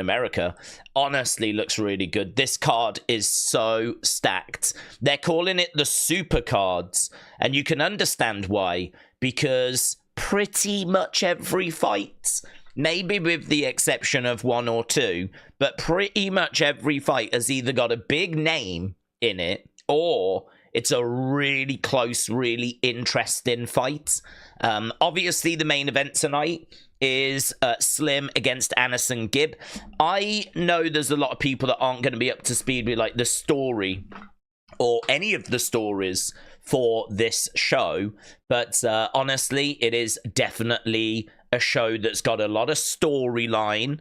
America, honestly looks really good. This card is so stacked. They're calling it the Supercards, and you can understand why, because pretty much every fight, maybe with the exception of one or two, but pretty much every fight has either got a big name in it or it's a really close, really interesting fight. Obviously, the main event tonight is Slim against AnEsonGib. I know there's a lot of people that aren't going to be up to speed with like the story or any of the stories for this show, but honestly, it is definitely a show that's got a lot of storyline.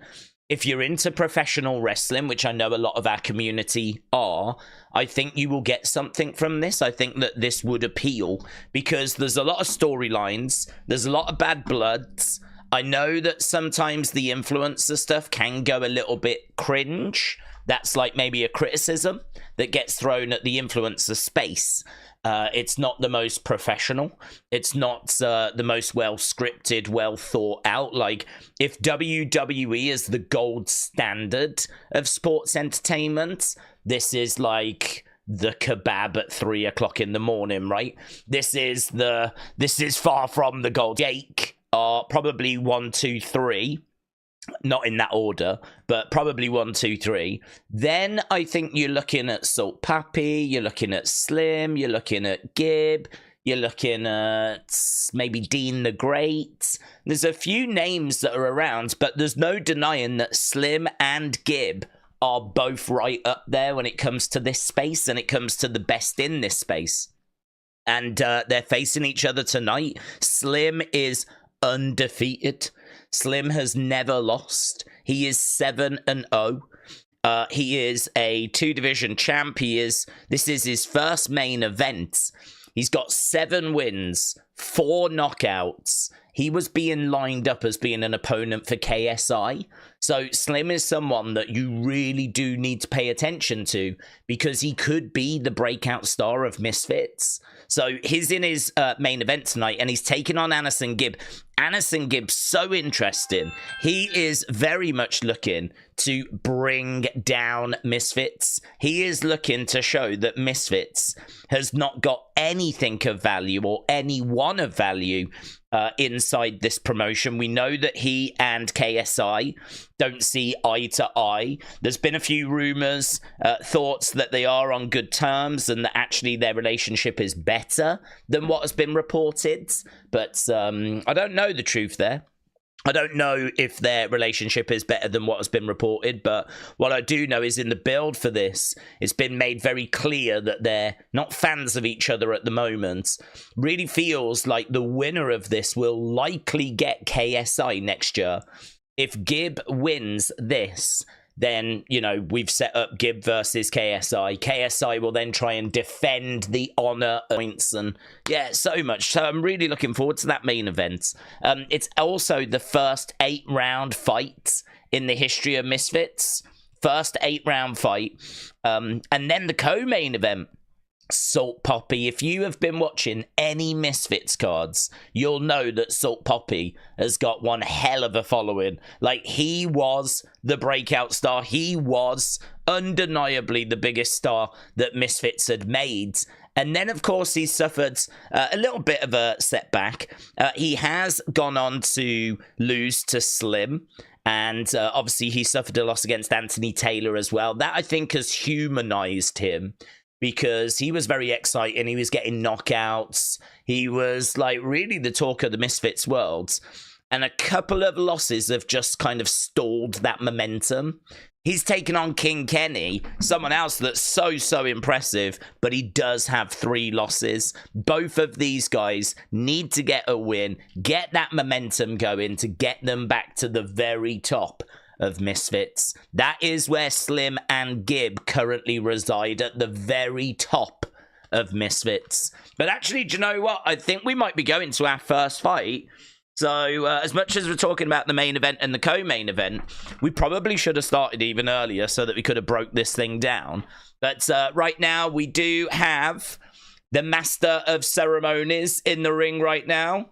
If you're into professional wrestling, which I know a lot of our community are, I think you will get something from this. I think that this would appeal because there's a lot of storylines. There's a lot of bad bloods. I know that sometimes the influencer stuff can go a little bit cringe. That's like maybe a criticism that gets thrown at the influencer space. It's not the most professional. It's not the most well scripted, well thought out. Like if WWE is the gold standard of sports entertainment, this is like the kebab at 3 o'clock in the morning, right? This is far from the gold. Jake are probably 1, 2, 3. Not in that order, but probably 1, 2, 3. Then I think you're looking at Salt Papi, you're looking at Slim, you're looking at Gib, you're looking at maybe Dean the Great. There's a few names that are around, but there's no denying that Slim and Gib are both right up there when it comes to this space and it comes to the best in this space. And they're facing each other tonight. Slim is undefeated. Slim has never lost. He is 7-0. He is a 2-division champ. This is his first main event. He's got 7 wins, 4 knockouts. He was being lined up as being an opponent for KSI. So Slim is someone that you really do need to pay attention to because he could be the breakout star of Misfits. So he's in his main event tonight and he's taking on AnEsonGib. AnEsonGib's so interesting. He is very much looking to bring down Misfits. He is looking to show that Misfits has not got anything of value or anyone of value inside this promotion. We know that he and KSI don't see eye to eye. There's been a few rumors, thoughts that they are on good terms and that actually their relationship is better than what has been reported. But I don't know the truth there. I don't know if their relationship is better than what has been reported, but what I do know is in the build for this, it's been made very clear that they're not fans of each other at the moment. Really feels like the winner of this will likely get KSI next year. If Gib wins this, then, you know, we've set up Gib versus KSI. KSI will then try and defend the honor points and, yeah, so much. So I'm really looking forward to that main event. It's also the first 8-round fight in the history of Misfits. First 8-round fight. And then the co-main event. Salt Papi. If you have been watching any Misfits cards, you'll know that Salt Papi has got one hell of a following. Like, he was the breakout star. He was undeniably the biggest star that Misfits had made. And then, of course, he suffered a little bit of a setback. He has gone on to lose to Slim. And obviously, he suffered a loss against Anthony Taylor as well. That, I think, has humanized him. Because he was very exciting. He was getting knockouts. He was like really the talk of the Misfits world. And a couple of losses have just kind of stalled that momentum. He's taken on King Kenny, someone else that's so impressive, but he does have 3 losses. Both of these guys need to get a win, get that momentum going to get them back to the very top of Misfits. That is where Slim and Gib currently reside, at the very top of Misfits. But actually, do you know what? I think we might be going to our first fight. So as much as we're talking about the main event and the co-main event, we probably should have started even earlier so that we could have broke this thing down. But right now, we do have the Master of Ceremonies in the ring right now.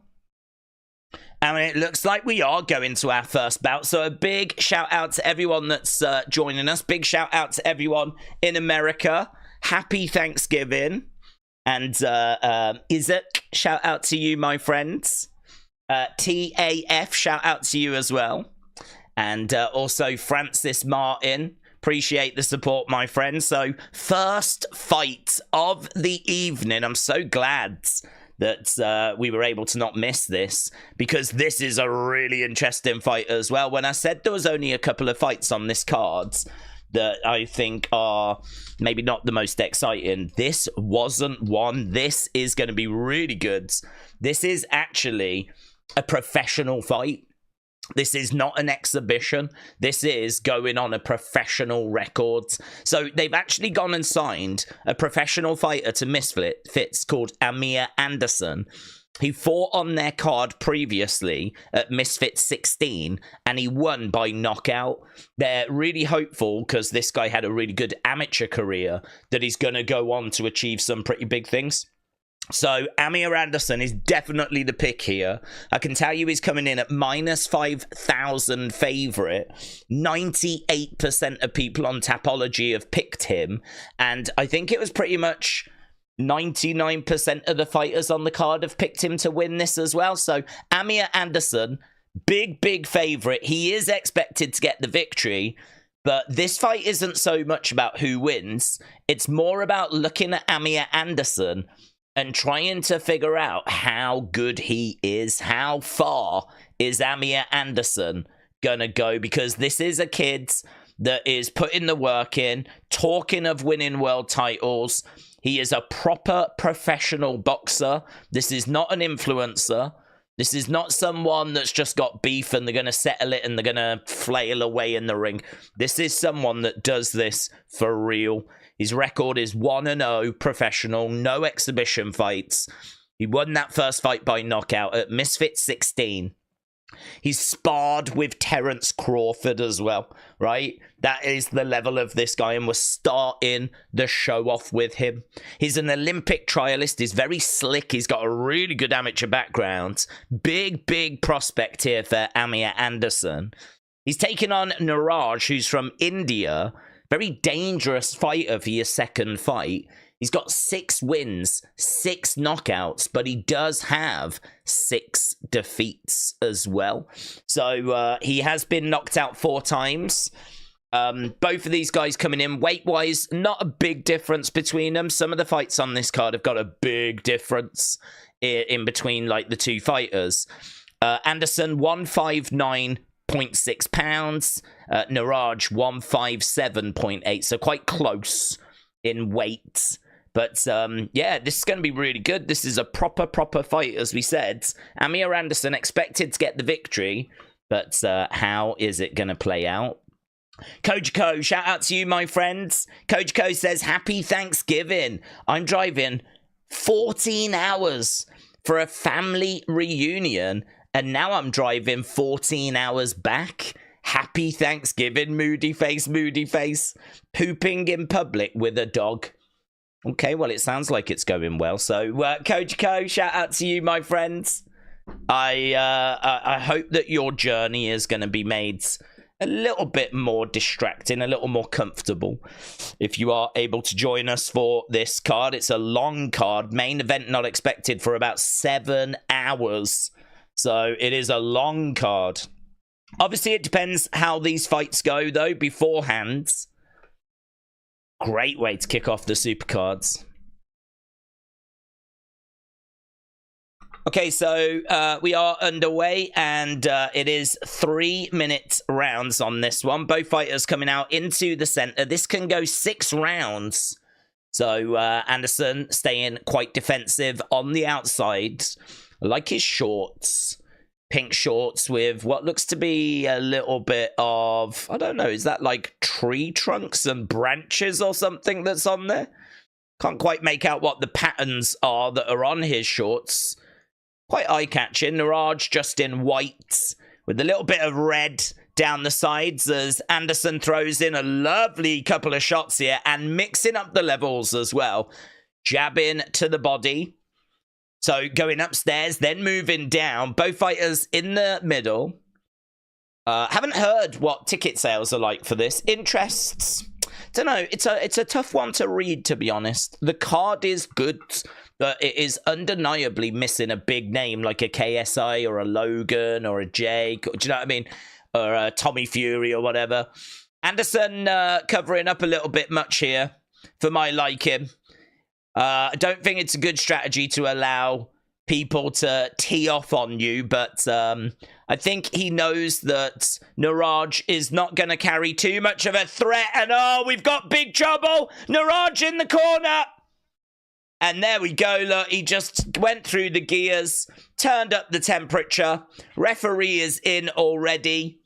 And it looks like we are going to our first bout. So a big shout out to everyone that's joining us. Big shout out to everyone in America. Happy Thanksgiving. And Isaac, shout out to you, my friends. TAF, shout out to you as well. And also Francis Martin. Appreciate the support, my friend. So first fight of the evening. I'm so glad that we were able to not miss this, because this is a really interesting fight as well. When I said there was only a couple of fights on this card that I think are maybe not the most exciting, this wasn't one. This is going to be really good. This is actually a professional fight. This is not an exhibition. This is going on a professional record. So they've actually gone and signed a professional fighter to Misfits called Amir Anderson. He fought on their card previously at Misfits 16, and he won by knockout. They're really hopeful, because this guy had a really good amateur career, that he's going to go on to achieve some pretty big things. So Amir Anderson is definitely the pick here. I can tell you he's coming in at minus 5,000 favorite. 98% of people on Tapology have picked him. And I think it was pretty much 99% of the fighters on the card have picked him to win this as well. So Amir Anderson, big favorite. He is expected to get the victory. But this fight isn't so much about who wins. It's more about looking at Amir Anderson and trying to figure out how good he is. How far is Amir Anderson gonna go? Because this is a kid that is putting the work in, talking of winning world titles. He is a proper professional boxer. This is not an influencer. This is not someone that's just got beef and they're going to settle it and they're going to flail away in the ring. This is someone that does this for real. His record is 1-0 professional, no exhibition fights. He won that first fight by knockout at Misfits 16. He's sparred with Terence Crawford as well, right? That is the level of this guy, and we're starting the show off with him. He's an Olympic trialist. He's very slick. He's got a really good amateur background. Big prospect here for Amir Anderson. He's taking on Neeraj, who's from India. Very dangerous fighter for your second fight. He's got 6 wins, 6 knockouts, but he does have 6 defeats as well. So he has been knocked out 4 times. Both of these guys coming in weight-wise, not a big difference between them. Some of the fights on this card have got a big difference in between, like, the 2 fighters. Anderson, 159.6 pounds. Neeraj, 157.8, so quite close in weight. But, yeah, this is going to be really good. This is a proper fight, as we said. Amir Anderson expected to get the victory, but how is it going to play out? Kojiko, shout out to you, my friends. Kojiko says, happy Thanksgiving. I'm driving 14 hours for a family reunion, and now I'm driving 14 hours back. Happy Thanksgiving, moody face. Pooping in public with a dog. Okay, well, it sounds like it's going well. So, Kojiko, shout out to you, my friends. I hope that your journey is going to be made a little bit more distracting, a little more comfortable. If you are able to join us for this card, it's a long card. Main event not expected for about 7 hours. So, it is a long card. Obviously, it depends how these fights go, though, beforehand. Great way to kick off the Supercards. Okay, so we are underway, and it is 3-minute rounds on this one. Both fighters coming out into the center. This can go 6 rounds. So Anderson staying quite defensive on the outside. I like his shorts. Pink shorts with what looks to be a little bit of, I don't know, is that like tree trunks and branches or something that's on there? Can't quite make out what the patterns are that are on his shorts. Quite eye-catching. Neeraj just in white with a little bit of red down the sides as Anderson throws in a lovely couple of shots here and mixing up the levels as well. Jabbing to the body. So going upstairs, then moving down. Both fighters in the middle. Haven't heard what ticket sales are like for this. Interests, don't know. It's a tough one to read, to be honest. The card is good, but it is undeniably missing a big name like a KSI or a Logan or a Jake. Do you know what I mean? Or a Tommy Fury or whatever. Anderson covering up a little bit much here for my liking. I don't think it's a good strategy to allow people to tee off on you, but I think he knows that Neeraj is not going to carry too much of a threat, and oh, we've got big trouble. Neeraj in the corner. And there we go, look, he just went through the gears, turned up the temperature. Referee is in already.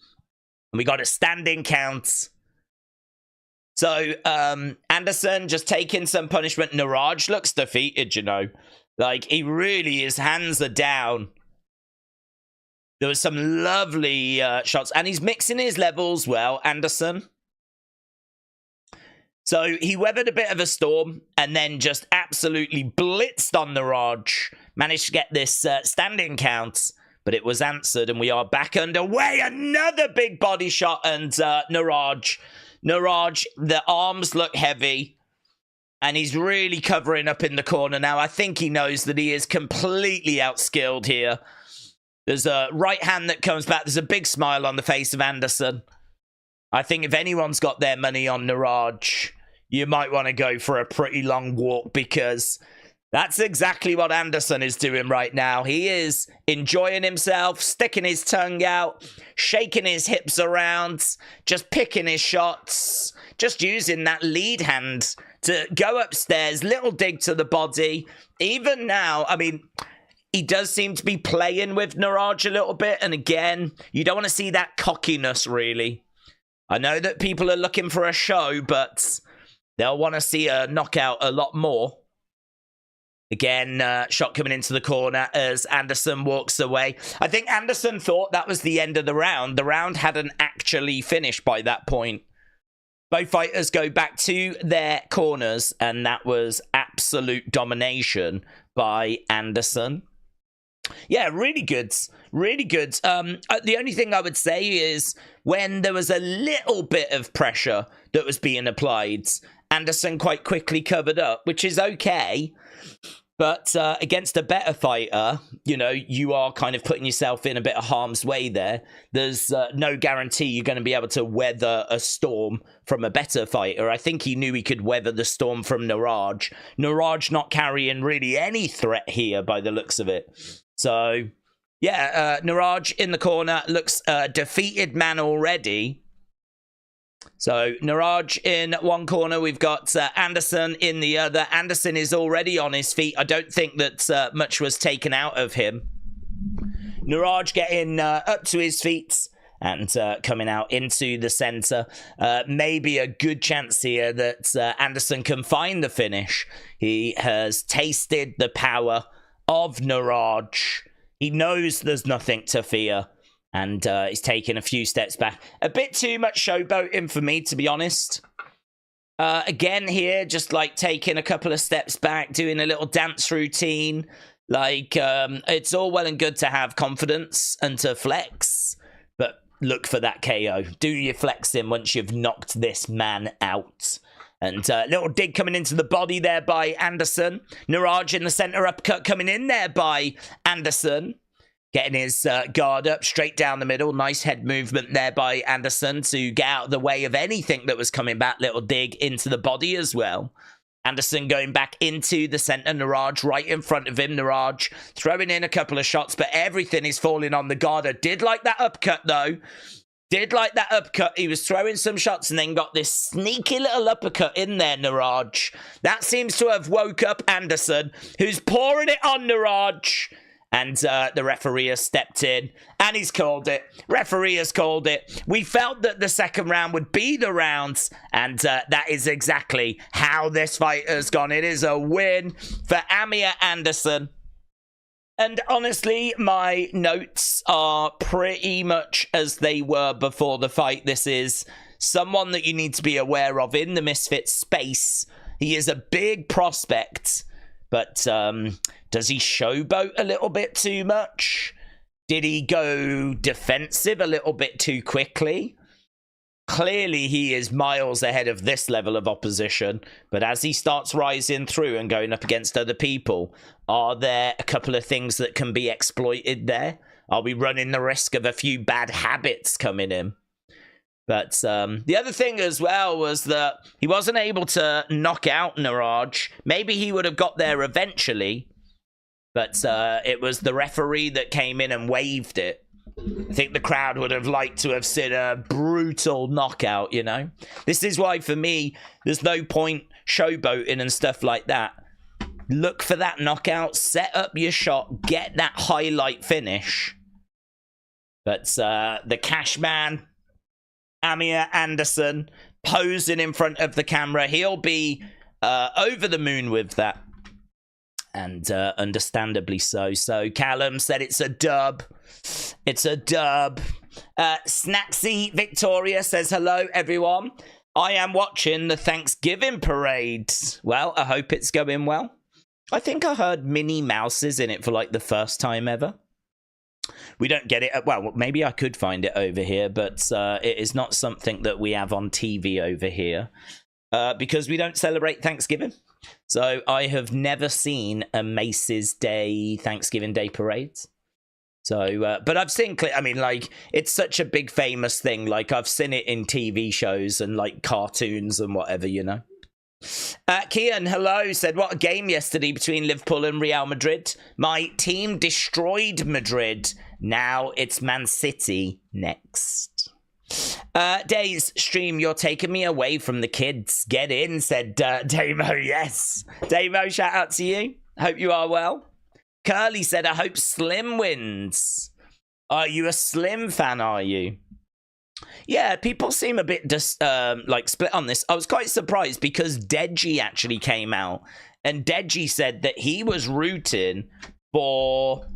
And we got a standing count. So, Anderson just taking some punishment. Neeraj looks defeated, you know. Like, he really, his hands are down. There was some lovely shots. And he's mixing his levels well, Anderson. So, he weathered a bit of a storm and then just absolutely blitzed on Neeraj. Managed to get this standing count. But it was answered and we are back underway. Another big body shot and Neeraj, the arms look heavy. And he's really covering up in the corner now. I think he knows that he is completely outskilled here. There's a right hand that comes back. There's a big smile on the face of Anderson. I think if anyone's got their money on Neeraj, you might want to go for a pretty long walk because that's exactly what Anderson is doing right now. He is enjoying himself, sticking his tongue out, shaking his hips around, just picking his shots, just using that lead hand to go upstairs, little dig to the body. Even now, I mean, he does seem to be playing with Neeraj a little bit. And again, you don't want to see that cockiness, really. I know that people are looking for a show, but they'll want to see a knockout a lot more. Again, shot coming into the corner as Anderson walks away. I think Anderson thought that was the end of the round. The round hadn't actually finished by that point. Both fighters go back to their corners, and that was absolute domination by Anderson. Yeah, really good. Really good. The only thing I would say is when there was a little bit of pressure that was being applied, Anderson quite quickly covered up, which is okay. But against a better fighter, you know, you are kind of putting yourself in a bit of harm's way there. There's no guarantee you're going to be able to weather a storm from a better fighter. I think he knew he could weather the storm from Neeraj. Neeraj not carrying really any threat here by the looks of it. So, yeah, Neeraj in the corner looks a defeated man already. So, Neeraj in one corner. We've got Anderson in the other. Anderson is already on his feet. I don't think that much was taken out of him. Neeraj getting up to his feet and coming out into the center. Maybe a good chance here that Anderson can find the finish. He has tasted the power of Neeraj. He knows there's nothing to fear. And he's taking a few steps back. A bit too much showboating for me, to be honest. Again here, just like taking a couple of steps back, doing a little dance routine. Like, it's all well and good to have confidence and to flex. But look for that KO. Do your flexing once you've knocked this man out. And little dig coming into the body there by Anderson. Neeraj in the center, uppercut coming in there by Anderson. Getting his guard up straight down the middle. Nice head movement there by Anderson to get out of the way of anything that was coming back. Little dig into the body as well. Anderson going back into the center. Neeraj right in front of him. Neeraj throwing in a couple of shots, but everything is falling on the guarder. Did like that uppercut, though. Did like that uppercut. He was throwing some shots and then got this sneaky little uppercut in there, Neeraj. That seems to have woke up Anderson, who's pouring it on Neeraj. And the referee has stepped in, and he's called it. Referee has called it. We felt that the second round would be the round, and that is exactly how this fight has gone. It is a win for Amir Anderson. And honestly, my notes are pretty much as they were before the fight. This is someone that you need to be aware of in the Misfits space. He is a big prospect. But does he showboat a little bit too much? Did he go defensive a little bit too quickly? Clearly, he is miles ahead of this level of opposition. But as he starts rising through and going up against other people, are there a couple of things that can be exploited there? Are we running the risk of a few bad habits coming in? But the other thing as well was that he wasn't able to knock out Neeraj. Maybe he would have got there eventually. But it was the referee that came in and waved it. I think the crowd would have liked to have seen a brutal knockout, you know? This is why, for me, there's no point showboating and stuff like that. Look for that knockout, set up your shot, get that highlight finish. But the cash man, Amir Anderson, posing in front of the camera. He'll be over the moon with that. And understandably so. So Callum said it's a dub. It's a dub. Snacksy Victoria says, hello, everyone. I am watching the Thanksgiving parade. Well, I hope it's going well. I think I heard Minnie Mouse's in it for like the first time ever. We don't get it. Well, maybe I could find it over here, but it is not something that we have on TV over here because we don't celebrate Thanksgiving. So I have never seen a Macy's Day Thanksgiving Day parade. So, but I've seen, I mean, like, it's such a big famous thing. Like, I've seen it in TV shows and like cartoons and whatever, you know. Kian, hello, said, what a game yesterday between Liverpool and Real Madrid. My team destroyed Madrid. Now it's Man City next. Days stream, you're taking me away from the kids. Get in, said Damo. Yes, Damo, shout out to you. Hope you are well. Curly said, I hope Slim wins. Are you a Slim fan, are you? Yeah, people seem a bit like split on this. I was quite surprised because Deji actually came out and Deji said that he was rooting for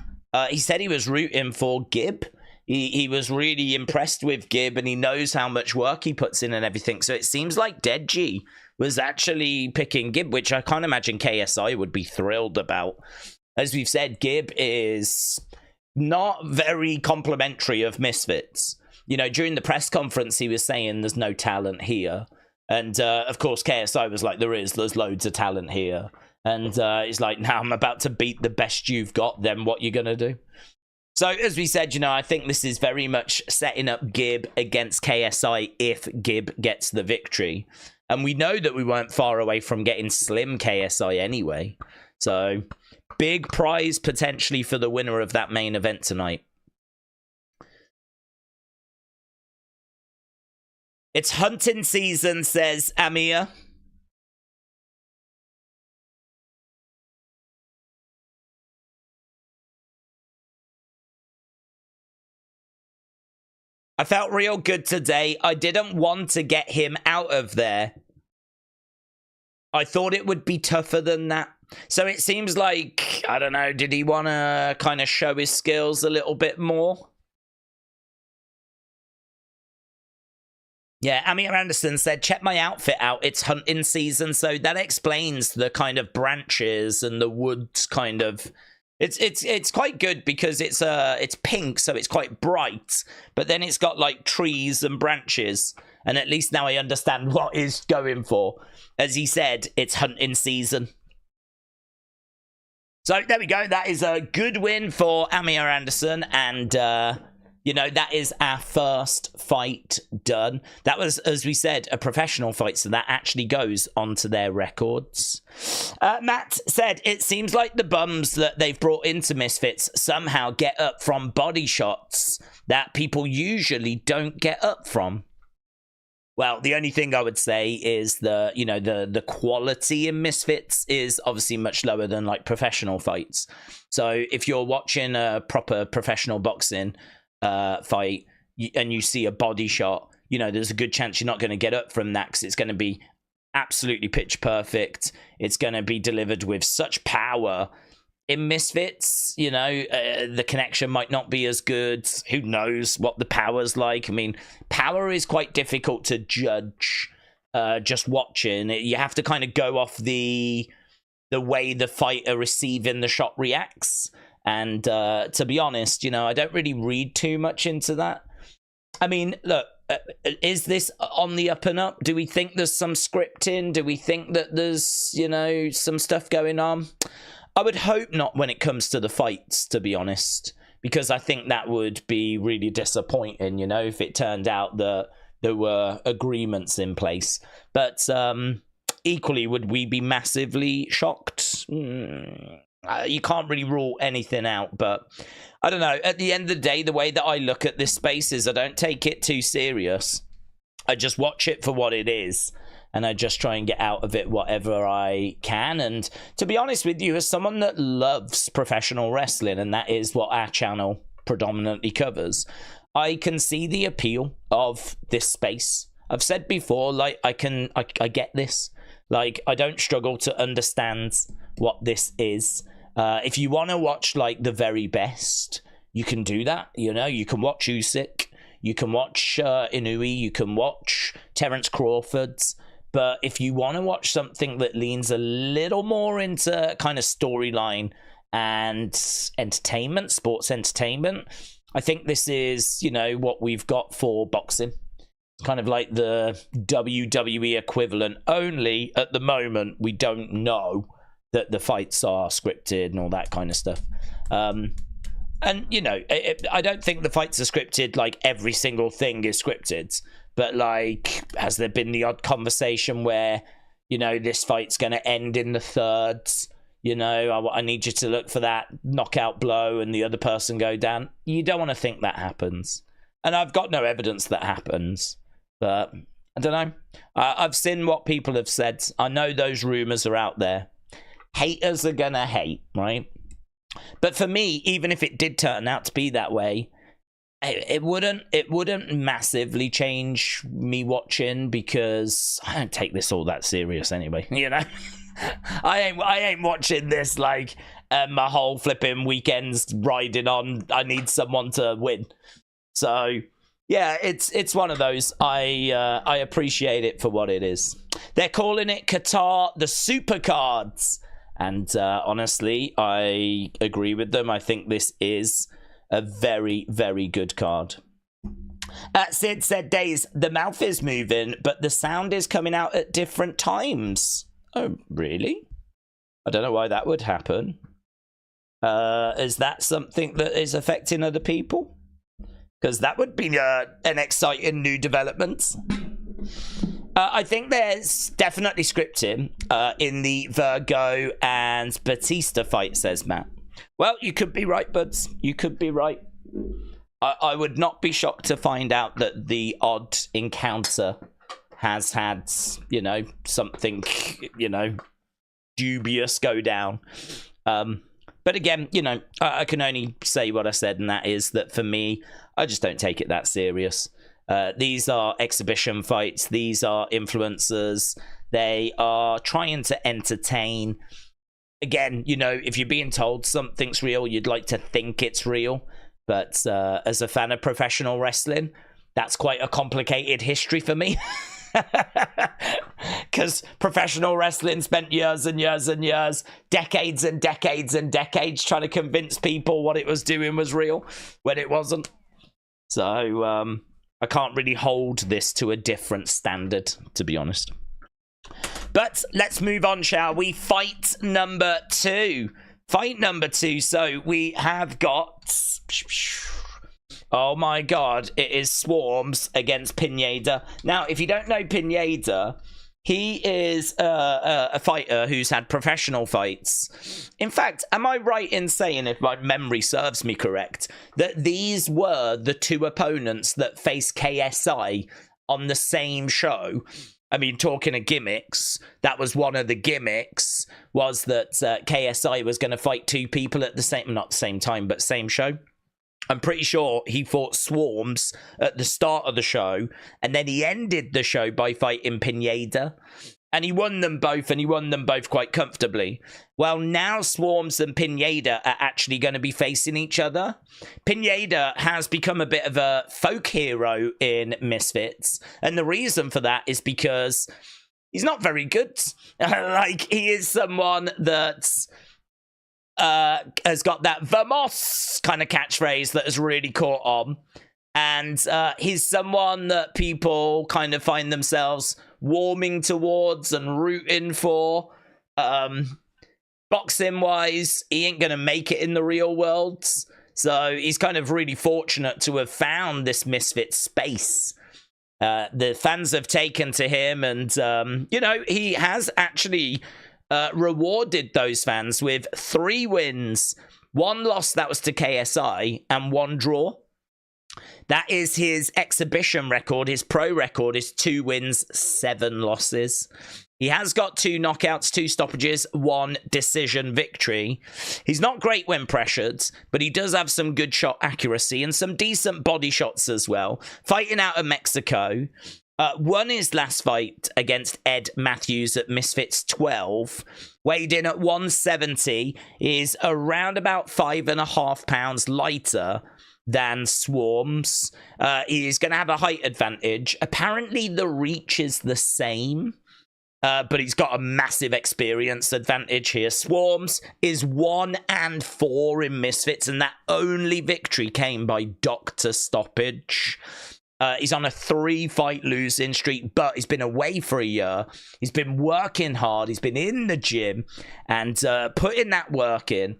he said he was rooting for GIB. He was really impressed with GIB and he knows how much work he puts in and everything. So it seems like Deji was actually picking GIB, which I can't imagine KSI would be thrilled about. As we've said, GIB is not very complimentary of Misfits. You know, during the press conference, he was saying there's no talent here. And, of course, KSI was like, there's loads of talent here. And he's like, now I'm about to beat the best you've got, then what you going to do? So, as we said, you know, I think this is very much setting up GIB against KSI if GIB gets the victory. And we know that we weren't far away from getting Slim KSI anyway. So, big prize potentially for the winner of that main event tonight. It's hunting season, says Amir. I felt real good today. I didn't want to get him out of there. I thought it would be tougher than that. So it seems like, I don't know, did he want to kind of show his skills a little bit more? Yeah, Amir Anderson said, check my outfit out. It's hunting season. So that explains the kind of branches and the woods kind of... It's quite good because it's pink, so it's quite bright. But then it's got like trees and branches. And at least now I understand what he's going for. As he said, it's hunting season. So there we go. That is a good win for Amir Anderson. And, you know, that is our first fight done. That was, as we said, a professional fight. So that actually goes onto their records. Matt said, it seems like the bums that they've brought into Misfits somehow get up from body shots that people usually don't get up from. Well, the only thing I would say is the quality in Misfits is obviously much lower than like professional fights. So if you're watching a proper professional boxing fight and you see a body shot, you know, there's a good chance you're not going to get up from that because it's going to be absolutely pitch perfect. It's going to be delivered with such power. In Misfits, you know, the connection might not be as good. Who knows what the power's like? I mean, power is quite difficult to judge just watching. You have to kind of go off the the way the fighter receiving the shot reacts. And to be honest, you know, I don't really read too much into that. I mean, look, is this on the up and up? Do we think there's some scripting? Do we think that there's, you know, some stuff going on? I would hope not when it comes to the fights, to be honest, because I think that would be really disappointing, you know, if it turned out that there were agreements in place. But equally, would we be massively shocked? You can't really rule anything out, but I don't know. At the end of the day, the way that I look at this space is I don't take it too serious. I just watch it for what it is, and I just try and get out of it whatever I can. And to be honest with you, as someone that loves professional wrestling, and that is what our channel predominantly covers, I can see the appeal of this space. I've said before, like, I get this. Like, I don't struggle to understand what this is. If you want to watch, like, the very best, you can do that. You know, you can watch Usyk, you can watch Inouye, you can watch Terence Crawford's. But if you want to watch something that leans a little more into kind of storyline and entertainment, sports entertainment, I think this is, you know, what we've got for boxing. Kind of like the WWE equivalent, only at the moment we don't know that the fights are scripted and all that kind of stuff. And, you know, I don't think the fights are scripted, like every single thing is scripted. But, like, has there been the odd conversation where, you know, this fight's going to end in the thirds? You know, I need you to look for that knockout blow and the other person go down. You don't want to think that happens. And I've got no evidence that happens. But, I don't know. I've seen what people have said. I know those rumors are out there. Haters are going to hate, right? But for me, even if it did turn out to be that way, it wouldn't massively change me watching, because I don't take this all that serious anyway, you know? I ain't watching this like my whole flipping weekend's riding on I need someone to win. So yeah, it's one of those. I appreciate it for what it is. They're calling it Qatar the Supercards, and honestly, I agree with them. I think this is a very, very good card. Sid said, Days, the mouth is moving, but the sound is coming out at different times. Oh, really? I don't know why that would happen. Is that something that is affecting other people? Because that would be an exciting new development. I think there's definitely scripting in the Virgo and Batista fight, says Matt. Well, you could be right, buds. You could be right. I would not be shocked to find out that the odd encounter has had, you know, something, you know, dubious go down. But again, you know, I can only say what I said, and that is that for me, I just don't take it that serious. These are exhibition fights. These are influencers. They are trying to entertain. Again, you know, if you're being told something's real, you'd like to think it's real. But as a fan of professional wrestling, that's quite a complicated history for me. Because professional wrestling spent years and years and years, decades and decades and decades trying to convince people what it was doing was real when it wasn't. So I can't really hold this to a different standard, to be honest. But let's move on, shall we? Fight number 2. Fight number 2. So we have got... Oh my god, it is Swarmz against Pineda. Now, if you don't know Pineda, he is a fighter who's had professional fights. In fact, am I right in saying, if my memory serves me correct, that these were the 2 opponents that faced KSI on the same show? I mean, talking of gimmicks, that was one of the gimmicks, was that KSI was going to fight 2 people at the same, not the same time, but same show. I'm pretty sure he fought Swarmz at the start of the show, and then he ended the show by fighting Pineda. And he won them both, and he won them both quite comfortably. Well, now Swarmz and Pineda are actually going to be facing each other. Pineda has become a bit of a folk hero in Misfits, and the reason for that is because, he's not very good. Like, he is someone that's has got that Vamos kind of catchphrase that has really caught on. And he's someone that people kind of find themselves warming towards and rooting for. Boxing-wise, he ain't going to make it in the real world. So he's kind of really fortunate to have found this Misfit space. The fans have taken to him and, you know, he has actually rewarded those fans with 3 wins. 1 loss, that was to KSI, and 1 draw. That is his exhibition record. His pro record is 2 wins, 7 losses. He has got 2 knockouts, 2 stoppages, 1 decision victory. He's not great when pressured, but he does have some good shot accuracy and some decent body shots as well. Fighting out of Mexico. Won his last fight against Ed Matthews at Misfits 12. Weighed in at 170. Is around about 5.5 pounds lighter than Swarmz. He is going to have a height advantage. Apparently the reach is the same. But he's got a massive experience advantage here. Swarmz is 1-4 in Misfits, and that only victory came by doctor stoppage. He's on a 3-fight losing streak, but he's been away for a year. He's been working hard. He's been in the gym and putting that work in,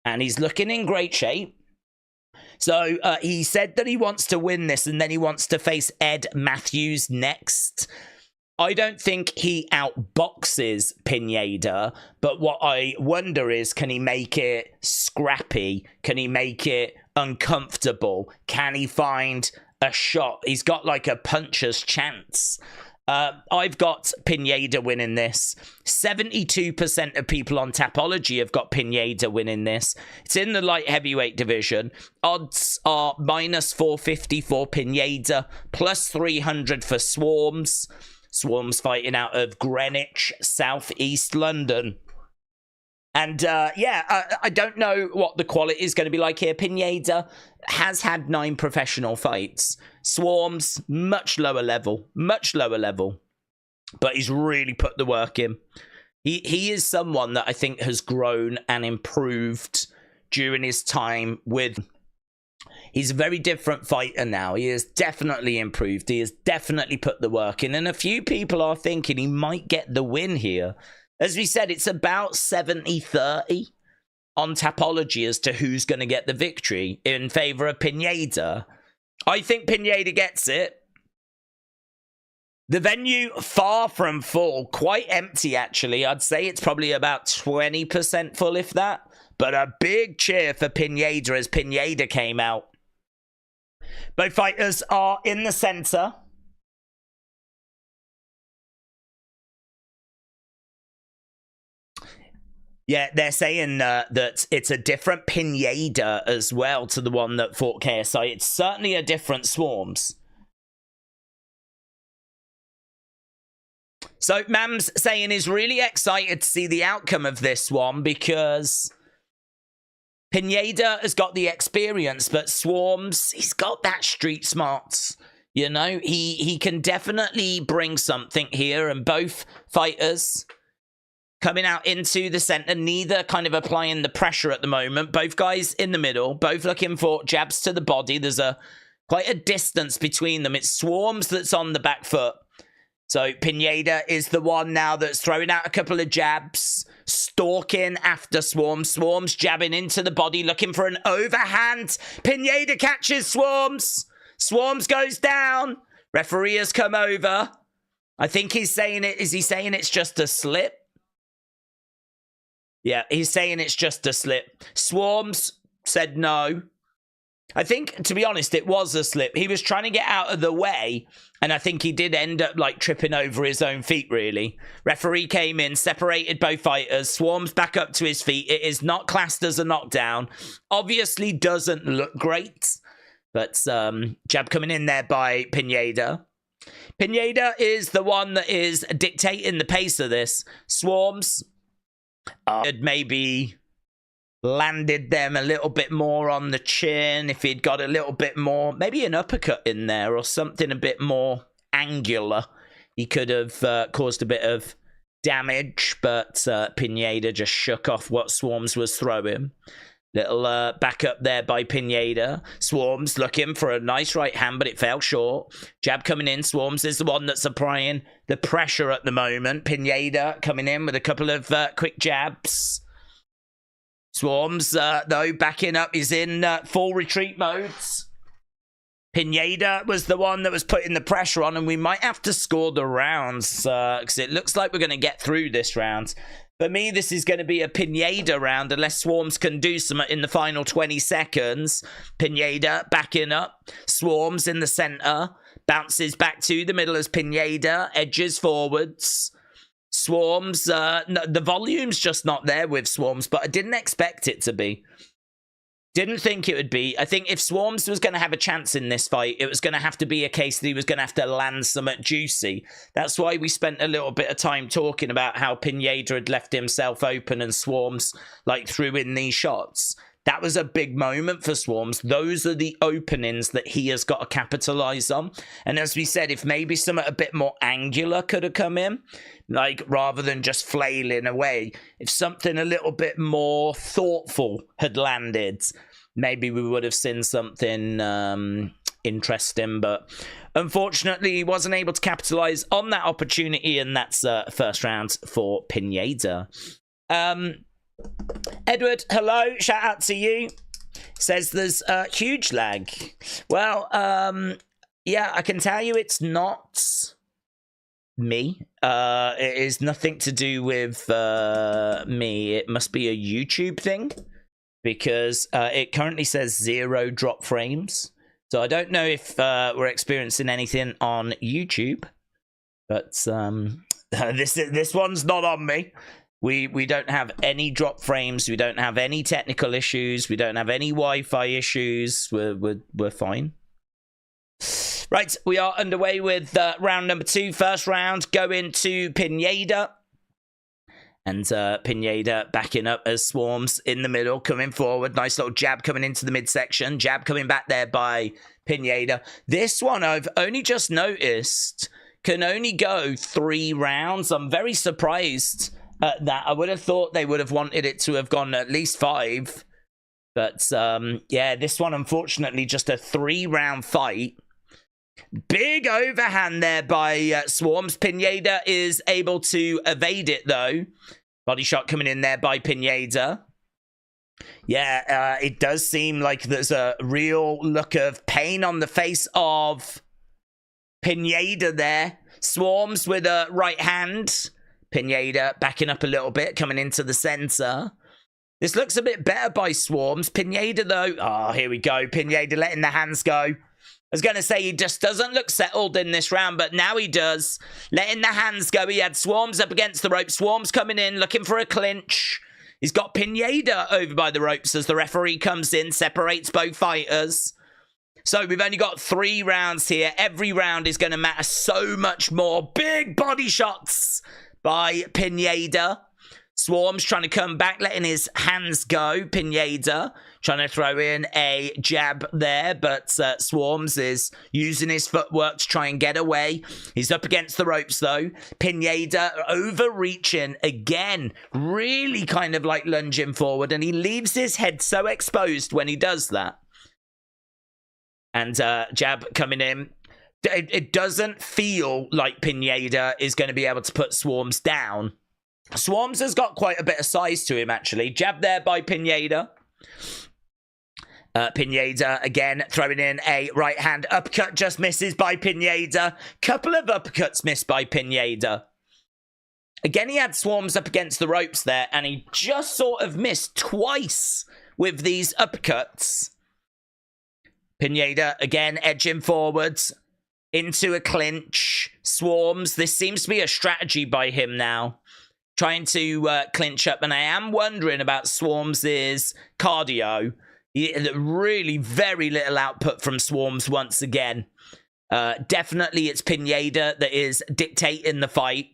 and he's looking in great shape. So he said that he wants to win this, and then he wants to face Ed Matthews next. I don't think he outboxes Pineda, but what I wonder is, can he make it scrappy? Can he make it uncomfortable? Can he find a shot? He's got like a puncher's chance. I've got Pineda winning this. 72% of people on Tapology have got Pineda winning this. It's in the light heavyweight division. Odds are -450 for Pineda, +300 for Swarmz. Swarmz fighting out of Greenwich, southeast London. And I don't know what the quality is going to be like here. Pineda has had 9 professional fights. Swarmz, much lower level. But he's really put the work in. He is someone that I think has grown and improved during his time with... He's a very different fighter now. He has definitely improved. He has definitely put the work in. And a few people are thinking he might get the win here. As we said, it's about 70-30 on Tapology as to who's going to get the victory in favor of Pineda. I think Pineda gets it. The venue, far from full. Quite empty, actually. I'd say it's probably about 20% full, if that. But a big cheer for Pineda as Pineda came out. Both fighters are in the center. Yeah, they're saying that it's a different Pineda as well to the one that fought KSI. It's certainly a different Swarmz. So Mam's saying he's really excited to see the outcome of this one because Pineda has got the experience, but Swarmz, he's got that street smarts. You know, he can definitely bring something here, and both fighters coming out into the center, neither kind of applying the pressure at the moment. Both guys in the middle, both looking for jabs to the body. There's quite a distance between them. It's Swarmz that's on the back foot. So Pineda is the one now that's throwing out a couple of jabs, stalking after Swarmz. Swarmz jabbing into the body, looking for an overhand. Pineda catches Swarmz. Swarmz goes down. Referee has come over. I think he's saying it. Is he saying it's just a slip? Yeah, he's saying it's just a slip. Swarmz said no. I think, to be honest, it was a slip. He was trying to get out of the way, and I think he did end up, like, tripping over his own feet, really. Referee came in, separated both fighters. Swarmz back up to his feet. It is not classed as a knockdown. Obviously doesn't look great, but jab coming in there by Pineda. Pineda is the one that is dictating the pace of this. Swarmz had maybe landed them a little bit more on the chin. If he'd got a little bit more, maybe an uppercut in there or something a bit more angular, he could have caused a bit of damage, but Pineda just shook off what Swarmz was throwing. Little back up there by Pineda. Swarmz looking for a nice right hand, but it fell short. Jab coming in. Swarmz is the one that's applying the pressure at the moment. Pineda coming in with a couple of quick jabs. Swarmz, though, backing up. He's in full retreat modes. Pineda was the one that was putting the pressure on, and we might have to score the rounds because it looks like we're going to get through this round. For me, this is going to be a Pineda round unless Swarmz can do something in the final 20 seconds. Pineda backing up. Swarmz in the center. Bounces back to the middle as Pineda edges forwards. Swarmz, the volume's just not there with Swarmz, but I didn't expect it to be. Didn't think it would be. I think if Swarmz was going to have a chance in this fight, it was going to have to be a case that he was going to have to land something juicy. That's why we spent a little bit of time talking about how Pineda had left himself open and Swarmz like threw in these shots. That was a big moment for Swarmz. Those are the openings that he has got to capitalize on. And as we said, if maybe something a bit more angular could have come in, like rather than just flailing away, if something a little bit more thoughtful had landed, maybe we would have seen something interesting. But unfortunately, he wasn't able to capitalize on that opportunity, and that's first round for Pineda. Edward, hello, shout out to you. Says there's a huge lag. Well, yeah, I can tell you it's not me. It is nothing to do with me. It must be a YouTube thing because it currently says 0 drop frames. So I don't know if we're experiencing anything on YouTube, but this one's not on me. We don't have any drop frames. We don't have any technical issues. We don't have any Wi-Fi issues. We're fine. Right, we are underway with round number 2. First round going to Pineda. And Pineda backing up as Swarmz in the middle, coming forward. Nice little jab coming into the midsection. Jab coming back there by Pineda. This one I've only just noticed can only go 3 rounds. I'm very surprised that. I would have thought they would have wanted it to have gone at least 5. But yeah, this one unfortunately just a 3-round fight. Big overhand there by Swarmz. Pineda is able to evade it though. Body shot coming in there by Pineda. Yeah, it does seem like there's a real look of pain on the face of Pineda there. Swarmz with a right hand. Pineda backing up a little bit, coming into the center. This looks a bit better by Swarmz. Pineda, though... Oh, here we go. Pineda letting the hands go. I was going to say he just doesn't look settled in this round, but now he does. Letting the hands go. He had Swarmz up against the rope. Swarmz coming in, looking for a clinch. He's got Pineda over by the ropes as the referee comes in, separates both fighters. So we've only got 3 rounds here. Every round is going to matter so much more. Big body shots by Pineda. Swarmz trying to come back, letting his hands go. Pineda trying to throw in a jab there, but Swarmz is using his footwork to try and get away. He's up against the ropes, though. Pineda overreaching again, really kind of like lunging forward, and he leaves his head so exposed when he does that. And jab coming in. It doesn't feel like Pineda is going to be able to put Swarmz down. Swarmz has got quite a bit of size to him, actually. Jab there by Pineda. Pineda, again, throwing in a right hand uppercut. Just misses by Pineda. Couple of uppercuts missed by Pineda. Again, he had Swarmz up against the ropes there, and he just sort of missed twice with these uppercuts. Pineda, again, edging forwards into a clinch. Swarmz, this seems to be a strategy by him now. Trying to clinch up, and I am wondering about Swarmz's cardio. Really very little output from Swarmz once again. Definitely it's Pineda that is dictating the fight.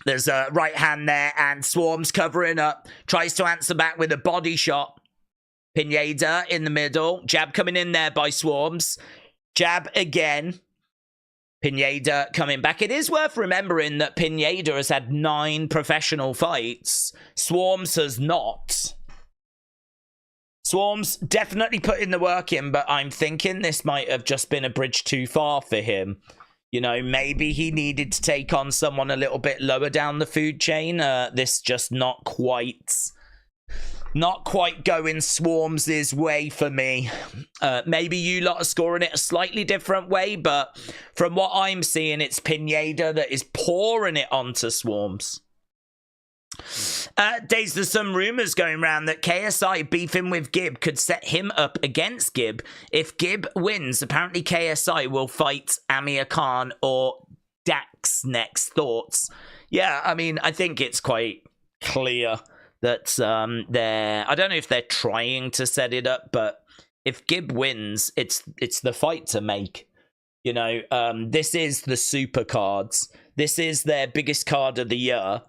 There's a right hand there, and Swarmz covering up. Tries to answer back with a body shot. Pineda in the middle. Jab coming in there by Swarmz. Jab again. Pineda coming back. It is worth remembering that Pineda has had 9 professional fights. Swarmz has not. Swarmz definitely putting the work in, but I'm thinking this might have just been a bridge too far for him. You know, maybe he needed to take on someone a little bit lower down the food chain. This just not quite going Swarmz' way for me. Maybe you lot are scoring it a slightly different way, but from what I'm seeing, it's Pineda that is pouring it onto Swarmz. Days, there's some rumors going around that KSI beefing with GIB could set him up against GIB. If GIB wins, apparently KSI will fight Amir Khan or Dax next. Thoughts? Yeah, I mean, I think it's quite clear that I don't know if they're trying to set it up, but if GIB wins, it's the fight to make. You know, this is the Supercards. This is their biggest card of the year.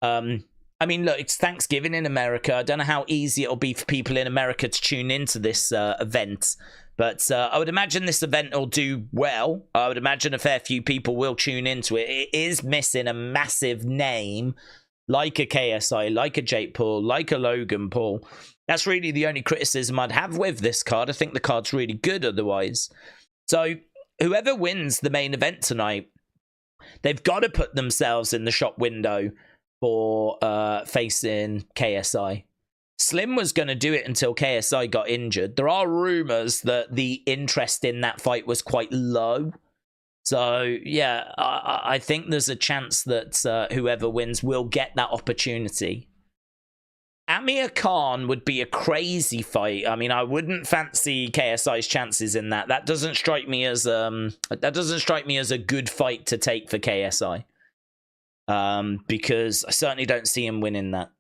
I mean, look, it's Thanksgiving in America. I don't know how easy it'll be for people in America to tune into this event, but I would imagine this event will do well. I would imagine a fair few people will tune into it. It is missing a massive name like a KSI, like a Jake Paul, like a Logan Paul. That's really the only criticism I'd have with this card. I think the card's really good otherwise. So whoever wins the main event tonight, they've got to put themselves in the shop window for facing KSI. Slim was going to do it until KSI got injured. There are rumors that the interest in that fight was quite low. So, yeah, I think there's a chance that whoever wins will get that opportunity. Amir Khan would be a crazy fight. I mean, I wouldn't fancy KSI's chances in that. That doesn't strike me as a good fight to take for KSI. Because I certainly don't see him winning that.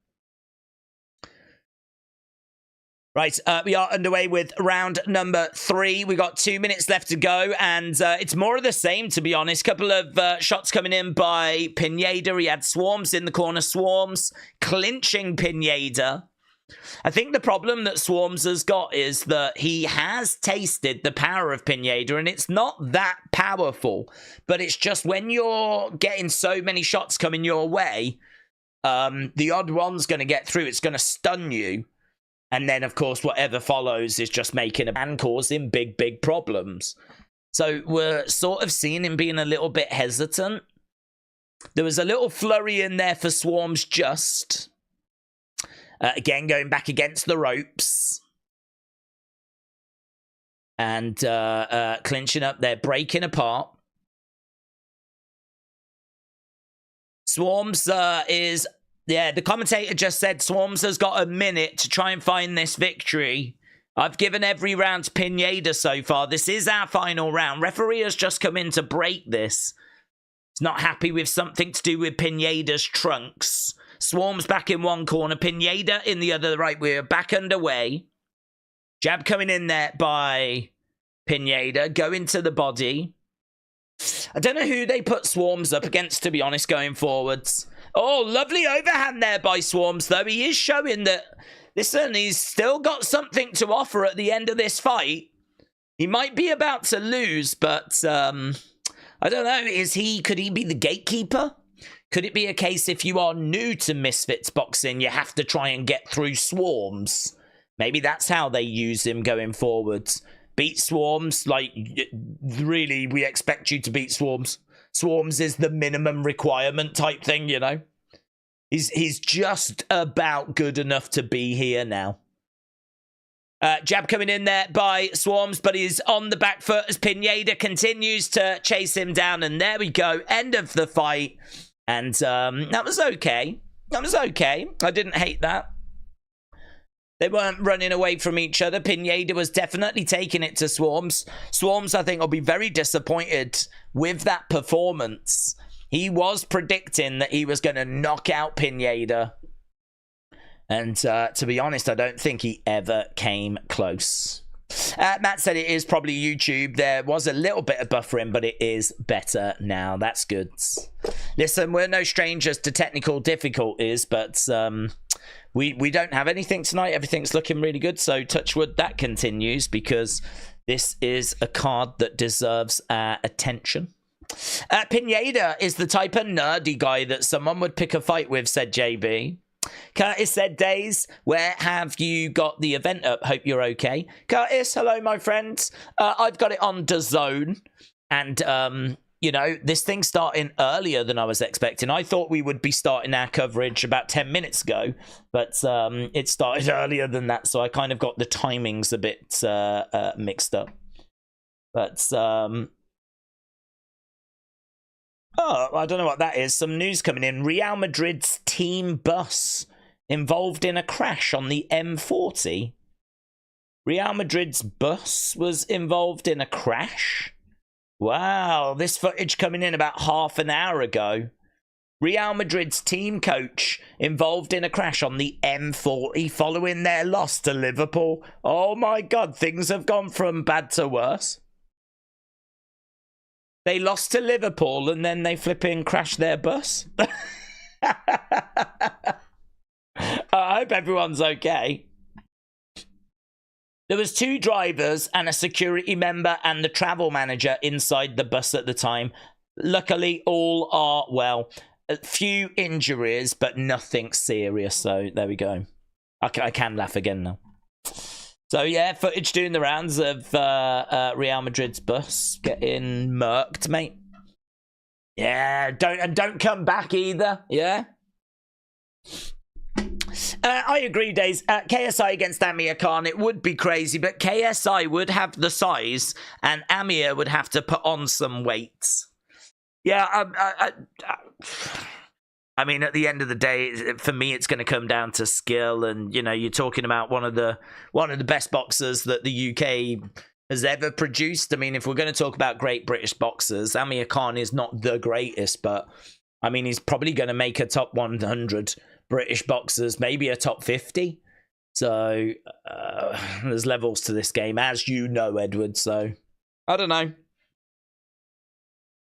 Right, we are underway with round number 3. We got 2 minutes left to go, and it's more of the same, to be honest. Couple of shots coming in by Pineda. He had Swarmz in the corner. Swarmz clinching Pineda. I think the problem that Swarmz has got is that he has tasted the power of Pineda, and it's not that powerful. But it's just when you're getting so many shots coming your way, the odd one's going to get through. It's going to stun you. And then, of course, whatever follows is just making and causing big, big problems. So we're sort of seeing him being a little bit hesitant. There was a little flurry in there for Swarmz just. Again, going back against the ropes. And clinching up there, breaking apart. Swarmz is... Yeah, the commentator just said Swarmz has got a minute to try and find this victory. I've given every round to Pineda so far. This is our final round. Referee has just come in to break this. He's not happy with something to do with Pineda's trunks. Swarmz back in one corner. Pineda in the other. Right, we're back underway. Jab coming in there by Pineda. Going to the body. I don't know who they put Swarmz up against, to be honest, going forwards. Oh, lovely overhand there by Swarmz, though. He is showing that, listen, he's still got something to offer at the end of this fight. He might be about to lose, but I don't know. Could he be the gatekeeper? Could it be a case if you are new to Misfits boxing, you have to try and get through Swarmz? Maybe that's how they use him going forwards. Beat Swarmz, like, really, we expect you to beat Swarmz. Swarmz is the minimum requirement type thing, you know. He's just about good enough to be here now. Jab coming in there by Swarmz, but he's on the back foot as Pineda continues to chase him down. And there we go. End of the fight. And that was okay. That was okay. I didn't hate that. They weren't running away from each other. Pineda was definitely taking it to Swarmz. Swarmz, I think, will be very disappointed with that performance. He was predicting that he was going to knock out Pineda. And to be honest, I don't think he ever came close. Matt said it is probably YouTube. There was a little bit of buffering, but it is better now. That's good. Listen, we're no strangers to technical difficulties, but we don't have anything tonight. Everything's looking really good, so touch wood that continues, because this is a card that deserves our attention. Pineda is the type of nerdy guy that someone would pick a fight with, said JB. Curtis said, Days, where have you got the event up? Hope you're okay. Curtis, hello, my friends. I've got it on DAZN. And, you know, this thing's starting earlier than I was expecting. I thought we would be starting our coverage about 10 minutes ago. But it started earlier than that. So I kind of got the timings a bit mixed up. But, oh, I don't know what that is. Some news coming in. Real Madrid's team bus involved in a crash on the M40. Real Madrid's bus was involved in a crash? Wow, this footage coming in about half an hour ago. Real Madrid's team coach involved in a crash on the M40 following their loss to Liverpool. Oh my God, things have gone from bad to worse. They lost to Liverpool and then they flipping crashed their bus. I hope everyone's okay. There was 2 drivers and a security member and the travel manager inside the bus at the time. Luckily, all are well. A few injuries, but nothing serious. So there we go. I can laugh again now. So yeah, footage doing the rounds of Real Madrid's bus getting murked, mate. Yeah, don't come back either. Yeah. I agree, Days. KSI against Amir Khan, it would be crazy, but KSI would have the size, and Amir would have to put on some weights. Yeah, I mean, at the end of the day, for me, it's going to come down to skill, and you know, you're talking about one of the best boxers that the UK has ever produced. I mean, if we're going to talk about great British boxers, Amir Khan is not the greatest, but I mean, he's probably going to make a top 100 British boxers, maybe a top 50. So there's levels to this game, as you know, Edward. So I don't know.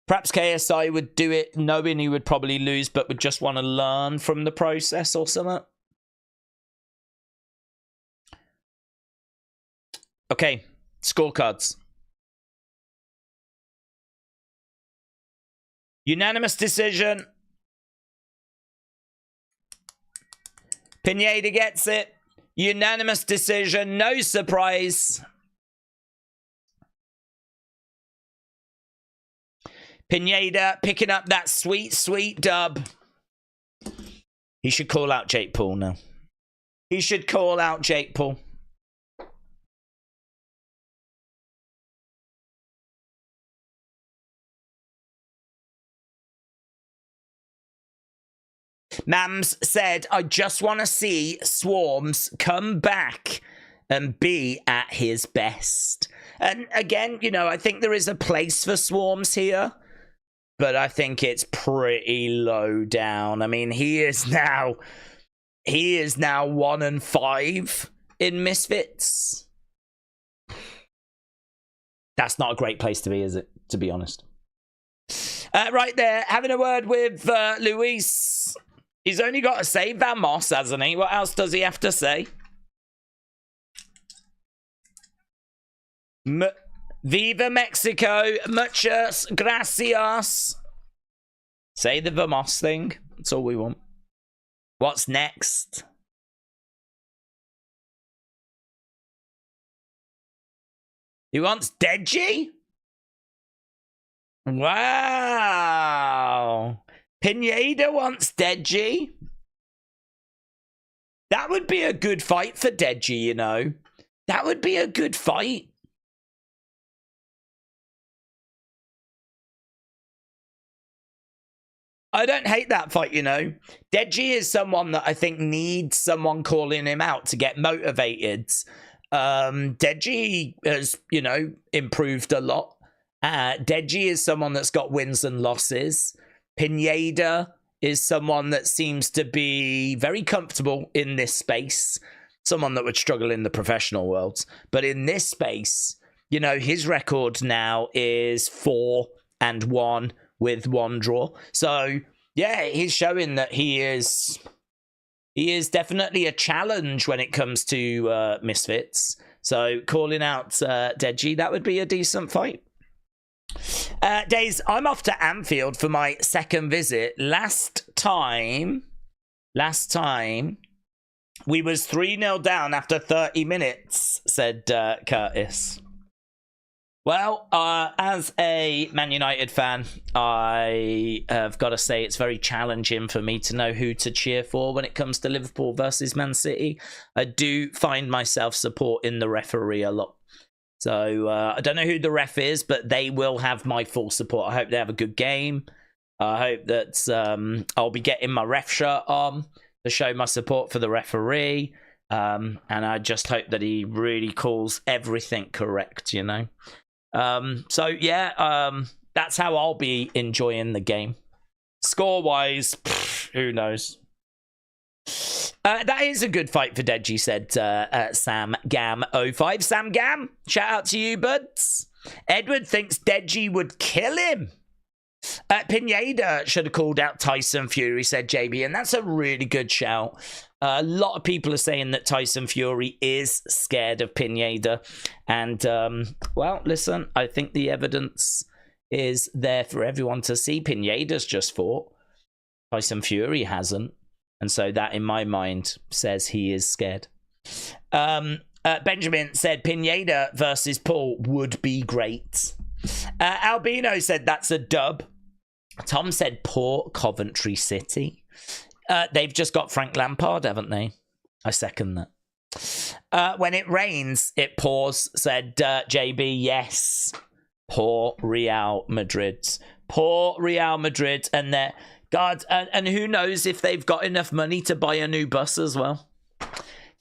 Perhaps KSI would do it knowing he would probably lose, but would just want to learn from the process or something. Okay, scorecards. Unanimous decision. Pineda gets it. Unanimous decision. No surprise. Pineda picking up that sweet, sweet dub. He should call out Jake Paul now. He should call out Jake Paul. Mams said, I just want to see Swarmz come back and be at his best. And again, you know, I think there is a place for Swarmz here, but I think it's pretty low down. I mean, he is now 1-5 in Misfits. That's not a great place to be, is it? To be honest. Right there, having a word with Luis. He's only got to say Vamos, hasn't he? What else does he have to say? Viva Mexico. Muchas gracias. Say the Vamos thing. That's all we want. What's next? He wants Deji? Wow. Pineda wants Deji. That would be a good fight for Deji, you know. That would be a good fight. I don't hate that fight, you know. Deji is someone that I think needs someone calling him out to get motivated. Deji has, you know, improved a lot. Deji is someone that's got wins and losses. Pineda is someone that seems to be very comfortable in this space. Someone that would struggle in the professional world. But in this space, you know, his record now is 4-1 with 1 draw. So, yeah, he's showing that he is definitely a challenge when it comes to Misfits. So, calling out Deji, that would be a decent fight. Days, I'm off to Anfield for my second visit. Last time, we was 3-0 down after 30 minutes, said Curtis. Well, as a Man United fan, I have got to say it's very challenging for me to know who to cheer for when it comes to Liverpool versus Man City. I do find myself supporting the referee a lot. So I don't know who the ref is, but they will have my full support. I hope they have a good game. I hope that I'll be getting my ref shirt on to show my support for the referee. And I just hope that he really calls everything correct, you know. So yeah, that's how I'll be enjoying the game. Score-wise, who knows? That is a good fight for Deji, said Sam Gam 05. Sam Gam, shout out to you, buds. Edward thinks Deji would kill him. Pineda should have called out Tyson Fury, said JB, and that's a really good shout. A lot of people are saying that Tyson Fury is scared of Pineda. And, well, listen, I think the evidence is there for everyone to see. Pineda's just fought. Tyson Fury hasn't. And so that, in my mind, says he is scared. Benjamin said Pineda versus Paul would be great. Albino said that's a dub. Tom said poor Coventry City. They've just got Frank Lampard, haven't they? I second that. When it rains, it pours, said JB. Yes. Poor Real Madrid. Poor Real Madrid. And they're... God, and who knows if they've got enough money to buy a new bus as well. Do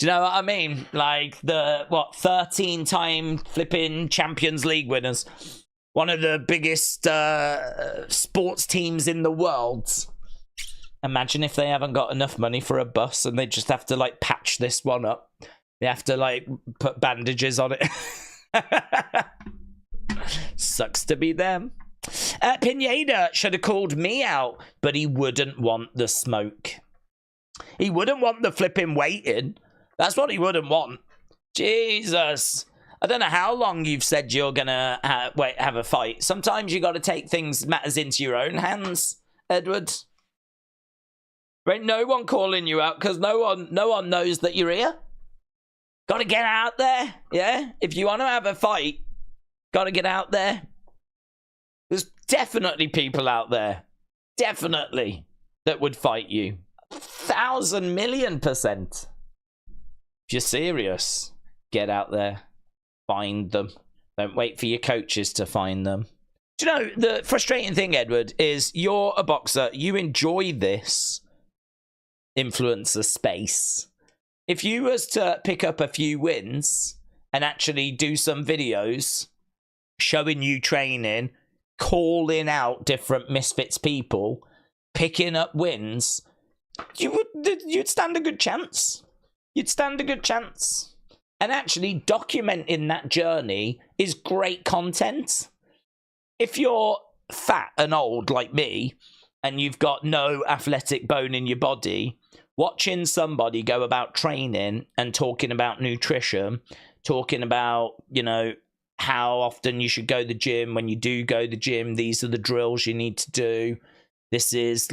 you know what I mean? Like the, 13-time flipping Champions League winners. One of the biggest sports teams in the world. Imagine if they haven't got enough money for a bus and they just have to, like, patch this one up. They have to, like, put bandages on it. Sucks to be them. Pineda should have called me out, but he wouldn't want the smoke. He wouldn't want the flipping waiting. That's what he wouldn't want. Jesus. I don't know how long you've said you're going to have a fight. Sometimes you got to take matters into your own hands, Edward. There ain't no one calling you out because no one knows that you're here. Got to get out there, yeah? If you want to have a fight, got to get out there. There's definitely people out there, definitely, that would fight you. 1,000,000,000%. If you're serious, get out there. Find them. Don't wait for your coaches to find them. Do you know, the frustrating thing, Edward, is you're a boxer. You enjoy this influencer space. If you was to pick up a few wins and actually do some videos showing you training, calling out different Misfits people, picking up wins, you'd stand a good chance. You'd stand a good chance. And actually documenting that journey is great content. If you're fat and old like me, and you've got no athletic bone in your body, watching somebody go about training and talking about nutrition, talking about, you know, how often you should go to the gym. When you do go to the gym, these are the drills you need to do. This is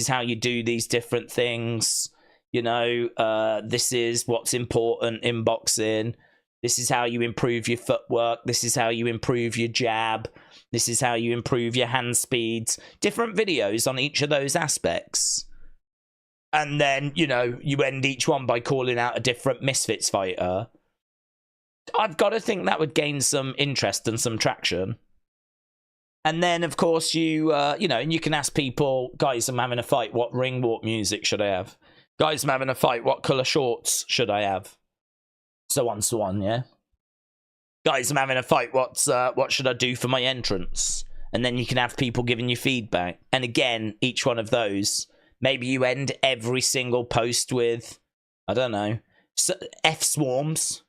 how you do these different things. You know, this is what's important in boxing. This is how you improve your footwork. This is how you improve your jab. This is how you improve your hand speeds. Different videos on each of those aspects. And then, you know, you end each one by calling out a different Misfits fighter. I've got to think that would gain some interest and some traction. And then, of course, you know, and you can ask people, guys, I'm having a fight. What ring walk music should I have? Guys, I'm having a fight. What colour shorts should I have? So on, yeah? Guys, I'm having a fight. What should I do for my entrance? And then you can have people giving you feedback. And again, each one of those, maybe you end every single post with, I don't know, F Swarmz.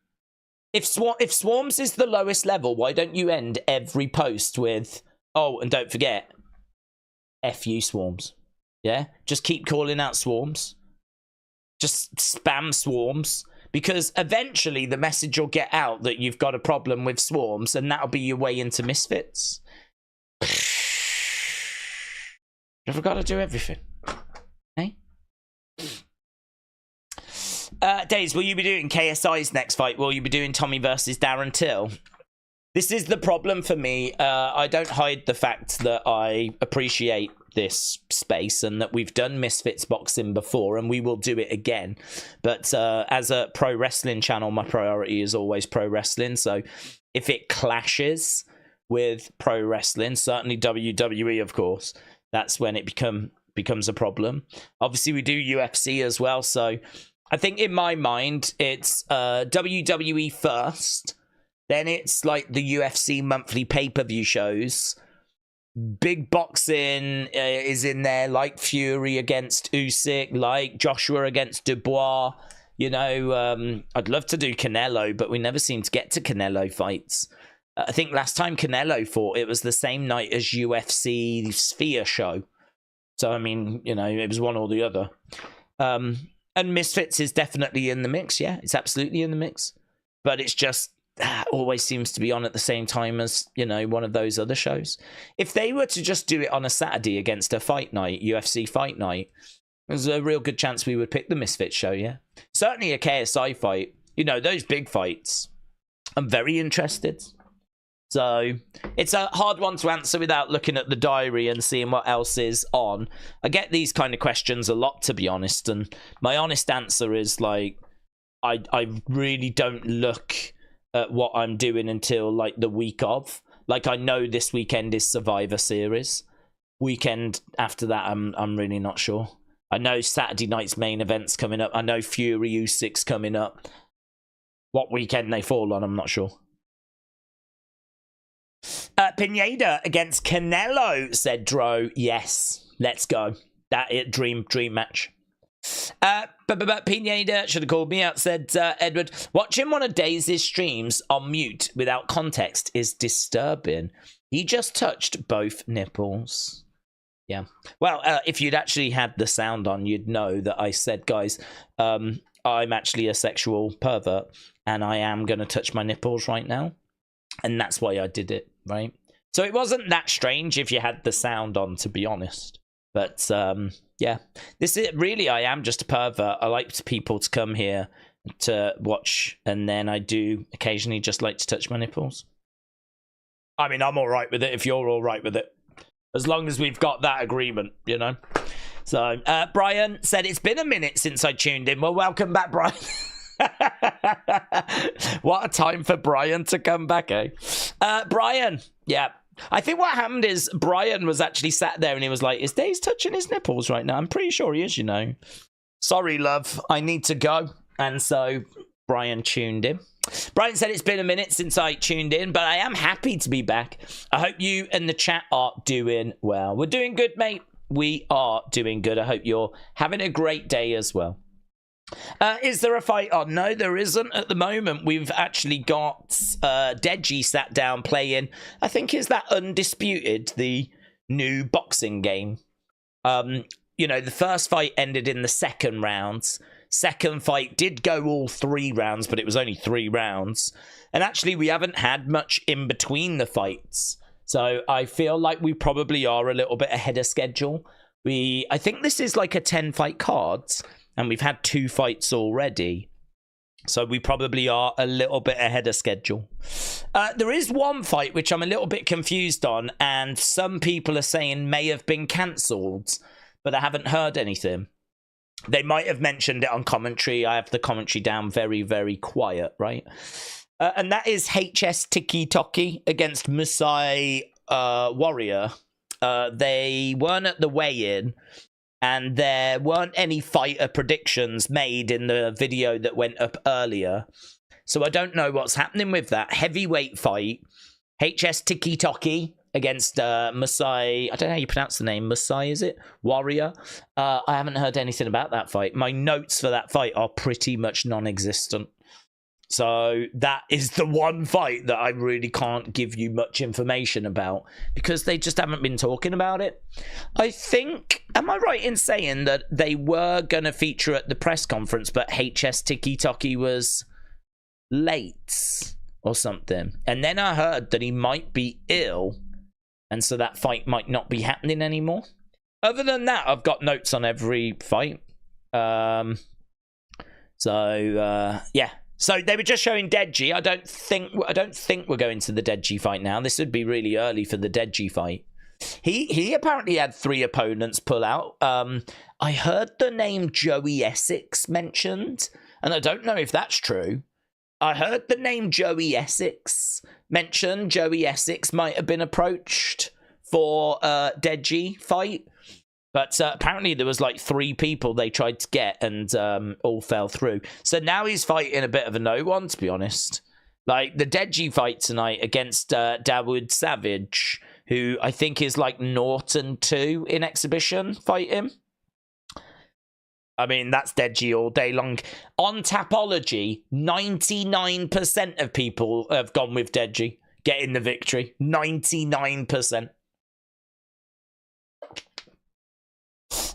If Swarmz is the lowest level, why don't you end every post with, oh, and don't forget, F you, Swarmz. Yeah? Just keep calling out Swarmz. Just spam Swarmz. Because eventually the message will get out that you've got a problem with Swarmz, and that'll be your way into Misfits. You've got to do everything. Hey? Days, will you be doing KSI's next fight? Will you be doing Tommy versus Darren Till? This is the problem for me. I don't hide the fact that I appreciate this space and that we've done Misfits boxing before and we will do it again. But as a pro wrestling channel, my priority is always pro wrestling. So if it clashes with pro wrestling, certainly WWE, of course, that's when it becomes a problem. Obviously, we do UFC as well. So I think in my mind, it's WWE first. Then it's like the UFC monthly pay-per-view shows. Big boxing is in there, like Fury against Usyk, like Joshua against Dubois. You know, I'd love to do Canelo, but we never seem to get to Canelo fights. I think last time Canelo fought, it was the same night as UFC Sphere show. So, I mean, you know, it was one or the other. And Misfits is definitely in the mix. Yeah, it's absolutely in the mix. But it's just always seems to be on at the same time as, you know, one of those other shows. If they were to just do it on a Saturday against a fight night, UFC fight night, there's a real good chance we would pick the Misfits show, yeah? Certainly a KSI fight. You know, those big fights. I'm very interested. So, it's a hard one to answer without looking at the diary and seeing what else is on. I get these kind of questions a lot, to be honest, and my honest answer is, like, I really don't look at what I'm doing until, like, the week of. Like, I know this weekend is Survivor Series. Weekend after that, I'm really not sure. I know Saturday night's main event's coming up. I know Fury U6's coming up. What weekend they fall on, I'm not sure. Pineda against Canelo, said Dro. Yes, let's go. That it dream match. But Pineda should have called me out, said Edward. Watching one of Dazy's streams on mute without context is disturbing. He just touched both nipples. Yeah. Well, if you'd actually had the sound on, you'd know that I said, guys, I'm actually a sexual pervert and I am going to touch my nipples right now. And that's why I did it, right? So it wasn't that strange if you had the sound on, to be honest. But, yeah. This is really, I am just a pervert. I like people to come here to watch. And then I do occasionally just like to touch my nipples. I mean, I'm all right with it if you're all right with it. As long as we've got that agreement, you know. So, Brian said, it's been a minute since I tuned in. Well, welcome back, Brian. What a time for Brian to come back, eh? Brian, yeah. I think what happened is Brian was actually sat there and he was like, is Daze touching his nipples right now? I'm pretty sure he is, you know. Sorry, love. I need to go. And so Brian tuned in. Brian said it's been a minute since I tuned in, but I am happy to be back. I hope you and the chat are doing well. We're doing good, mate. We are doing good. I hope you're having a great day as well. Is there a fight on? No, there isn't at the moment. We've actually got Deji sat down playing, I think is that Undisputed, the new boxing game. You know, the first fight ended in the second round. Second fight did go all 3 rounds, but it was only 3 rounds. And actually, we haven't had much in between the fights. So I feel like we probably are a little bit ahead of schedule. I think this is like a 10-fight card. And we've had 2 fights already. So we probably are a little bit ahead of schedule. There is one fight which I'm a little bit confused on. And some people are saying may have been cancelled. But I haven't heard anything. They might have mentioned it on commentary. I have the commentary down very, very quiet, right? And that is HS Tikky Tokky against Masai Warrior. They weren't at the weigh-in. And there weren't any fighter predictions made in the video that went up earlier. So I don't know what's happening with that. Heavyweight fight. HS Tikky Tokky against Masai. I don't know how you pronounce the name. Masai, is it? Warrior. I haven't heard anything about that fight. My notes for that fight are pretty much non-existent. So that is the one fight that I really can't give you much information about because they just haven't been talking about it. I think, am I right in saying that they were going to feature at the press conference, but HS Tikky Tokky was late or something? And then I heard that he might be ill, and so that fight might not be happening anymore. Other than that, I've got notes on every fight. Yeah. So they were just showing Deji. I don't think we're going to the Deji fight now. This would be really early for the Deji fight. He apparently had 3 opponents pull out. I heard the name Joey Essex mentioned, and I don't know if that's true. I heard the name Joey Essex mentioned. Joey Essex might have been approached for Deji fight. But apparently there was like 3 people they tried to get and all fell through. So now he's fighting a bit of a no one, to be honest. Like the Deji fight tonight against DaWood Savage, who I think is like 0-2 in exhibition, fight him. I mean, that's Deji all day long. On Tapology, 99% of people have gone with Deji, getting the victory. 99%.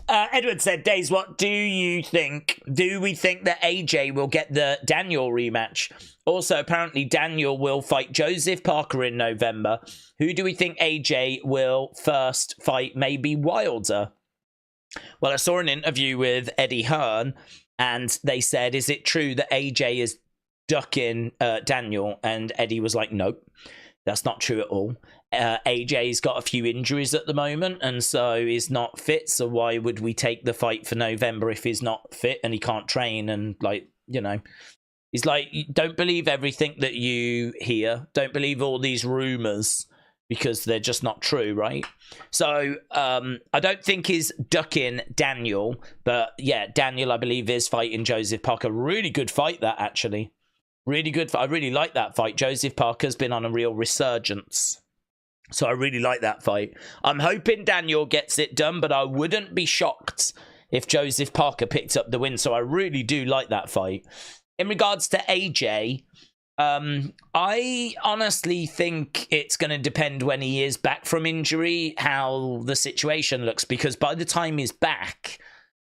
Edward said, Days, what do you think? Do we think that AJ will get the Daniel rematch? Also, apparently Daniel will fight Joseph Parker in November. Who do we think AJ will first fight? Maybe Wilder? Well, I saw an interview with Eddie Hearn, and they said, is it true that AJ is ducking Daniel? And Eddie was like, nope, that's not true at all. AJ's got a few injuries at the moment, and so he's not fit. So why would we take the fight for November if he's not fit and he can't train? And like, you know, he's like, don't believe everything that you hear. Don't believe all these rumors because they're just not true, right? So I don't think he's ducking Daniel, but yeah, Daniel, I believe, is fighting Joseph Parker. Really good fight, that, actually. Really good. I really like that fight. Joseph Parker's been on a real resurgence. So I really like that fight. I'm hoping Daniel gets it done, but I wouldn't be shocked if Joseph Parker picked up the win. So I really do like that fight. In regards to AJ, I honestly think it's going to depend when he is back from injury, how the situation looks. Because by the time he's back,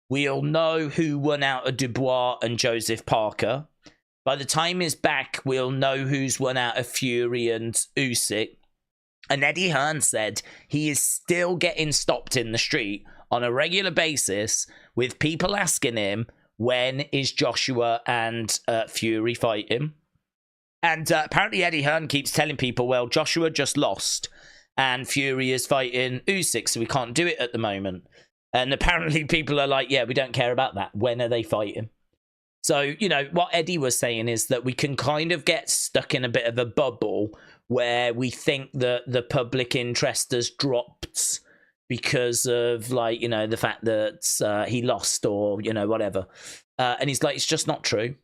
we'll know who won out of Dubois and Joseph Parker. By the time he's back, we'll know who's won out of Fury and Usyk. And Eddie Hearn said he is still getting stopped in the street on a regular basis with people asking him, when is Joshua and Fury fighting? And apparently Eddie Hearn keeps telling people, well, Joshua just lost and Fury is fighting Usyk, so we can't do it at the moment. And apparently people are like, yeah, we don't care about that. When are they fighting? So, you know, what Eddie was saying is that we can kind of get stuck in a bit of a bubble where we think that the public interest has dropped because of, like, you know, the fact that he lost or, you know, whatever. And he's like, it's just not true.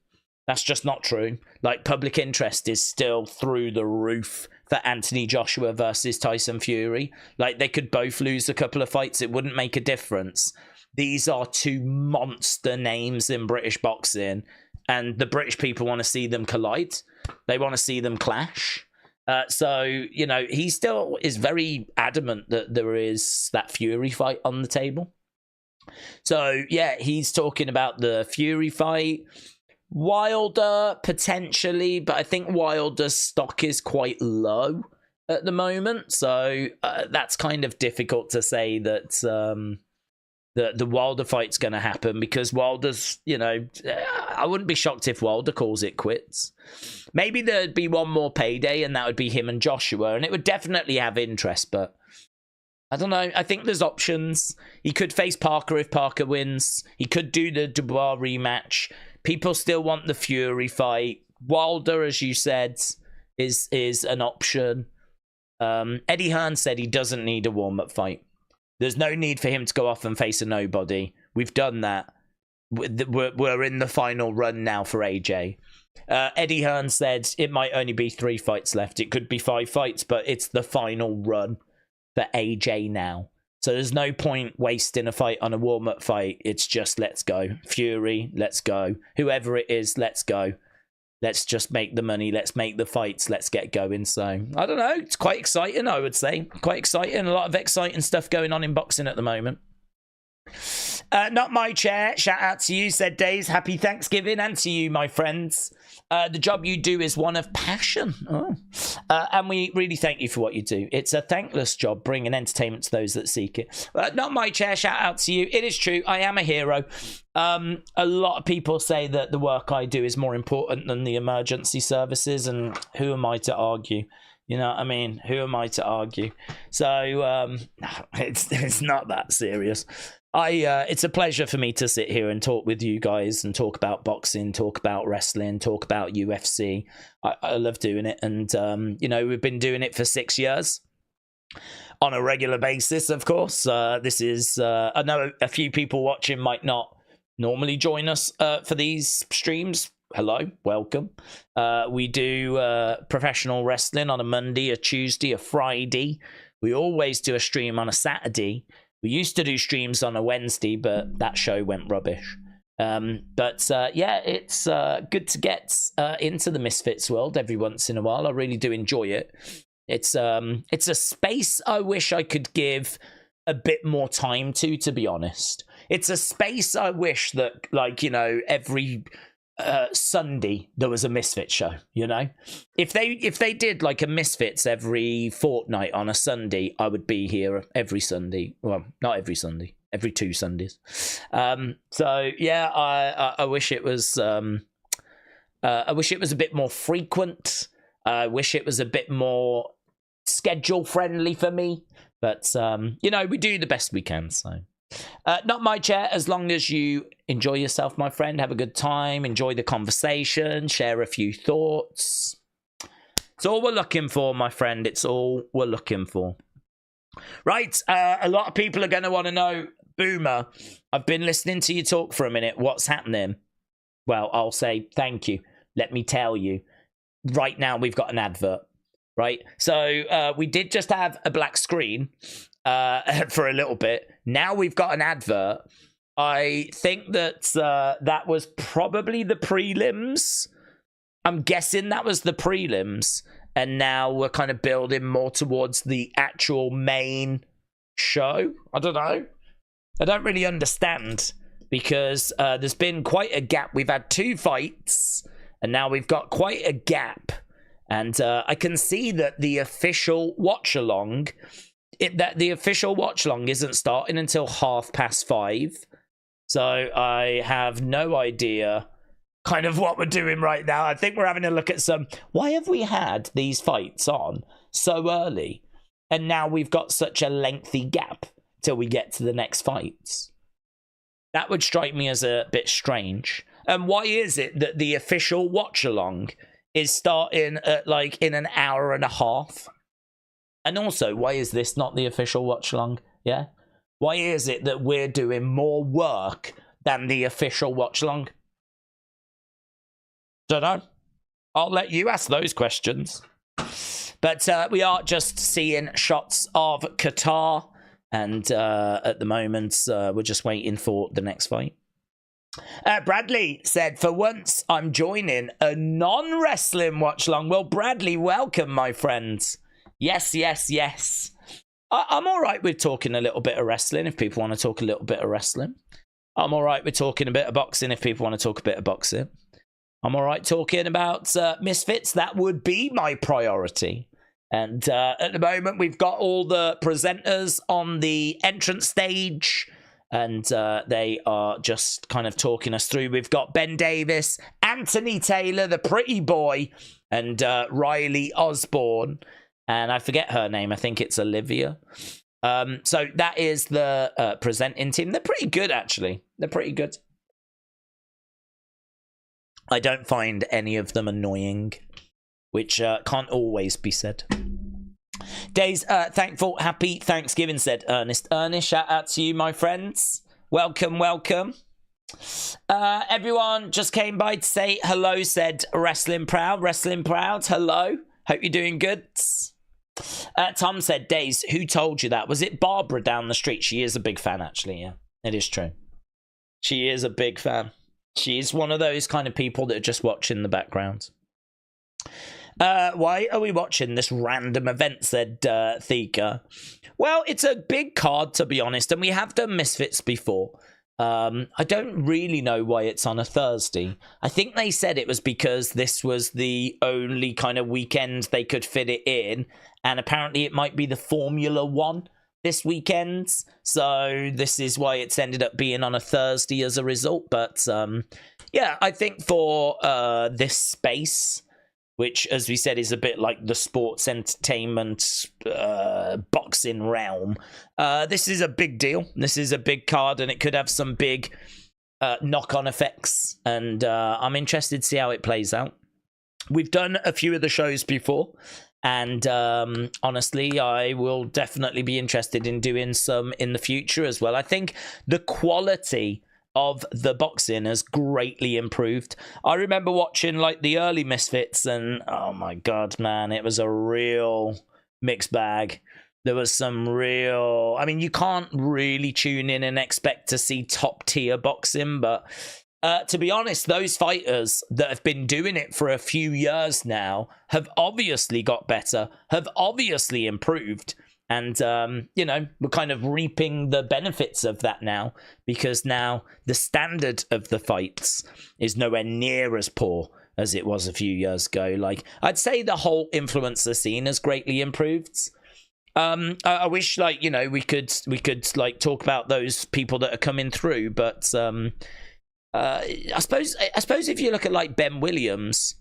That's just not true. Like, public interest is still through the roof for Anthony Joshua versus Tyson Fury. Like, they could both lose a couple of fights. It wouldn't make a difference. These are 2 monster names in British boxing, and the British people want to see them collide. They want to see them clash. So, you know, he still is very adamant that there is that Fury fight on the table. So, yeah, he's talking about the Fury fight. Wilder, potentially, but I think Wilder's stock is quite low at the moment. So, that's kind of difficult to say that the Wilder fight's going to happen, because Wilder's, you know, I wouldn't be shocked if Wilder calls it quits. Maybe there'd be one more payday, and that would be him and Joshua, and it would definitely have interest, but I don't know. I think there's options. He could face Parker if Parker wins. He could do the Dubois rematch. People still want the Fury fight. Wilder, as you said, is an option. Eddie Hearn said he doesn't need a warm-up fight. There's no need for him to go off and face a nobody. We've done that. We're in the final run now for AJ. Eddie Hearn said it might only be 3 fights left. It could be 5 fights, but it's the final run for AJ now. So there's no point wasting a fight on a warm-up fight. It's just, let's go. Fury, let's go. Whoever it is, let's go. Let's just make the money. Let's make the fights. Let's get going. So, I don't know. It's quite exciting, I would say. Quite exciting. A lot of exciting stuff going on in boxing at the moment. Not my chair. Shout out to you, said Days. Happy Thanksgiving, and to you, my friends. The job you do is one of passion. Oh. And we really thank you for what you do. It's a thankless job, bringing entertainment to those that seek it. Not my chair. Shout out to you. It is true. I am a hero. A lot of people say that the work I do is more important than the emergency services, and who am I to argue? You know what I mean? Who am I to argue? So it's not that serious. It's a pleasure for me to sit here and talk with you guys and talk about boxing, talk about wrestling, talk about UFC. I love doing it. And, you know, we've been doing it for 6 years on a regular basis, of course. This is, I know a few people watching might not normally join us for these streams. Hello, welcome. We do professional wrestling on a Monday, a Tuesday, a Friday. We always do a stream on a Saturday. We used to do streams on a Wednesday, but that show went rubbish. Yeah, it's good to get into the Misfits world every once in a while. I really do enjoy it. It's a space I wish I could give a bit more time to be honest. It's a space I wish that, like, you know, every Sunday there was a Misfits show, you know. If they did like a Misfits every fortnight on a Sunday, I would be here every Sunday. Well, not every Sunday, every 2 Sundays. So yeah, I wish it was I wish it was a bit more frequent. I wish it was a bit more schedule friendly for me, but you know, we do the best we can. So not my chair. As long as you enjoy yourself, my friend, have a good time, enjoy the conversation, share a few thoughts. It's all we're looking for, my friend. It's all we're looking for. Right, a lot of people are going to want to know, Boomer, I've been listening to you talk for a minute. What's happening? Well, I'll say thank you. Let me tell you. Right now, we've got an advert. Right, so we did just have a black screen for a little bit. Now we've got an advert. I think that that was probably the prelims. I'm guessing that was the prelims. And now we're kind of building more towards the actual main show. I don't know. I don't really understand, because there's been quite a gap. We've had 2 fights, and now we've got quite a gap. And I can see that the official watch-along... the official watch-along isn't starting until 5:30. So I have no idea kind of what we're doing right now. I think we're having a look at some... Why have we had these fights on so early? And now we've got such a lengthy gap till we get to the next fights. That would strike me as a bit strange. And why is it that the official watch-along is starting at like in an hour and a half? And also, why is this not the official watch-along? Yeah? Why is it that we're doing more work than the official watch-along? Don't know. I'll let you ask those questions. But we are just seeing shots of Qatar. And at the moment, we're just waiting for the next fight. Bradley said, for once, I'm joining a non-wrestling watch-along. Well, Bradley, welcome, my friends. Yes, yes, yes. I'm all right with talking a little bit of wrestling if people want to talk a little bit of wrestling. I'm all right with talking a bit of boxing if people want to talk a bit of boxing. I'm all right talking about Misfits. That would be my priority. And at the moment, we've got all the presenters on the entrance stage, and they are just kind of talking us through. We've got Ben Davis, Anthony Taylor, the pretty boy, and Riley Osborne. And I forget her name. I think it's Olivia. So that is the presenting team. They're pretty good, actually. They're pretty good. I don't find any of them annoying, which can't always be said. Days, thankful, happy Thanksgiving, said Ernest. Ernest, shout out to you, my friends. Welcome, welcome. Everyone just came by to say hello, said Wrestling Proud. Wrestling Proud, hello. Hope you're doing good. Tom said, Days, who told you that? Was it Barbara down the street? She is a big fan, actually, yeah. It is true. She is a big fan. She's one of those kind of people that just watch in the background. Why are we watching this random event, said Thika. Well, it's a big card, to be honest, and we have done Misfits before. I don't really know why it's on a Thursday. I think they said it was because this was the only kind of weekend they could fit it in, and apparently it might be the Formula One this weekend, so this is why it's ended up being on a Thursday as a result. But yeah, I think for this space, which, as we said, is a bit like the sports entertainment boxing realm, this is a big deal. This is a big card, and it could have some big knock-on effects, and I'm interested to see how it plays out. We've done a few of the shows before, and honestly, I will definitely be interested in doing some in the future as well. I think the quality of the boxing has greatly improved. I remember watching like the early Misfits, and oh my god, man, it was a real mixed bag. There was some real, I mean, you can't really tune in and expect to see top tier boxing, but to be honest, those fighters that have been doing it for a few years now have obviously got better, have obviously improved. And, you know, we're kind of reaping the benefits of that now, because now the standard of the fights is nowhere near as poor as it was a few years ago. Like, I'd say the whole influencer scene has greatly improved. I wish, like, you know, we could like talk about those people that are coming through, but I suppose if you look at like Ben Williams,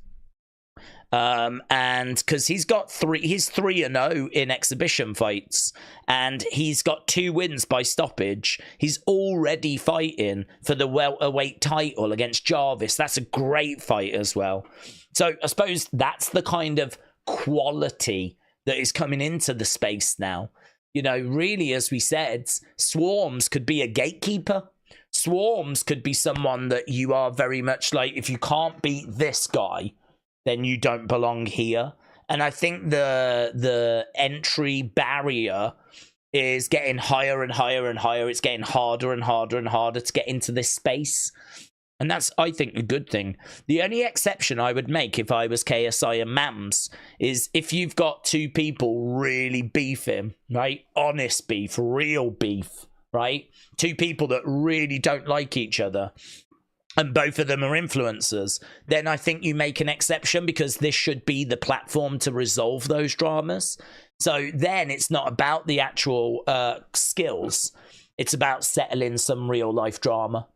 and because he's 3-0 in exhibition fights, and he's got 2 wins by stoppage. He's already fighting for the welterweight title against Jarvis. That's a great fight as well. So I suppose that's the kind of quality that is coming into the space now. You know, really, as we said, Swarmz could be a gatekeeper. Swarmz could be someone that you are very much like, if you can't beat this guy, then you don't belong here. And I think the entry barrier is getting higher and higher and higher. It's getting harder and harder and harder to get into this space. And that's, I think, a good thing. The only exception I would make if I was KSI and Mams is if you've got 2 people really beefing, right? Honest beef, real beef, right? 2 people that really don't like each other, and both of them are influencers, then I think you make an exception, because this should be the platform to resolve those dramas. So then it's not about the actual skills. It's about settling some real life drama.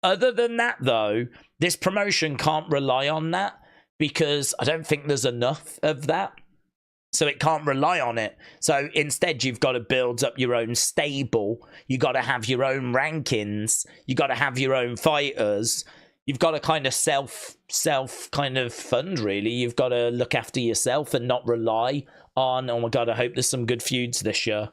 Other than that, though, this promotion can't rely on that, because I don't think there's enough of that. So it can't rely on it. So instead, you've got to build up your own stable. You got to have your own rankings. You got to have your own fighters. You've got to kind of self kind of fund, really. You've got to look after yourself and not rely on, oh my god, I hope there's some good feuds this year.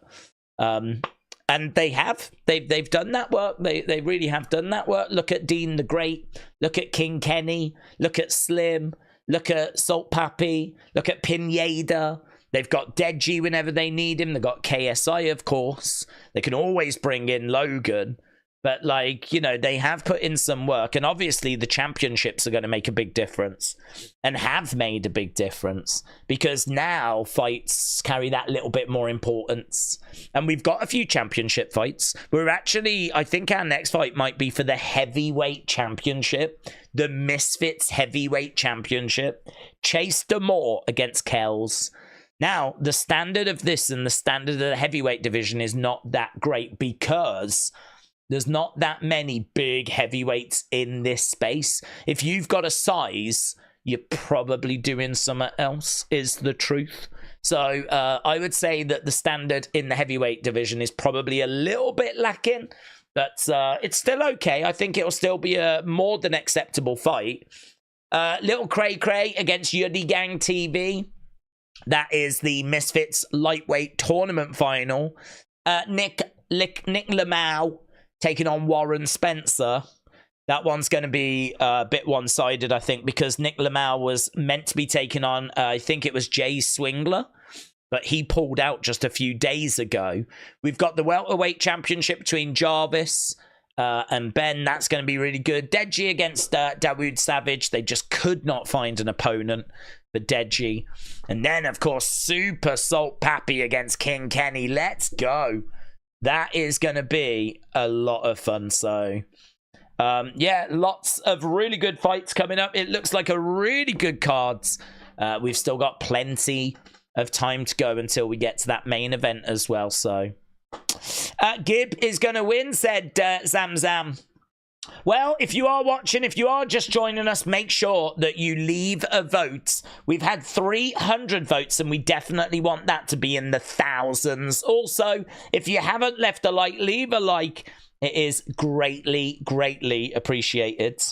And they have. They've done that work. They really have done that work. Look at Dean the Great. Look at King Kenny. Look at Slim. Look at Salt Papi. Look at Pineda. They've got Deji whenever they need him. They've got KSI, of course. They can always bring in Logan. But, like, you know, they have put in some work. And obviously the championships are going to make a big difference. And have made a big difference. Because now fights carry that little bit more importance. And we've got a few championship fights. We're actually, I think our next fight might be for the heavyweight championship. The Misfits heavyweight championship. Chase DeMoor against Kels. Now, the standard of this and the standard of the heavyweight division is not that great, because there's not that many big heavyweights in this space. If you've got a size, you're probably doing something else, is the truth. So I would say that the standard in the heavyweight division is probably a little bit lacking, but it's still okay. I think it'll still be a more than acceptable fight. Little Cray Cray against Yuddy Gang TV. That is the Misfits lightweight tournament final. Nick LaLau taking on Warren Spencer. That one's going to be a bit one-sided, I think, because Nick LaLau was meant to be taking on, I think it was Jay Swingler, but he pulled out just a few days ago. We've got the welterweight championship between Jarvis and Ben. That's going to be really good. Deji against DaWood Savage. They just could not find an opponent for Deji. And then, of course, Super Salt Papi against King Kenny. Let's go. That is going to be a lot of fun. So, yeah, lots of really good fights coming up. It looks like a really good cards. We've still got plenty of time to go until we get to that main event as well. So, GIB is going to win, said Zam Zam. Well, if you are watching, if you are just joining us, make sure that you leave a vote. We've had 300 votes, and we definitely want that to be in the thousands. Also, if you haven't left a like, leave a like. It is greatly, greatly appreciated.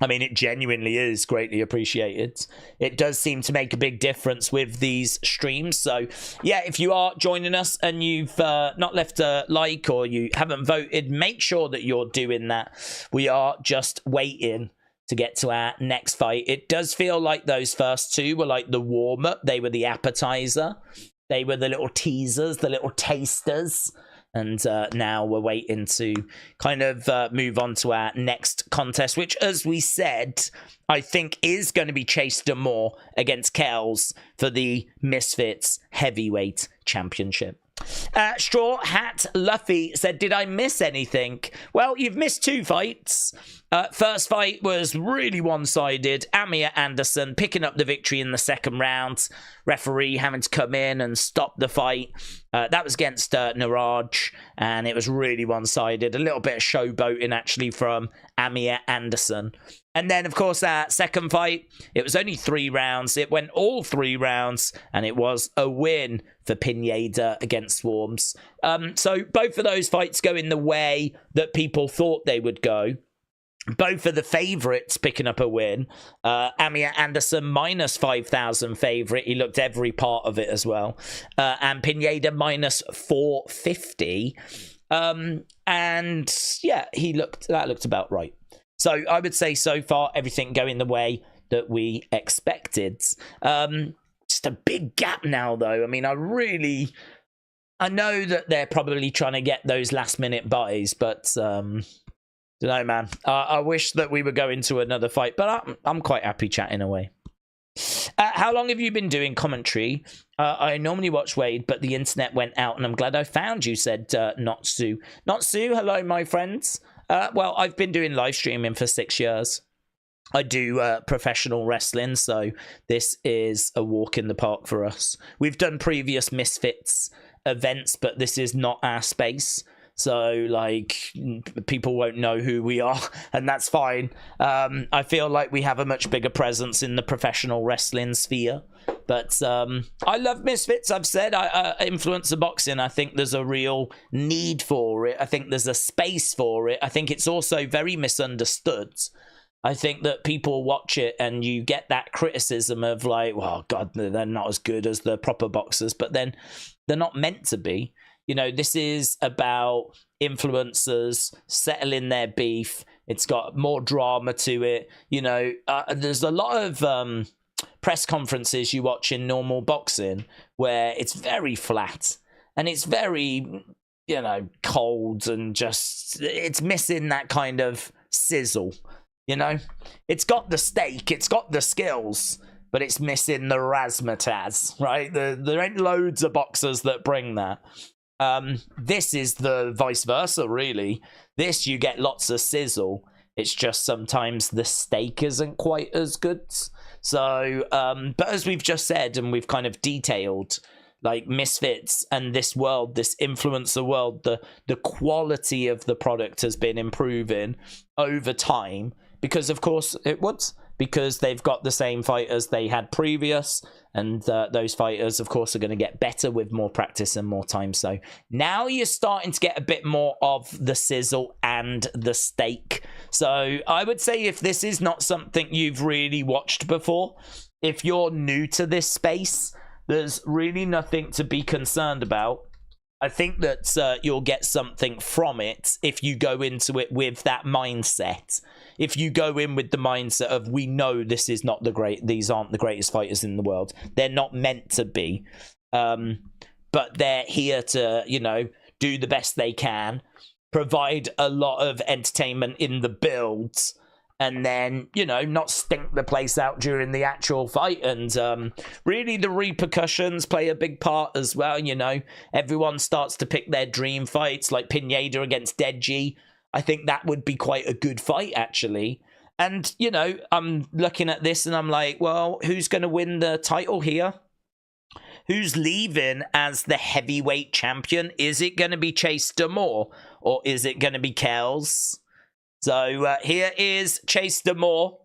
I mean, it genuinely is greatly appreciated. It does seem to make a big difference with these streams. So, yeah, if you are joining us and you've not left a like or you haven't voted, make sure that you're doing that. We are just waiting to get to our next fight. It does feel like those first two were like the warm-up. They were the appetizer. They were the little teasers, the little tasters. And now we're waiting to kind of move on to our next contest, which, as we said, I think is going to be Chase DeMoor against Kels for the Misfits Heavyweight Championship. Straw Hat Luffy said, did I miss anything? Well, you've missed two fights. First fight was really one-sided. Amir Anderson picking up the victory in the second round. Referee having to come in and stop the fight. That was against Neeraj, and it was really one-sided. A little bit of showboating, actually, from Amir Anderson. And then, of course, our second fight, it was only 3 rounds. It went all 3 rounds, and it was a win for Pineda against Swarmz. So both of those fights go in the way that people thought they would go. Both of the favourites picking up a win. Amir Anderson minus 5,000 favourite. He looked every part of it as well. And Pineda minus 450. And yeah, that looked about right. So I would say so far, everything going the way that we expected. Just a big gap now, though. I mean, I know that they're probably trying to get those last minute buys, but don't know, man. I wish that we were going to another fight, but I'm quite happy chatting away. How long have you been doing commentary? I normally watch Wade, but the internet went out, and I'm glad I found you, said Not Sue. Not Sue, hello, my friends. Well, I've been doing live streaming for 6 years. I do professional wrestling, so this is a walk in the park for us. We've done previous Misfits events, but this is not our space. So, like, people won't know who we are, and that's fine. I feel like we have a much bigger presence in the professional wrestling sphere. But I love Misfits. I've said influencer boxing. I think there's a real need for it. I think there's a space for it. I think it's also very misunderstood. I think that people watch it and you get that criticism of like, well, God, they're not as good as the proper boxers, but then they're not meant to be. You know, this is about influencers settling their beef. It's got more drama to it. You know, there's a lot of press conferences you watch in normal boxing where it's very flat and it's very, you know, cold and just, it's missing that kind of sizzle. You know, it's got the steak, it's got the skills, but it's missing the razzmatazz, right? There ain't loads of boxers that bring that. This is the vice versa, really. This, you get lots of sizzle. It's just sometimes the steak isn't quite as good. So, but as we've just said, and we've kind of detailed, like Misfits and this world, this influencer world, the quality of the product has been improving over time. Because, of course, it would. Because they've got the same fighters they had previous. And those fighters, of course, are going to get better with more practice and more time. So now you're starting to get a bit more of the sizzle and the steak. So I would say if this is not something you've really watched before, if you're new to this space, there's really nothing to be concerned about. I think that you'll get something from it if you go into it with that mindset. If you go in with the mindset of, we know this is not these aren't the greatest fighters in the world. They're not meant to be. But they're here to, you know, do the best they can, provide a lot of entertainment in the builds, and then, you know, not stink the place out during the actual fight. And really the repercussions play a big part as well. You know, everyone starts to pick their dream fights, like Pineda against Deji. I think that would be quite a good fight, actually. And, you know, I'm looking at this and I'm like, well, who's going to win the title here? Who's leaving as the heavyweight champion? Is it going to be Chase DeMoor or is it going to be Kels? So here is Chase DeMoor.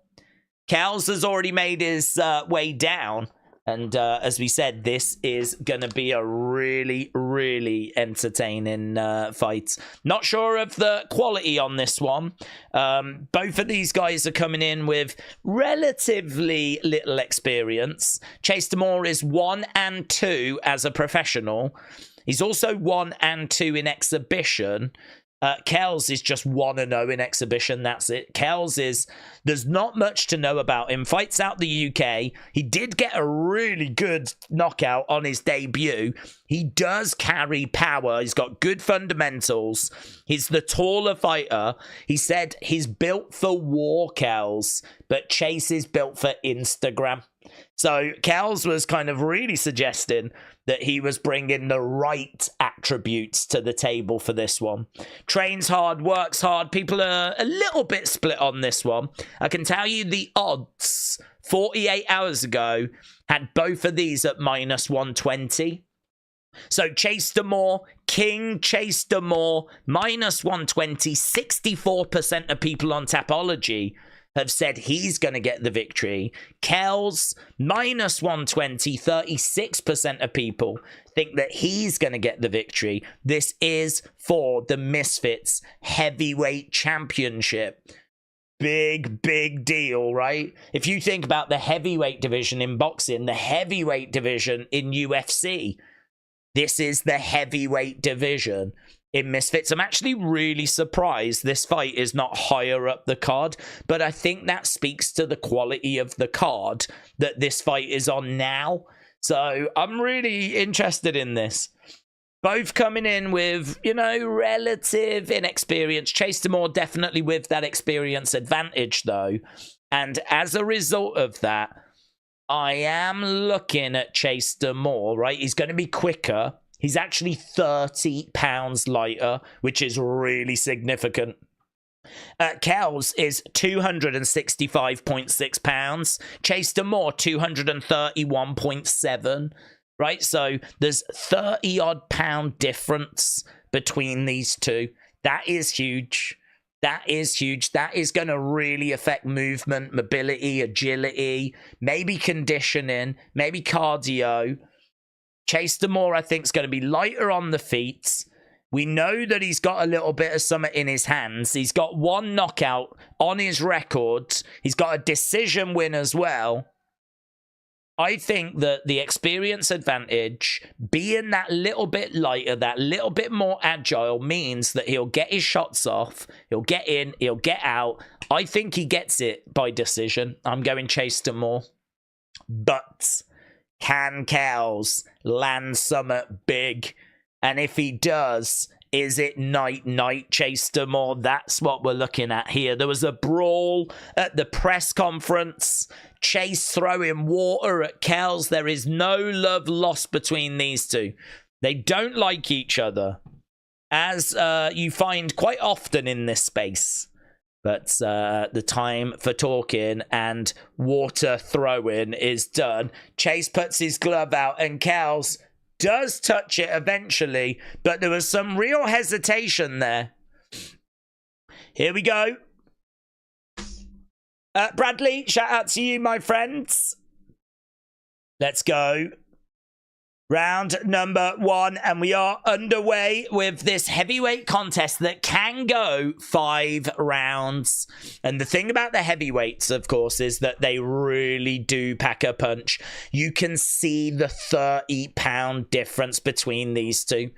Kels has already made his way down. And as we said, this is going to be a really, really entertaining fight. Not sure of the quality on this one. Both of these guys are coming in with relatively little experience. Chase DeMoor is 1 and 2 as a professional. He's also 1 and 2 in exhibition. Kels is just 1-0 in exhibition. That's it. Kels is, there's not much to know about him. Fights out the UK. He did get a really good knockout on his debut. He does carry power. He's got good fundamentals. He's the taller fighter. He said he's built for war, Kels, but Chase is built for Instagram. So Kels was kind of really suggesting that he was bringing the right attributes to the table for this one. Trains hard, works hard. People are a little bit split on this one. I can tell you the odds 48 hours ago had both of these at -120. So Chase DeMoor, King Chase DeMoor, -120. 64% of people on Tapology have said he's going to get the victory. Kels, -120, 36% of people think that he's going to get the victory. This is for the Misfits Heavyweight Championship. Big, big deal, right? If you think about the heavyweight division in boxing, the heavyweight division in UFC, this is the heavyweight division in Misfits. I'm actually really surprised this fight is not higher up the card, but I think that speaks to the quality of the card that this fight is on now. So I'm really interested in this. Both coming in with, you know, relative inexperience. Chase DeMoor definitely with that experience advantage, though. And as a result of that, I am looking at Chase DeMoor, right? He's going to be quicker. He's actually 30 pounds lighter, which is really significant. Kels is 265.6 pounds. Chase DeMoor, 231.7. Right? So there's 30-odd pound difference between these two. That is huge. That is huge. That is going to really affect movement, mobility, agility, maybe conditioning, maybe cardio. Chase DeMoor, I think, is going to be lighter on the feet. We know that he's got a little bit of something in his hands. He's got 1 knockout on his record. He's got a decision win as well. I think that the experience advantage, being that little bit lighter, that little bit more agile, means that he'll get his shots off. He'll get in. He'll get out. I think he gets it by decision. I'm going Chase DeMoor. But can Kels land something big? And if he does, is it night Chase DeMoor? That's what we're looking at here. There was a brawl at the press conference. Chase throwing water at Kels. There is no love lost between these two. They don't like each other, as you find quite often in this space. But the time for talking and water throwing is done. Chase puts his glove out and Kels does touch it eventually, but there was some real hesitation there. Here we go. Bradley, shout out to you, my friends. Let's go. Round number 1, and we are underway with this heavyweight contest that can go 5 rounds. And the thing about the heavyweights, of course, is that they really do pack a punch. You can see the 30-pound difference between these two.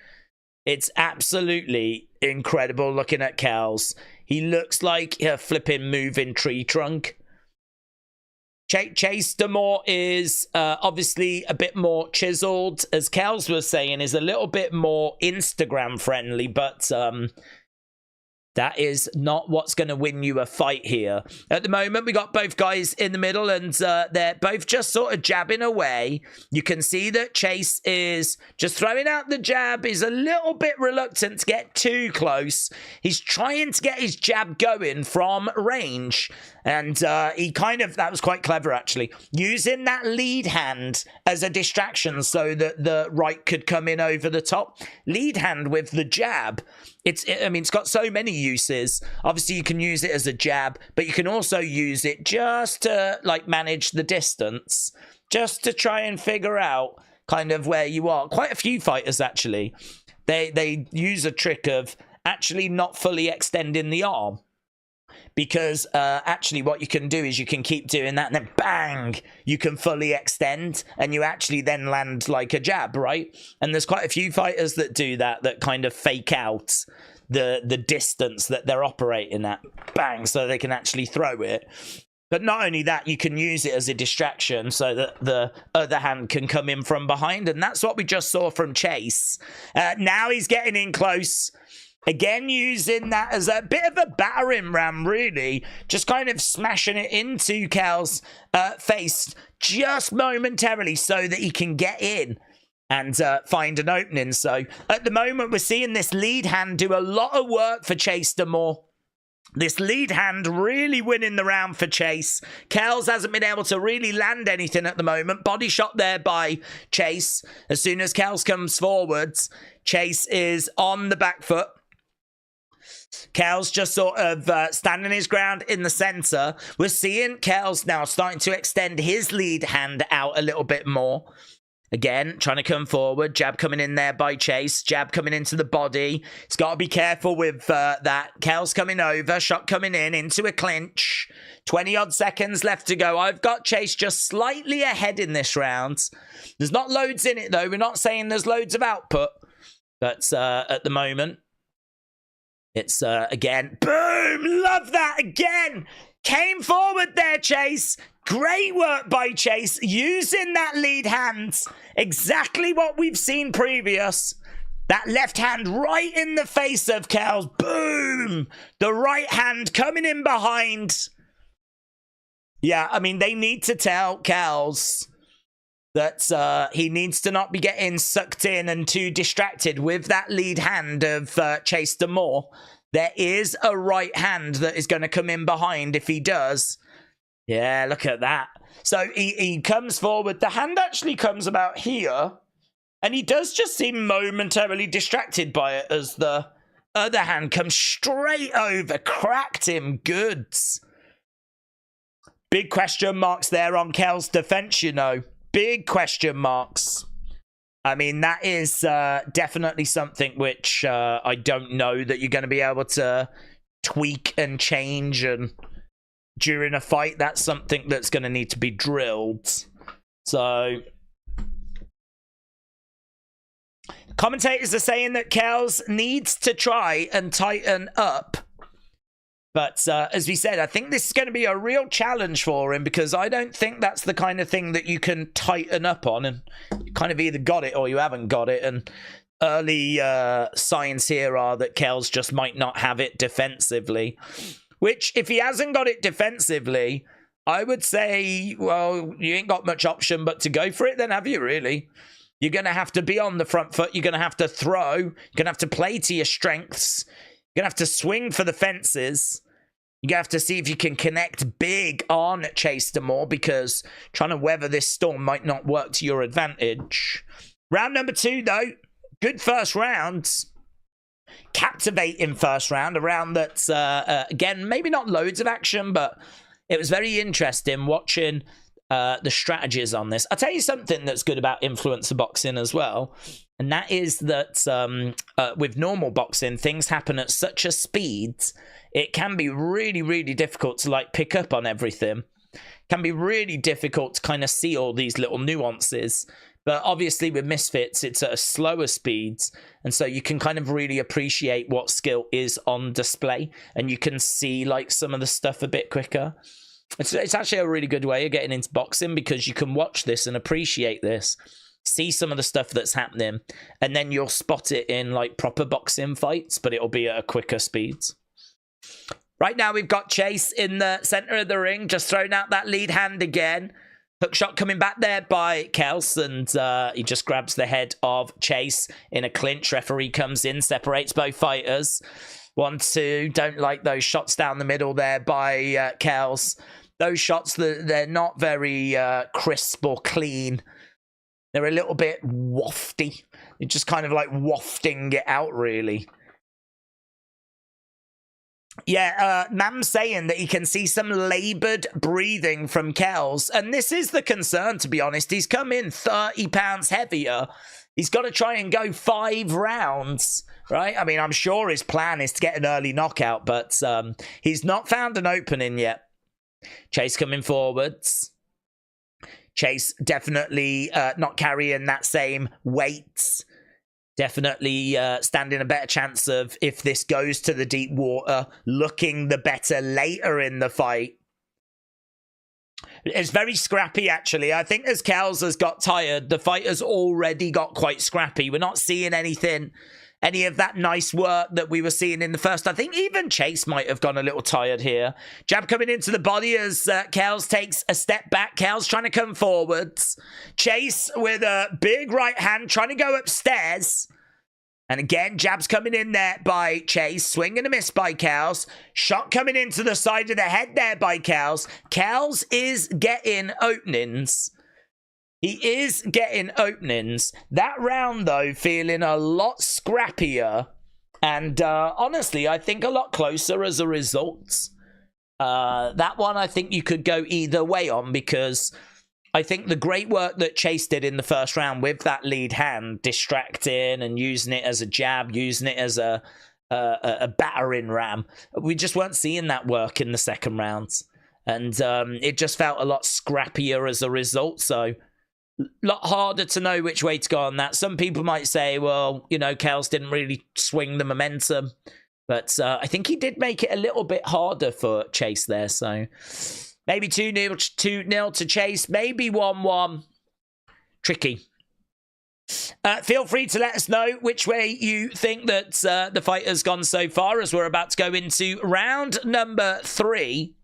It's absolutely incredible looking at Kels. He looks like a flipping moving tree trunk. Chase DeMoor is obviously a bit more chiseled, as Kels was saying, is a little bit more Instagram friendly, but That is not what's going to win you a fight here. At the moment, we got both guys in the middle, and they're both just sort of jabbing away. You can see that Chase is just throwing out the jab. He's a little bit reluctant to get too close. He's trying to get his jab going from range. And he kind of, that was quite clever, actually, using that lead hand as a distraction so that the right could come in over the top. Lead hand with the jab. I mean, it's got so many uses. Obviously, you can use it as a jab, but you can also use it just to, like, manage the distance, just to try and figure out kind of where you are. Quite a few fighters, actually, they use a trick of actually not fully extending the arm. Because actually what you can do is you can keep doing that and then bang, you can fully extend and you actually then land like a jab, right? And there's quite a few fighters that do that, that kind of fake out the distance that they're operating at, bang, so they can actually throw it. But not only that, you can use it as a distraction so that the other hand can come in from behind. And that's what we just saw from Chase. Now he's getting in close. Again, using that as a bit of a battering ram, really. Just kind of smashing it into Kels' face just momentarily so that he can get in and find an opening. So at the moment, we're seeing this lead hand do a lot of work for Chase DeMoor. This lead hand really winning the round for Chase. Kels hasn't been able to really land anything at the moment. Body shot there by Chase. As soon as Kels comes forwards, Chase is on the back foot. Kels just sort of standing his ground in the center. We're seeing Kels now starting to extend his lead hand out a little bit more. Again, trying to come forward. Jab coming in there by Chase. Jab coming into the body. He's got to be careful with that. Kels coming over. Shot coming in into a clinch. 20-odd seconds left to go. I've got Chase just slightly ahead in this round. There's not loads in it, though. We're not saying there's loads of output. But at the moment, it's, again, boom! Love that again! Came forward there, Chase. Great work by Chase, using that lead hand. Exactly what we've seen previous. That left hand right in the face of Kels. Boom! The right hand coming in behind. Yeah, I mean, they need to tell Kels that he needs to not be getting sucked in and too distracted with that lead hand of Chase DeMoor. There is a right hand that is going to come in behind if he does. Yeah, look at that. So he comes forward. The hand actually comes about here. And he does just seem momentarily distracted by it as the other hand comes straight over. Cracked him goods. Big question marks there on Kels' defense, you know. Big question marks. I mean, that is definitely something which I don't know that you're going to be able to tweak and change and during a fight. That's something that's going to need to be drilled. So commentators are saying that Kels needs to try and tighten up. But as we said, I think this is going to be a real challenge for him because I don't think that's the kind of thing that you can tighten up on. And you kind of either got it or you haven't got it. And early signs here are that Kels just might not have it defensively. Which, if he hasn't got it defensively, I would say, well, you ain't got much option but to go for it then, have you, really? You're going to have to be on the front foot. You're going to have to throw. You're going to have to play to your strengths. You're going to have to swing for the fences. You're going to have to see if you can connect big on Chase DeMoor because trying to weather this storm might not work to your advantage. Round number 2, though. Good first round. Captivating first round. A round that's, again, maybe not loads of action, but it was very interesting watching the strategies on this. I'll tell you something that's good about influencer boxing as well. And that is that with normal boxing, things happen at such a speed, it can be really, really difficult to like pick up on everything. It can be really difficult to kind of see all these little nuances. But obviously with Misfits, it's at a slower speed. And so you can kind of really appreciate what skill is on display. And you can see like some of the stuff a bit quicker. It's actually a really good way of getting into boxing because you can watch this and appreciate this. See some of the stuff that's happening, and then you'll spot it in like proper boxing fights, but it'll be at a quicker speed. Right now, we've got Chase in the center of the ring, just throwing out that lead hand again. Hook shot coming back there by Kels, and he just grabs the head of Chase in a clinch. Referee comes in, separates both fighters. 1, 2. Don't like those shots down the middle there by Kels. Those shots, they're not very crisp or clean. They're a little bit wafty. You're just kind of like wafting it out, really. Yeah, Mam's saying that he can see some laboured breathing from Kels. And this is the concern, to be honest. He's come in 30 pounds heavier. He's got to try and go 5 rounds, right? I mean, I'm sure his plan is to get an early knockout, but he's not found an opening yet. Chase coming forwards. Chase definitely not carrying that same weight. Definitely standing a better chance of, if this goes to the deep water, looking the better later in the fight. It's very scrappy, actually. I think as Kels has got tired, the fight has already got quite scrappy. We're not seeing any of that nice work that we were seeing in the first. I think even Chase might have gone a little tired here. Jab coming into the body as Kels takes a step back. Kels trying to come forwards. Chase with a big right hand trying to go upstairs. And again, jabs coming in there by Chase. Swing and a miss by Kels. Shot coming into the side of the head there by Kels. Kels is getting openings. He is getting openings. That round, though, feeling a lot scrappier. And honestly, I think a lot closer as a result. That one, I think you could go either way on, because I think the great work that Chase did in the first round with that lead hand, distracting and using it as a jab, using it as a battering ram, we just weren't seeing that work in the second round. And it just felt a lot scrappier as a result. So lot harder to know which way to go on that. Some people might say, well, you know, Kels didn't really swing the momentum. But I think he did make it a little bit harder for Chase there. So maybe 2-0 to Chase. Maybe 1-1. Tricky. Feel free to let us know which way you think that the fight has gone so far, as we're about to go into round number 3.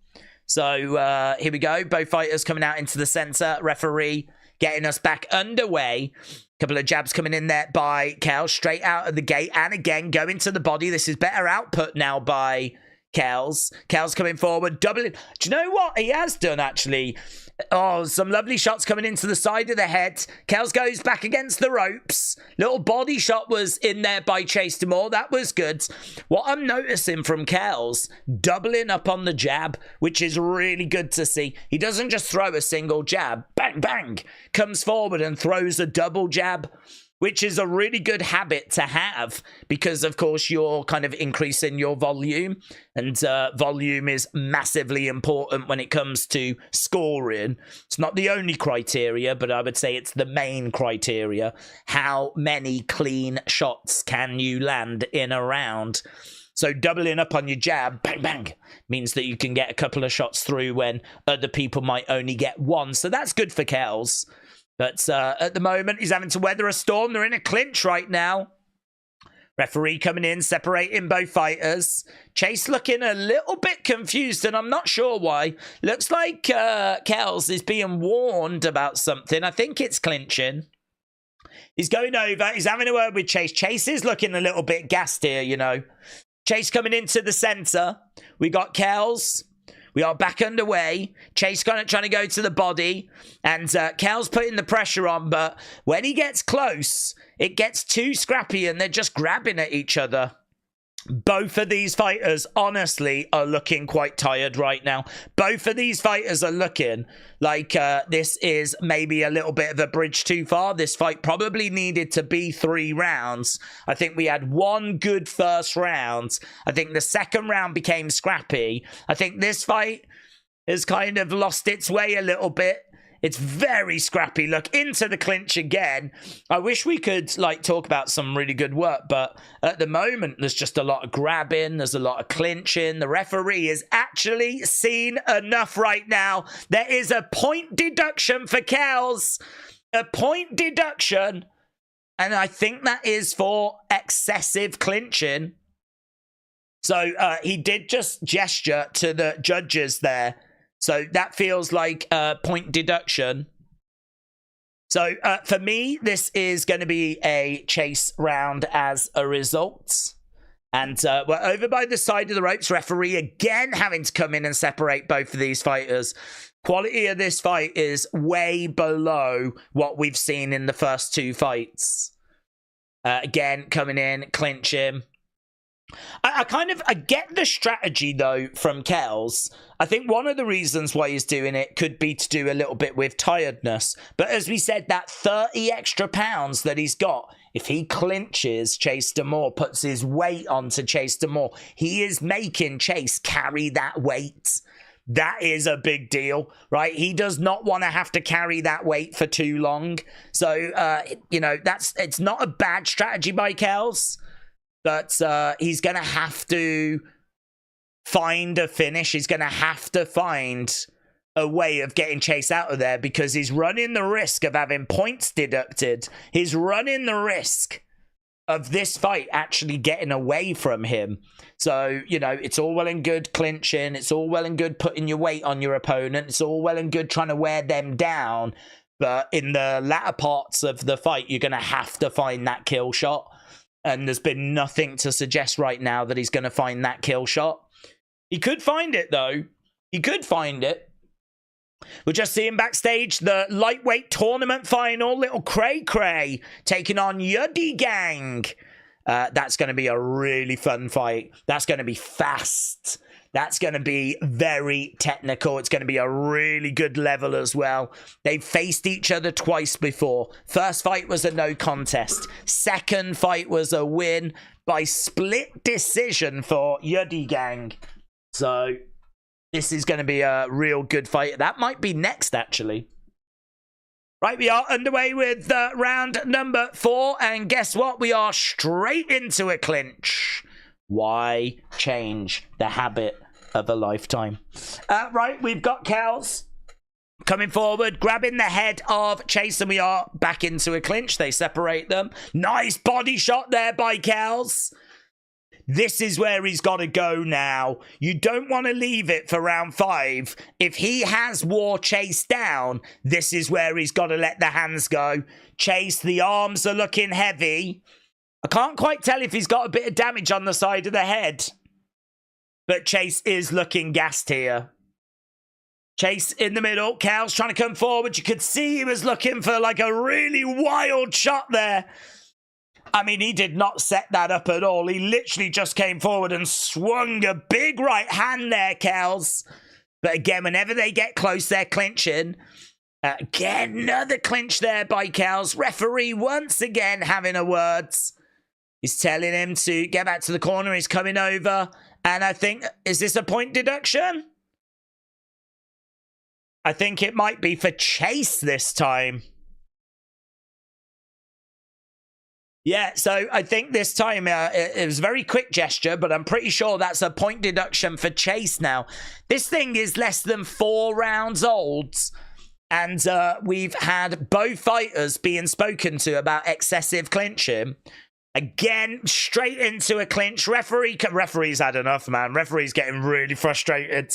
So here we go. Both fighters coming out into the center. Referee getting us back underway. Couple of jabs coming in there by Kels, straight out of the gate. And again, going to the body. This is better output now by Kels. Kels coming forward, doubling. Do you know what he has done, actually? Oh, some lovely shots coming into the side of the head. Kels goes back against the ropes. Little body shot was in there by Chase DeMoor. That was good. What I'm noticing from Kels, doubling up on the jab, which is really good to see. He doesn't just throw a single jab. Bang, bang. Comes forward and throws a double jab, which is a really good habit to have, because, of course, you're kind of increasing your volume, and volume is massively important when it comes to scoring. It's not the only criteria, but I would say it's the main criteria. How many clean shots can you land in a round? So doubling up on your jab, bang, bang, means that you can get a couple of shots through when other people might only get one. So that's good for Kels. But at the moment, he's having to weather a storm. They're in a clinch right now. Referee coming in, separating both fighters. Chase looking a little bit confused, and I'm not sure why. Looks like Kels is being warned about something. I think it's clinching. He's going over. He's having a word with Chase. Chase is looking a little bit gassed here, you know. Chase coming into the center. We got Kels. We are back underway. Chase trying to go to the body. And Kels putting the pressure on. But when he gets close, it gets too scrappy and they're just grabbing at each other. Both of these fighters, honestly, are looking quite tired right now. Both of these fighters are looking like this is maybe a little bit of a bridge too far. This fight probably needed to be 3 rounds. I think we had one good first round. I think the second round became scrappy. I think this fight has kind of lost its way a little bit. It's very scrappy. Look, into the clinch again. I wish we could, like, talk about some really good work, but at the moment, there's just a lot of grabbing. There's a lot of clinching. The referee is actually seen enough right now. There is a point deduction for Kels. A point deduction. And I think that is for excessive clinching. So he did just gesture to the judges there. So that feels like a point deduction. So for me, this is going to be a chase round as a result. And we're over by the side of the ropes. Referee again having to come in and separate both of these fighters. Quality of this fight is way below what we've seen in the first two fights. Again, coming in, clinching. I get the strategy, though, from Kels. I think one of the reasons why he's doing it could be to do a little bit with tiredness. But as we said, that 30 extra pounds that he's got, if he clinches Chase DeMoor, puts his weight onto Chase DeMoor, he is making Chase carry that weight. That is a big deal, right? He does not want to have to carry that weight for too long. So, you know, it's not a bad strategy by Kels. But he's going to have to find a finish. He's going to have to find a way of getting Chase out of there because he's running the risk of having points deducted. He's running the risk of this fight actually getting away from him. So, you know, it's all well and good clinching. It's all well and good putting your weight on your opponent. It's all well and good trying to wear them down. But in the latter parts of the fight, you're going to have to find that kill shot. And there's been nothing to suggest right now that he's going to find that kill shot. He could find it, though. He could find it. We're just seeing backstage the lightweight tournament final. Little Cray Cray taking on Yuddy Gang. That's going to be a really fun fight. That's going to be fast. That's going to be very technical. It's going to be a really good level as well. They've faced each other twice before. First fight was a no contest. Second fight was a win by split decision for Yuddy Gang. So this is going to be a real good fight. That might be next, actually. Right, we are underway with round number 4. And guess what? We are straight into a clinch. Why change the habit of a lifetime? Right, we've got Kels coming forward, grabbing the head of Chase, and we are back into a clinch. They separate them. Nice body shot there by Kels. This is where he's got to go now. You don't want to leave it for round 5. If he has wore Chase down, this is where he's got to let the hands go. Chase, the arms are looking heavy. I can't quite tell if he's got a bit of damage on the side of the head. But Chase is looking gassed here. Chase in the middle. Kels trying to come forward. You could see he was looking for like a really wild shot there. I mean, he did not set that up at all. He literally just came forward and swung a big right hand there, Kels. But again, whenever they get close, they're clinching. Again, another clinch there by Kels. Referee once again having a words. He's telling him to get back to the corner. He's coming over. And I think, is this a point deduction? I think it might be for Chase this time. Yeah, so I think this time it was a very quick gesture, but I'm pretty sure that's a point deduction for Chase now. This thing is less than 4 rounds old. And we've had both fighters being spoken to about excessive clinching. Again, straight into a clinch. Referee's had enough, man. Referee's getting really frustrated.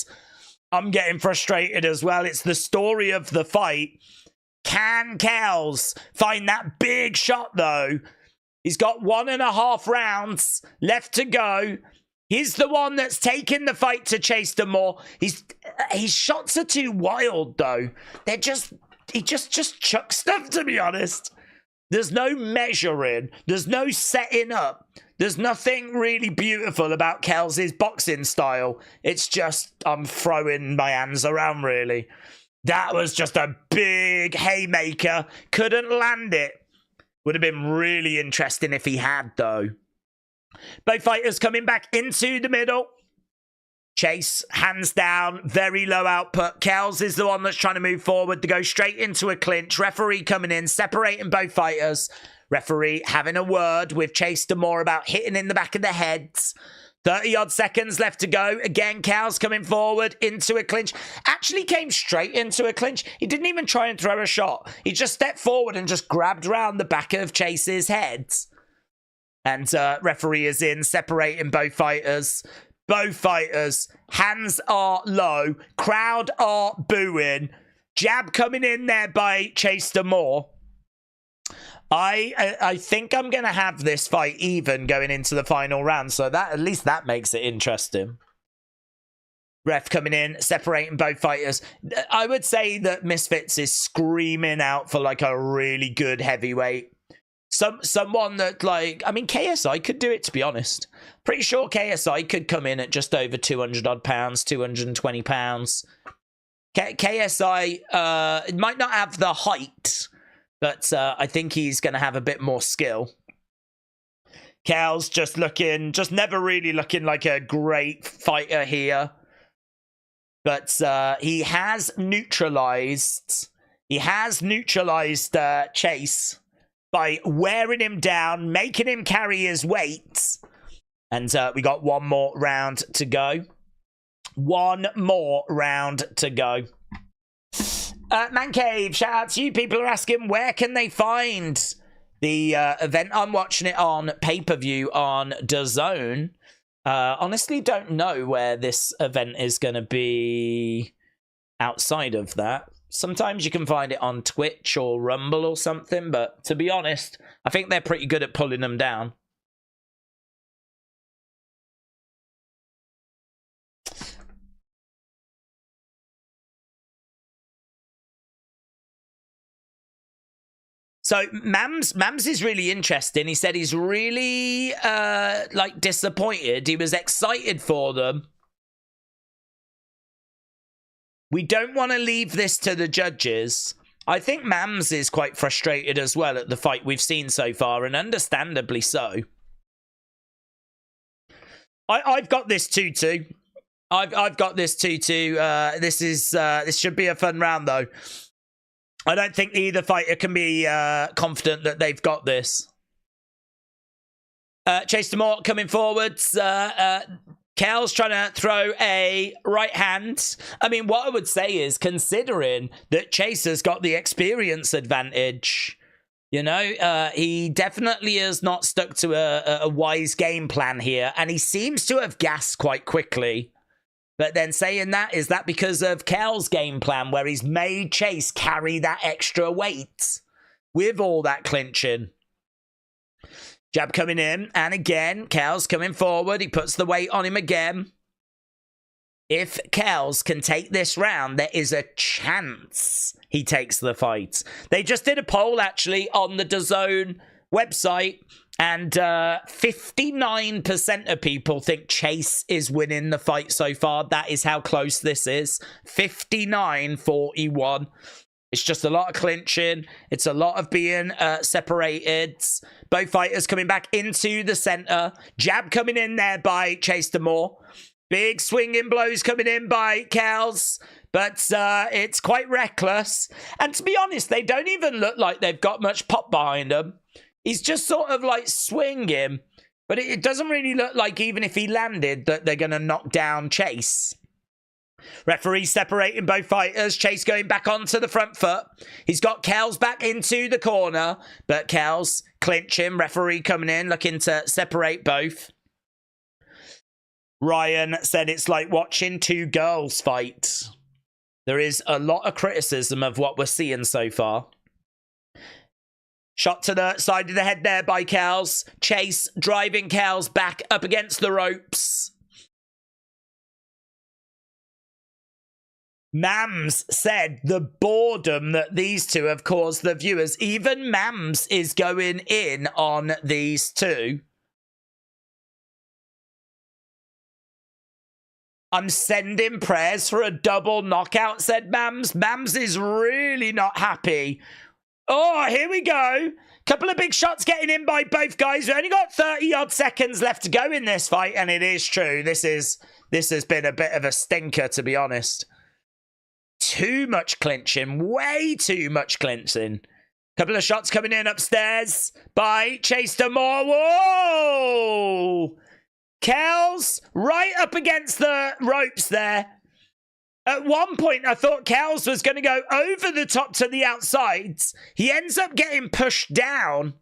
I'm getting frustrated as well. It's the story of the fight. Can Kels find that big shot, though? He's got 1.5 rounds left to go. He's the one that's taking the fight to Chase DeMoor. His shots are too wild, though. He just chucks stuff, to be honest. There's no measuring. There's no setting up. There's nothing really beautiful about Kels' boxing style. It's just, I'm throwing my hands around, really. That was just a big haymaker. Couldn't land it. Would have been really interesting if he had, though. Both fighters coming back into the middle. Chase, hands down, very low output. Kels is the one that's trying to move forward to go straight into a clinch. Referee coming in, separating both fighters. Referee having a word with Chase DeMoor about hitting in the back of the heads. 30-odd seconds left to go. Again, Kels coming forward into a clinch. Actually came straight into a clinch. He didn't even try and throw a shot. He just stepped forward and just grabbed around the back of Chase's head. And referee is in, separating both fighters. Both fighters, hands are low. Crowd are booing. Jab coming in there by Chase DeMoor. I think I'm going to have this fight even going into the final round. So that at least that makes it interesting. Ref coming in, separating both fighters. I would say that Misfits is screaming out for like a really good heavyweight. Someone that, like, I mean, KSI could do it, to be honest. Pretty sure KSI could come in at just over 200 odd pounds, 220 pounds. KSI might not have the height, but I think he's going to have a bit more skill. Kels just never really looking like a great fighter here. But he has neutralized Chase by wearing him down, making him carry his weight. And we got one more round to go. One more round to go. Man Cave, shout out to you. People are asking, where can they find the event? I'm watching it on pay-per-view on DAZN. Honestly, don't know where this event is going to be outside of that. Sometimes you can find it on Twitch or Rumble or something, but to be honest, I think they're pretty good at pulling them down. So Mams is really interesting. He said he's really like disappointed. He was excited for them. We don't want to leave this to the judges. I think Mams is quite frustrated as well at the fight we've seen so far, and understandably so. I've got this 2-2. I've got this 2-2. This should be a fun round though. I don't think either fighter can be confident that they've got this. Chase DeMoor coming forwards. Kels trying to throw a right hand. I mean, what I would say is, considering that Chase has got the experience advantage, you know, he definitely has not stuck to a wise game plan here, and he seems to have gassed quite quickly. But then saying that, is that because of Kels' game plan, where he's made Chase carry that extra weight with all that clinching? Jab coming in, and again, Kels coming forward. He puts the weight on him again. If Kels can take this round, there is a chance he takes the fight. They just did a poll, actually, on the DAZN website, and 59% of people think Chase is winning the fight so far. That is how close this is. 59-41. It's just a lot of clinching. It's a lot of being separated. Both fighters coming back into the center. Jab coming in there by Chase DeMoor. Big swinging blows coming in by Kels. But it's quite reckless. And to be honest, they don't even look like they've got much pop behind them. He's just sort of like swinging. But it doesn't really look like, even if he landed, that they're going to knock down Chase. Referee separating both fighters. Chase going back onto the front foot. He's got Kels back into the corner, but Kels clinching. Referee coming in, looking to separate both. Ryan said it's like watching two girls fight. There is a lot of criticism of what we're seeing so far. Shot to the side of the head there by Kels. Chase driving Kels back up against the ropes. Mams said the boredom that these two have caused the viewers. Even Mams is going in on these two. I'm sending prayers for a double knockout, said Mams. Mams is really not happy. Oh, here we go. Couple of big shots getting in by both guys. We've only got 30-odd seconds left to go in this fight, and it is true. This has been a bit of a stinker, to be honest. Too much clinching. Way too much clinching. Couple of shots coming in upstairs by Chase DeMoor. Whoa! Kels right up against the ropes there. At one point, I thought Kels was going to go over the top to the outsides. He ends up getting pushed down.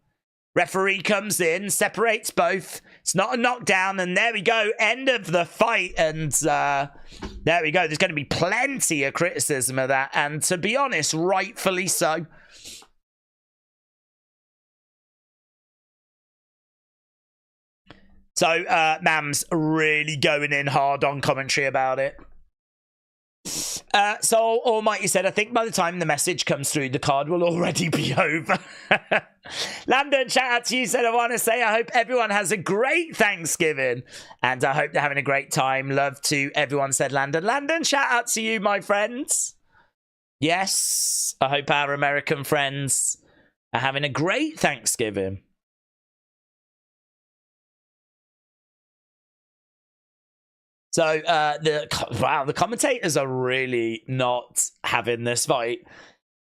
Referee comes in, separates both. It's not a knockdown, and there we go. End of the fight, and there we go. There's going to be plenty of criticism of that, and to be honest, rightfully so. So, Mam's really going in hard on commentary about it. So Almighty said, I think by the time the message comes through, the card will already be over. Landon, shout out to you. Said, I want to say I hope everyone has a great Thanksgiving. And I hope they're having a great time. Love to everyone, said Landon. Landon, shout out to you, my friends. Yes, I hope our American friends are having a great Thanksgiving. So, the commentators are really not having this fight.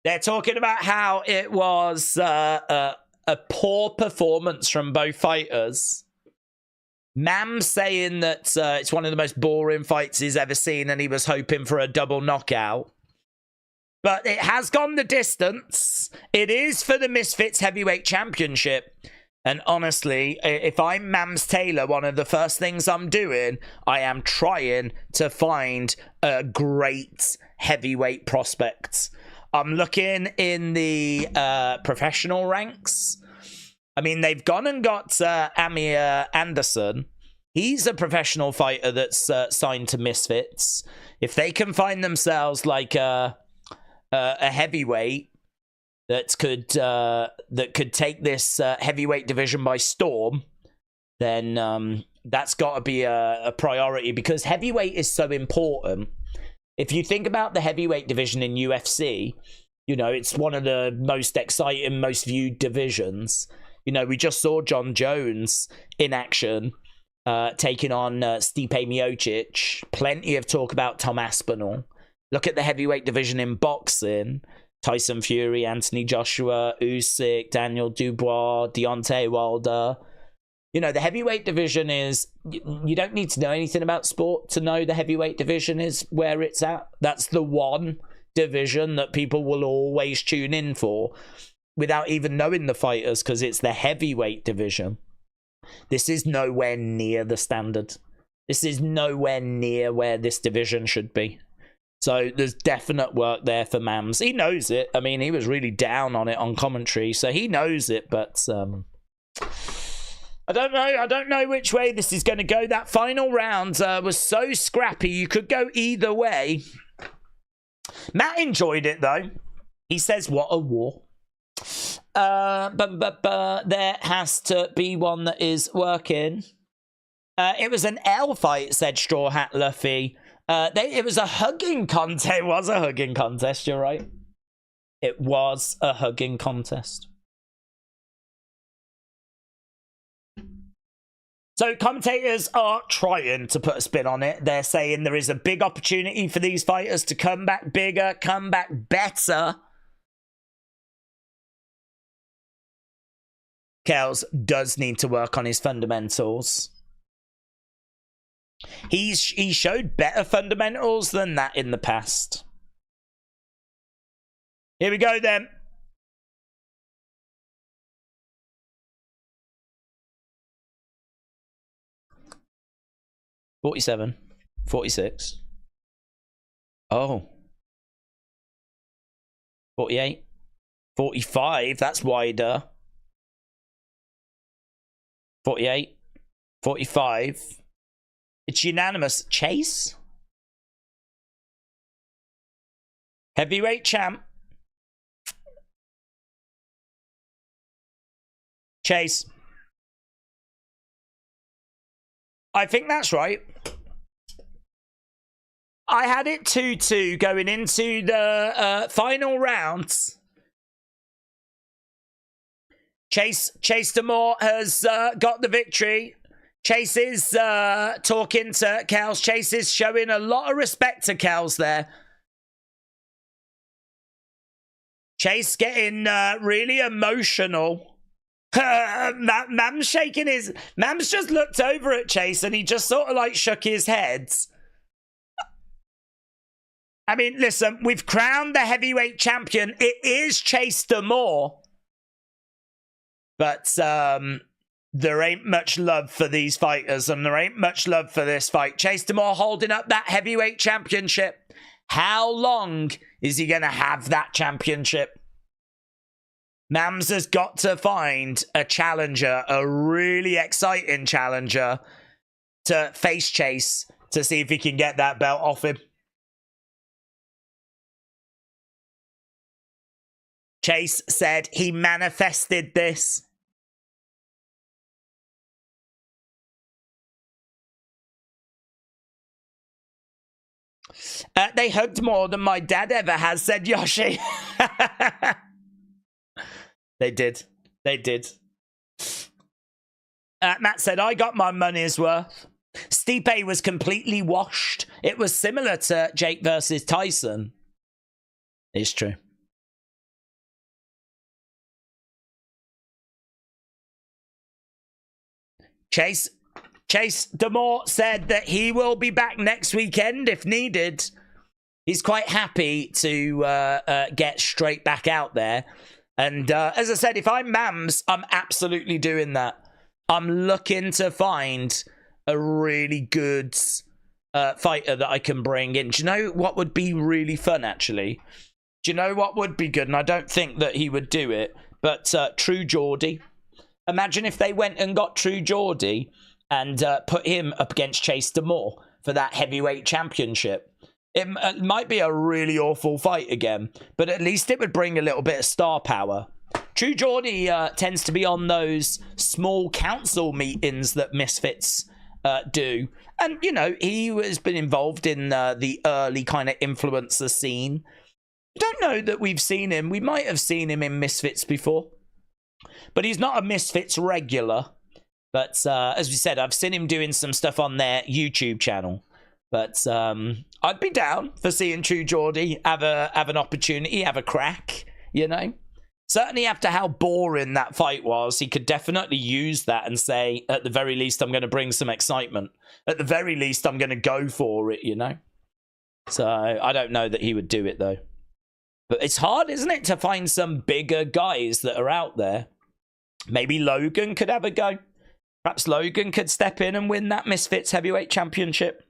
They're talking about how it was a poor performance from both fighters. Mam's saying that it's one of the most boring fights he's ever seen and he was hoping for a double knockout. But it has gone the distance. It is for the Misfits Heavyweight Championship. And honestly, if I'm Mams Taylor, one of the first things I'm doing, I am trying to find a great heavyweight prospect. I'm looking in the professional ranks. I mean, they've gone and got Amir Anderson. He's a professional fighter that's signed to Misfits. If they can find themselves like a heavyweight that could take this heavyweight division by storm, then that's got to be a priority, because heavyweight is so important. If you think about the heavyweight division in UFC, you know, it's one of the most exciting, most viewed divisions. You know, we just saw John Jones in action, taking on Stipe Miocic. Plenty of talk about Tom Aspinall. Look at the heavyweight division in boxing. Tyson Fury, Anthony Joshua, Usyk, Daniel Dubois, Deontay Wilder. You know, the heavyweight division is... You don't need to know anything about sport to know the heavyweight division is where it's at. That's the one division that people will always tune in for without even knowing the fighters, because it's the heavyweight division. This is nowhere near the standard. This is nowhere near where this division should be. So there's definite work there for Mams. He knows it. I mean, he was really down on it on commentary, so he knows it. But I don't know. I don't know which way this is going to go. That final round was so scrappy. You could go either way. Matt enjoyed it, though. He says, what a war. But there has to be one that is working. It was an L fight, said Straw Hat Luffy. It was a hugging contest. It was a hugging contest, you're right. It was a hugging contest. So commentators are trying to put a spin on it. They're saying there is a big opportunity for these fighters to come back bigger, come back better. Kels does need to work on his fundamentals. He showed better fundamentals than that in the past. Here we go then. $47, $46. Oh. $48, $45. That's wider. $48, $45. It's unanimous. Chase? Heavyweight champ. Chase. I think that's right. I had it 2-2 going into the final rounds. Chase DeMoor has got the victory. Chase is talking to Kels. Chase is showing a lot of respect to Kels there. Chase getting really emotional. Mam's shaking his... Mam's just looked over at Chase and he just sort of like shook his head. I mean, listen, we've crowned the heavyweight champion. It is Chase DeMoor. But there ain't much love for these fighters, and there ain't much love for this fight. Chase DeMoor holding up that heavyweight championship. How long is he going to have that championship? Mams has got to find a challenger, a really exciting challenger, to face Chase to see if he can get that belt off him. Chase said he manifested this. They hugged more than my dad ever has, said Yoshi. They did. They did. Matt said, I got my money's worth. Stipe was completely washed. It was similar to Jake versus Tyson. It's true. Chase DeMoor said that he will be back next weekend if needed. He's quite happy to get straight back out there. And as I said, if I'm Mams, I'm absolutely doing that. I'm looking to find a really good fighter that I can bring in. Do you know what would be really fun, actually? Do you know what would be good? And I don't think that he would do it, but True Geordie. Imagine if they went and got True Geordie and put him up against Chase DeMoor for that heavyweight championship. It might be a really awful fight again, but at least it would bring a little bit of star power. True Geordie tends to be on those small council meetings that Misfits do. And, you know, he has been involved in the early kind of influencer scene. I don't know that we've seen him. We might have seen him in Misfits before. But he's not a Misfits regular. But as we said, I've seen him doing some stuff on their YouTube channel. But I'd be down for seeing True Geordie have an opportunity, have a crack, you know. Certainly after how boring that fight was, he could definitely use that and say, at the very least, I'm going to bring some excitement. At the very least, I'm going to go for it, you know. So I don't know that he would do it, though. But it's hard, isn't it, to find some bigger guys that are out there. Maybe Logan could have a go. Perhaps Logan could step in and win that Misfits Heavyweight Championship.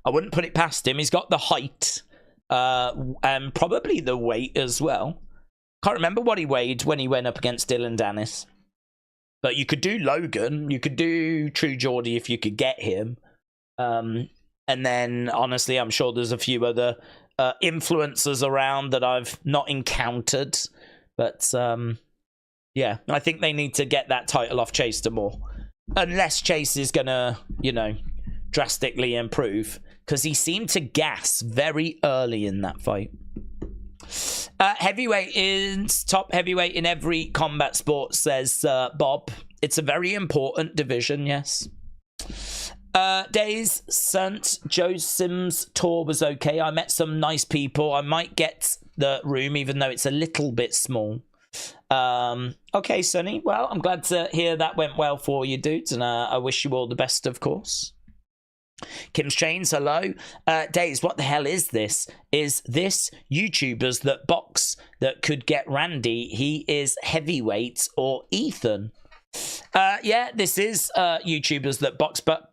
I wouldn't put it past him. He's got the height and probably the weight as well. Can't remember what he weighed when he went up against Dylan Dennis. But you could do Logan. You could do True Geordie if you could get him. And then, honestly, I'm sure there's a few other influencers around that I've not encountered. But, yeah, I think they need to get that title off Chase DeMoor. Unless Chase is going to, you know, drastically improve. Because he seemed to gas very early in that fight. Heavyweight is top heavyweight in every combat sport, says Bob. It's a very important division, yes. Days Sant Joe Sims tour was okay. I met some nice people. I might get the room, even though it's a little bit small. Okay, Sonny. Well, I'm glad to hear that went well for you, dudes, and I wish you all the best, of course. Kim's Chains, hello. Days, what the hell is this? Is this YouTubers that box that could get Randy? He is heavyweight or Ethan? Yeah, this is YouTubers that box, but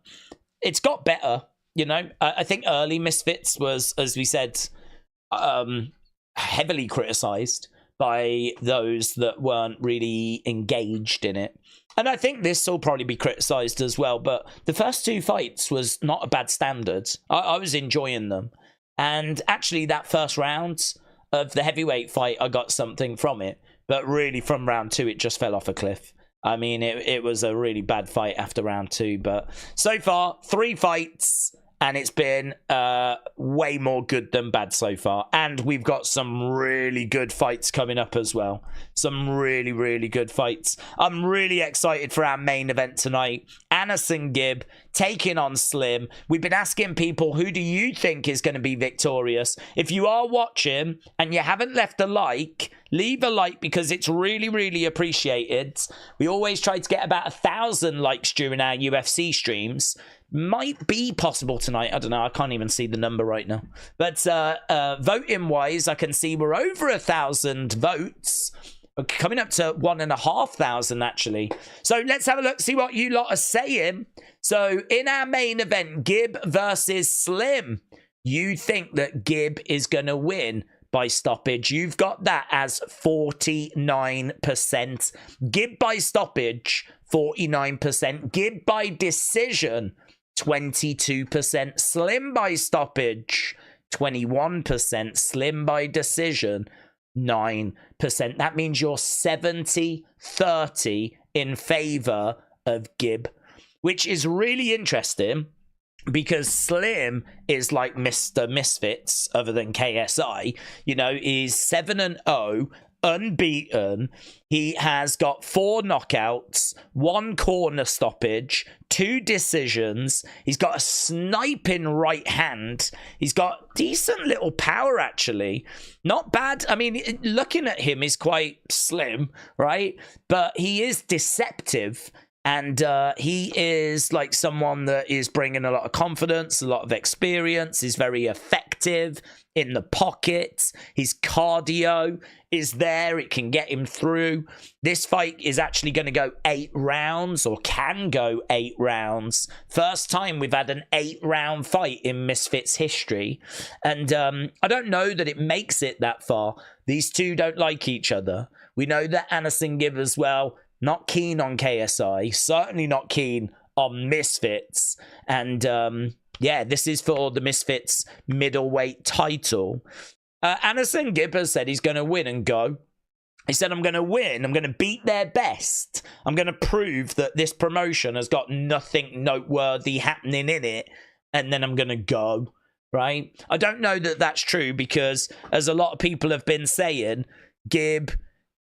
it's got better, you know. I think early Misfits was, as we said, heavily criticised by those that weren't really engaged in it. And I think this will probably be criticised as well, but the first two fights was not a bad standard. I was enjoying them. And actually that first round of the heavyweight fight, I got something from it. But really from round two, it just fell off a cliff. I mean, it was a really bad fight after round two. But so far, 3 fights, and it's been way more good than bad so far. And we've got some really good fights coming up as well. Some really, really good fights. I'm really excited for our main event tonight. AnEsonGib taking on Slim. We've been asking people, who do you think is going to be victorious? If you are watching and you haven't left a like, leave a like because it's really, really appreciated. We always try to get about 1,000 likes during our UFC streams. Might be possible tonight. I don't know. I can't even see the number right now. But voting wise, I can see we're over 1,000 votes. coming up to 1,500 actually. So let's have a look, see what you lot are saying. So in our main event, GIB versus Slim, you think that GIB is going to win by stoppage. You've got that as 49%. GIB by stoppage, 49%. GIB by decision, 22%. Slim by stoppage, 21%. Slim by decision, 9%. That means you're 70-30 in favor of GIB, which is really interesting because Slim is like Mr. Misfits other than KSI. You know, he's 7-0, unbeaten. He has got 4 knockouts, 1 corner stoppage, 2 decisions. He's got a sniping right hand. He's got decent little power, actually. Not bad. I mean, looking at him, he's quite slim, right? But he is deceptive. And he is like someone that is bringing a lot of confidence, a lot of experience. He's very effective in the pocket. His cardio is there. It can get him through. This fight is actually going to go 8 rounds, or can go 8 rounds. First time we've had an 8-round fight in Misfits history. And I don't know that it makes it that far. These two don't like each other. We know that AnEsonGib as well, not keen on KSI, certainly not keen on Misfits. And yeah, this is for the Misfits middleweight title. AnEsonGib has said he's going to win and go. He said, I'm going to win. I'm going to beat their best. I'm going to prove that this promotion has got nothing noteworthy happening in it. And then I'm going to go, right? I don't know that that's true because, as a lot of people have been saying, GIB,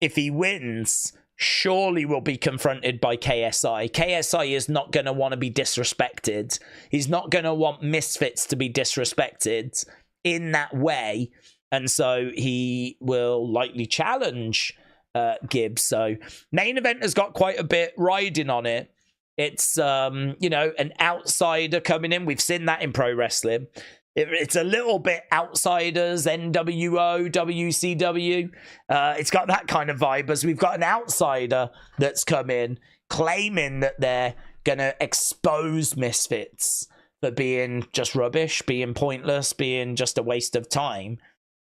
if he wins, surely will be confronted by KSI. KSI is not going to want to be disrespected. He's not going to want Misfits to be disrespected in that way. And so he will likely challenge GIB. So main event has got quite a bit riding on it. It's, you know, an outsider coming in. We've seen that in pro wrestling. It's a little bit outsiders, NWO, WCW. It's got that kind of vibe, as we've got an outsider that's come in claiming that they're going to expose Misfits for being just rubbish, being pointless, being just a waste of time.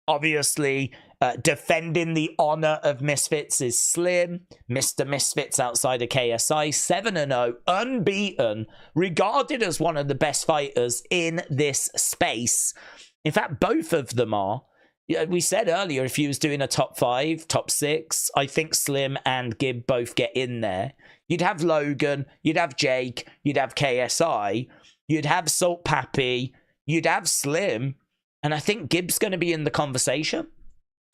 Obviously, defending the honor of Misfits is Slim, Mr. Misfits outside of KSI, 7-0, unbeaten, regarded as one of the best fighters in this space. In fact, both of them are. We said earlier, if he was doing a top 5, top 6, I think Slim and GIB both get in there. You'd have Logan, you'd have Jake, you'd have KSI, you'd have Salt Papi, you'd have Slim, and I think GIB's going to be in the conversation.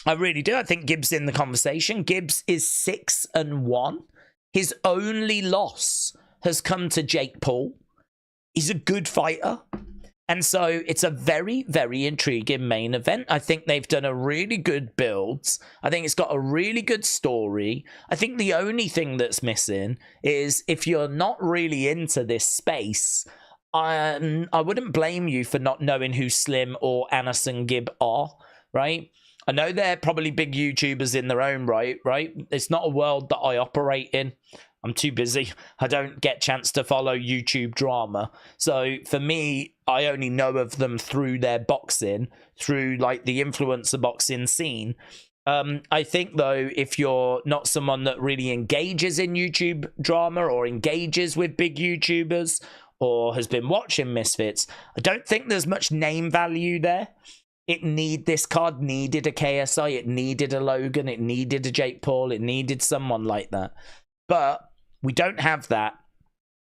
I really do. I think GIB's in the conversation. GIB's is 6-1. His only loss has come to Jake Paul. He's a good fighter. And so it's a very, very intriguing main event. I think they've done a really good build. I think it's got a really good story. I think the only thing that's missing is, if you're not really into this space, I wouldn't blame you for not knowing who Slim or AnEsonGib are, right? I know they're probably big YouTubers in their own right? It's not a world that I operate in. I'm too busy. I don't get a chance to follow YouTube drama. So for me, I only know of them through their boxing, through like the influencer boxing scene. I think, though, if you're not someone that really engages in YouTube drama or engages with big YouTubers or has been watching Misfits, I don't think there's much name value there. This card needed a KSI, it needed a Logan, it needed a Jake Paul, it needed someone like that. But we don't have that,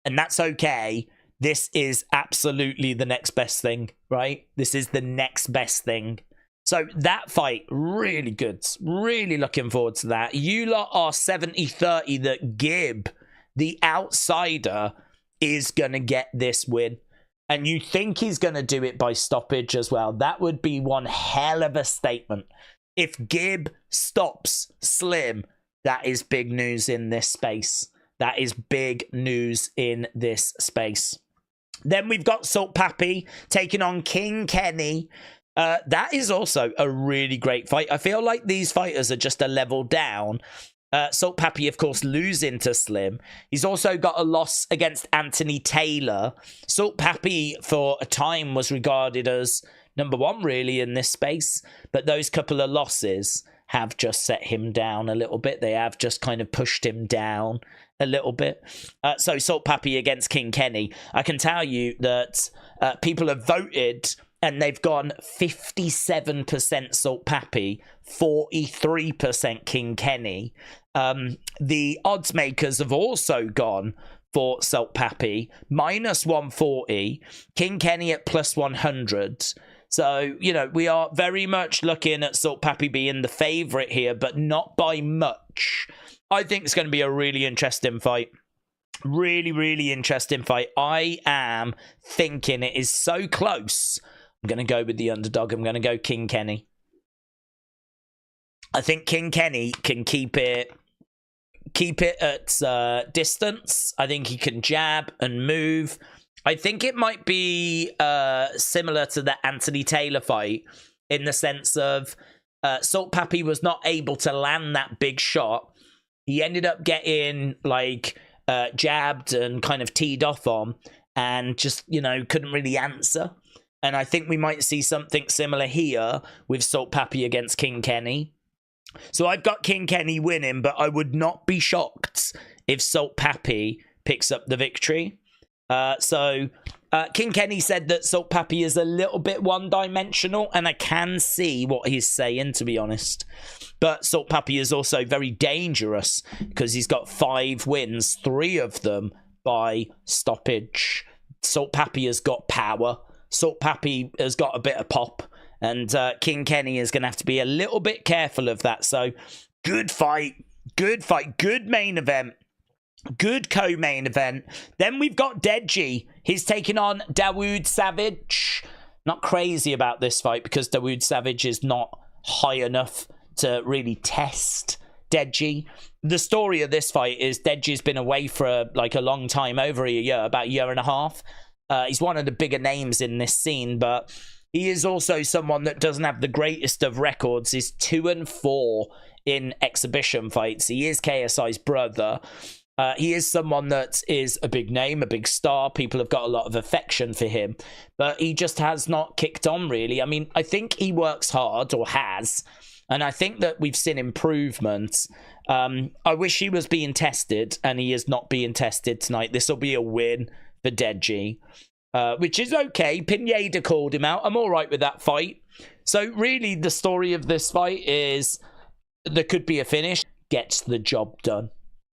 and that's okay. This is absolutely the next best thing, right? This is the next best thing. So that fight, really good. Really looking forward to that. You lot are 70-30 that GIB, the outsider, is going to get this win. And you think he's going to do it by stoppage as well. That would be one hell of a statement. If GIB stops Slim, that is big news in this space. That is big news in this space. Then we've got Salt Papi taking on King Kenny. That is also a really great fight. I feel like these fighters are just a level down. Salt Papi, of course, losing to Slim. He's also got a loss against Anthony Taylor. Salt Papi, for a time, was regarded as #1, really, in this space. But those couple of losses have just set him down a little bit. They have just kind of pushed him down a little bit. So Salt Papi against King Kenny. I can tell you that people have voted, and they've gone 57% Salt Papi, 43% King Kenny. The odds makers have also gone for Salt Papi, -140, King Kenny at +100. So, you know, we are very much looking at Salt Papi being the favourite here, but not by much. I think it's going to be a really interesting fight. Really, really interesting fight. I am thinking it is so close. I'm going to go with the underdog. I'm going to go King Kenny. I think King Kenny can keep it at distance. I think he can jab and move. I think it might be similar to the Anthony Taylor fight in the sense of Salt Papi was not able to land that big shot. He ended up getting like jabbed and kind of teed off on and just, you know, couldn't really answer. And I think we might see something similar here with Salt Papi against King Kenny. So I've got King Kenny winning, but I would not be shocked if Salt Papi picks up the victory. King Kenny said that Salt Papi is a little bit one-dimensional, and I can see what he's saying, to be honest. But Salt Papi is also very dangerous because he's got 5 wins, 3 of them by stoppage. Salt Papi has got power. Salt Papi has got a bit of pop, and King Kenny is going to have to be a little bit careful of that. So, good fight, good main event. Good co-main event. Then we've got Deji. He's taking on DaWood Savage. Not crazy about this fight because DaWood Savage is not high enough to really test Deji. The story of this fight is Deji's been away for a long time, over a year, about a year and a half. He's one of the bigger names in this scene, but he is also someone that doesn't have the greatest of records. He's 2-4 in exhibition fights. He is KSI's brother. He is someone that is a big name, a big star. People have got a lot of affection for him, but he just has not kicked on, really. I mean, I think he works hard, or has, and I think that we've seen improvements. I wish he was being tested, and he is not being tested tonight. This will be a win for Deji, which is okay. Pineda called him out. I'm all right with that fight. So really, the story of this fight is there could be a finish. Gets the job done.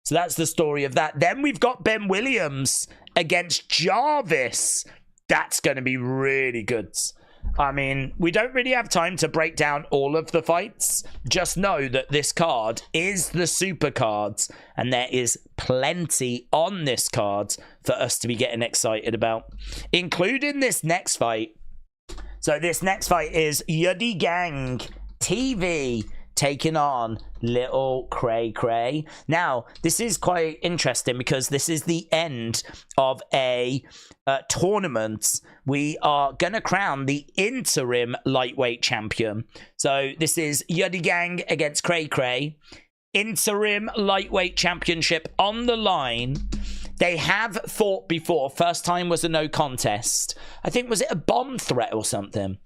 So that's the story of that. Then we've got Ben Williams against Jarvis. That's going to be really good. I mean, we don't really have time to break down all of the fights. Just know that this card is the Supercards, and there is plenty on this card for us to be getting excited about, including this next fight. So this next fight is Yuddy Gang TV taking on Little Cray Cray. Now, this is quite interesting because this is the end of a tournament. We are going to crown the interim lightweight champion. So this is Yuddy Gang against Cray Cray. Interim lightweight championship on the line. They have fought before. First time was a no contest. I think, was it a bomb threat or something?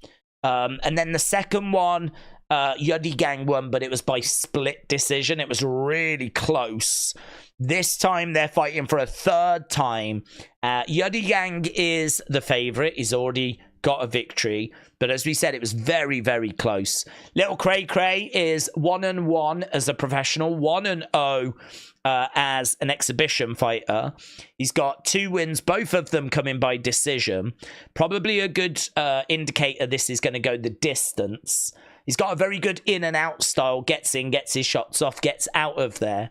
And then the second one, Yuddy Gang won, but it was by split decision. It was really close. This time they're fighting for a third time. Yuddy Gang is the favorite. He's already got a victory, but as we said, it was very, very close. Little Cray Cray is 1-1 as a professional, 1-0 as an exhibition fighter. He's got 2 wins, both of them coming by decision. Probably a good indicator this is going to go the distance. He's got a very good in and out style. Gets in, gets his shots off, gets out of there.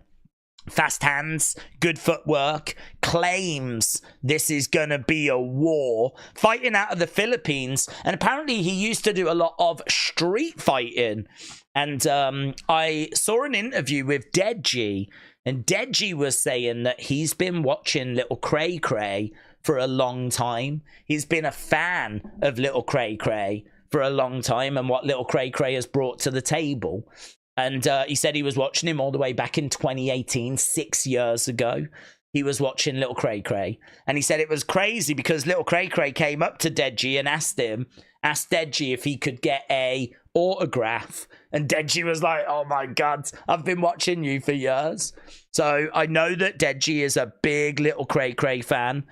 Fast hands, good footwork, claims this is going to be a war. Fighting out of the Philippines. And apparently he used to do a lot of street fighting. And I saw an interview with Deji. And Deji was saying that he's been watching Little Cray Cray for a long time. He's been a fan of Little Cray Cray for a long time and what Little Cray Cray has brought to the table. And he said he was watching him all the way back in 2018, 6 years ago. He was watching Little Cray Cray. And he said it was crazy because Little Cray Cray came up to Deji and asked Deji if he could get a autograph. And Deji was like, oh my God, I've been watching you for years. So I know that Deji is a big Little Cray Cray fan.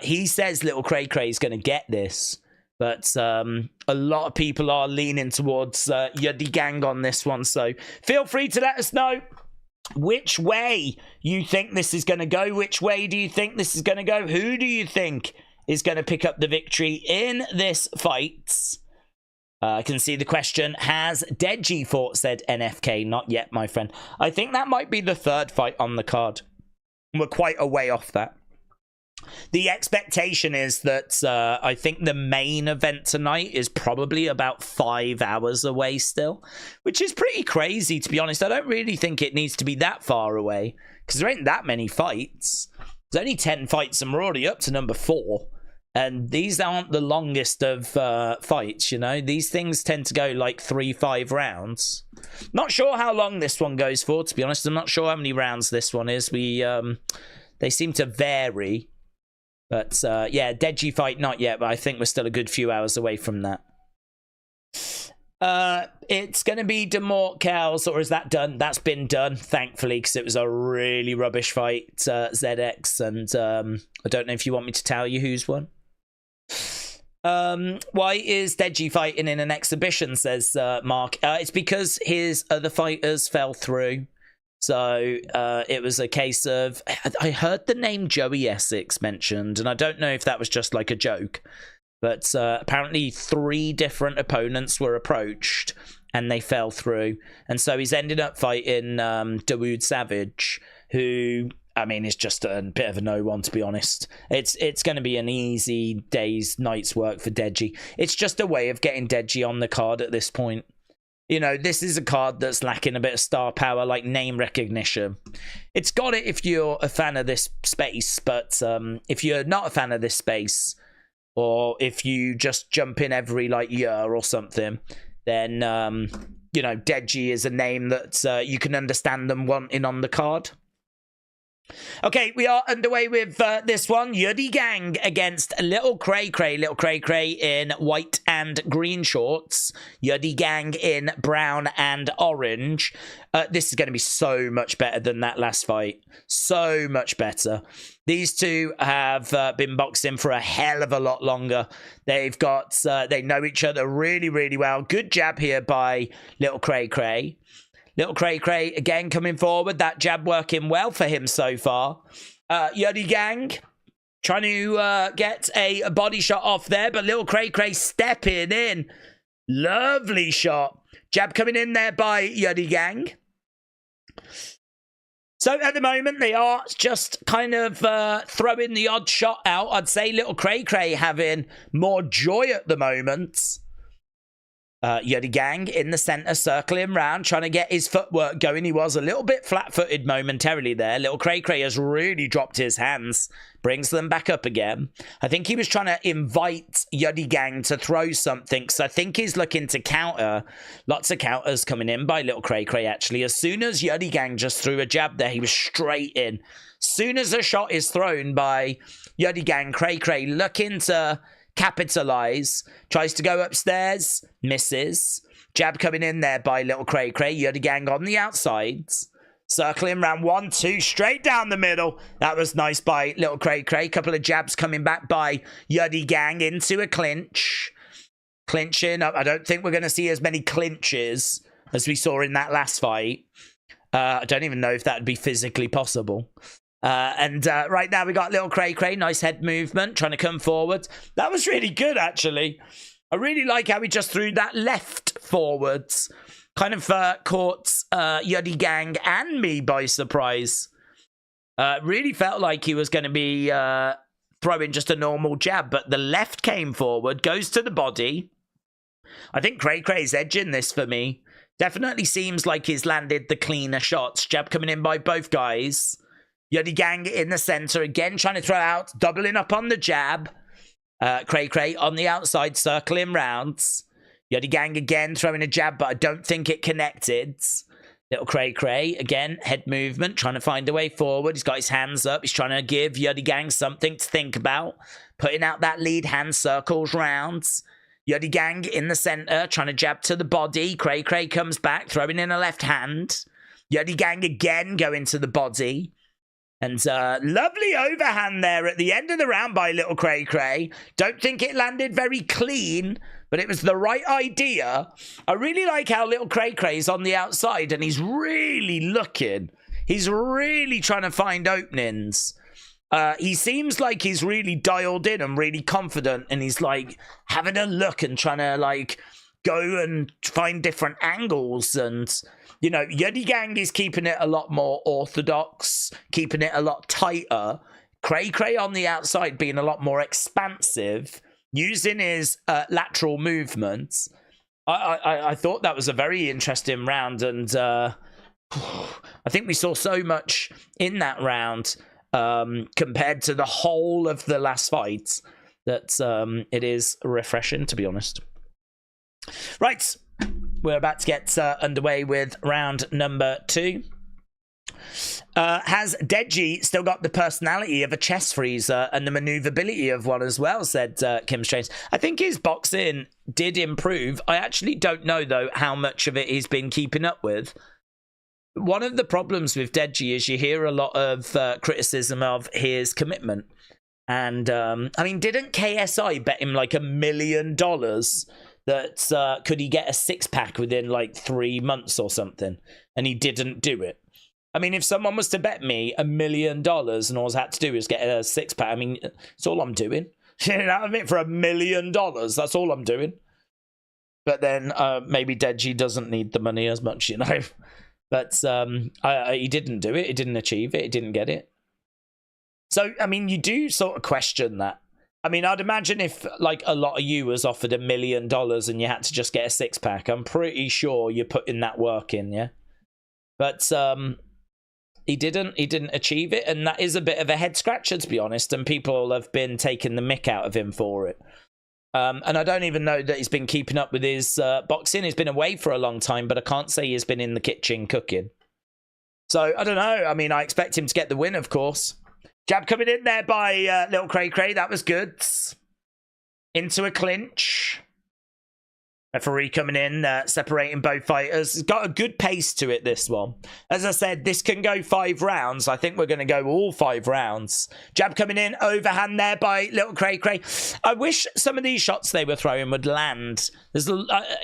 He says Little Cray Cray is going to get this. But a lot of people are leaning towards Yuddy Gang on this one. So feel free to let us know which way you think this is going to go. Which way do you think this is going to go? Who do you think is going to pick up the victory in this fight? I can see the question. Has Deji fought said NFK? Not yet, my friend. I think that might be the third fight on the card. We're quite a way off that. The expectation is that I think the main event tonight is probably about 5 hours away still, which is pretty crazy, to be honest. I don't really think it needs to be that far away because there ain't that many fights. There's only 10 fights and we're already up to number 4. And these aren't the longest of fights, you know. These things tend to go like 3-5 rounds. Not sure how long this one goes for, to be honest. I'm not sure how many rounds this one is. They seem to vary. But, yeah, Deji fight, not yet, but I think we're still a good few hours away from that. It's going to be DeMoor Kels, or is that done? That's been done, thankfully, because it was a really rubbish fight, ZX, and I don't know if you want me to tell you who's won. Why is Deji fighting in an exhibition, says Mark. It's because his other fighters fell through. So it was a case of, I heard the name Joey Essex mentioned, and I don't know if that was just like a joke, but apparently 3 different opponents were approached and they fell through. And so he's ended up fighting DaWood Savage, who, I mean, is just a bit of a no-one, to be honest. It's going to be an easy night's work for Deji. It's just a way of getting Deji on the card at this point. You know, this is a card that's lacking a bit of star power, like name recognition. It's got it if you're a fan of this space, but if you're not a fan of this space, or if you just jump in every, like, year or something, then, you know, Deji is a name that you can understand them wanting on the card. Okay, we are underway with this one. Yuddy Gang against Little Cray Cray. Little Cray Cray in white and green shorts. Yuddy Gang in brown and orange. This is going to be so much better than that last fight. So much better. These two have been boxing for a hell of a lot longer. They've got, they know each other really, really well. Good jab here by Little Cray Cray. Little Cray Cray again coming forward. That jab working well for him so far. Yuddy Gang trying to get a body shot off there, but Little Cray Cray stepping in. Lovely shot. Jab coming in there by Yuddy Gang. So at the moment, they are just kind of throwing the odd shot out. I'd say Little Cray Cray having more joy at the moment. Yuddy Gang in the center, circling round, trying to get his footwork going. He was a little bit flat-footed momentarily there. Little Cray Cray has really dropped his hands, brings them back up again. I think he was trying to invite Yuddy Gang to throw something, so I think he's looking to counter. Lots of counters coming in by Little Cray Cray, actually. As soon as Yuddy Gang just threw a jab there, he was straight in. Soon as a shot is thrown by Yuddy Gang, Cray Cray looking to capitalize, tries to go upstairs, misses. Jab coming in there by Little Cray Cray. Yuddy Gang on the outsides, circling round 1-2 straight down the middle. That was nice by Little Cray Cray. Couple of jabs coming back by Yuddy Gang into a clinch. Clinching up. I don't think we're going to see as many clinches as we saw in that last fight. I don't even know if that would be physically possible. Right now we got Little Cray Cray, nice head movement, trying to come forward. That was really good, actually. I really like how he just threw that left forwards. Kind of caught Yuddy Gang and me by surprise. Really felt like he was going to be throwing just a normal jab, but the left came forward, goes to the body. I think Cray Cray's edging this for me. Definitely seems like he's landed the cleaner shots. Jab coming in by both guys. Yuddy Gang in the center, again trying to throw out, doubling up on the jab. Cray Cray on the outside, circling rounds. Yuddy Gang again throwing a jab, but I don't think it connected. Little Cray Cray, again, head movement, trying to find a way forward. He's got his hands up. He's trying to give Yuddy Gang something to think about. Putting out that lead hand, circles rounds. Yuddy Gang in the center, trying to jab to the body. Cray Cray comes back, throwing in a left hand. Yuddy Gang again going to the body. And lovely overhand there at the end of the round by Little Cray Cray. Don't think it landed very clean, but it was the right idea. I really like how Little Cray Cray is on the outside and he's really looking. He's really trying to find openings. He seems like he's really dialed in and really confident, and he's like having a look and trying to like go and find different angles. And you know, Yuddy Gang is keeping it a lot more orthodox, keeping it a lot tighter. Cray Cray on the outside being a lot more expansive, using his lateral movements. I thought that was a very interesting round, and I think we saw so much in that round compared to the whole of the last fight that it is refreshing, to be honest. Right. We're about to get underway with round number 2. Has Deji still got the personality of a chest freezer and the maneuverability of one as well, said Kim Strange. I think his boxing did improve. I actually don't know, though, how much of it he's been keeping up with. One of the problems with Deji is you hear a lot of criticism of his commitment. And, I mean, didn't KSI bet him like $1 million that could he get a 6-pack within like 3 months or something, and he didn't do it? I mean, if someone was to bet me $1 million and all I had to do is get a 6-pack, I mean, it's all I'm doing. You know what I mean? For $1 million, that's all I'm doing. But then maybe Deji doesn't need the money as much, you know. But he didn't do it. He didn't achieve it. He didn't get it. So, I mean, you do sort of question that. I mean, I'd imagine if, like, a lot of you was offered $1 million and you had to just get a 6-pack, I'm pretty sure you're putting that work in, yeah? But he didn't achieve it, and that is a bit of a head-scratcher, to be honest, and people have been taking the mick out of him for it. And I don't even know that he's been keeping up with his boxing. He's been away for a long time, but I can't say he's been in the kitchen cooking. So, I don't know. I mean, I expect him to get the win, of course. Jab coming in there by Little Cray Cray. That was good. Into a clinch. Referee coming in, separating both fighters. It's got a good pace to it, this one. As I said, this can go 5 rounds. I think we're going to go all 5 rounds. Jab coming in, overhand there by Little Cray Cray. I wish some of these shots they were throwing would land. There's,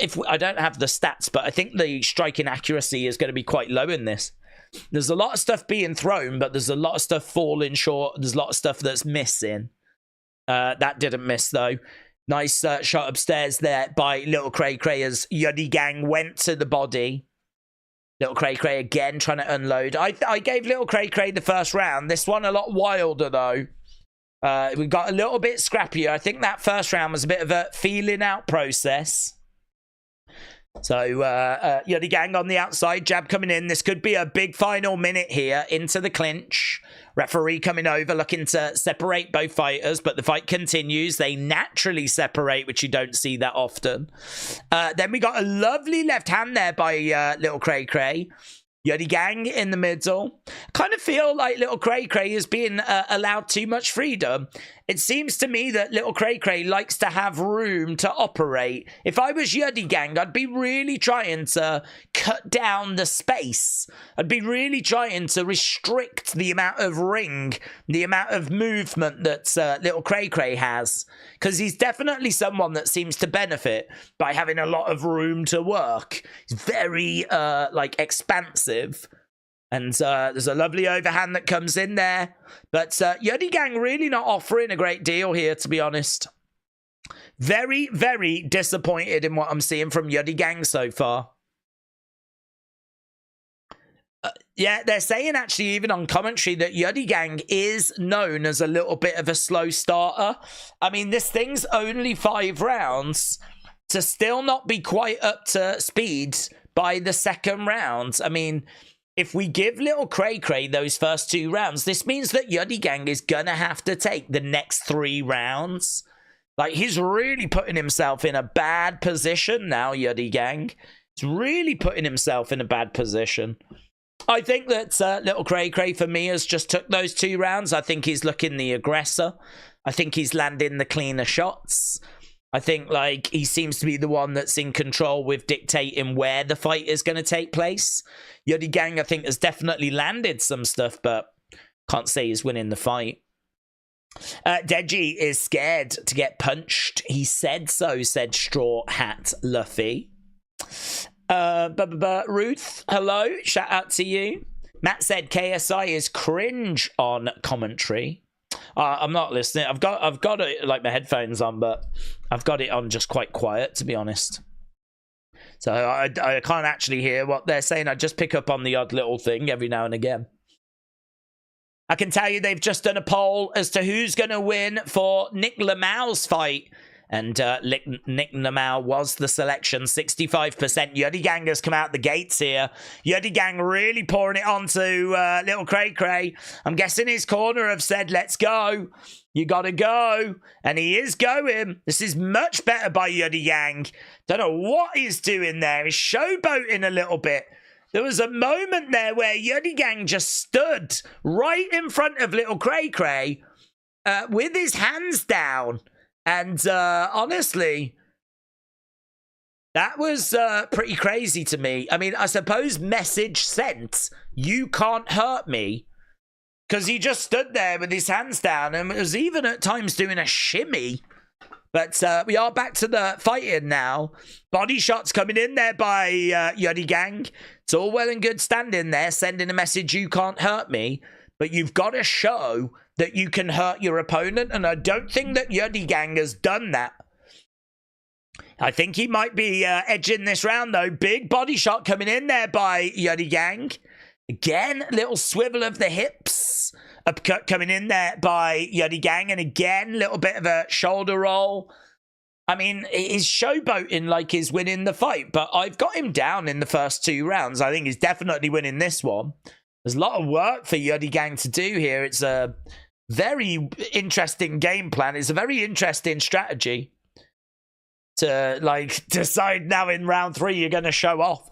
if I don't have the stats, but I think the striking accuracy is going to be quite low in this. There's a lot of stuff being thrown, but there's a lot of stuff falling short. There's a lot of stuff that's missing. That didn't miss, though. Nice shot upstairs there by Little Cray Cray as Yuddy Gang went to the body. Little Cray Cray again trying to unload. I gave Little Cray Cray the first round. This one a lot wilder, though. We got a little bit scrappier. I think that first round was a bit of a feeling out process. So, Yuddy Gang on the outside, jab coming in. This could be a big final minute here into the clinch. Referee coming over, looking to separate both fighters, but the fight continues. They naturally separate, which you don't see that often. Then we got a lovely left hand there by Little Cray Cray. Yuddy Gang in the middle. Kind of feel like Little Cray Cray is being allowed too much freedom. It seems to me that Little Cray Cray likes to have room to operate. If I was Yuddy Gang, I'd be really trying to cut down the space. I'd be really trying to restrict the amount of ring, the amount of movement that Little Cray Cray has. Because he's definitely someone that seems to benefit by having a lot of room to work. He's very, like, expansive. And there's a lovely overhand that comes in there. But Yuddy Gang really not offering a great deal here, to be honest. Very, very disappointed in what I'm seeing from Yuddy Gang so far. Yeah, they're saying actually even on commentary that Yuddy Gang is known as a little bit of a slow starter. I mean, this thing's only 5 rounds. To still not be quite up to speed by the second round. I mean, if we give Little Cray Cray those first 2 rounds, this means that Yuddy Gang is going to have to take the next 3 rounds. Like, he's really putting himself in a bad position now, Yuddy Gang. He's really putting himself in a bad position. I think that Little Cray Cray, for me, has just took those 2 rounds. I think he's looking the aggressor. I think he's landing the cleaner shots. I think, like, he seems to be the one that's in control with dictating where the fight is going to take place. Yuddy Gang, I think, has definitely landed some stuff, but can't say he's winning the fight. Deji is scared to get punched. He said so, said Straw Hat Luffy. Ruth, hello. Shout out to you. Matt said KSI is cringe on commentary. I'm not listening. I've got it like my headphones on, but I've got it on just quite quiet, to be honest. So I can't actually hear what they're saying. I just pick up on the odd little thing every now and again. I can tell you they've just done a poll as to who's going to win for Nick LaMau's fight. And Nick LaMau was the selection, 65%. Yuddy Gang has come out the gates here. Yuddy Gang really pouring it onto Little Cray Cray. I'm guessing his corner have said, let's go. You got to go. And he is going. This is much better by Yuddy Gang. Don't know what he's doing there. He's showboating a little bit. There was a moment there where Yuddy Gang just stood right in front of Little Cray Cray with his hands down. And honestly, that was pretty crazy to me. I mean, I suppose message sent, you can't hurt me. Because he just stood there with his hands down and was even at times doing a shimmy. But we are back to the fighting now. Body shots coming in there by Yuddy Gang. It's all well and good standing there, sending a message, you can't hurt me. But you've got to show that you can hurt your opponent. And I don't think that Yuddy Gang has done that. I think he might be edging this round, though. Big body shot coming in there by Yuddy Gang. Again, little swivel of the hips. Uppercut coming in there by Yuddy Gang. And again, little bit of a shoulder roll. I mean, he's showboating like he's winning the fight. But I've got him down in the first 2 rounds. I think he's definitely winning this one. There's a lot of work for Yuddy Gang to do here. It's a very interesting game plan. It's a very interesting strategy to, like, decide now in round 3 you're going to show off.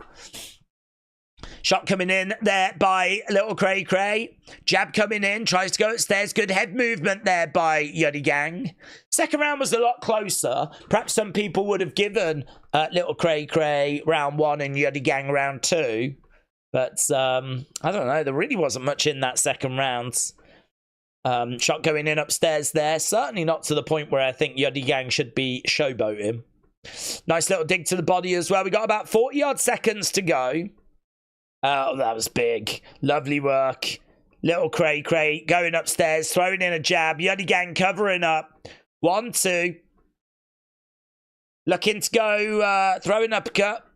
Shot coming in there by Little Cray Cray. Jab coming in, tries to go upstairs. Good head movement there by Yuddy Gang. Second round was a lot closer. Perhaps some people would have given Little Cray Cray round 1 and Yuddy Gang round 2. But, I don't know. There really wasn't much in that second round. Shot going in upstairs there. Certainly not to the point where I think Yuddy Gang should be showboating. Nice little dig to the body as well. We got about 40-odd seconds to go. Oh, that was big. Lovely work. Little Cray Cray going upstairs, throwing in a jab. Yuddy Gang covering up. 1, 2. Looking to go, throwing uppercut.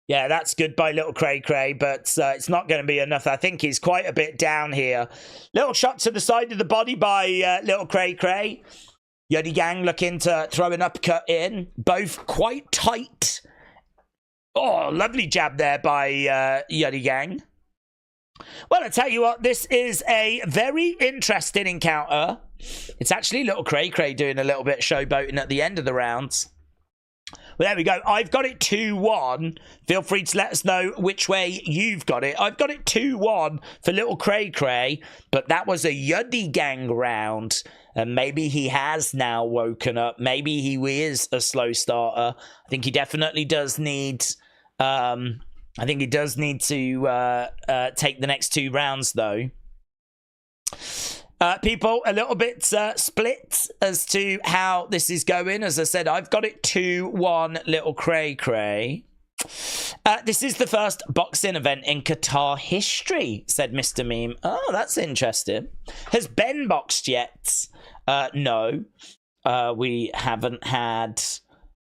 Yeah, that's good by Little Cray Cray, but it's not going to be enough. I think he's quite a bit down here. Little shot to the side of the body by Little Cray Cray. Yuddy Gang looking to throw an uppercut in. Both quite tight. Oh, lovely jab there by Yuddy Gang. Well, I tell you what, this is a very interesting encounter. It's actually Little Cray Cray doing a little bit of showboating at the end of the rounds. Well, there we go. I've got it 2-1. Feel free to let us know which way you've got it. I've got it 2-1 for Little Cray Cray, but that was a Yuddy Gang round. And maybe he has now woken up. Maybe he is a slow starter. I think he definitely does need... I think he does need to take the next 2 rounds, though. People, a little bit split as to how this is going. As I said, I've got it 2-1 Little Cray Cray. This is the first boxing event in Qatar history, said Mr. Meme. Oh, that's interesting. Has Ben boxed yet? No. We haven't had...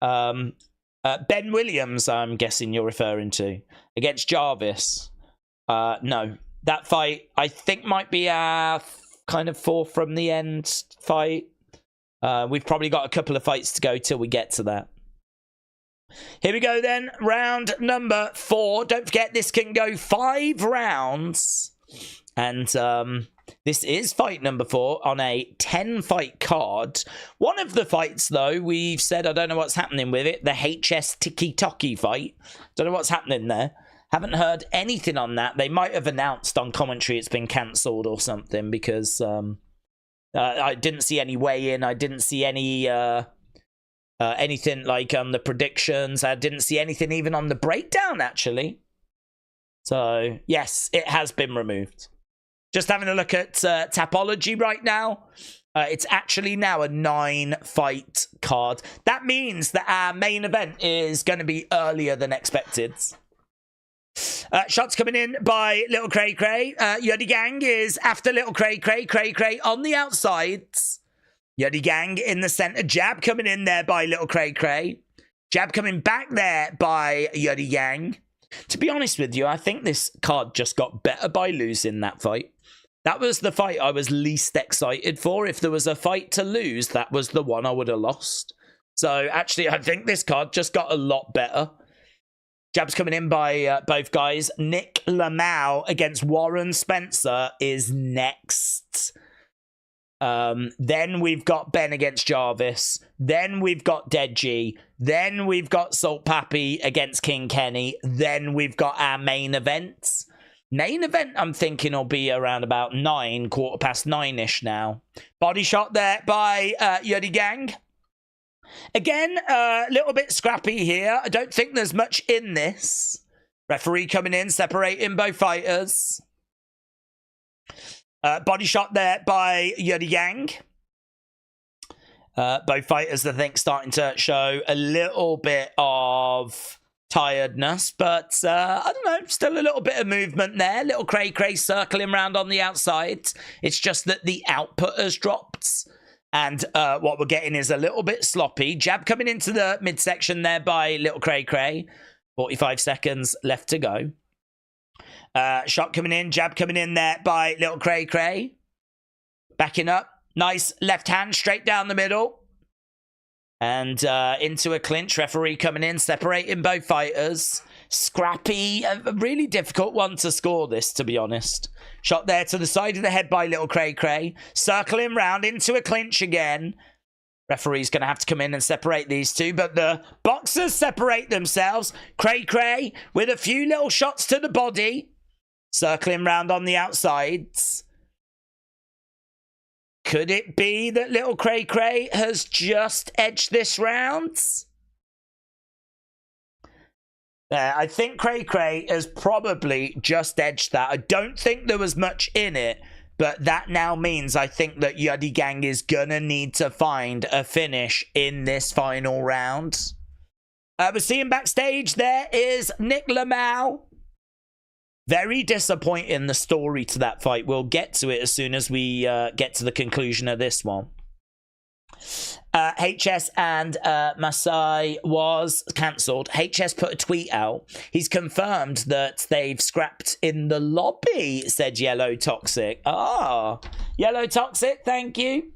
Ben Williams, I'm guessing you're referring to, against Jarvis. No. That fight, I think, might be our kind of 4 from the end fight. We've probably got a couple of fights to go till we get to that. Here we go then. Round number 4. Don't forget, this can go 5 rounds. And this is fight number 4 on a 10-fight card. One of the fights, though, we've said I don't know what's happening with it. The HS Tikky Tokky fight. Don't know what's happening there. Haven't heard anything on that. They might have announced on commentary it's been cancelled or something, because I didn't see any weigh-in. I didn't see any anything like on the predictions. I didn't see anything even on the breakdown, actually. So, yes, it has been removed. Just having a look at Tapology right now. It's actually now a 9-fight card. That means that our main event is going to be earlier than expected. Shots coming in by Little Cray Cray. Yuddy Gang is after Little Cray Cray. Cray Cray on the outsides. Yuddy Gang in the center. Jab coming in there by Little Cray Cray. Jab coming back there by Yuddy Gang. To be honest with you, I think this card just got better by losing that fight. That was the fight I was least excited for. If there was a fight to lose, that was the one I would have lost. So, actually, I think this card just got a lot better. Jabs coming in by both guys. Nick LaLau against Warren Spencer is next. Then we've got Ben against Jarvis. Then we've got Deji. Then we've got Salt Papi against King Kenny. Then we've got our main event. Main event, I'm thinking, will be around about 9, 9:15-ish now. Body shot there by Yuddy Gang. Again, a little bit scrappy here. I don't think there's much in this. Referee coming in, separating both fighters. Body shot there by Yuddy Gang. Both fighters, I think, starting to show a little bit of tiredness, but I don't know, still a little bit of movement there. Little Cray Cray circling around on the outside. It's just that the output has dropped, and what we're getting is a little bit sloppy. Jab coming into the midsection there by Little Cray Cray. 45 seconds left to go. Shot coming in, jab coming in there by Little Cray Cray. Backing up. Nice left hand straight down the middle. And into a clinch. Referee coming in, separating both fighters. Scrappy. A really difficult one to score this, to be honest. Shot there to the side of the head by Little Cray Cray. Circling round into a clinch again. Referee's going to have to come in and separate these two, but the boxers separate themselves. Cray Cray with a few little shots to the body. Circling round on the outsides. Could it be that Little Cray Cray has just edged this round? I think Cray Cray has probably just edged that. I don't think there was much in it, but that now means I think that Yuddy Gang is gonna need to find a finish in this final round. We're seeing backstage there is Nick LaLau. Very disappointing, the story to that fight. We'll get to it as soon as we get to the conclusion of this one. HS and Masai was cancelled. HS put a tweet out. He's confirmed that they've scrapped in the lobby, said Yellow Toxic. Ah, Yellow Toxic, thank you.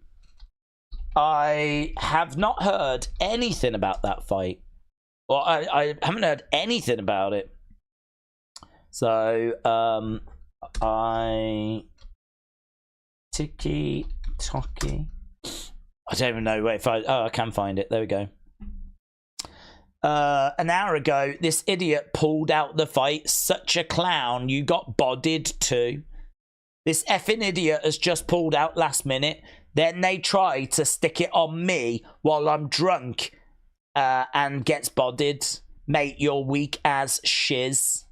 I have not heard anything about that fight. Well, I haven't heard anything about it. So, Tikky, Tokky. I don't even know if I can find it. There we go. An hour ago, this idiot pulled out the fight. Such a clown. You got bodied too. This effing idiot has just pulled out last minute. Then they try to stick it on me while I'm drunk and gets bodied. Mate, you're weak as shiz.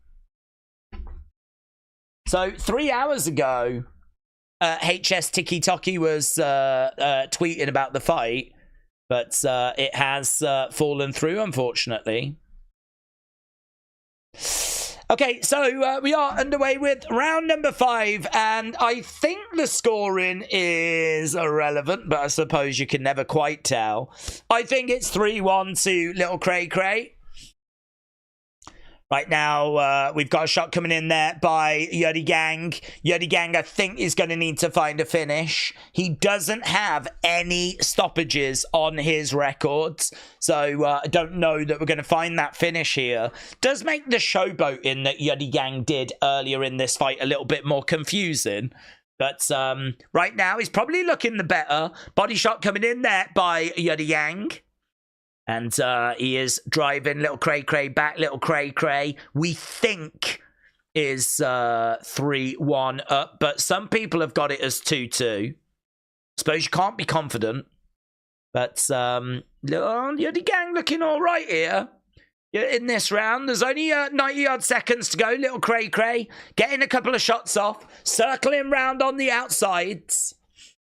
So 3 hours ago, HS Tikky Tokky was tweeting about the fight, but it has fallen through, unfortunately. Okay, so we are underway with round number 5, and I think the scoring is irrelevant, but I suppose you can never quite tell. I think it's 3-1 to Little Cray Cray. Right now, we've got a shot coming in there by Yuddy Gang. Yuddy Gang, I think, is going to need to find a finish. He doesn't have any stoppages on his records, so I don't know that we're going to find that finish here. Does make the showboating that Yuddy Gang did earlier in this fight a little bit more confusing. But right now, he's probably looking the better. Body shot coming in there by Yuddy Gang. And he is driving little Cray Cray back. Little Cray Cray, we think, is 3-1 up. But some people have got it as 2-2. Suppose you can't be confident. But Yuddy Gang looking all right here. In this round, there's only 90-odd seconds to go. Little Cray Cray getting a couple of shots off. Circling round on the outsides.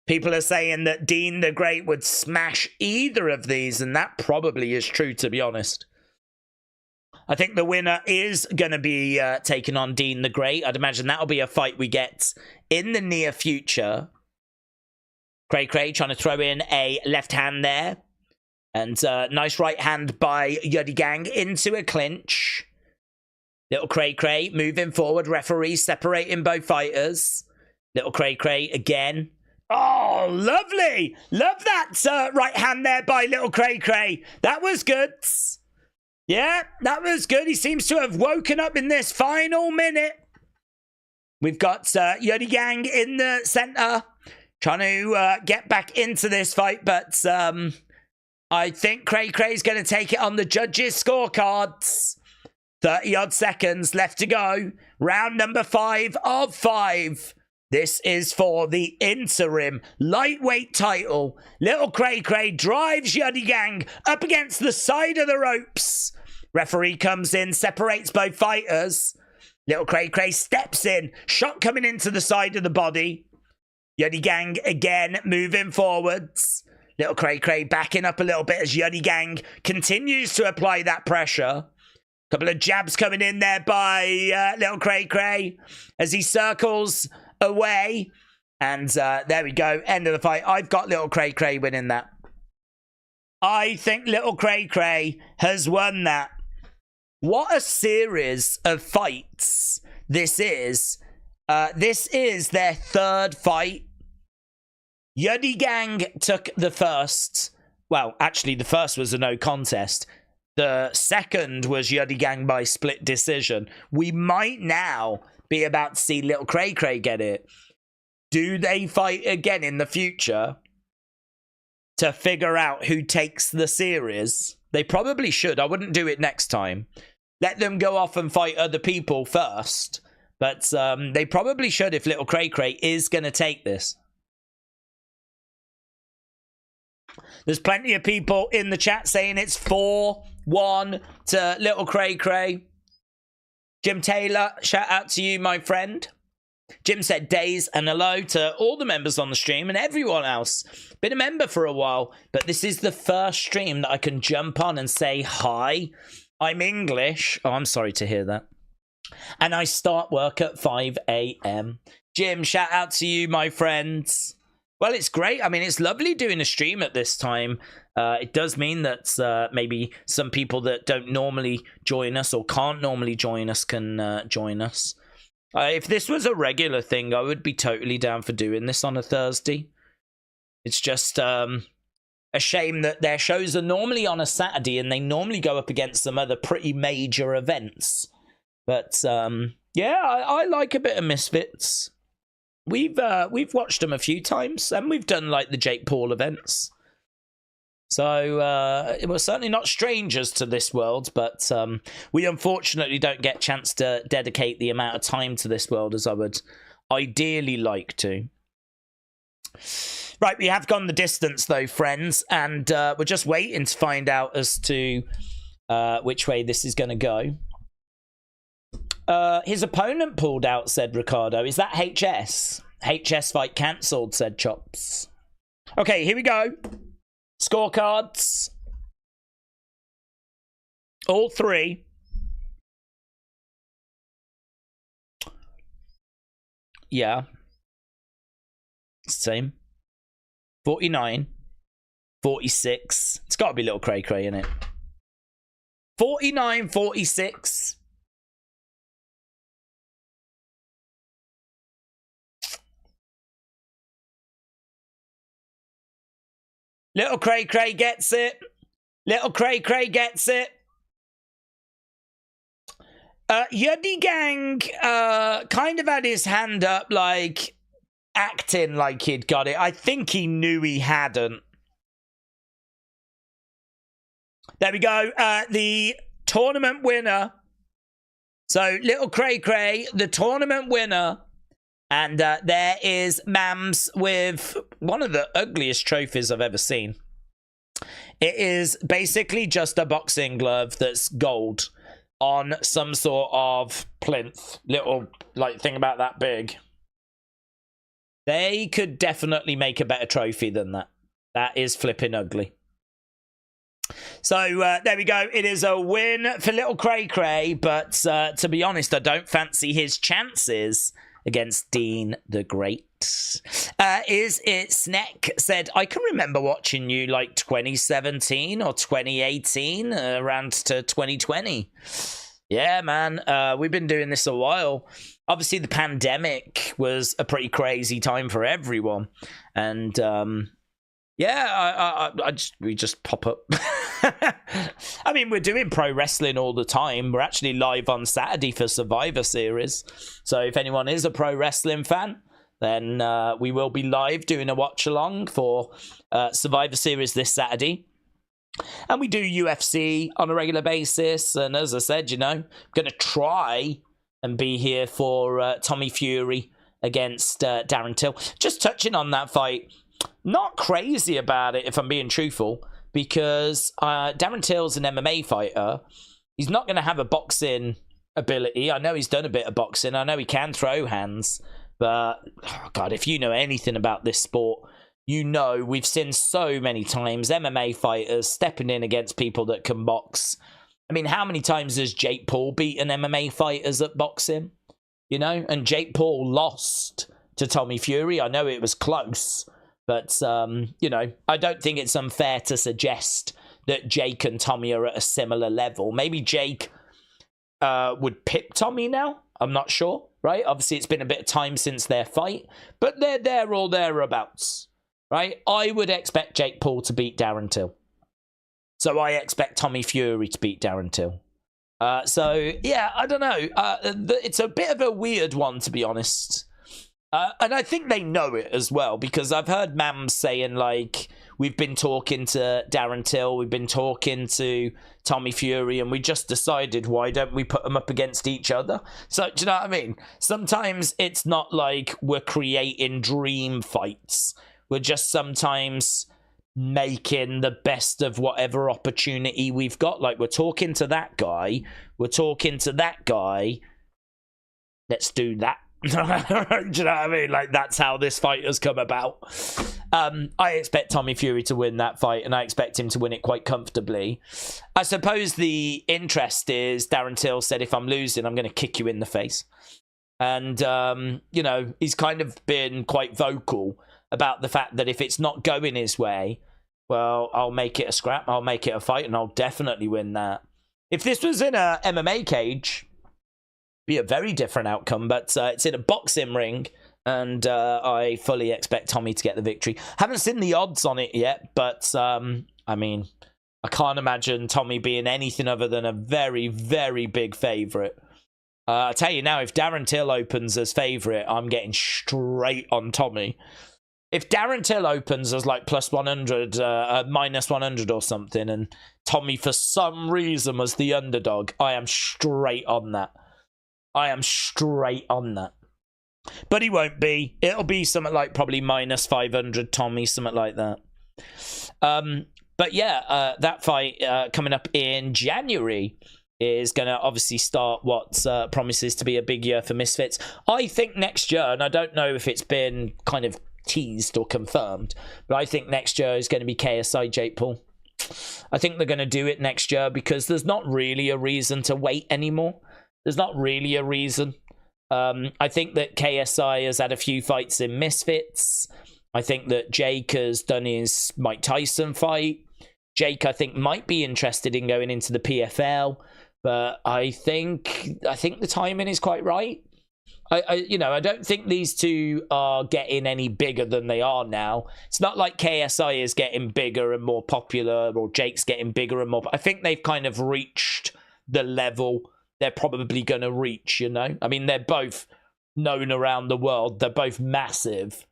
People are saying that Dean the Great would smash either of these, and that probably is true, to be honest. I think the winner is going to be taking on Dean the Great. I'd imagine that'll be a fight we get in the near future. Cray Cray trying to throw in a left hand there. And nice right hand by Yuddy Gang into a clinch. Little Cray Cray moving forward. Referee separating both fighters. Little Cray Cray again. Oh, lovely. Love that right hand there by Little Cray Cray. That was good. Yeah, that was good. He seems to have woken up in this final minute. We've got Yuddy Gang in the center. Trying to get back into this fight. But I think Cray Cray's going to take it on the judges' scorecards. 30-odd seconds left to go. Round number 5 of 5. This is for the interim lightweight title. Little Cray Cray drives Yuddy Gang up against the side of the ropes. Referee comes in, separates both fighters. Little Cray Cray steps in. Shot coming into the side of the body. Yuddy Gang again moving forwards. Little Cray Cray backing up a little bit as Yuddy Gang continues to apply that pressure. Couple of jabs coming in there by Little Cray Cray as he circles away. And there we go. End of the fight. I've got Little Cray Cray winning that. I think Little Cray Cray has won that. What a series of fights this is. This is their 3rd fight. Yuddy Gang took the first. Well, actually, the first was a no contest. The second was Yuddy Gang by split decision. We might now be about to see Little Cray Cray get it. Do they fight again in the future to figure out who takes the series? They probably should. I wouldn't do it next time. Let them go off and fight other people first. But they probably should if Little Cray Cray is going to take this. There's plenty of people in the chat saying it's 4-1 to Little Cray Cray. Jim Taylor, shout out to you, my friend. Jim said days and hello to all the members on the stream and everyone else. Been a member for a while, but this is the first stream that I can jump on and say hi. I'm English. Oh, I'm sorry to hear that. And I start work at 5 a.m. Jim, shout out to you, my friends. Well, it's great. I mean, it's lovely doing a stream at this time. It does mean that maybe some people that don't normally join us or can't normally join us can join us. If this was a regular thing, I would be totally down for doing this on a Thursday. It's just a shame that their shows are normally on a Saturday and they normally go up against some other pretty major events. But yeah, I like a bit of Misfits. We've watched them a few times, and we've done like the Jake Paul events. So we're certainly not strangers to this world, but we unfortunately don't get a chance to dedicate the amount of time to this world as I would ideally like to. Right, we have gone the distance though, friends, and we're just waiting to find out as to which way this is going to go. His opponent pulled out, said Ricardo. Is that HS? HS fight cancelled, said Chops. Okay, here we go. Scorecards. All 3. Yeah. Same. 49. 46. It's got to be Little Cray Cray, innit? 49, 46. Little Cray Cray gets it. Little Cray Cray gets it. Yuddy Gang kind of had his hand up, like, acting like he'd got it. I think he knew he hadn't. There we go. The tournament winner. So, Little Cray Cray, the tournament winner. And there is Mams with one of the ugliest trophies I've ever seen. It is basically just a boxing glove that's gold on some sort of plinth. Little, like, thing about that big. They could definitely make a better trophy than that. That is flipping ugly. So, there we go. It is a win for Little Cray Cray, but to be honest, I don't fancy his chances against Dean the Great. Is it Snack said, I can remember watching you like 2017 or 2018, around to 2020. Yeah, man, we've been doing this a while. Obviously, the pandemic was a pretty crazy time for everyone. And, yeah, we just pop up. I mean, we're doing pro wrestling all the time. We're actually live on Saturday for Survivor Series. So if anyone is a pro wrestling fan, then we will be live doing a watch along for Survivor Series this Saturday. And we do UFC on a regular basis. And as I said, you know, I'm going to try and be here for Tommy Fury against Darren Till. Just touching on that fight, not crazy about it if I'm being truthful, because Darren Till's an MMA fighter. He's not going to have a boxing ability. I know he's done a bit of boxing. I know he can throw hands. But, oh God, if you know anything about this sport, you know we've seen so many times MMA fighters stepping in against people that can box. I mean, how many times has Jake Paul beaten MMA fighters at boxing? You know, and Jake Paul lost to Tommy Fury. I know it was close. But, you know, I don't think it's unfair to suggest that Jake and Tommy are at a similar level. Maybe Jake would pip Tommy now. I'm not sure, right? Obviously, it's been a bit of time since their fight. But they're there or thereabouts, right? I would expect Jake Paul to beat Darren Till. So I expect Tommy Fury to beat Darren Till. So, yeah, I don't know. It's a bit of a weird one, to be honest. And I think they know it as well, because I've heard Mams saying, like, we've been talking to Darren Till, we've been talking to Tommy Fury, and we just decided, why don't we put them up against each other? So, do you know what I mean? Sometimes it's not like we're creating dream fights. We're just sometimes making the best of whatever opportunity we've got. Like, we're talking to that guy, let's do that. Do you know what I mean? Like, that's how this fight has come about. I expect Tommy Fury to win that fight, and I expect him to win it quite comfortably. I suppose the interest is Darren Till said, if I'm losing, I'm going to kick you in the face. And, you know, he's kind of been quite vocal about the fact that if it's not going his way, well, I'll make it a scrap, I'll make it a fight, and I'll definitely win that. If this was in a MMA cage, be a very different outcome, but it's in a boxing ring, and I fully expect Tommy to get the victory. Haven't seen the odds on it yet, but I mean, I can't imagine Tommy being anything other than a very, very big favourite. I tell you now, if Darren Till opens as favourite, I'm getting straight on Tommy. If Darren Till opens as like plus 100, minus 100 or something, and Tommy for some reason was the underdog, I am straight on that. But he won't be. It'll be something like probably minus 500 Tommy, something like that. But yeah, that fight coming up in January is going to obviously start what promises to be a big year for Misfits. I think next year, and I don't know if it's been kind of teased or confirmed, but I think next year is going to be KSI Jake Paul. I think they're going to do it next year because there's not really a reason to wait anymore. There's not really a reason. I think that KSI has had a few fights in Misfits. I think that Jake has done his Mike Tyson fight. Jake, I think, might be interested in going into the PFL, but I think the timing is quite right. I don't think these two are getting any bigger than they are now. It's not like KSI is getting bigger and more popular, or Jake's getting bigger and more. I think they've kind of reached the level they're probably going to reach, you know? I mean, they're both known around the world. They're both massive.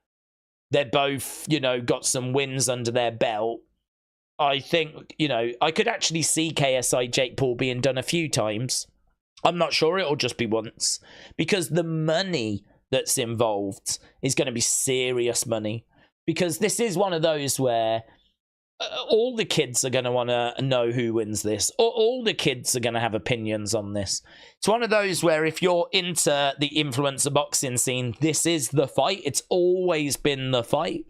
They're both, you know, got some wins under their belt. I think, you know, I could actually see KSI Jake Paul being done a few times. I'm not sure it'll just be once, because the money that's involved is going to be serious money. Because this is one of those where all the kids are going to want to know who wins this. All the kids are going to have opinions on this. It's one of those where if you're into the influencer boxing scene, this is the fight. It's always been the fight.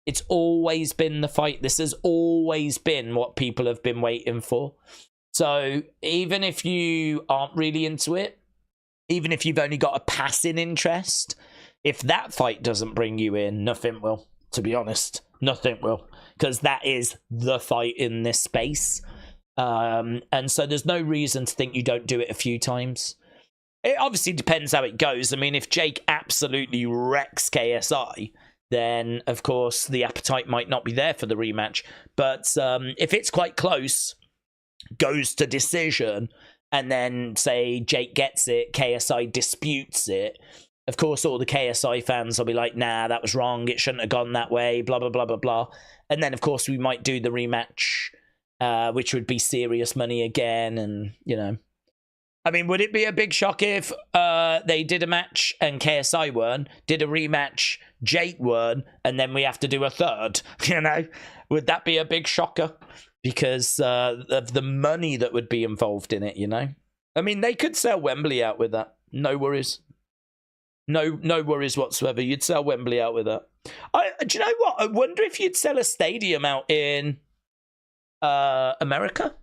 It's always been the fight. This has always been what people have been waiting for. So even if you aren't really into it, even if you've only got a passing interest, if that fight doesn't bring you in, nothing will, to be honest. Nothing will. Because that is the fight in this space. And so there's no reason to think you don't do it a few times. It obviously depends how it goes. I mean, if Jake absolutely wrecks KSI, then, of course, the appetite might not be there for the rematch. But if it's quite close, goes to decision, and then, say, Jake gets it, KSI disputes it, of course, all the KSI fans will be like, nah, that was wrong, it shouldn't have gone that way, blah, blah, blah, blah, blah. And then, of course, we might do the rematch, which would be serious money again, and, you know. I mean, would it be a big shock if they did a match and KSI won, did a rematch, Jake won, and then we have to do a third, you know? Would that be a big shocker? Because of the money that would be involved in it, you know? I mean, they could sell Wembley out with that. No worries. No worries whatsoever. You'd sell Wembley out with that. Do you know what? I wonder if you'd sell a stadium out in America.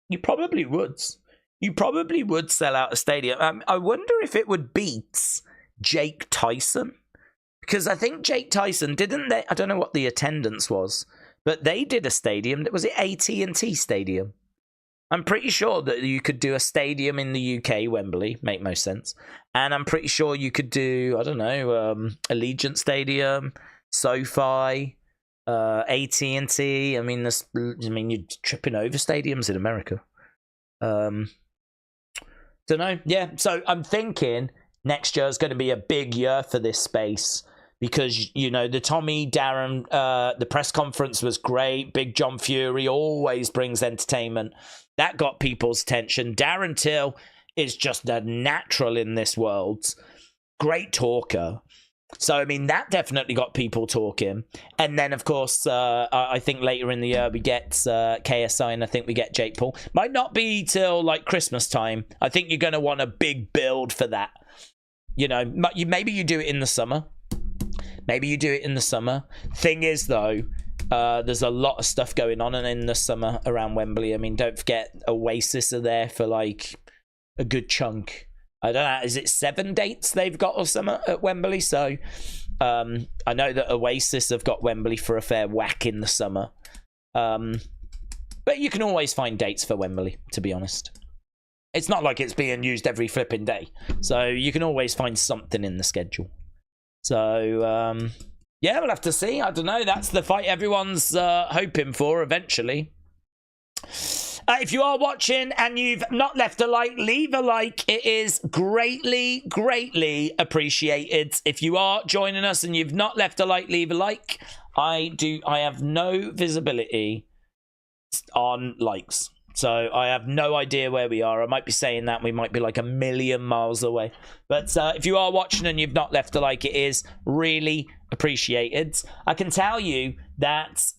You probably would. You probably would sell out a stadium. I wonder if it would beat Jake Tyson. Because I think Jake Tyson, didn't they? I don't know what the attendance was, but they did a stadium. Was it AT&T Stadium? I'm pretty sure that you could do a stadium in the UK, Wembley, make most sense. And I'm pretty sure you could do, I don't know, Allegiant Stadium, SoFi, AT&T. I mean, you're tripping over stadiums in America. Don't know. Yeah, so I'm thinking next year is going to be a big year for this space. Because, you know, the Tommy, Darren, the press conference was great. Big John Fury always brings entertainment. That got people's attention. Darren Till is just a natural in this world. Great talker. So, I mean, that definitely got people talking. And then, of course, I think later in the year we get KSI, and I think we get Jake Paul. Might not be till, like, Christmas time. I think you're going to want a big build for that. You know, maybe you do it in the summer. Maybe you do it in the summer. Thing is, though, there's a lot of stuff going on in the summer around Wembley. I mean, don't forget Oasis are there for, like, a good chunk. I don't know, is it 7 dates they've got or something at Wembley? So I know that Oasis have got Wembley for a fair whack in the summer. But you can always find dates for Wembley, to be honest. It's not like it's being used every flipping day. So you can always find something in the schedule. So, yeah, we'll have to see. I don't know. That's the fight everyone's hoping for eventually. If you are watching and you've not left a like, leave a like. It is greatly, greatly appreciated. If you are joining us and you've not left a like, leave a like. I have no visibility on likes. So I have no idea where we are. I might be saying that. We might be like a million miles away. But if you are watching and you've not left a like, it is really appreciated. I can tell you that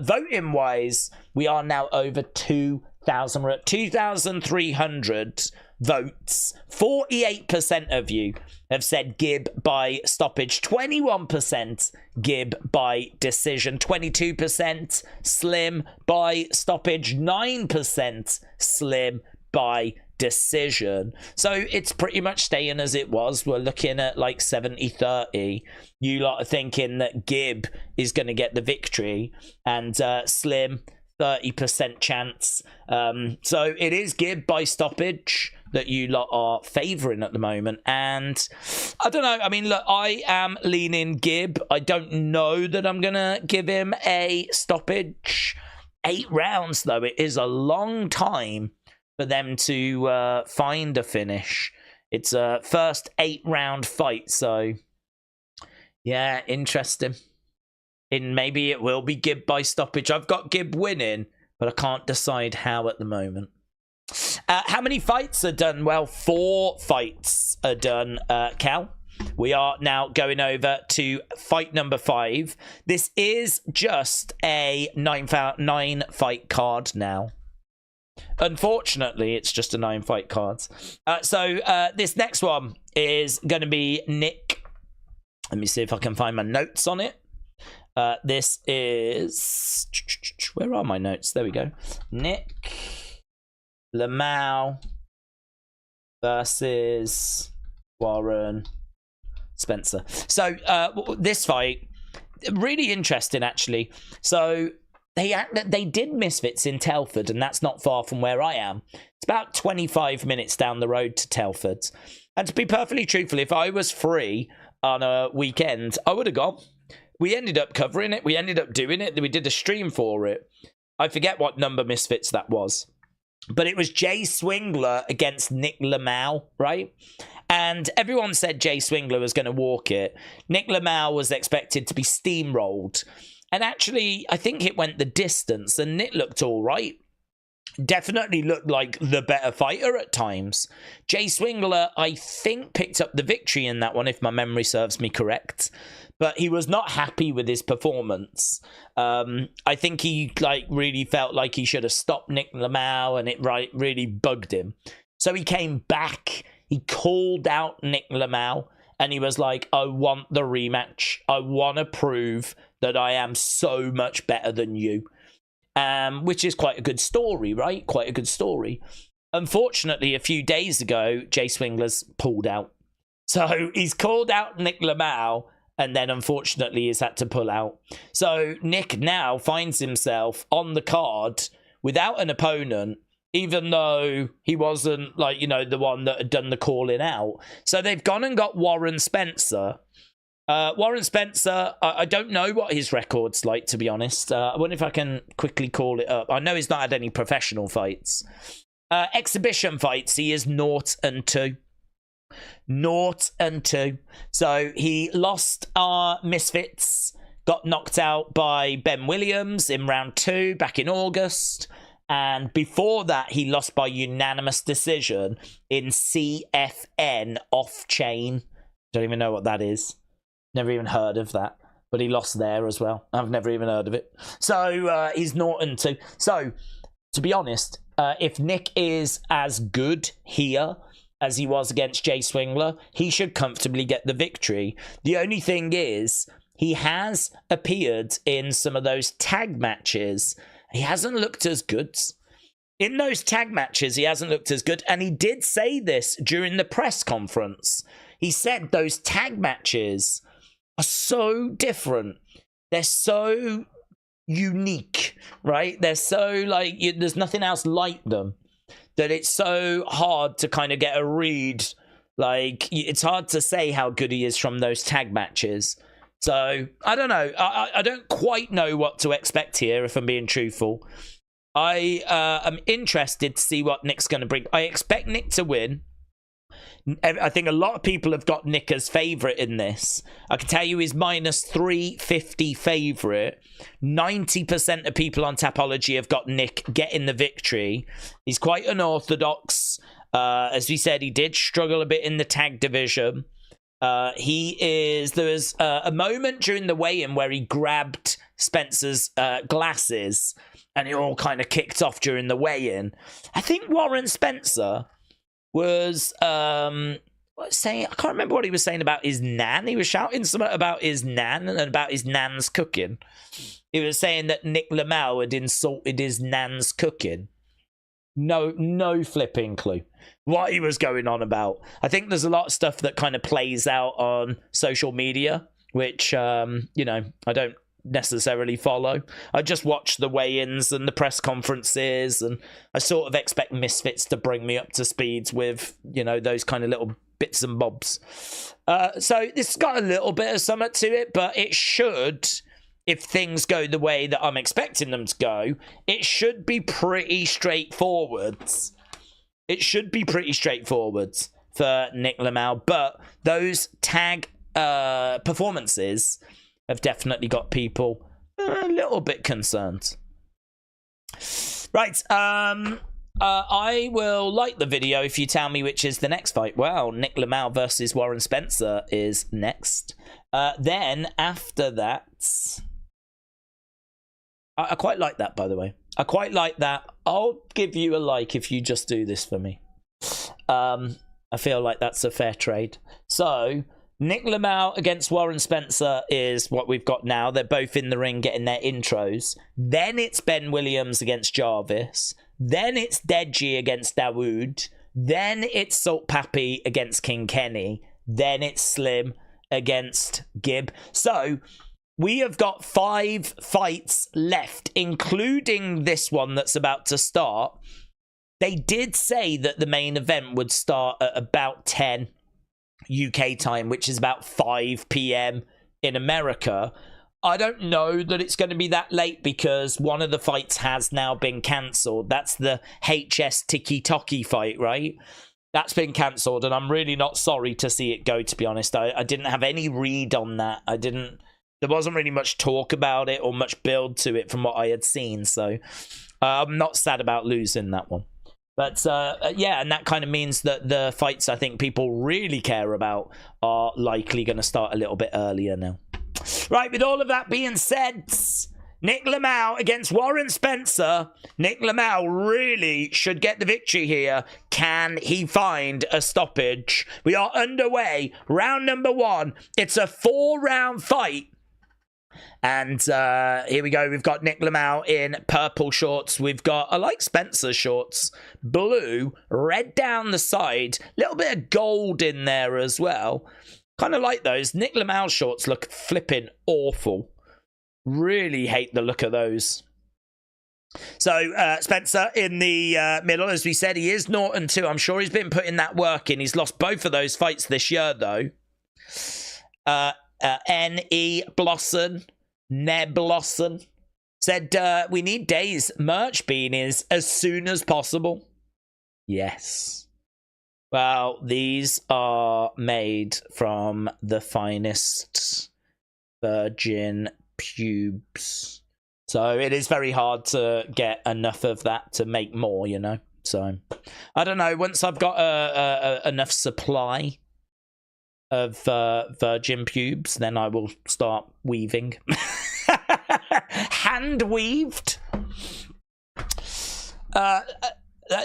voting-wise, we are now over 2,000. We're at 2,300 votes. 48% of you have said GIB by stoppage. 21% GIB by decision. 22% Slim by stoppage. 9% Slim by decision. So it's pretty much staying as it was. We're looking at like 70-30. You lot are thinking that GIB is going to get the victory, and Slim 30% chance. So it is GIB by stoppage that you lot are favouring at the moment. And I don't know. I mean, look, I am leaning GIB. I don't know that I'm going to give him a stoppage. 8 rounds, though. It is a long time for them to find a finish. It's a first 8-round fight. So, yeah, interesting. Maybe it will be GIB by stoppage. I've got GIB winning, but I can't decide how at the moment. How many fights are done? Well, 4 fights are done, Cal. We are now going over to fight number 5. This is just a 9-fight card now. Unfortunately, it's just a 9-fight card. So this next one is going to be Nick. Let me see if I can find my notes on it. This is... Where are my notes? There we go. Nick LaLau versus Warren Spencer. So this fight, really interesting, actually. So they did Misfits in Telford, and that's not far from where I am. It's about 25 minutes down the road to Telford. And to be perfectly truthful, if I was free on a weekend, I would have gone. We ended up covering it. We ended up doing it. We did a stream for it. I forget what number Misfits that was. But it was Jay Swingler against Nick LaLau, right? And everyone said Jay Swingler was going to walk it. Nick LaLau was expected to be steamrolled. And actually, I think it went the distance. And Nick looked all right. Definitely looked like the better fighter at times. Jay Swingler, I think, picked up the victory in that one, if my memory serves me correct. But he was not happy with his performance. I think he really felt like he should have stopped Nick LaLau, and it really bugged him. So he came back. He called out Nick LaLau, and he was like, I want the rematch. I want to prove that I am so much better than you. Which is quite a good story, right? Quite a good story. Unfortunately, a few days ago, Jay Swingler's pulled out. So he's called out Nick LaLau, and then unfortunately he's had to pull out. So Nick now finds himself on the card without an opponent, even though he wasn't, the one that had done the calling out. So they've gone and got Warren Spencer. Warren Spencer, I don't know what his record's like, to be honest. I wonder if I can quickly call it up. I know he's not had any professional fights. Exhibition fights, he is 0-2. 0-2. So he lost Misfits, got knocked out by Ben Williams in round 2 back in August. And before that, he lost by unanimous decision in CFN off-chain. Don't even know what that is. Never even heard of that. But he lost there as well. I've never even heard of it. So he's 0-2. So, to be honest, if Nick is as good here as he was against Jay Swingler, he should comfortably get the victory. The only thing is, he has appeared in some of those tag matches. He hasn't looked as good. In those tag matches, he hasn't looked as good. And he did say this during the press conference. He said those tag matches are so different. They're so unique, right? They're so there's nothing else like them, that it's so hard to kind of get a read. It's hard to say how good he is from those tag matches. So, I don't know. I don't quite know what to expect here, if I'm being truthful. I am interested to see what Nick's going to bring. I expect Nick to win. I think a lot of people have got Nick as favourite in this. I can tell you he's minus 350 favourite. 90% of people on Tapology have got Nick getting the victory. He's quite unorthodox. As we said, he did struggle a bit in the tag division. There was a moment during the weigh-in where he grabbed Spencer's glasses, and it all kind of kicked off during the weigh-in. I think Warren Spencer was saying, I can't remember what he was saying about his nan. He was shouting something about his nan and about his nan's cooking. He was saying that Nick LaLau had insulted his nan's cooking. No flipping clue what he was going on about. I think there's a lot of stuff that kind of plays out on social media, which I don't necessarily follow. I just watch the weigh-ins and the press conferences, and I sort of expect Misfits to bring me up to speed with, you know, those kind of little bits and bobs. So this has got a little bit of something to it, but it should, if things go the way that I'm expecting them to go, it should be pretty straightforward. It should be pretty straightforward for Nick LaLau, but those tag performances have definitely got people a little bit concerned. Right, I will like the video if you tell me which is the next fight. Well, Nick LaLau versus Warren Spencer is next. Then, after that... I quite like that, by the way. I quite like that. I'll give you a like if you just do this for me. I feel like that's a fair trade. So, Nick LaLau against Warren Spencer is what we've got now. They're both in the ring getting their intros. Then it's Ben Williams against Jarvis. Then it's Deji against DaWood. Then it's Salt Papi against King Kenny. Then it's Slim against GIB. So, we have got 5 fights left, including this one that's about to start. They did say that the main event would start at about 10 UK time, which is about 5 p.m. in America. I don't know that it's going to be that late because one of the fights has now been cancelled. That's the HS Tikky Tokky fight, right? That's been cancelled, and I'm really not sorry to see it go, to be honest. I didn't have any read on that. There wasn't really much talk about it or much build to it from what I had seen, so I'm not sad about losing that one. But yeah, and that kind of means that the fights I think people really care about are likely going to start a little bit earlier now. Right, with all of that being said, Nick LaLau against Warren Spencer. Nick LaLau really should get the victory here. Can he find a stoppage? We are underway. Round number 1. It's a 4-round fight. And here we go. We've got Nick LaLau in purple shorts. We've got, I like Spencer's shorts, blue, red down the side, a little bit of gold in there as well. Kind of like those. Nick LaLau's shorts look flipping awful. Really hate the look of those. So Spencer in the middle, as we said, he is 0-2. I'm sure he's been putting that work in. He's lost both of those fights this year, though. N.E. Blossom, Neb Blossom, said, we need Days merch beanies as soon as possible. Yes. Well, these are made from the finest virgin pubes. So it is very hard to get enough of that to make more, you know. So, I don't know. Once I've got enough supply of virgin pubes, then I will start weaving. Hand weaved.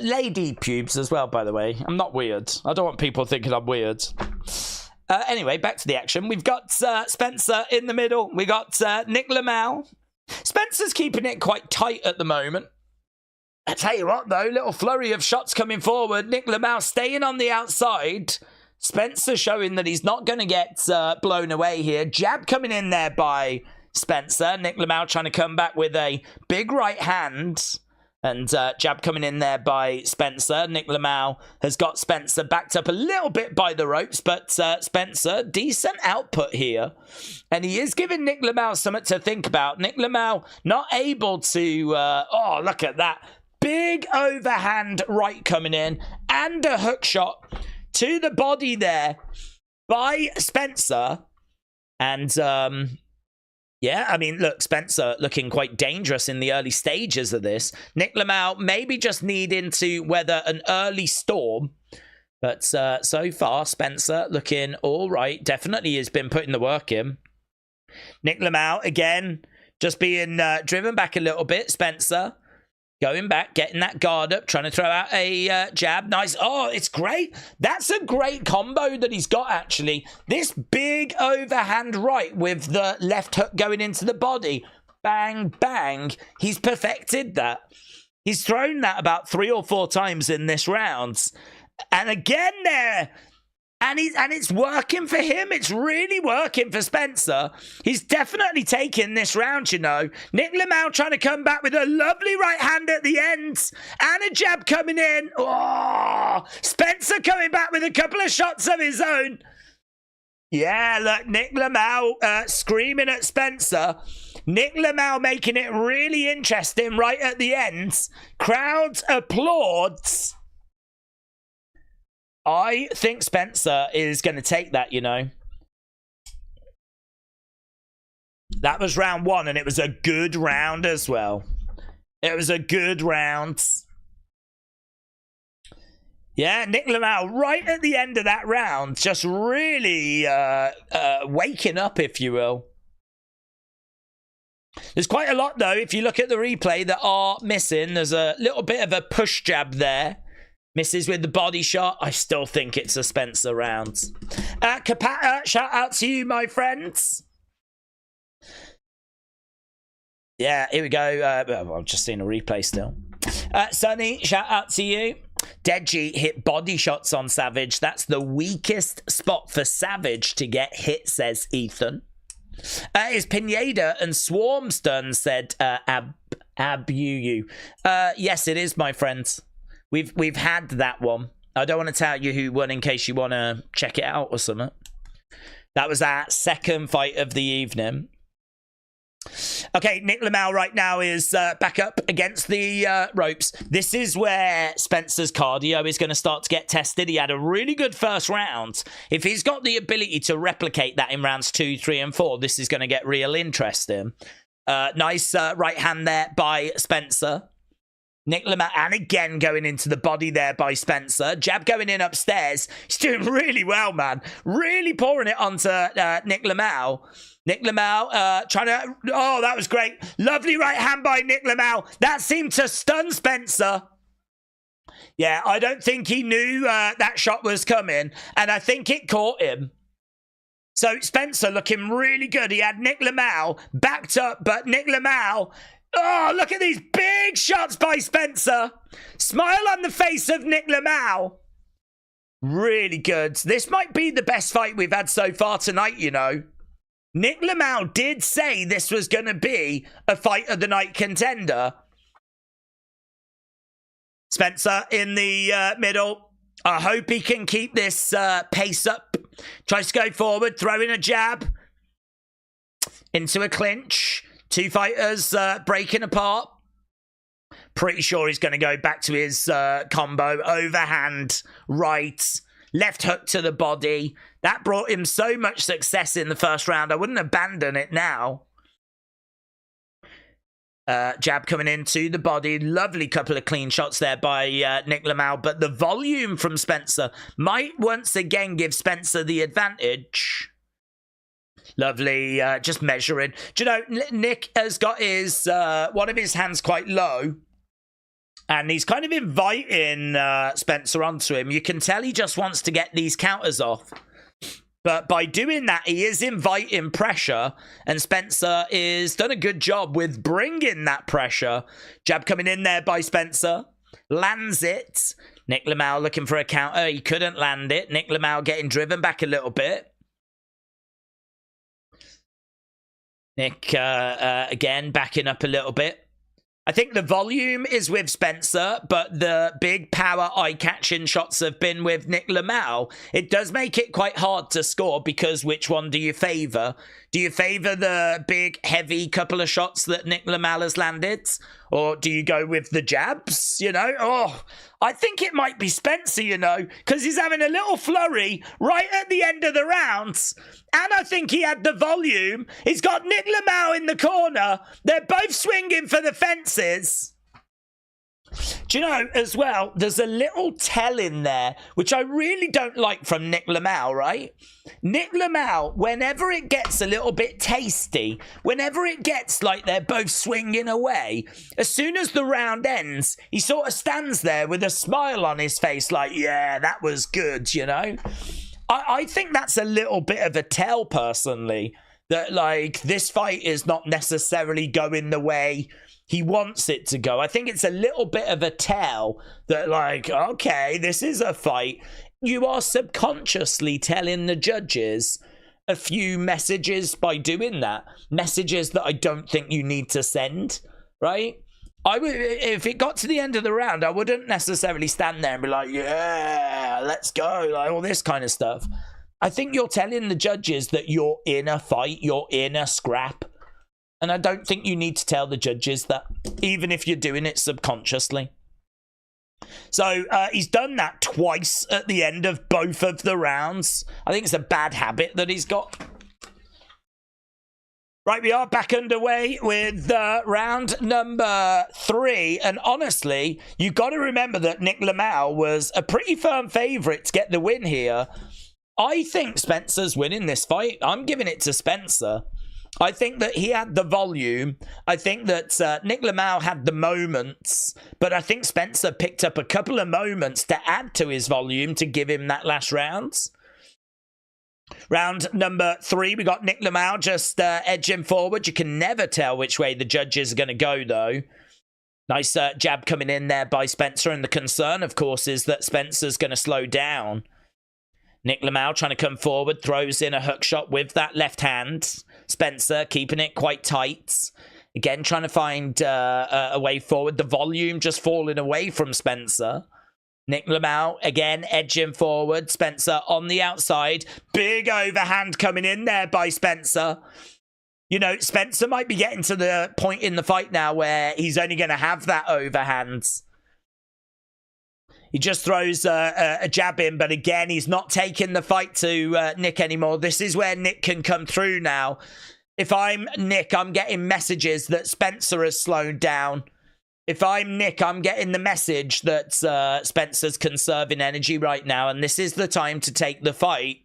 Lady pubes as well, by the way. I'm not weird. I don't want people thinking I'm weird. Anyway, back to the action. We've got Spencer in the middle. We got Nick LaLau. Spencer's keeping it quite tight at the moment. I tell you what, though, little flurry of shots coming forward. Nick LaLau staying on the outside. Spencer showing that he's not going to get blown away here. Jab coming in there by Spencer. Nick LaLau trying to come back with a big right hand. And jab coming in there by Spencer. Nick LaLau has got Spencer backed up a little bit by the ropes. But Spencer, decent output here. And he is giving Nick LaLau something to think about. Nick LaLau not able to... oh, look at that. Big overhand right coming in. And a hook shot to the body there by Spencer. And, yeah, I mean, look, Spencer looking quite dangerous in the early stages of this. Nick LaLau maybe just needing to weather an early storm. But so far, Spencer looking all right. Definitely has been putting the work in. Nick LaLau, again, just being driven back a little bit. Spencer going back, getting that guard up, trying to throw out a jab. Nice. Oh, it's great. That's a great combo that he's got, actually. This big overhand right with the left hook going into the body. Bang, bang. He's perfected that. He's thrown that about 3 or 4 times in this round. And again there, And it's working for him. It's really working for Spencer. He's definitely taking this round, you know. Nick LaLau trying to come back with a lovely right hand at the end. And a jab coming in. Oh, Spencer coming back with a couple of shots of his own. Yeah, look, Nick LaLau screaming at Spencer. Nick LaLau making it really interesting right at the end. Crowd applauds. I think Spencer is going to take that, you know. That was round 1, and it was a good round as well. It was a good round. Yeah, Nick LaLau right at the end of that round, just really waking up, if you will. There's quite a lot, though, if you look at the replay, that are missing. There's a little bit of a push jab there. Misses with the body shot. I still think it's a Spencer round. Kapata, shout out to you, my friends. Yeah, here we go. I've just seen a replay still. Sonny, shout out to you. Deji hit body shots on Savage. That's the weakest spot for Savage to get hit, says Ethan. Is Pineda and Swarmz done, said Abuyu. Yes, it is, my friends. We've had that one. I don't want to tell you who won in case you want to check it out or something. That was our second fight of the evening. Okay, Nick LaLau right now is back up against the ropes. This is where Spencer's cardio is going to start to get tested. He had a really good first round. If he's got the ability to replicate that in rounds 2, 3, and 4, this is going to get real interesting. Nice right hand there by Spencer. Nick LaLau, and again going into the body there by Spencer. Jab going in upstairs. He's doing really well, man. Really pouring it onto Nick LaLau. Nick LaLau trying to... Oh, that was great. Lovely right hand by Nick LaLau. That seemed to stun Spencer. Yeah, I don't think he knew that shot was coming, and I think it caught him. So Spencer looking really good. He had Nick LaLau backed up, but Nick LaLau... Oh, look at these big shots by Spencer. Smile on the face of Nick LaLau. Really good. This might be the best fight we've had so far tonight, you know. Nick LaLau did say this was going to be a fight of the night contender. Spencer in the middle. I hope he can keep this pace up. Tries to go forward, throwing a jab into a clinch. Two fighters breaking apart. Pretty sure he's going to go back to his combo. Overhand, right, left hook to the body. That brought him so much success in the first round. I wouldn't abandon it now. Jab coming into the body. Lovely couple of clean shots there by Nick LaLau. But the volume from Spencer might once again give Spencer the advantage. Lovely, just measuring. Do you know, Nick has got his one of his hands quite low, and he's kind of inviting Spencer onto him. You can tell he just wants to get these counters off. But by doing that, he is inviting pressure, and Spencer is done a good job with bringing that pressure. Jab coming in there by Spencer. Lands it. Nick LaLau looking for a counter. He couldn't land it. Nick LaLau getting driven back a little bit. Nick, again, backing up a little bit. I think the volume is with Spencer, but the big power eye-catching shots have been with Nick LaLau. It does make it quite hard to score, because which one do you favour? Do you favour the big, heavy couple of shots that Nick LaLau has landed? Or do you go with the jabs, you know? Oh, I think it might be Spencer, you know, because he's having a little flurry right at the end of the rounds. And I think he had the volume. He's got Nick LaLau in the corner. They're both swinging for the fences. Do you know, as well, there's a little tell in there, which I really don't like from Nick LaLau, right? Nick LaLau, whenever it gets a little bit tasty, whenever it gets like they're both swinging away, as soon as the round ends, he sort of stands there with a smile on his face like, yeah, that was good, you know? I think that's a little bit of a tell, personally, that, like, this fight is not necessarily going the way he wants it to go. I think it's a little bit of a tell that, like, okay, this is a fight. you are subconsciously telling the judges a few messages by doing that. Messages that I don't think you need to send, right? I would, if it got to the end of the round, I wouldn't necessarily stand there and be like, yeah, let's go, like all this kind of stuff. I think you're telling the judges that you're in a fight, you're in a scrap. And I don't think you need to tell the judges that, even if you're doing it subconsciously. So he's done that twice at the end of both of the rounds. I think it's a bad habit that he's got. Right, we are back underway with round number 3. And honestly, you've got to remember that Nick LaLau was a pretty firm favourite to get the win here. I think Spencer's winning this fight. I'm giving it to Spencer. I think that he had the volume. I think that Nick LaLau had the moments. But I think Spencer picked up a couple of moments to add to his volume to give him that last round. Round number 3, we got Nick LaLau just edging forward. You can never tell which way the judges are going to go, though. Nice jab coming in there by Spencer. And the concern, of course, is that Spencer's going to slow down. Nick LaLau trying to come forward, throws in a hook shot with that left hand. Spencer keeping it quite tight. Again, trying to find a way forward. The volume just falling away from Spencer. Nick LaLau, again, edging forward. Spencer on the outside. Big overhand coming in there by Spencer. You know, Spencer might be getting to the point in the fight now where he's only going to have that overhand. He just throws a jab in, but again, he's not taking the fight to Nick anymore. This is where Nick can come through now. If I'm Nick, I'm getting messages that Spencer has slowed down. If I'm Nick, I'm getting the message that Spencer's conserving energy right now, and this is the time to take the fight.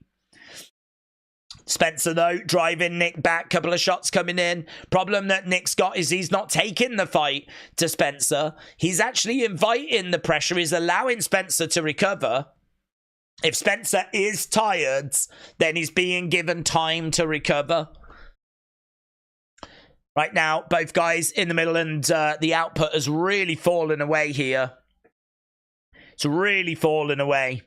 Spencer, though, driving Nick back. Couple of shots coming in. Problem that Nick's got is he's not taking the fight to Spencer. He's actually inviting the pressure. He's allowing Spencer to recover. If Spencer is tired, then he's being given time to recover. Right now, both guys in the middle, and the output has really fallen away here. It's really fallen away.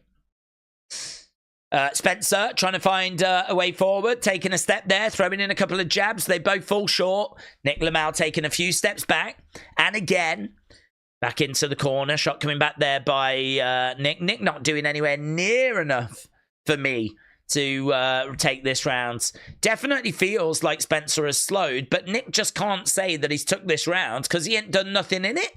Spencer trying to find a way forward, taking a step there, throwing in a couple of jabs. They both fall short. Nick LaLau taking a few steps back. And again, back into the corner. Shot coming back there by Nick. Nick not doing anywhere near enough for me to take this round. Definitely feels like Spencer has slowed, but Nick just can't say that he's took this round because he ain't done nothing in it.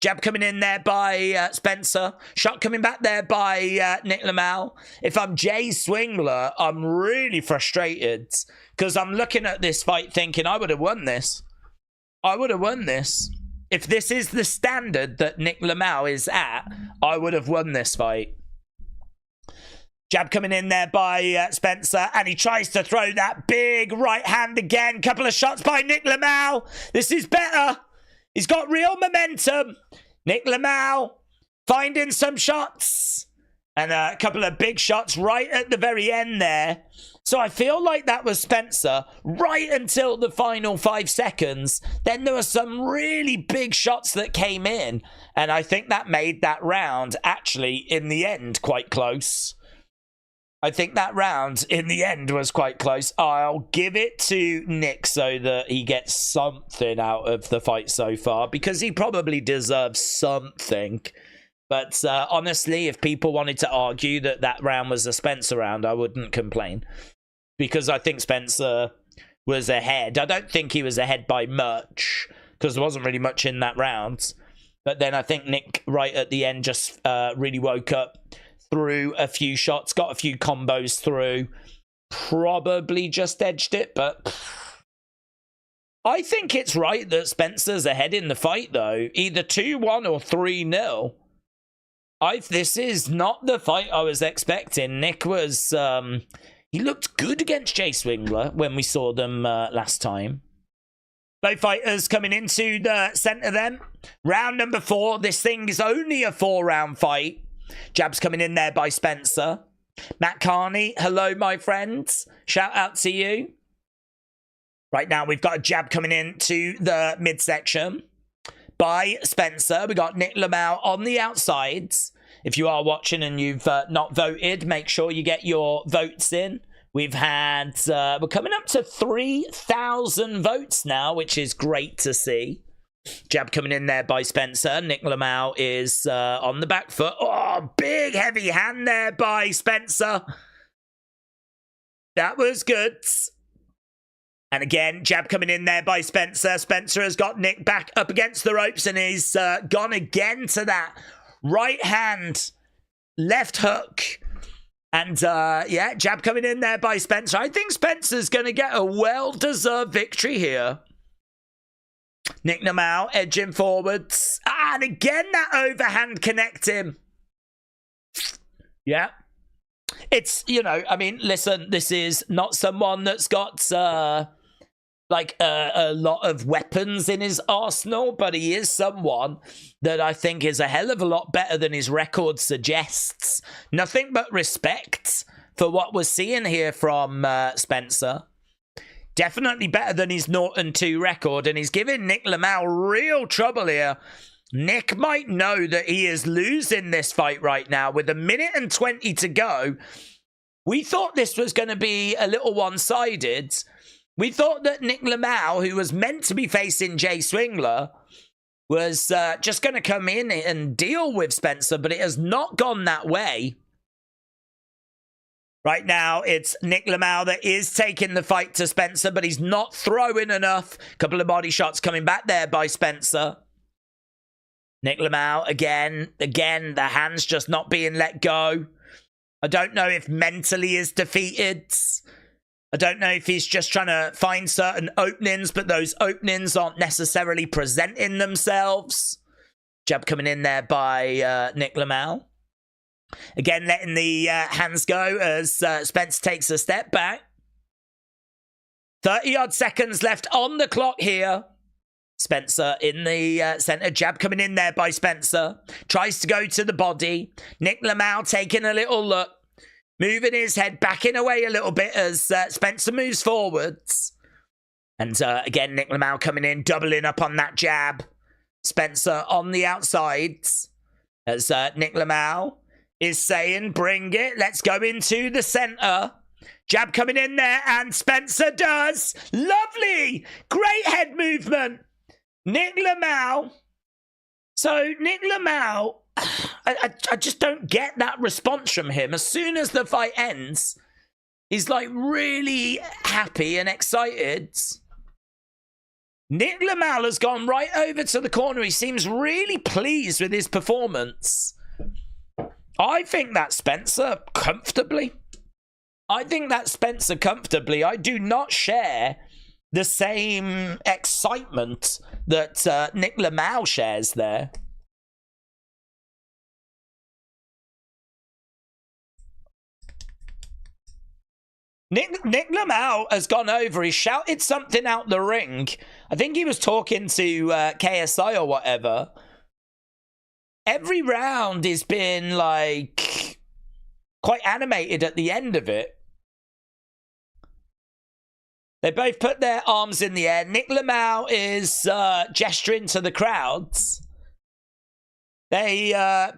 Jab coming in there by Spencer. Shot coming back there by Nick LaLau. If I'm Jay Swingler, I'm really frustrated because I'm looking at this fight thinking I would have won this. I would have won this. If this is the standard that Nick LaLau is at, I would have won this fight. Jab coming in there by Spencer, and he tries to throw that big right hand again. Couple of shots by Nick LaLau. This is better. He's got real momentum. Nick LaLau finding some shots. And a couple of big shots right at the very end there. So I feel like that was Spencer right until the final 5 seconds. Then there were some really big shots that came in. And I think that made that round actually, in the end, quite close. I think that round in the end was quite close. I'll give it to Nick so that he gets something out of the fight so far, because he probably deserves something. But honestly, if people wanted to argue that that round was a Spencer round, I wouldn't complain, because I think Spencer was ahead. I don't think he was ahead by much, because there wasn't really much in that round. But then I think Nick, right at the end, just really woke up, threw a few shots, got a few combos through, probably just edged it, but I think it's right that Spencer's ahead in the fight, though. Either 2-1 or 3-0. This is not the fight I was expecting. Nick was, he looked good against Jay Swingler when we saw them last time. Both fighters coming into the center then. Round number 4. This thing is only a 4-round fight. Jabs coming in there by Spencer. Matt Carney, hello, my friends. Shout out to you. Right now, we've got a jab coming into the midsection by Spencer. We got Nick LaLau on the outsides. If you are watching and you've not voted, make sure you get your votes in. We've had, we're coming up to 3,000 votes now, which is great to see. Jab coming in there by Spencer. Nick LaLau is on the back foot. Oh, big heavy hand there by Spencer. That was good. And again, jab coming in there by Spencer. Spencer has got Nick back up against the ropes and he's gone again to that right hand, left hook. And yeah, jab coming in there by Spencer. I think Spencer's going to get a well-deserved victory here. Nick LaLau edging forwards. And again, that overhand connect him. Yeah. It's, you know, I mean, listen, this is not someone that's got, like, a lot of weapons in his arsenal, but he is someone that I think is a hell of a lot better than his record suggests. Nothing but respect for what we're seeing here from Spencer. Definitely better than his 0-2 record, and he's giving Nick LaLau real trouble here. Nick might know that he is losing this fight right now with 1:20 to go. We thought this was going to be a little one-sided. We thought that Nick LaLau, who was meant to be facing Jay Swingler, was just going to come in and deal with Spencer, but it has not gone that way. Right now, it's Nick LaLau that is taking the fight to Spencer, but he's not throwing enough. Couple of body shots coming back there by Spencer. Nick LaLau, again, the hand's just not being let go. I don't know if mentally he's defeated. I don't know if he's just trying to find certain openings, but those openings aren't necessarily presenting themselves. Jab coming in there by Nick LaLau. Again, letting the hands go as Spence takes a step back. 30-odd seconds left on the clock here. Spencer in the center. Jab coming in there by Spencer. Tries to go to the body. Nick LaLau taking a little look. Moving his head, backing away a little bit as Spencer moves forwards. And again, Nick LaLau coming in, doubling up on that jab. Spencer on the outsides. As Nick LaLau is saying, bring it. Let's go into the center. Jab coming in there, and Spencer does. Lovely. Great head movement. Nick LaLau. So, Nick LaLau, I just don't get that response from him. As soon as the fight ends, he's like really happy and excited. Nick LaLau has gone right over to the corner. He seems really pleased with his performance. I think that's Spencer comfortably. I do not share the same excitement that Nick LaLau shares there. Nick LaLau has gone over. He shouted something out the ring. I think he was talking to KSI or whatever. Every round has been, like, quite animated at the end of it. They both put their arms in the air. Nick LaLau is gesturing to the crowds. They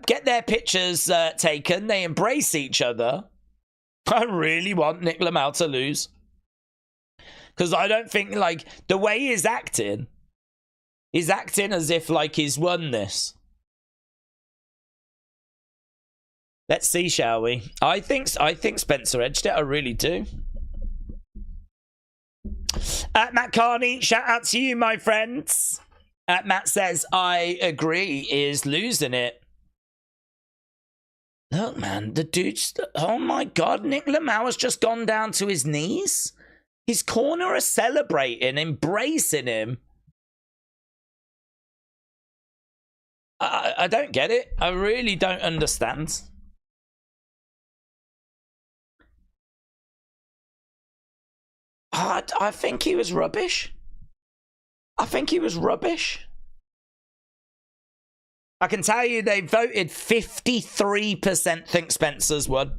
get their pictures taken. They embrace each other. I really want Nick LaLau to lose. Because I don't think, like, the way he's acting as if, like, he's won this. Let's see, shall we? I think Spencer edged it. I really do. Matt Carney, shout out to you, my friends. Matt says, I agree, is losing it. Look, man, the dude's... Oh, my God, Nick LaLau has just gone down to his knees. His corner are celebrating, embracing him. I don't get it. I really don't understand. I think he was rubbish. I can tell you they voted 53% think Spencer's won.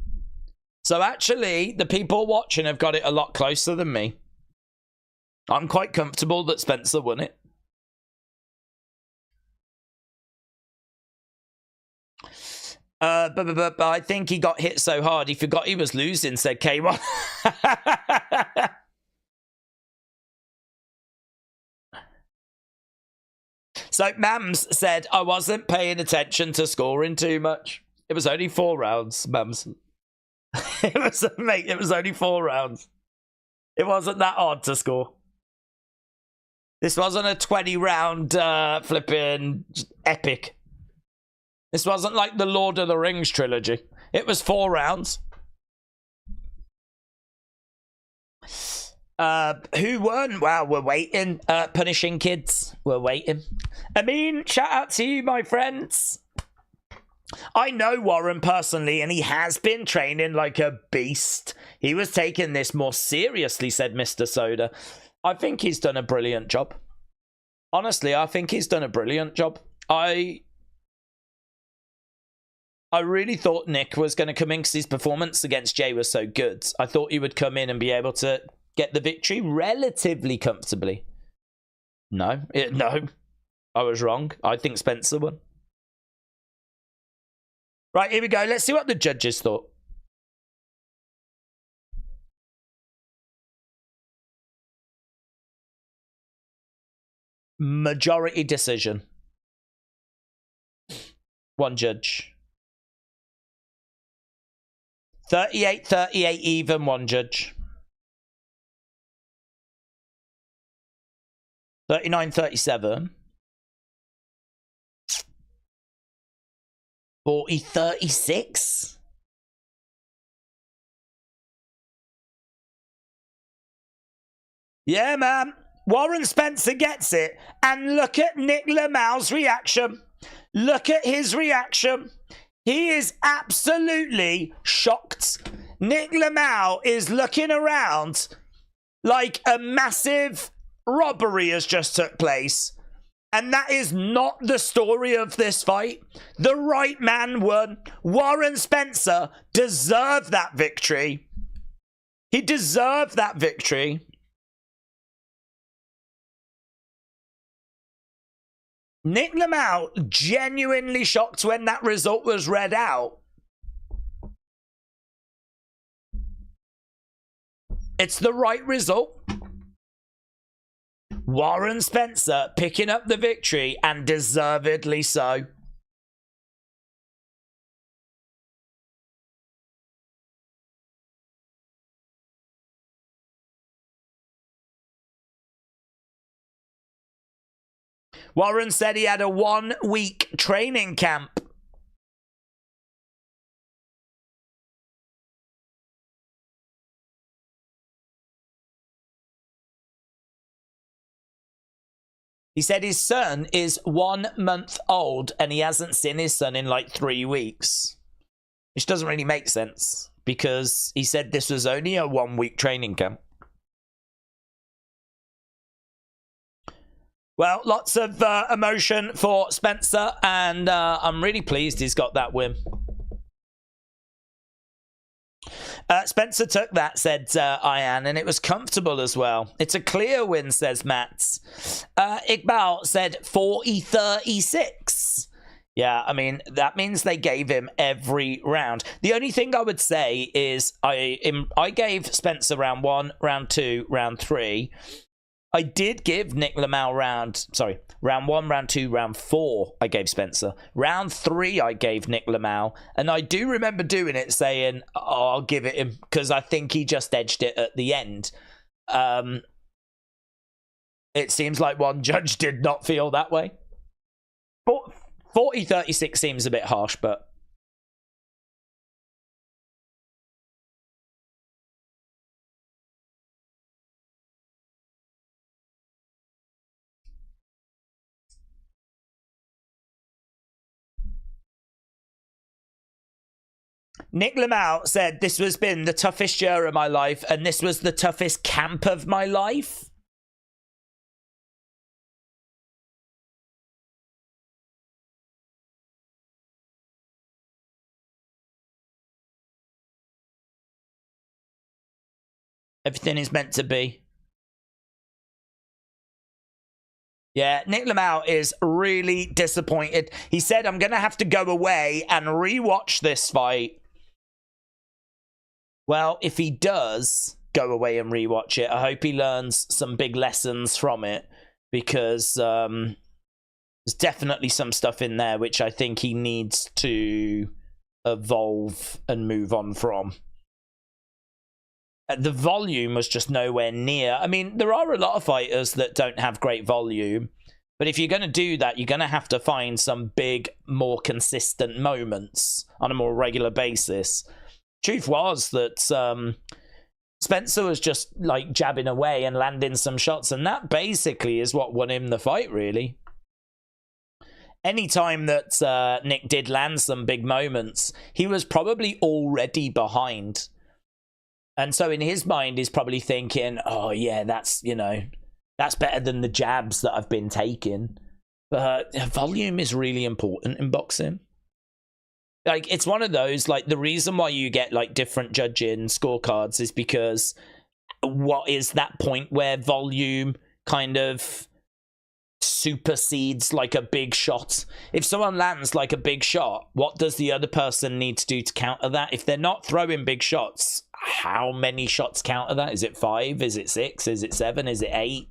So actually, the people watching have got it a lot closer than me. I'm quite comfortable that Spencer won it. But I think he got hit so hard he forgot he was losing, said K1. So Mams said, I wasn't paying attention to scoring too much. It was only 4 rounds, Mams. It was only 4 rounds. It wasn't that hard to score. This wasn't a 20-round flipping epic. This wasn't like the Lord of the Rings trilogy. It was 4 rounds. Who won? Wow, we're waiting. Punishing kids. We're waiting. I mean, shout out to you, my friends. I know Warren personally, and he has been training like a beast. He was taking this more seriously, said Mr. Soda. I think he's done a brilliant job. Honestly, I think he's done a brilliant job. I really thought Nick was going to come in because his performance against Jay was so good. I thought he would come in and be able to get the victory relatively comfortably. No, I was wrong. I think Spencer won. Right, here we go. Let's see what the judges thought. Majority decision. 1 judge. 38-38 even, 1 judge. 39-37. 40-36. Yeah, man. Warren Spencer gets it. And look at Nick LaLau's reaction. Look at his reaction. He is absolutely shocked. Nick LaLau is looking around like a massive robbery has just took place. And that is not the story of this fight. The right man won. Warren Spencer deserved that victory. He deserved that victory. Nick LaLau genuinely shocked when that result was read out. It's the right result. Warren Spencer picking up the victory, and deservedly so. Warren said he had a 1-week training camp. He said his son is 1 month old and he hasn't seen his son in like 3 weeks. Which doesn't really make sense because he said this was only a 1-week training camp. Well, lots of emotion for Spencer, and I'm really pleased he's got that win. Spencer took that, said Ian, and it was comfortable as well. It's a clear win, says Mats. Iqbal said 40-36. Yeah, I mean, that means they gave him every round. The only thing I would say is I gave Spencer round 1, round 2, round 3. I did give Nick LaLau round 1, round 2, round 4, I gave Spencer. Round 3, I gave Nick LaLau. And I do remember doing it, saying, oh, I'll give it him, because I think he just edged it at the end. It seems like one judge did not feel that way. 40-36 seems a bit harsh, but... Nick LaLau said this has been the toughest year of my life, and this was the toughest camp of my life. Everything is meant to be. Yeah, Nick LaLau is really disappointed. He said, I'm going to have to go away and rewatch this fight. Well, if he does go away and rewatch it, I hope he learns some big lessons from it, because there's definitely some stuff in there which I think he needs to evolve and move on from. The volume was just nowhere near. I mean, there are a lot of fighters that don't have great volume, but if you're going to do that, you're going to have to find some big, more consistent moments on a more regular basis. Truth was that Spencer was just like jabbing away and landing some shots, and that basically is what won him the fight, really. Anytime that Nick did land some big moments, he was probably already behind. And so in his mind, he's probably thinking, oh, yeah, that's, you know, that's better than the jabs that I've been taking. But volume is really important in boxing. Like, it's one of those, like, the reason why you get, like, different judging scorecards is because what is that point where volume kind of supersedes, like, a big shot? If someone lands, like, a big shot, what does the other person need to do to counter that? If they're not throwing big shots, how many shots counter that? Is it 5? Is it 6? Is it 7? Is it 8?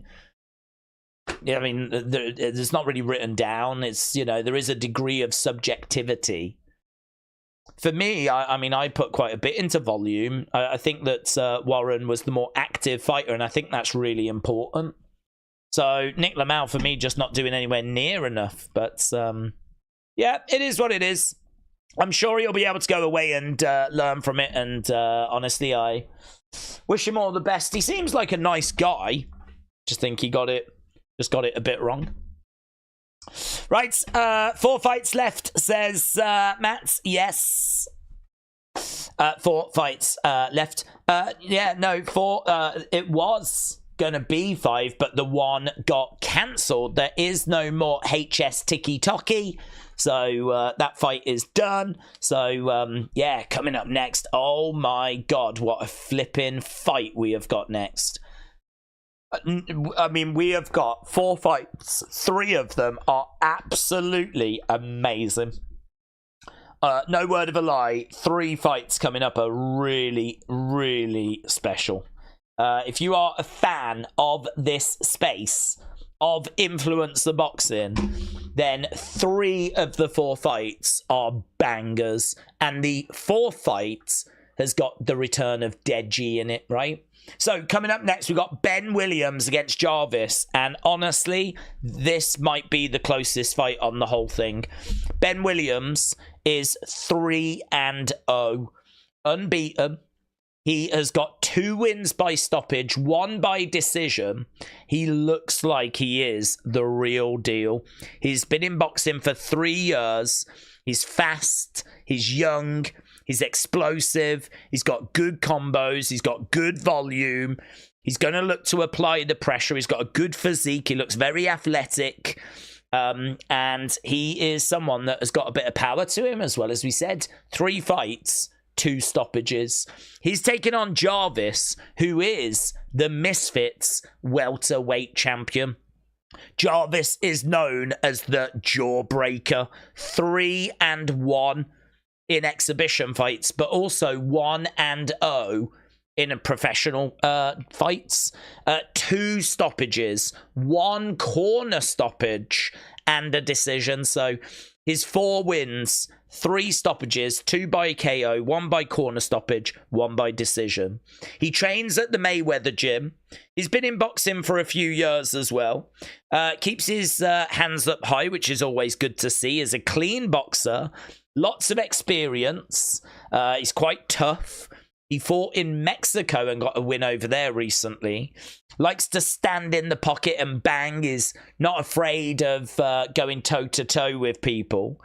Yeah, I mean, there's not really written down. It's, you know, there is a degree of subjectivity. For me, I mean, I put quite a bit into volume. I think that Warren was the more active fighter, and I think that's really important. So Nick LaLau, for me, just not doing anywhere near enough. But, yeah, it is what it is. I'm sure he'll be able to go away and learn from it. And honestly, I wish him all the best. He seems like a nice guy. Just think he got it a bit wrong. Right, 4 fights left, says Matt. Yes. 4 fights left. Yeah, no, 4. It was going to be 5, but the one got cancelled. There is no more HS Tikky Tokky. So that fight is done. So, yeah, coming up next. Oh, my God, what a flipping fight we have got next. I mean, we have got 4 fights. 3 of them are absolutely amazing. No word of a lie. 3 fights coming up are really, really special. If you are a fan of this space, of influencer boxing, then 3 of the 4 fights are bangers. And the 4th fight has got the return of Deji in it, right? So coming up next, we've got Ben Williams against Jarvis. And honestly, this might be the closest fight on the whole thing. Ben Williams is 3-0, unbeaten. He has got 2 wins by stoppage, 1 by decision. He looks like he is the real deal. He's been in boxing for 3 years. He's fast. He's young. He's explosive. He's got good combos. He's got good volume. He's going to look to apply the pressure. He's got a good physique. He looks very athletic. And he is someone that has got a bit of power to him as well. As we said, 3 fights. 2 stoppages. He's taken on Jarvis, who is the Misfits welterweight champion. Jarvis is known as the Jawbreaker. 3-1 in exhibition fights, but also 1-0 in professional fights. 2 stoppages, 1 corner stoppage, and a decision. So his 4 wins, 3 stoppages, 2 by KO, 1 by corner stoppage, 1 by decision. He trains at the Mayweather gym. He's been in boxing for a few years as well. Keeps his hands up high, which is always good to see. Is a clean boxer. Lots of experience. He's quite tough. He fought in Mexico and got a win over there recently. Likes to stand in the pocket and bang. Is not afraid of going toe-to-toe with people.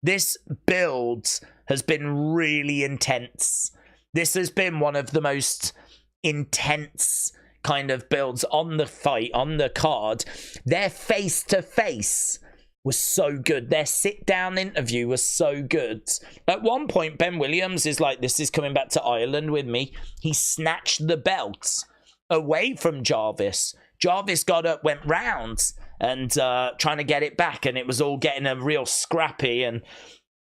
This build has been really intense. This has been one of the most intense kind of builds on the fight, on the card. Their face-to-face was so good. Their sit-down interview was so good. At one point, Ben Williams is like, this is coming back to Ireland with me. He snatched the belt away from Jarvis. Jarvis got up, went round, and trying to get it back, and it was all getting a real scrappy, and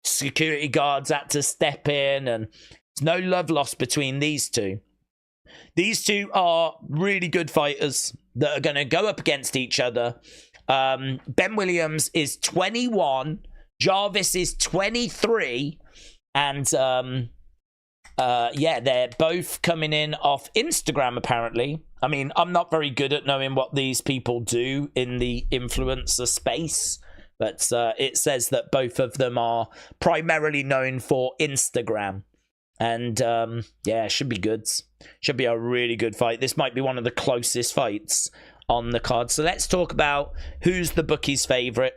security guards had to step in, and there's no love lost between these two. These two are really good fighters that are going to go up against each other. Ben Williams is 21, Jarvis is 23, and yeah, they're both coming in off Instagram, apparently. I mean, I'm not very good at knowing what these people do in the influencer space, but it says that both of them are primarily known for Instagram. And yeah, should be good. Should be a really good fight. This might be one of the closest fights on the card. So let's talk about who's the bookies' favourite.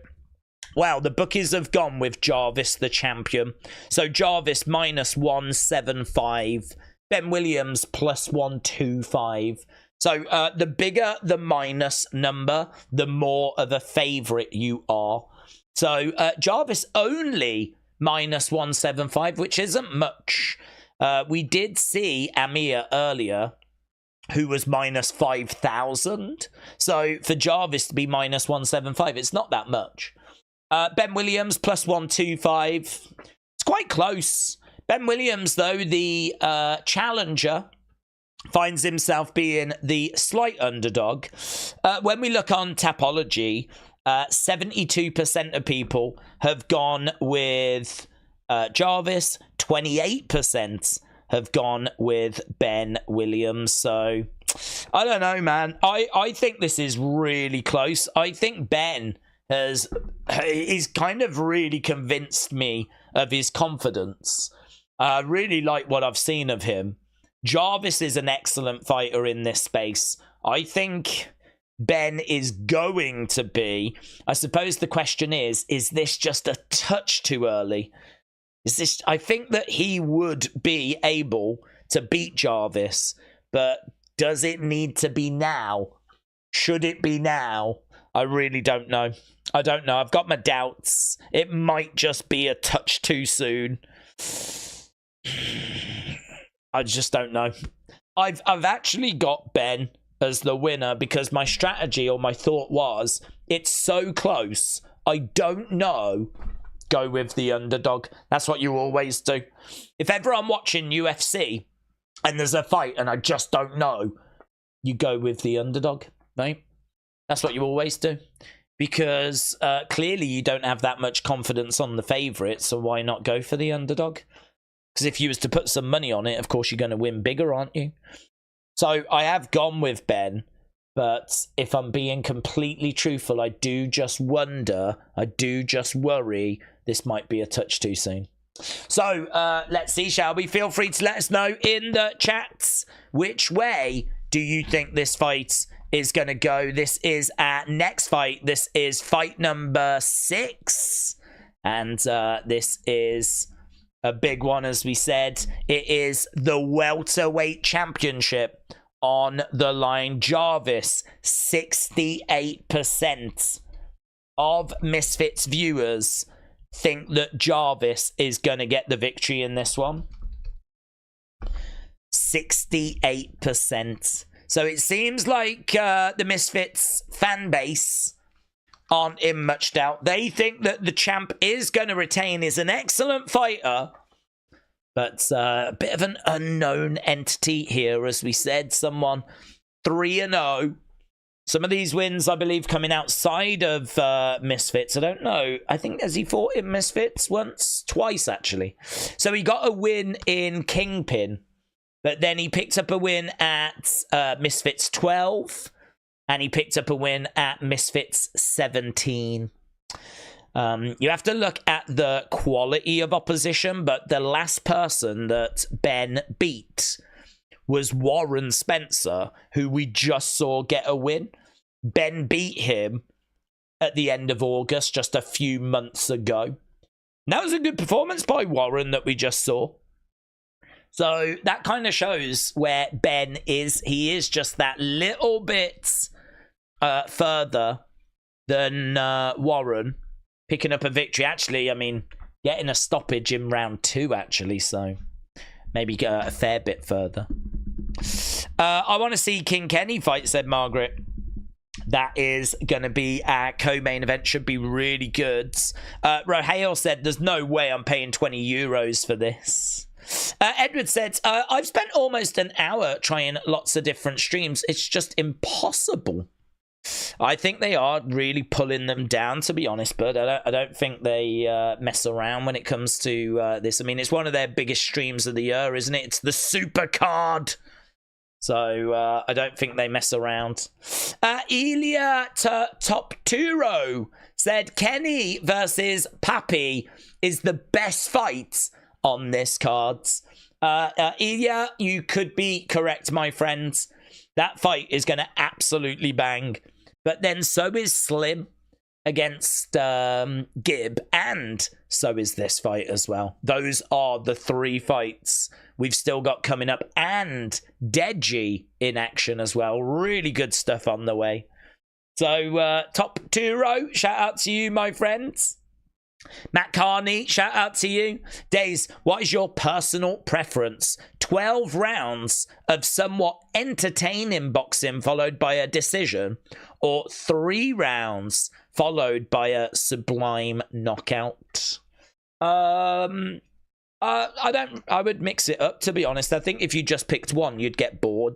Well, the bookies have gone with Jarvis, the champion. So Jarvis minus 175. Ben Williams plus 125. So the bigger the minus number, the more of a favourite you are. So Jarvis only minus 175, which isn't much. We did see Amir earlier, who was minus 5,000. So for Jarvis to be minus 175, it's not that much. Ben Williams plus 125. It's quite close. Ben Williams, though, the challenger, finds himself being the slight underdog. When we look on Tapology, 72% of people have gone with Jarvis. 28% have gone with Ben Williams. So I don't know, man. I think this is really close. I think Ben he's kind of really convinced me of his confidence. I really like what I've seen of him. Jarvis is an excellent fighter in this space. I think Ben is going to be. I suppose the question is this just a touch too early? I think that he would be able to beat Jarvis, but does it need to be now? Should it be now? I really don't know. I don't know. I've got my doubts. It might just be a touch too soon. I just don't know. I've actually got Ben as the winner because my strategy or my thought was it's so close. I don't know. Go with the underdog. That's what you always do. If ever I'm watching UFC and there's a fight and I just don't know, you go with the underdog, right? That's what you always do. Because clearly you don't have that much confidence on the favourite, so why not go for the underdog? Because if you was to put some money on it, of course you're going to win bigger, aren't you? So I have gone with Ben, but if I'm being completely truthful, I do just wonder, I do just worry this might be a touch too soon. So let's see, shall we? Feel free to let us know in the chats which way do you think this fight is going to go. This is our next fight. This is fight number 6. And this is a big one, as we said. It is the welterweight championship on the line. Jarvis, 68% of Misfits viewers think that Jarvis is going to get the victory in this one. 68%. So it seems like the Misfits fan base aren't in much doubt. They think that the champ is going to retain. Is an excellent fighter, but a bit of an unknown entity here, as we said. Someone 3-0. Some of these wins, I believe, coming outside of Misfits. I don't know. I think, has he fought in Misfits once? Twice, actually. So he got a win in Kingpin, but then he picked up a win at Misfits 12, and he picked up a win at Misfits 17. You have to look at the quality of opposition, but the last person that Ben beat was Warren Spencer, who we just saw get a win. Ben beat him at the end of August, just a few months ago. And that was a good performance by Warren that we just saw. So that kind of shows where Ben is. He is just that little bit further than Warren, picking up a victory. Actually, I mean, getting a stoppage in round 2, actually. So maybe go a fair bit further. I want to see King Kenny fight, said Margaret. That is going to be our co-main event. Should be really good. Rohale said, there's no way I'm paying 20 euros for this. Edward said, I've spent almost an hour trying lots of different streams. It's just impossible. I think they are really pulling them down, to be honest, but I don't think they mess around when it comes to this. I mean, it's one of their biggest streams of the year, isn't it? It's the Supercard. So I don't think they mess around. Elia Top Turo said, Kenny versus Papi is the best fight on this card. Elia, you could be correct, my friend. That fight is going to absolutely bang. But then so is Slim against GIB, and so is this fight as well. Those are the three fights we've still got coming up, and Deji in action as well. Really good stuff on the way. So Top Turo, shout out to you, my friends. Matt Carney, shout out to you. Days, what is your personal preference? 12 rounds of somewhat entertaining boxing followed by a decision, or 3 rounds followed by a sublime knockout? I would mix it up, to be honest. I think if you just picked one, you'd get bored.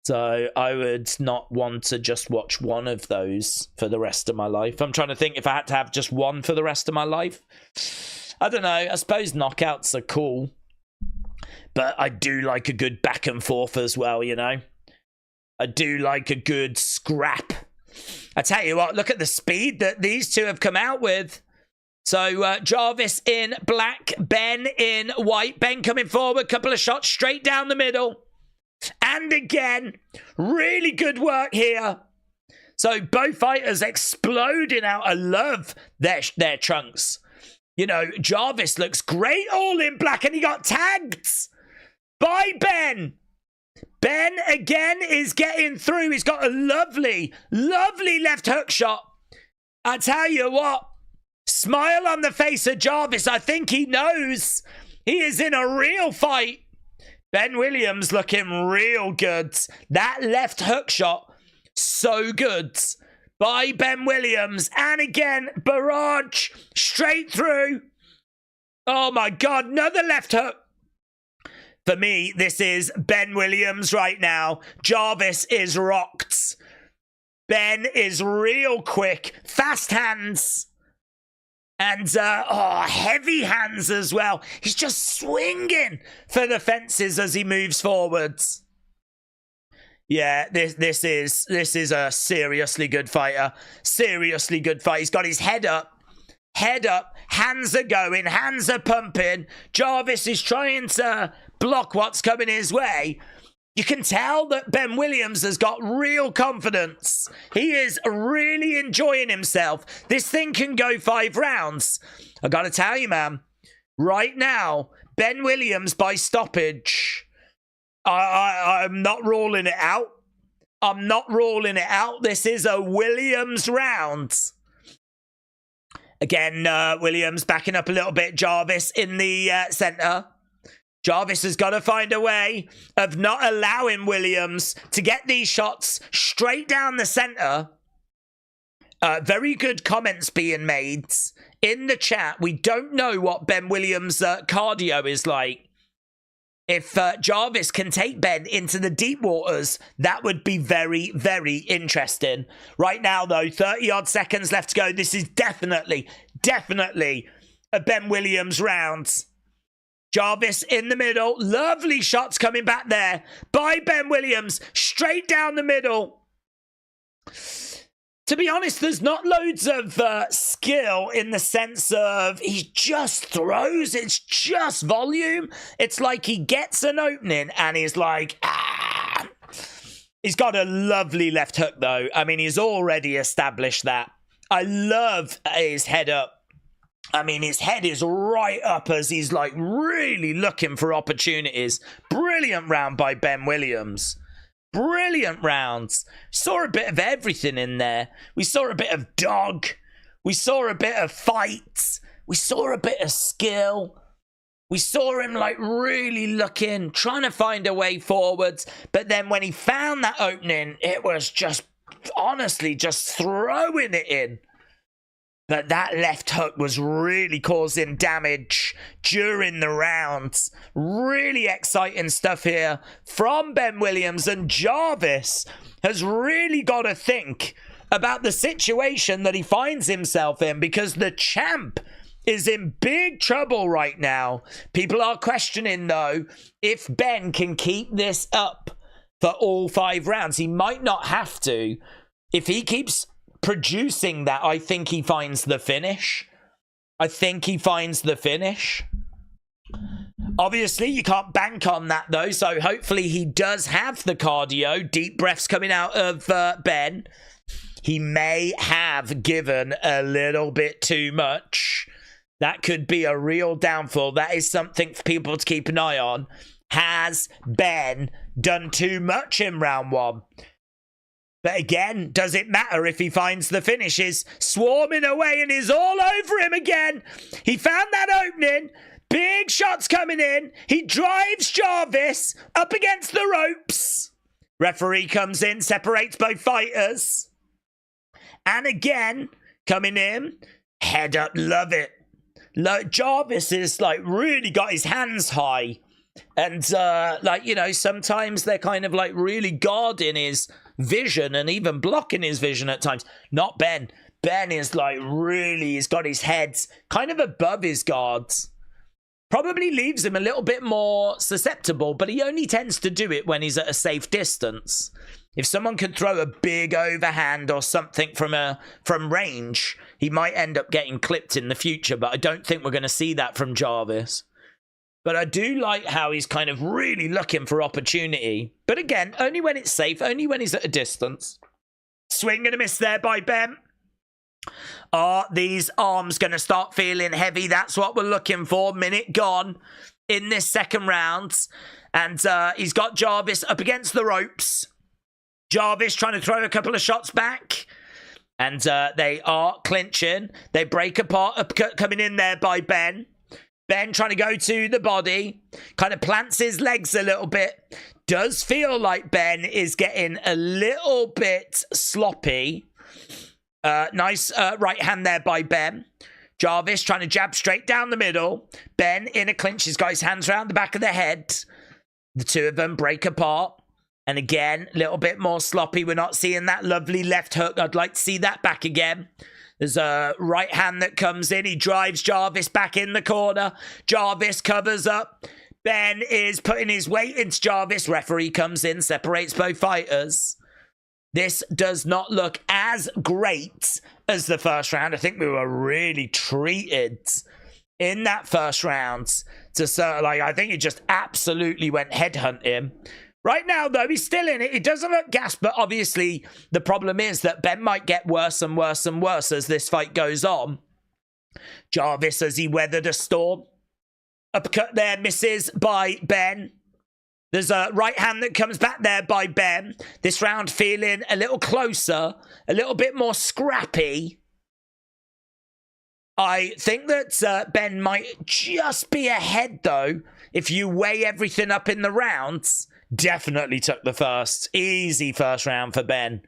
So I would not want to just watch one of those for the rest of my life. I'm trying to think if I had to have just one for the rest of my life. I don't know. I suppose knockouts are cool. But I do like a good back and forth as well, you know. I do like a good scrap. I tell you what, look at the speed that these two have come out with. So Jarvis in black, Ben in white. Ben coming forward, couple of shots straight down the middle. And again, really good work here. So both fighters exploding out. I love their trunks. You know, Jarvis looks great all in black, and he got tagged by Ben. Ben again is getting through. He's got a lovely, lovely left hook shot. I tell you what, smile on the face of Jarvis. I think he knows he is in a real fight. Ben Williams looking real good. That left hook shot, so good by Ben Williams. And again, barrage straight through. Oh my God, another left hook. For me, this is Ben Williams right now. Jarvis is rocked. Ben is real quick, fast hands. And, heavy hands as well. He's just swinging for the fences as he moves forwards. Yeah, this is a seriously good fighter. Seriously good fight. He's got his head up, hands are going, hands are pumping. Jarvis is trying to block what's coming his way. You can tell that Ben Williams has got real confidence. He is really enjoying himself. This thing can go 5 rounds. I gotta tell you, man, right now, Ben Williams by stoppage. I'm not ruling it out. I'm not ruling it out. This is a Williams round. Again, Williams backing up a little bit. Jarvis in the center. Jarvis has got to find a way of not allowing Williams to get these shots straight down the center. Very good comments being made in the chat. We don't know what Ben Williams' cardio is like. If Jarvis can take Ben into the deep waters, that would be very, very interesting. Right now, though, 30-odd seconds left to go. This is definitely a Ben Williams round. Jarvis in the middle. Lovely shots coming back there by Ben Williams. Straight down the middle. To be honest, there's not loads of skill in the sense of he just throws. It's just volume. It's like he gets an opening and he's like, ah. He's got a lovely left hook, though. I mean, he's already established that. I love his head up. I mean, his head is right up as he's like really looking for opportunities. Brilliant round by Ben Williams. Brilliant rounds. Saw a bit of everything in there. We saw a bit of dog. We saw a bit of fights. We saw a bit of skill. We saw him like really looking, trying to find a way forwards. But then when he found that opening, it was just honestly just throwing it in. But that left hook was really causing damage during the rounds. Really exciting stuff here from Ben Williams, and Jarvis has really got to think about the situation that he finds himself in, because the champ is in big trouble right now. People are questioning, though, if Ben can keep this up for all 5 rounds. He might not have to. If he keeps producing that, I think he finds the finish. Obviously, you can't bank on that, though, so hopefully he does have the cardio. Deep breaths coming out of Ben. He may have given a little bit too much. That could be a real downfall. That is something for people to keep an eye on. Has Ben done too much in round 1? But again, does it matter if he finds the finish? Is swarming away and is all over him again. He found that opening. Big shots coming in. He drives Jarvis up against the ropes. Referee comes in, separates both fighters. And again, coming in. Head up, love it. Jarvis is like really got his hands high. And like, you know, sometimes they're kind of like really guarding his vision and even blocking his vision at times. Not Ben. Ben is like really, he's got his head kind of above his guards. Probably leaves him a little bit more susceptible, but he only tends to do it when he's at a safe distance. If someone could throw a big overhand or something from range, he might end up getting clipped in the future, but I don't think we're going to see that from Jarvis. But I do like how he's kind of really looking for opportunity. But again, only when it's safe, only when he's at a distance. Swing and a miss there by Ben. Are these arms going to start feeling heavy? That's what we're looking for. Minute gone in this second round. And he's got Jarvis up against the ropes. Jarvis trying to throw a couple of shots back. And they are clinching. They break apart, uppercut coming in there by Ben. Ben trying to go to the body, kind of plants his legs a little bit. Does feel like Ben is getting a little bit sloppy. Nice right hand there by Ben. Jarvis trying to jab straight down the middle. Ben in a clinch. He's got his hands around the back of the head. The two of them break apart. And again, a little bit more sloppy. We're not seeing that lovely left hook. I'd like to see that back again. There's a right hand that comes in. He drives Jarvis back in the corner. Jarvis covers up. Ben is putting his weight into Jarvis. Referee comes in, separates both fighters. This does not look as great as the first round. I think we were really treated in that first round. I think he just absolutely went headhunting. Right now, though, he's still in it. He doesn't look gassed, but obviously the problem is that Ben might get worse and worse and worse as this fight goes on. Jarvis, as he weathered a storm. Uppercut there, misses by Ben. There's a right hand that comes back there by Ben. This round feeling a little closer, a little bit more scrappy. I think that Ben might just be ahead, though, if you weigh everything up in the rounds. Definitely took the first. Easy first round for Ben.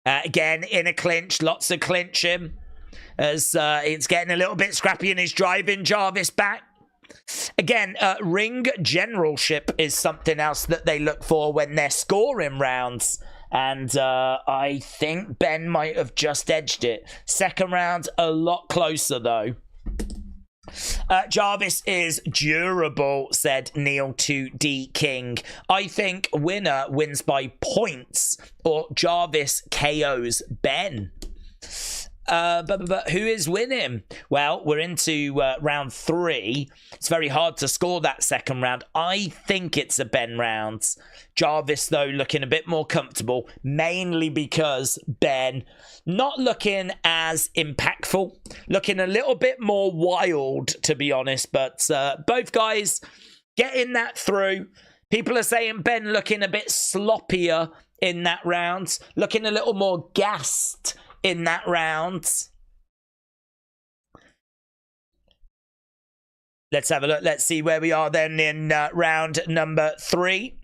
Again, in a clinch. Lots of clinching. As it's getting a little bit scrappy and he's driving Jarvis back. Again, ring generalship is something else that they look for when they're scoring rounds. And I think Ben might have just edged it. Second round, a lot closer, though. Jarvis is durable, said Neil to D King. I think winner wins by points, or Jarvis KOs Ben. But who is winning? Well, we're into round 3. It's very hard to score that second round. I think it's a Ben round. Jarvis, though, looking a bit more comfortable, mainly because Ben not looking as impactful, looking a little bit more wild, to be honest. But both guys getting that through. People are saying Ben looking a bit sloppier in that round, looking a little more gassed in that round. Let's have a look. Let's see where we are then in round number 3.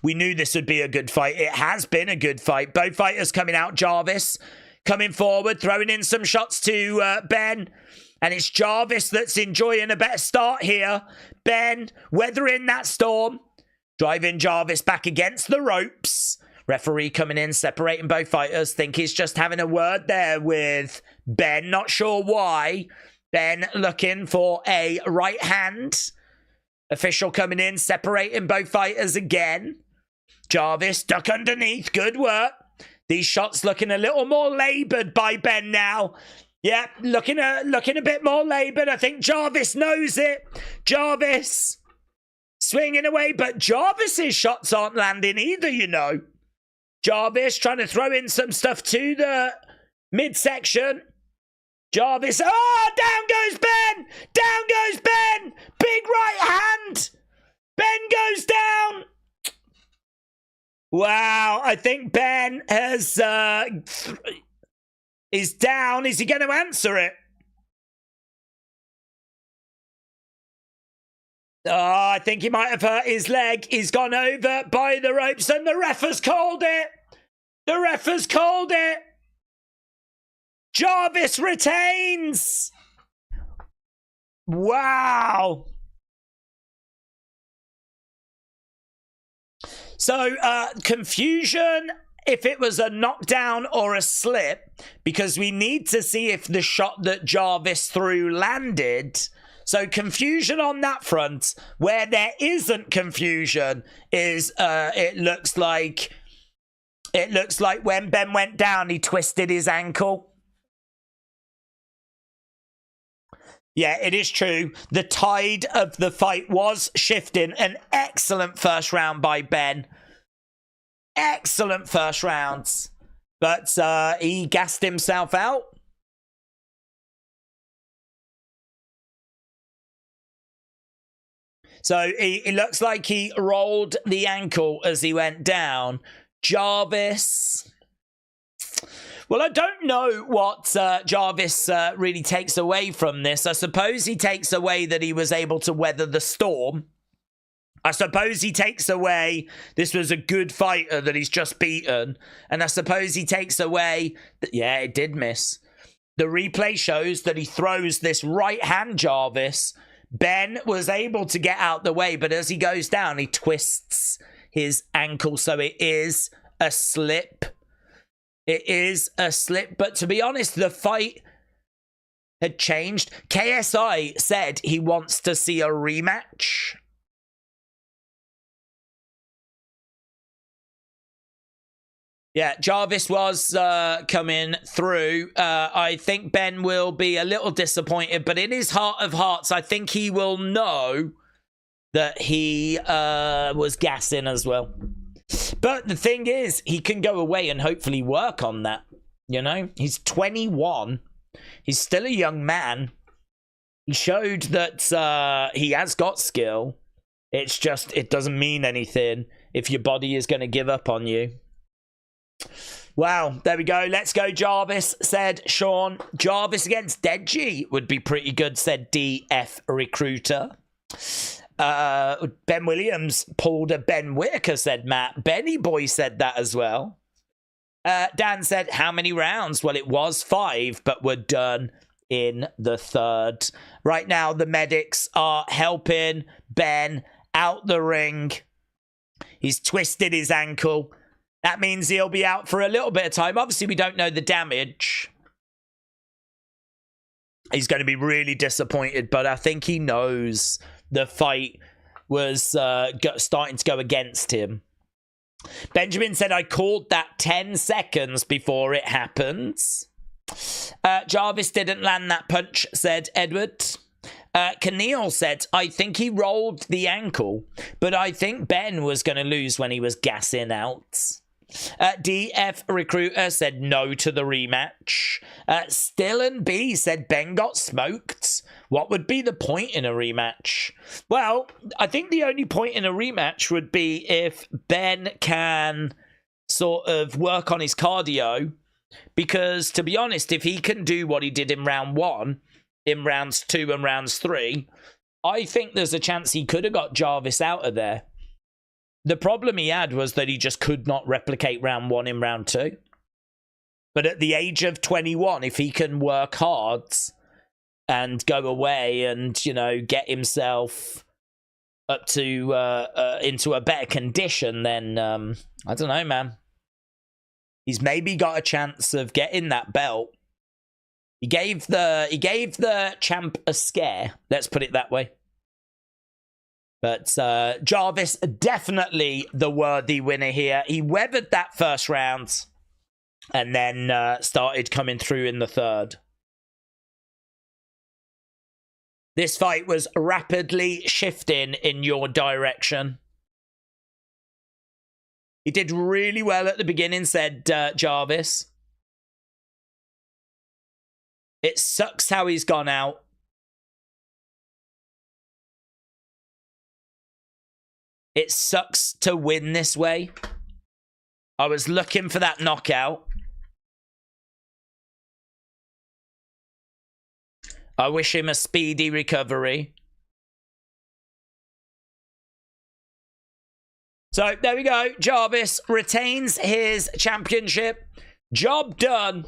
We knew this would be a good fight. It has been a good fight. Both fighters coming out. Jarvis coming forward, throwing in some shots to Ben. And it's Jarvis that's enjoying a better start here. Ben weathering that storm. Driving Jarvis back against the ropes. Referee coming in, separating both fighters. Think he's just having a word there with Ben. Not sure why. Ben looking for a right hand. Official coming in, separating both fighters again. Jarvis duck underneath. Good work. These shots looking a little more laboured by Ben now. Yeah, looking a bit more laboured. I think Jarvis knows it. Jarvis swinging away, but Jarvis's shots aren't landing either, you know. Jarvis trying to throw in some stuff to the midsection. Jarvis, oh, down goes Ben! Down goes Ben! Big right hand! Ben goes down! Wow, I think Ben has, is down. Is he going to answer it? Oh, I think he might have hurt his leg. He's gone over by the ropes and the ref has called it. The ref has called it. Jarvis retains. Wow. So, confusion if it was a knockdown or a slip, because we need to see if the shot that Jarvis threw landed. So confusion on that front. Where there isn't confusion is it looks like when Ben went down, he twisted his ankle. Yeah, it is true. The tide of the fight was shifting. An excellent first round by Ben. Excellent first rounds. But he gassed himself out. So it looks like he rolled the ankle as he went down. Jarvis. Well, I don't know what Jarvis really takes away from this. I suppose he takes away that he was able to weather the storm. I suppose he takes away this was a good fighter that he's just beaten. And I suppose he takes away that, yeah, it did miss. The replay shows that he throws this right hand, Jarvis. Ben was able to get out the way, but as he goes down, he twists his ankle. So it is a slip. It is a slip. But to be honest, the fight had changed. KSI said he wants to see a rematch. Yeah, Jarvis was coming through. I think Ben will be a little disappointed, but in his heart of hearts, I think he will know that he was gassing as well. But the thing is, he can go away and hopefully work on that. You know, he's 21. He's still a young man. He showed that he has got skill. It's just, it doesn't mean anything if your body is going to give up on you. Wow, there we go. Let's go, Jarvis, said Sean. Jarvis against Deji would be pretty good, said DF Recruiter. Ben Williams pulled a Ben Whitaker, said Matt. Benny Boy said that as well. Dan said, how many rounds? Well, it was 5, but we're done in the 3rd. Right now, the medics are helping Ben out the ring. He's twisted his ankle. That means he'll be out for a little bit of time. Obviously, we don't know the damage. He's going to be really disappointed, but I think he knows the fight was starting to go against him. Benjamin said, I called that 10 seconds before it happens. Jarvis didn't land that punch, said Edward. Keneal said, I think he rolled the ankle, but I think Ben was going to lose when he was gassing out. DF Recruiter said no to the rematch. Still and B said Ben got smoked. What would be the point in a rematch? Well, I think the only point in a rematch would be if Ben can sort of work on his cardio. Because, to be honest, if he can do what he did in round 1, in rounds 2 and rounds 3, I think there's a chance he could have got Jarvis out of there. The problem he had was that he just could not replicate round 1 in round 2. But at the age of 21, if he can work hard and go away and, you know, get himself up to into a better condition, then I don't know, man. He's maybe got a chance of getting that belt. He gave the champ a scare. Let's put it that way. But Jarvis, definitely the worthy winner here. He weathered that first round and then started coming through in the third. This fight was rapidly shifting in your direction. He did really well at the beginning, said Jarvis. It sucks how he's gone out. It sucks to win this way. I was looking for that knockout. I wish him a speedy recovery. So, there we go. Jarvis retains his championship. Job done.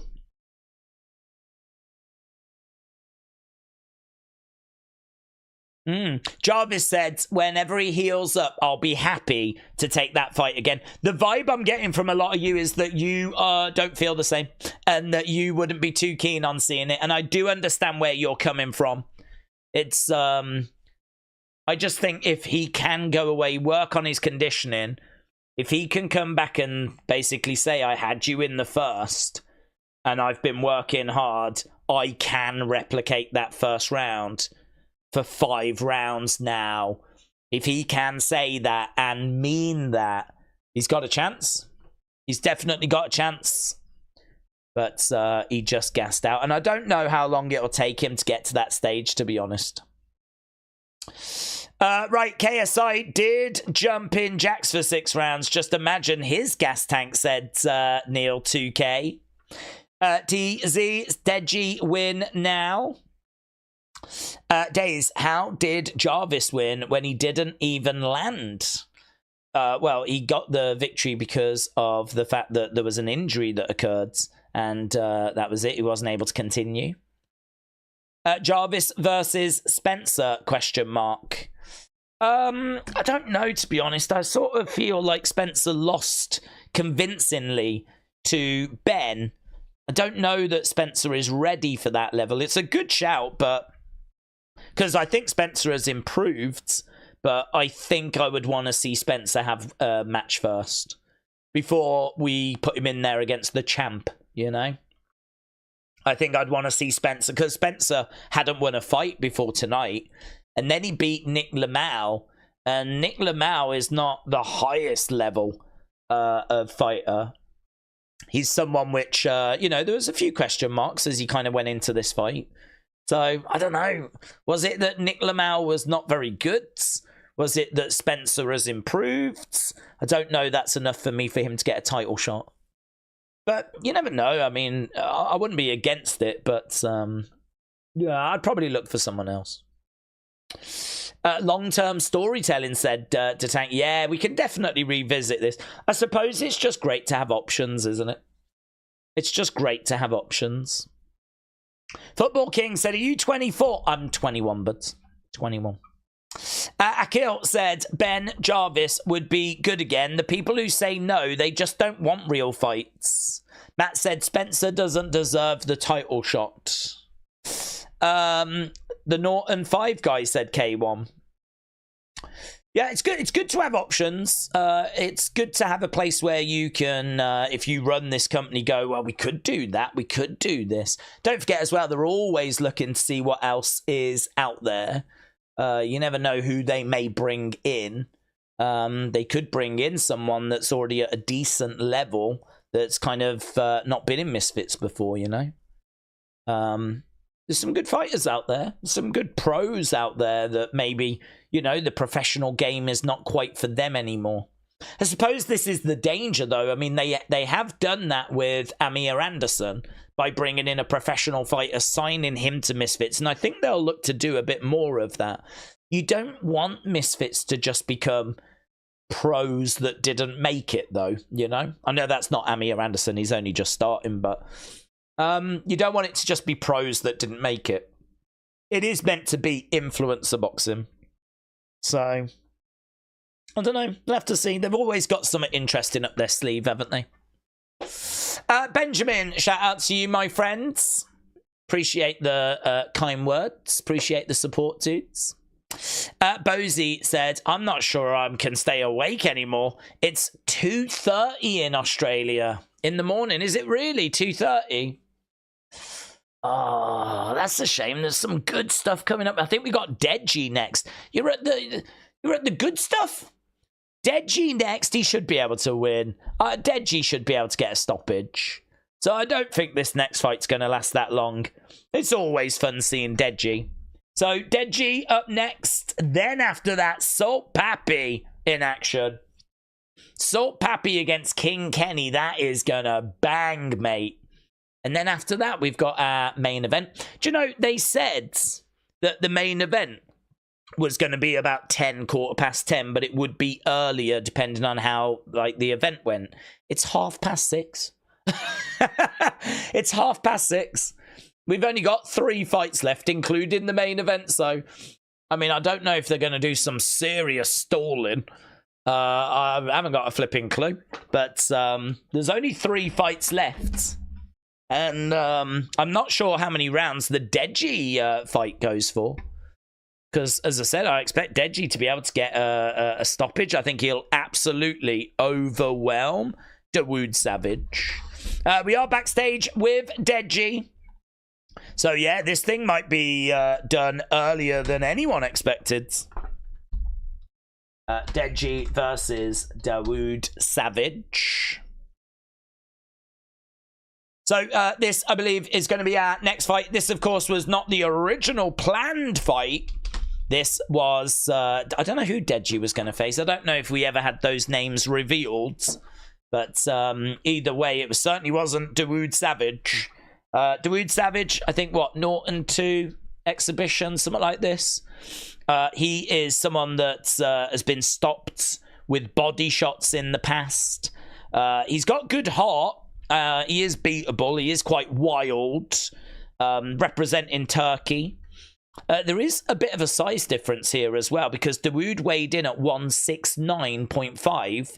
Jarvis said, whenever he heals up, I'll be happy to take that fight again. The vibe I'm getting from a lot of you is that you don't feel the same and that you wouldn't be too keen on seeing it. And I do understand where you're coming from. It's, I just think if he can go away, work on his conditioning, if he can come back and basically say, I had you in the first and I've been working hard, I can replicate that first round for 5 rounds now. If he can say that and mean that, he's got a chance. He's definitely got a chance. But he just gassed out. And I don't know how long it'll take him to get to that stage, to be honest. Right, KSI did jump in Jacks for 6 rounds. Just imagine his gas tank, said Neil 2K. DZ, Deji win now. Days, how did Jarvis win when he didn't even land? Well, he got the victory because of the fact that there was an injury that occurred, and that was it. He wasn't able to continue. Jarvis versus Spencer, question mark. I don't know, to be honest. I sort of feel like Spencer lost convincingly to Ben. I don't know that Spencer is ready for that level. It's a good shout, but because I think Spencer has improved, but I think I would want to see Spencer have a match first before we put him in there against the champ, you know? I think I'd want to see Spencer, because Spencer hadn't won a fight before tonight, and then he beat Nick LaLau, and Nick LaLau is not the highest level of fighter. He's someone which, you know, there was a few question marks as he kind of went into this fight. So, I don't know. Was it that Nick LaLau was not very good? Was it that Spencer has improved? I don't know. That's enough for me for him to get a title shot. But you never know. I mean, I wouldn't be against it, but yeah, I'd probably look for someone else. Long-term storytelling, said Detank. Yeah, we can definitely revisit this. I suppose it's just great to have options, isn't it? It's just great to have options. Football King said, are you 24? I'm 21, but 21. Akil said, Ben Jarvis would be good again. The people who say no, they just don't want real fights. Matt said, Spencer doesn't deserve the title shot. The Norton 5 guy said K1. Yeah, it's good. It's good to have options. It's good to have a place where you can, if you run this company, go, well, we could do that. We could do this. Don't forget as well, they're always looking to see what else is out there. You never know who they may bring in. They could bring in someone that's already at a decent level that's kind of not been in Misfits before, you know. There's some good fighters out there. Some good pros out there that maybe, you know, the professional game is not quite for them anymore. I suppose this is the danger, though. I mean, they have done that with Amir Anderson by bringing in a professional fighter, signing him to Misfits, and I think they'll look to do a bit more of that. You don't want Misfits to just become pros that didn't make it, though, you know? I know that's not Amir Anderson, he's only just starting, but you don't want it to just be pros that didn't make it. It is meant to be influencer boxing. So, I don't know. We'll have to see. They've always got something interesting up their sleeve, haven't they? Benjamin, shout out to you, my friends. Appreciate the kind words. Appreciate the support, dudes. Bozy said, I'm not sure I can stay awake anymore. It's 2:30 in Australia in the morning. Is it really 2:30? Oh, that's a shame. There's some good stuff coming up. I think we got Deji next. You're at the good stuff? Deji next. He should be able to win. Deji should be able to get a stoppage. So I don't think this next fight's going to last that long. It's always fun seeing Deji. So Deji up next. Then after that, Salt Papi in action. Salt Papi against King Kenny. That is going to bang, mate. And then after that, we've got our main event. Do you know, they said that the main event was going to be about 10, 10:15, but it would be earlier depending on how like the event went. It's 6:30. It's 6:30. We've only got 3 fights left, including the main event. So, I mean, I don't know if they're going to do some serious stalling. I haven't got a flipping clue. But there's only 3 fights left. And I'm not sure how many rounds the Deji fight goes for. Because, as I said, I expect Deji to be able to get a stoppage. I think he'll absolutely overwhelm DaWood Savage. We are backstage with Deji. So, yeah, this thing might be done earlier than anyone expected. Deji versus DaWood Savage. So this, I believe, is going to be our next fight. This, of course, was not the original planned fight. This was, I don't know who Deji was going to face. I don't know if we ever had those names revealed. But either way, it certainly wasn't DaWood Savage. DaWood Savage, I think, what, Norton 2 exhibition, something like this. He is someone that has been stopped with body shots in the past. He's got good heart. He is beatable. He is quite wild, representing Turkey. There is a bit of a size difference here as well, because DaWood weighed in at 169.5.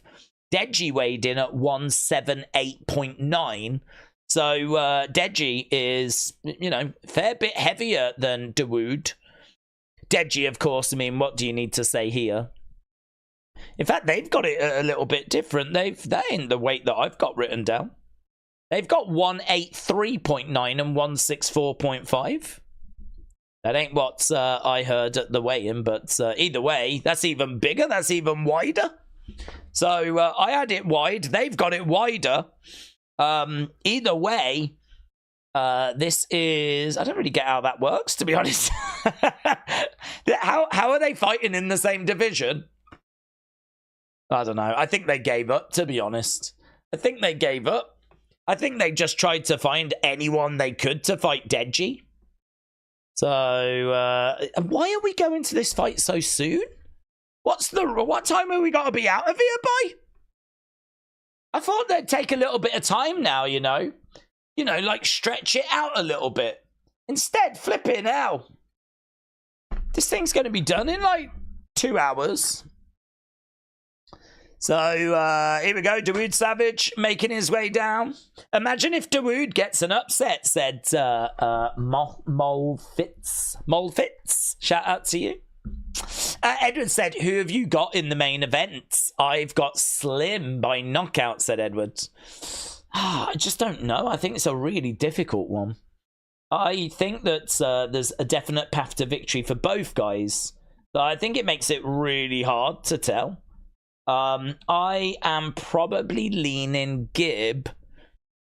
Deji weighed in at 178.9. So Deji is, you know, a fair bit heavier than DaWood. Deji, of course, I mean, what do you need to say here? In fact, they've got it a little bit different. They ain't the weight that I've got written down. They've got 183.9 and 164.5. That ain't what I heard at the weigh-in, but either way, that's even bigger. That's even wider. So I had it wide. They've got it wider. Either way, this is... I don't really get how that works, to be honest. How are they fighting in the same division? I don't know. I think they gave up, to be honest. I think they gave up. I think they just tried to find anyone they could to fight Deji. So, why are we going to this fight so soon? What time have we got to be out of here by? I thought they'd take a little bit of time now, you know. You know, like stretch it out a little bit. Instead, flipping hell. This thing's going to be done in like 2 hours. So, here we go. DaWood Savage making his way down. Imagine if DaWood gets an upset, said Molfitz. Shout out to you. Edward said, who have you got in the main event? I've got Slim by knockout, said Edward. I just don't know. I think it's a really difficult one. I think that there's a definite path to victory for both guys. But I think it makes it really hard to tell. I am probably leaning GIB.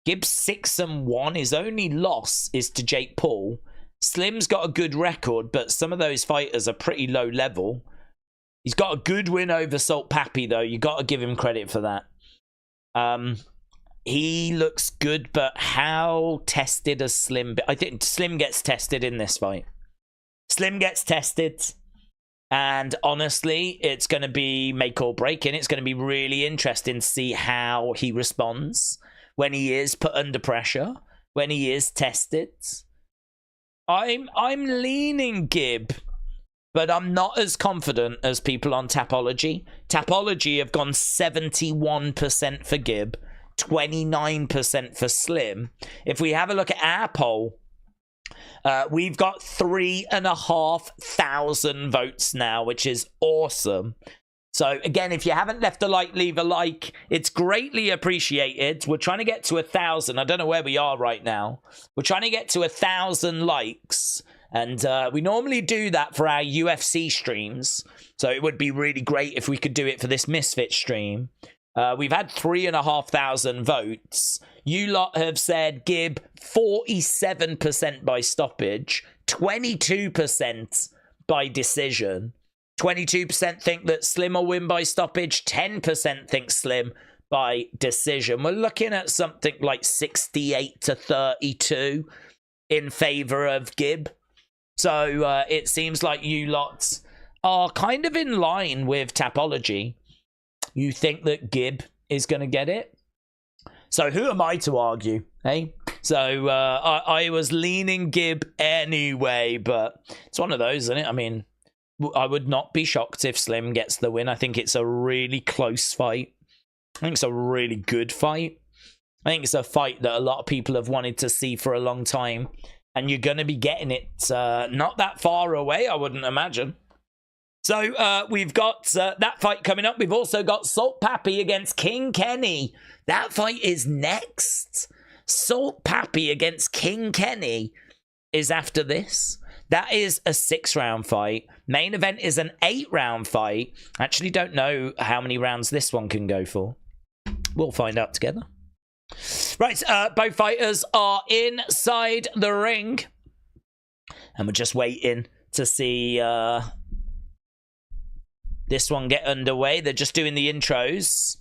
GIB's 6-1. His only loss is to Jake Paul. Slim's got a good record, but some of those fighters are pretty low level. He's got a good win over Salt Papi, though. You got to give him credit for that. He looks good, but how tested is Slim? I think Slim gets tested in this fight. Slim gets tested. And honestly, it's going to be make or break, and it's going to be really interesting to see how he responds when he is put under pressure, when he is tested. I'm leaning GIB, but I'm not as confident as people on Tapology. Tapology have gone 71% for GIB, 29% for Slim. If we have a look at our poll, we've got 3,500 votes now, which is awesome. So again, if you haven't left a like, leave a like. It's greatly appreciated. We're trying to get to 1,000. I don't know where we are right now. We're trying to get to 1,000 likes. And we normally do that for our UFC streams. So it would be really great if we could do it for this Misfit stream. We've had 3,500 votes. You lot have said GIB 47% by stoppage, 22% by decision. 22% think that Slim will win by stoppage, 10% think Slim by decision. We're looking at something like 68 to 32 in favor of GIB. So it seems like you lots are kind of in line with Tapology. You think that GIB is going to get it? So who am I to argue, hey? So I was leaning GIB anyway, but it's one of those, isn't it? I mean, I would not be shocked if Slim gets the win. I think it's a really close fight. I think it's a really good fight. I think it's a fight that a lot of people have wanted to see for a long time. And you're going to be getting it not that far away, I wouldn't imagine. So we've got that fight coming up. We've also got Salt Papi against King Kenny. That fight is next. Salt Papi against King Kenny is after this. That is a 6-round fight. Main event is an 8-round fight. Actually don't know how many rounds this one can go for. We'll find out together. Right, both fighters are inside the ring. And we're just waiting to see this one get underway. They're just doing the intros.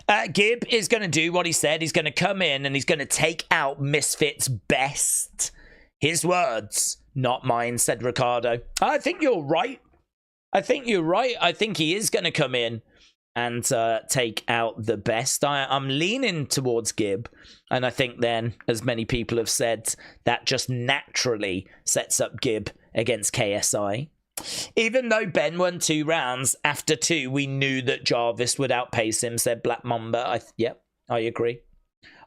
GIB is going to do what he said. He's going to come in and he's going to take out Misfits' best. His words, not mine, said Ricardo. I think you're right. I think you're right. I think he is going to come in and take out the best. I'm leaning towards GIB. And I think then, as many people have said, that just naturally sets up GIB against KSI. Even though Ben won 2 rounds, after 2, we knew that Jarvis would outpace him, said Black Mamba. Yep, I agree.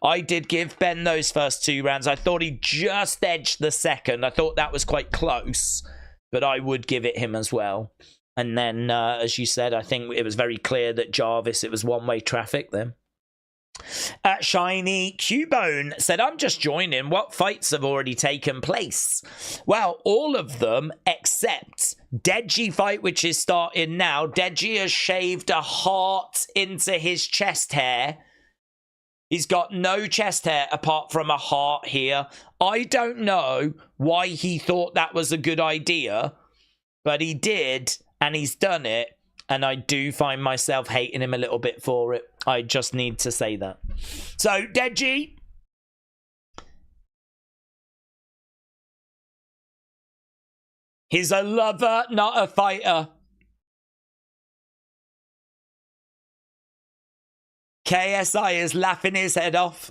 I did give Ben those first 2 rounds. I thought he just edged the second. I thought that was quite close, but I would give it him as well. And then, as you said, I think it was very clear that Jarvis, it was one-way traffic then. Shiny Cubone said, I'm just joining. What fights have already taken place? Well, all of them except Deji fight, which is starting now. Deji has shaved a heart into his chest hair. He's got no chest hair apart from a heart here. I don't know why he thought that was a good idea, but he did, and he's done it. And I do find myself hating him a little bit for it. I just need to say that. So, Deji. He's a lover, not a fighter. KSI is laughing his head off.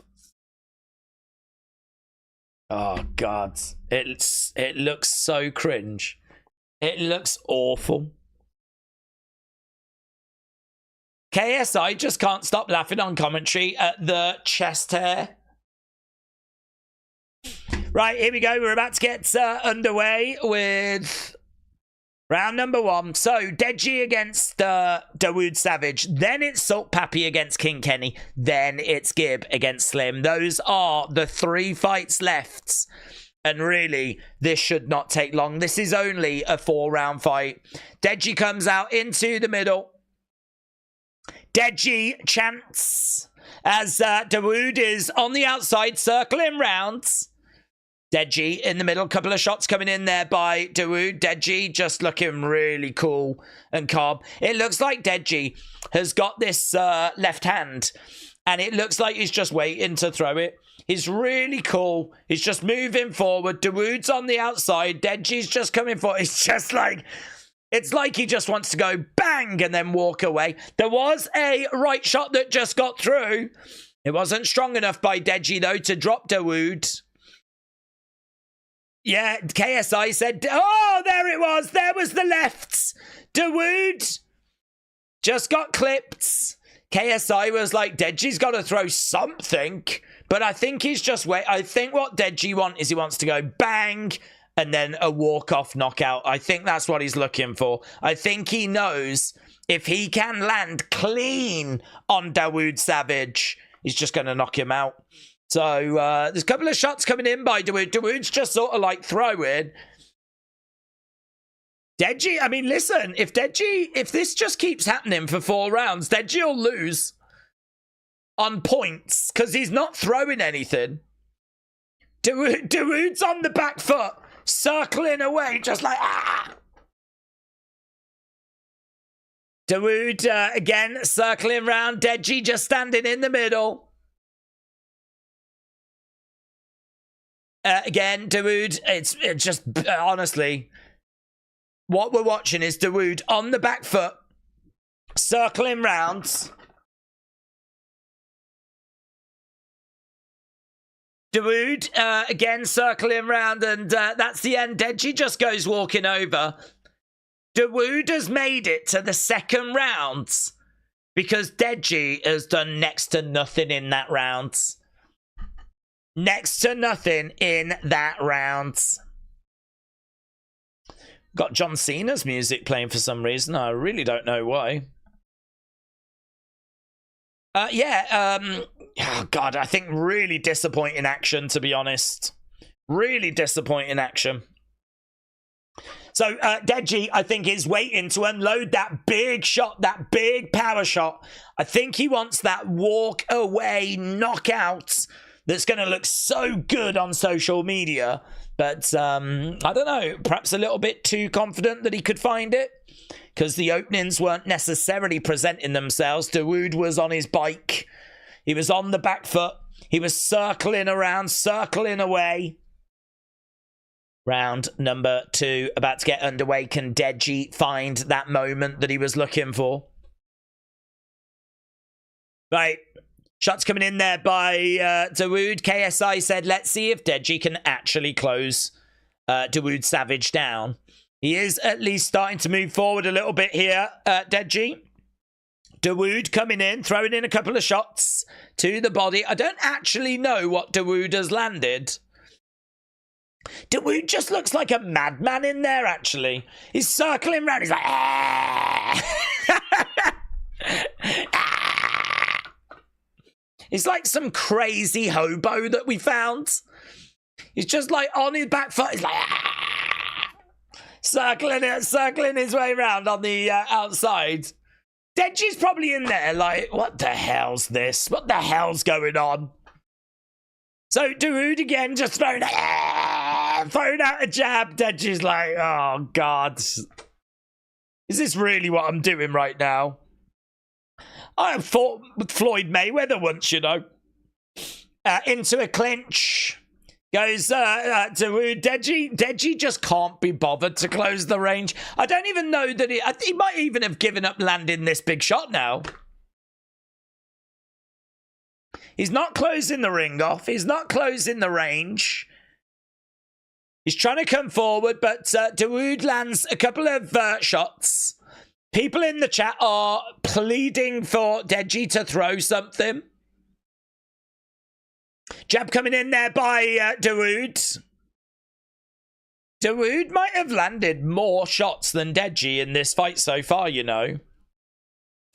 Oh, God. It looks so cringe. It looks awful. KSI just can't stop laughing on commentary at the chest hair. Right, here we go. We're about to get underway with round number 1. So, Deji against DaWood Savage. Then it's Salt Papi against King Kenny. Then it's GIB against Slim. Those are the 3 fights left. And really, this should not take long. This is only a 4-round fight. Deji comes out into the middle. Deji chants as DaWood is on the outside circling rounds. Deji in the middle, couple of shots coming in there by DaWood. Deji just looking really cool and calm. It looks like Deji has got this left hand and it looks like he's just waiting to throw it. He's really cool. He's just moving forward. DaWood's on the outside. Deji's just coming forward. He's just like, It's like he just wants to go bang and then walk away. There was a right shot that just got through. It wasn't strong enough by Deji, though, to drop DaWood. Yeah, KSI said, oh, there it was. There was the lefts. DaWood just got clipped. KSI was like, Deji's got to throw something. But I think he's just wait. I think what Deji wants is he wants to go bang and then a walk-off knockout. I think that's what he's looking for. I think he knows if he can land clean on DaWood Savage, he's just going to knock him out. So there's a couple of shots coming in by DaWood. DaWood's just sort of like throwing. Deji, I mean, listen, if this just keeps happening for 4 rounds, Deji will lose on points because he's not throwing anything. DaWood's on the back foot, circling away, just like, ah. DaWood, again, circling round. Deji just standing in the middle. Again, DaWood, it's just, honestly, what we're watching is DaWood on the back foot, circling rounds. DaWood, again, circling round, and that's the end. Deji just goes walking over. DaWood has made it to the 2nd round because Deji has done next to nothing in that round. Next to nothing in that round. Got John Cena's music playing for some reason. I really don't know why. Oh God, I think really disappointing action, to be honest. Really disappointing action. So Deji, I think, is waiting to unload that big shot, that big power shot. I think he wants that walk away knockout that's going to look so good on social media. But I don't know, perhaps a little bit too confident that he could find it because the openings weren't necessarily presenting themselves. DaWood was on his bike. He was on the back foot. He was circling around, circling away. Round number 2 about to get underway. Can Deji find that moment that he was looking for? Right. Shots coming in there by DaWood. KSI said, let's see if Deji can actually close DaWood Savage down. He is at least starting to move forward a little bit here, Deji. DaWood coming in, throwing in a couple of shots to the body. I don't actually know what DaWood has landed. DaWood just looks like a madman in there, actually. He's circling around. He's like, ah! He's like some crazy hobo that we found. He's just like on his back foot. He's like, ah! circling his way around on the outside. Deji's probably in there like, what the hell's this? What the hell's going on? So DaWood again just throwing out a jab. Deji's like, oh God. Is this really what I'm doing right now? I have fought with Floyd Mayweather once, you know. Into a clinch. Goes DaWood. Deji just can't be bothered to close the range. I don't even know that he might even have given up landing this big shot now. He's not closing the ring off. He's not closing the range. He's trying to come forward, but DaWood lands a couple of shots. People in the chat are pleading for Deji to throw something. Jab coming in there by DaWood. DaWood might have landed more shots than Deji in this fight so far, you know.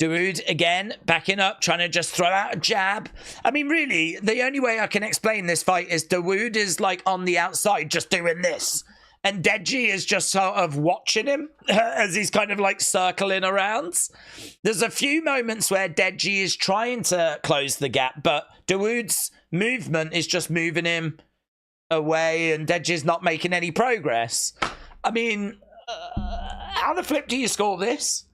DaWood, again, backing up, trying to just throw out a jab. I mean, really, the only way I can explain this fight is DaWood is, like, on the outside just doing this. And Deji is just sort of watching him as he's kind of, like, circling around. There's a few moments where Deji is trying to close the gap, but DaWood's movement is just moving him away, and Deji's not making any progress. I mean, how the flip do you score this?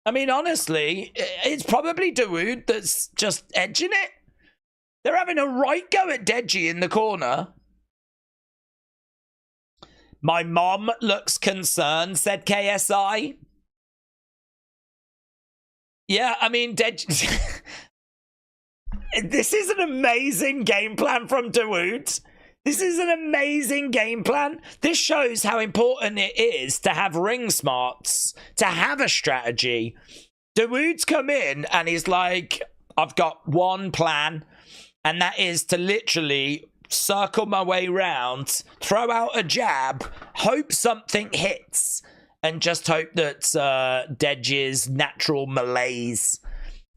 I mean, honestly, it's probably DaWood that's just edging it. They're having a right go at Deji in the corner. My mom looks concerned, said KSI. Yeah, I mean, this is an amazing game plan from DaWood. This is an amazing game plan. This shows how important it is to have ring smarts, to have a strategy. DaWood's come in and he's like, I've got one plan, and that is to literally circle my way round, throw out a jab, hope something hits, and just hope that Deji's natural malaise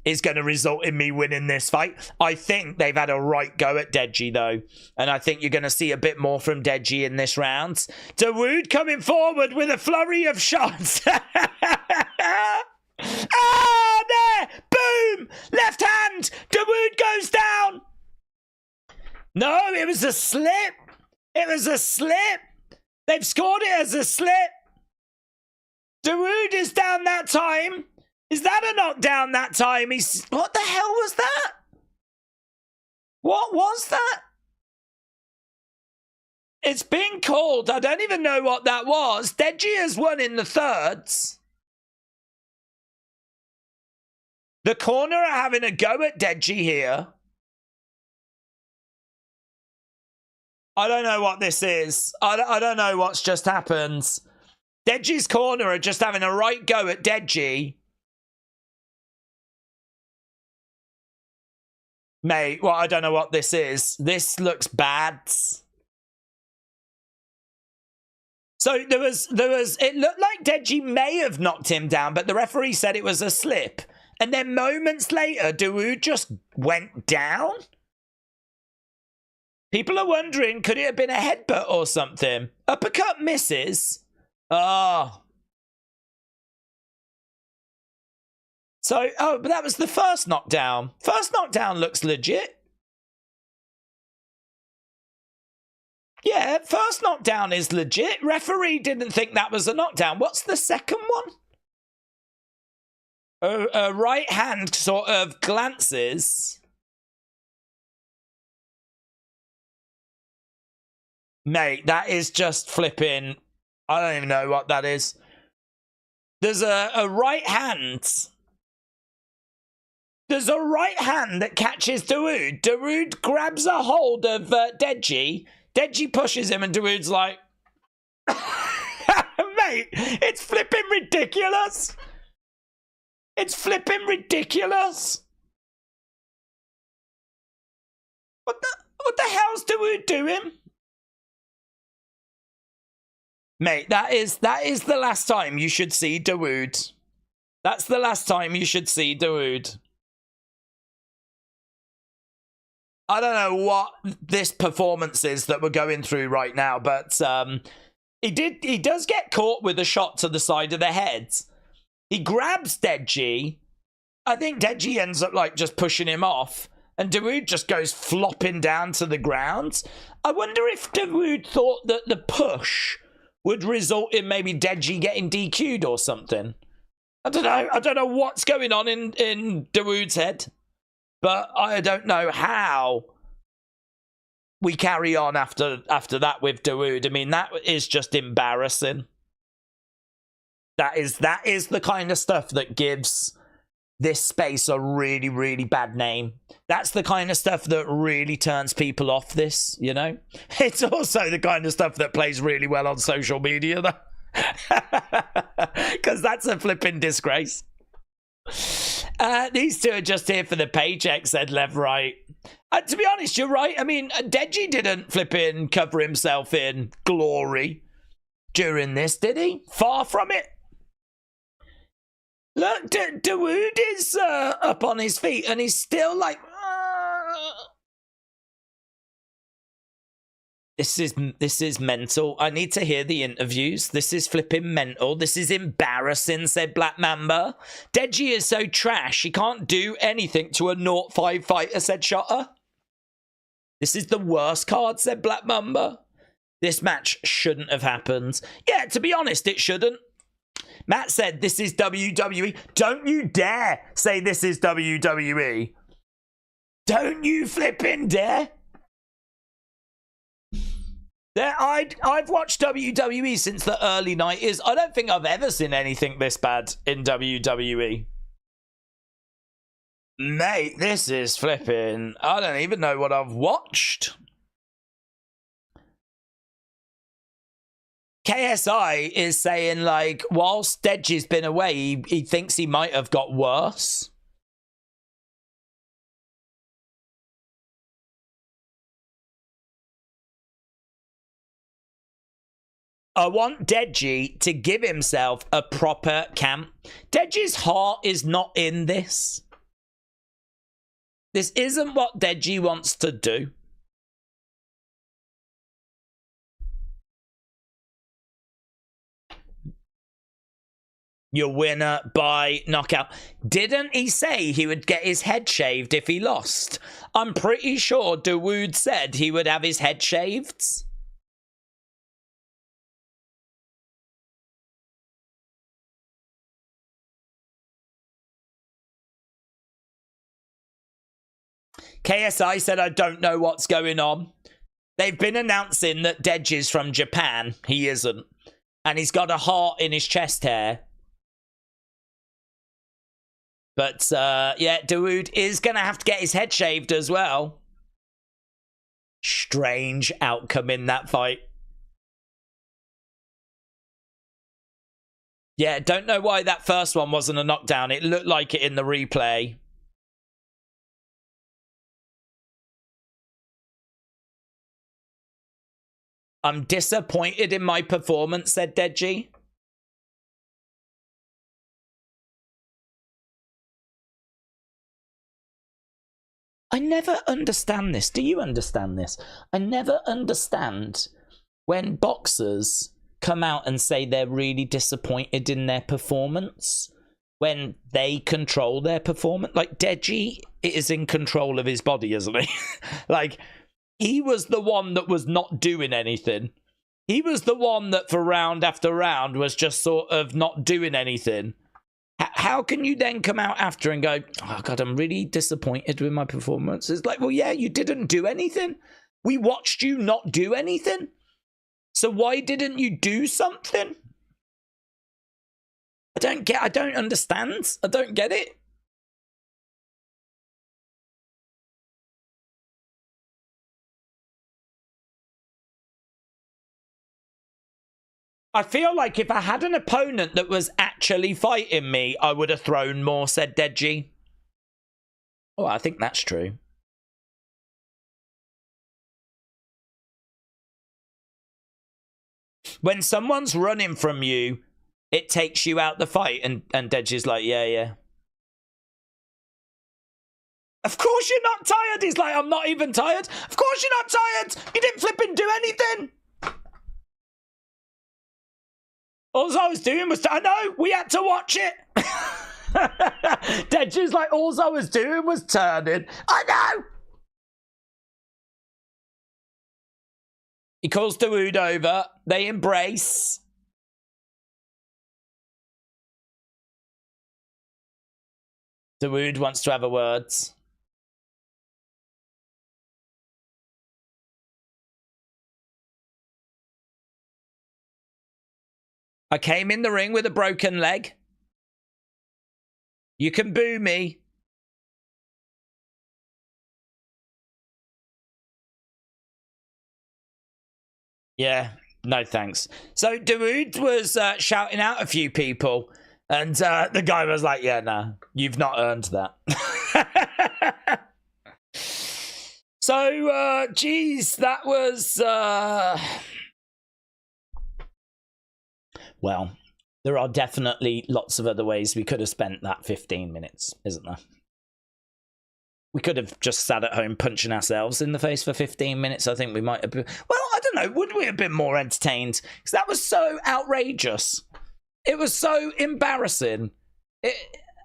is going to result in me winning this fight. I think they've had a right go at Deji, though, and I think you're going to see a bit more from Deji in this round. DaWood coming forward with a flurry of shots. Ah, there! Boom! Left hand! DaWood goes down! No, it was a slip. It was a slip. They've scored it as a slip. DaWood is down that time. Is that a knockdown that time? What the hell was that? What was that? It's been called. I don't even know what that was. Deji has won in the thirds. The corner are having a go at Deji here. I don't know what this is. I don't know what's just happened. Deji's corner are just having a right go at Deji. Mate, well, I don't know what this is. This looks bad. So it looked like Deji may have knocked him down, but the referee said it was a slip. And then moments later, DaWood just went down? People are wondering, could it have been a headbutt or something? Uppercut misses. Oh. So, but that was the first knockdown. First knockdown looks legit. Yeah, first knockdown is legit. Referee didn't think that was a knockdown. What's the second one? A right hand sort of glances. Mate, that is just flipping. I don't even know what that is. There's a right hand. There's a right hand that catches DaWood. DaWood grabs a hold of Deji. Deji pushes him and DaWood's like, mate, it's flipping ridiculous. It's flipping ridiculous. What the hell's DaWood doing? Mate, that is the last time you should see DaWood. That's the last time you should see DaWood. I don't know what this performance is that we're going through right now, but he does get caught with a shot to the side of the head. He grabs Deji. I think Deji ends up like just pushing him off, and DaWood just goes flopping down to the ground. I wonder if DaWood thought that the push would result in maybe Deji getting DQ'd or something. I don't know. I don't know what's going on in DaWood's head, but I don't know how we carry on after that with DaWood. I mean, that is just embarrassing. That is the kind of stuff that gives this space a really, really bad name. That's the kind of stuff that really turns people off this, you know? It's also the kind of stuff that plays really well on social media, though. Because that's a flipping disgrace. These two are just here for the paycheck, said Lev Right. To be honest, you're right. I mean, Deji didn't flipping cover himself in glory during this, did he? Far from it. Look, DaWood is up on his feet, and he's still like... This is mental. I need to hear the interviews. This is flipping mental. This is embarrassing, said Black Mamba. Deji is so trash, he can't do anything to a 0-5 fighter, said Shotter. This is the worst card, said Black Mamba. This match shouldn't have happened. Yeah, to be honest, it shouldn't. Matt said, this is WWE. Don't you dare say this is WWE. Don't you flipping dare. I've watched WWE since the early 90s. I don't think I've ever seen anything this bad in WWE. Mate, this is flipping. I don't even know what I've watched. KSI is saying, like, whilst Deji's been away, he thinks he might have got worse. I want Deji to give himself a proper camp. Deji's heart is not in this. This isn't what Deji wants to do. Your winner by knockout. Didn't he say he would get his head shaved if he lost? I'm pretty sure DaWood said he would have his head shaved. KSI said, I don't know what's going on. They've been announcing that Deji's from Japan. He isn't. And he's got a heart in his chest hair. But, yeah, DaWood is going to have to get his head shaved as well. Strange outcome in that fight. Yeah, don't know why that first one wasn't a knockdown. It looked like it in the replay. I'm disappointed in my performance, said Deji. I never understand this. Do you understand this? I never understand when boxers come out and say they're really disappointed in their performance when they control their performance. Like, Deji is in control of his body, isn't he? Like, he was the one that was not doing anything. He was the one that for round after round was just sort of not doing anything. How can you then come out after and go, oh, God, I'm really disappointed with my performance? It's like, well, yeah, you didn't do anything. We watched you not do anything. So why didn't you do something? I don't understand. I don't get it. I feel like if I had an opponent that was actually fighting me, I would have thrown more, said Deji. Oh, I think that's true. When someone's running from you, it takes you out the fight, and Deji's like, yeah, yeah. Of course you're not tired. He's like, I'm not even tired. Of course you're not tired. You didn't flip and do anything. All I was doing was... I know, we had to watch it. Deji's like, all I was doing was turning. I know. He calls DaWood over. They embrace. DaWood wants to have a word. I came in the ring with a broken leg. You can boo me. Yeah, no thanks. So DaWood was shouting out a few people, and the guy was like, yeah, nah, you've not earned that. So, geez, that was... Well, there are definitely lots of other ways we could have spent that 15 minutes, isn't there? We could have just sat at home punching ourselves in the face for 15 minutes. I think we might have been... Well, I don't know. Would we have been more entertained? Because that was so outrageous. It was so embarrassing.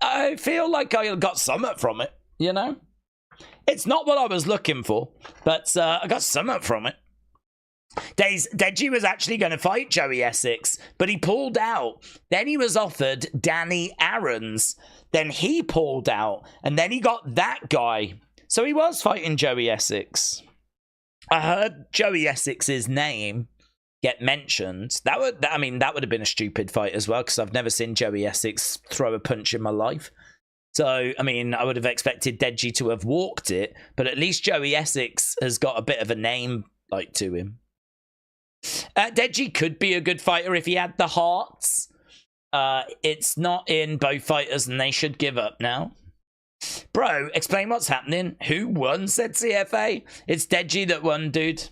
I feel like I got something from it, you know? It's not what I was looking for, but I got something from it. Deji was actually going to fight Joey Essex, but he pulled out. Then he was offered Danny Aarons. Then he pulled out, and then he got that guy. So he was fighting Joey Essex. I heard Joey Essex's name get mentioned. That would have been a stupid fight as well, because I've never seen Joey Essex throw a punch in my life. So, I mean, I would have expected Deji to have walked it, but at least Joey Essex has got a bit of a name like to him. Deji could be a good fighter if he had the hearts. It's not in both fighters, and they should give up now. Bro, explain what's happening. Who won, said CFA? It's Deji that won, dude.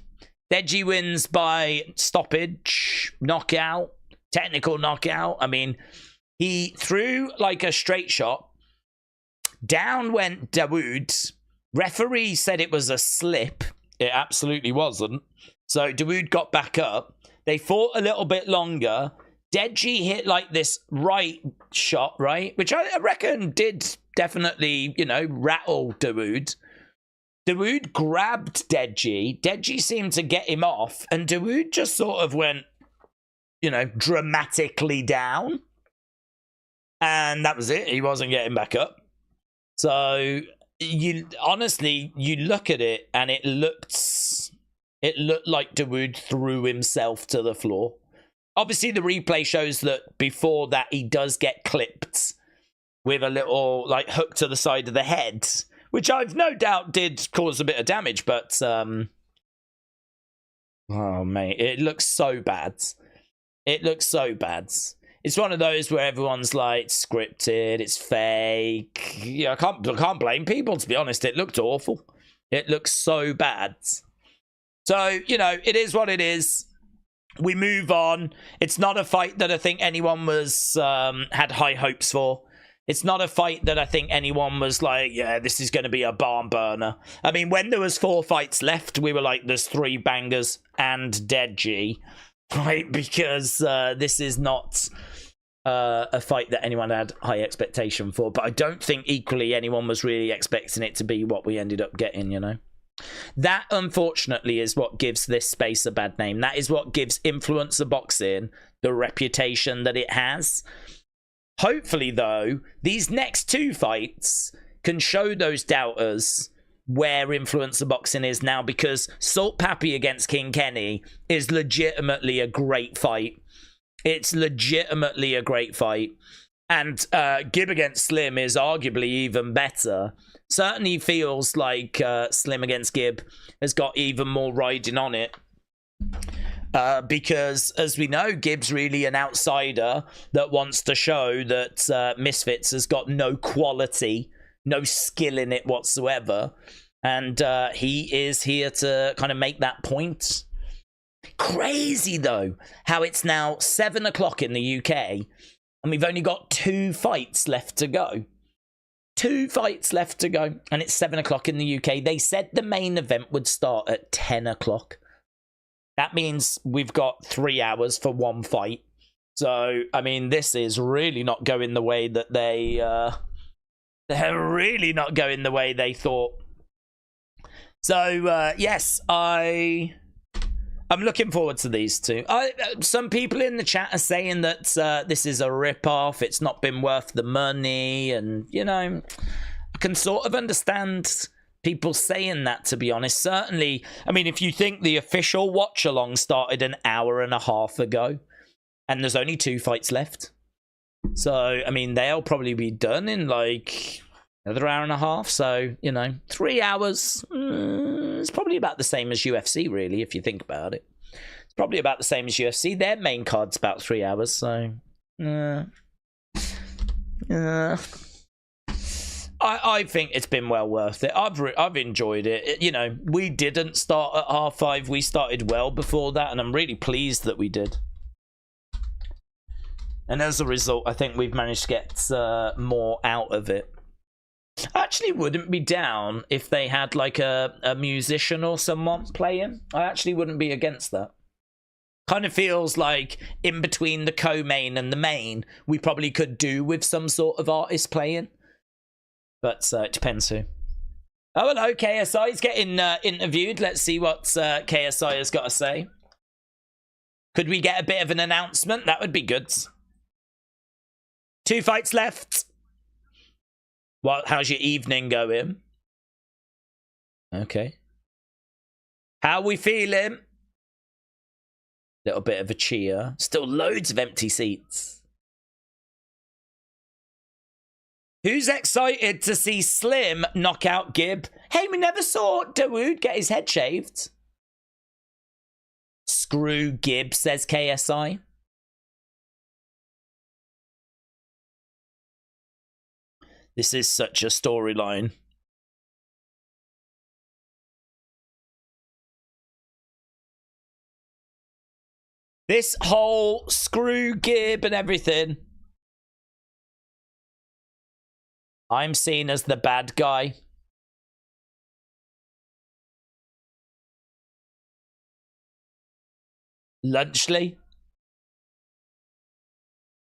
Deji wins by stoppage, knockout, technical knockout. I mean, he threw like a straight shot. Down went DaWood. Referee said it was a slip. It absolutely wasn't. So DaWood got back up. They fought a little bit longer. Deji hit like this right shot, right? Which I reckon did definitely, you know, rattle DaWood. DaWood grabbed Deji. Deji seemed to get him off. And DaWood just sort of went, you know, dramatically down. And that was it. He wasn't getting back up. So you look at it and it looked like DaWood threw himself to the floor. Obviously, the replay shows that before that he does get clipped with a little like hook to the side of the head, which I've no doubt did cause a bit of damage. But oh mate, it looks so bad. It looks so bad. It's one of those where everyone's like scripted, it's fake. Yeah, I can't blame people, to be honest. It looked awful. It looks so bad. So, you know, it is what it is. We move on. It's not a fight that I think anyone was had high hopes for. It's not a fight that I think anyone was like, yeah, this is going to be a barn burner. I mean, when there was 4 fights left, we were like, there's 3 bangers and Deji. Right, because this is not a fight that anyone had high expectation for. But I don't think equally anyone was really expecting it to be what we ended up getting, you know. That, unfortunately, is what gives this space a bad name. That is what gives influencer boxing the reputation that it has. Hopefully, though, these next 2 fights can show those doubters where influencer boxing is now, because Salt Papi against King Kenny is legitimately a great fight. It's legitimately a great fight. And GIB against Slim is arguably even better. Certainly feels like Slim against GIB has got even more riding on it. Because, as we know, GIB's really an outsider that wants to show that Misfits has got no quality, no skill in it whatsoever. And he is here to kind of make that point. Crazy, though, how it's now 7 o'clock in the UK and we've only got 2 fights left to go. 2 fights left to go, and it's 7 o'clock in the UK. They said the main event would start at 10 o'clock. That means we've got 3 hours for 1 fight. So, I mean, this is really not going the way that they're really not going the way they thought. So, yes, I'm looking forward to these 2. Some people in the chat are saying that this is a rip-off. It's not been worth the money. And, you know, I can sort of understand people saying that, to be honest. Certainly, I mean, if you think the official watch-along started an hour and a half ago, and there's only 2 fights left. So, I mean, they'll probably be done in, like, another hour and a half. So, you know, 3 hours. It's probably about the same as UFC, really, if you think about it. It's probably about the same as UFC. Their main card's about 3 hours, so... I think it's been well worth it. I've enjoyed it. You know, we didn't start at 5:30. We started well before that, and I'm really pleased that we did. And as a result, I think we've managed to get more out of it. I actually wouldn't be down if they had like a musician or someone playing. I actually wouldn't be against that. Kind of feels like in between the co-main and the main, we probably could do with some sort of artist playing. But it depends who. Oh, hello, KSI's getting interviewed. Let's see what KSI has got to say. Could we get a bit of an announcement? That would be good. 2 fights left. How's your evening going? Okay. How we feeling? Little bit of a cheer. Still loads of empty seats. Who's excited to see Slim knock out Gib? Hey, we never saw DaWood get his head shaved. Screw Gib, says KSI. This is such a storyline. This whole screw Gib and everything. I'm seen as the bad guy. Lunchley.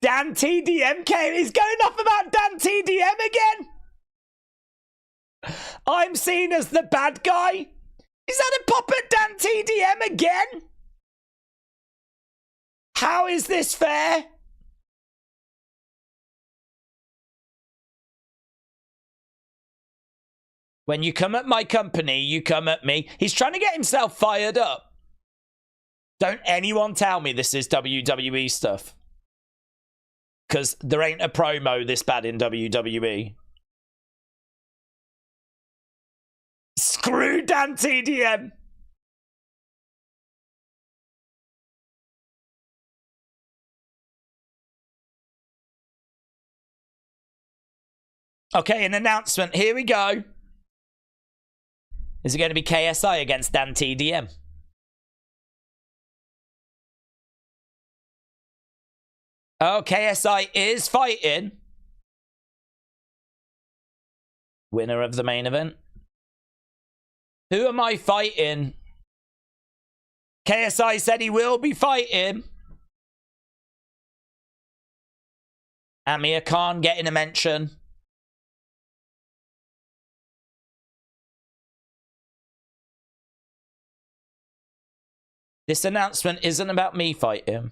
Dan TDM came. He's going off about Dan TDM again. I'm seen as the bad guy. Is that a pop at Dan TDM again? How is this fair? When you come at my company, you come at me. He's trying to get himself fired up. Don't anyone tell me this is WWE stuff. Because there ain't a promo this bad in WWE. Screw Dan TDM. Okay, an announcement. Here we go. Is it going to be KSI against Dan TDM? Oh, KSI is fighting. Winner of the main event. Who am I fighting? KSI said he will be fighting. Amir Khan getting a mention. This announcement isn't about me fighting.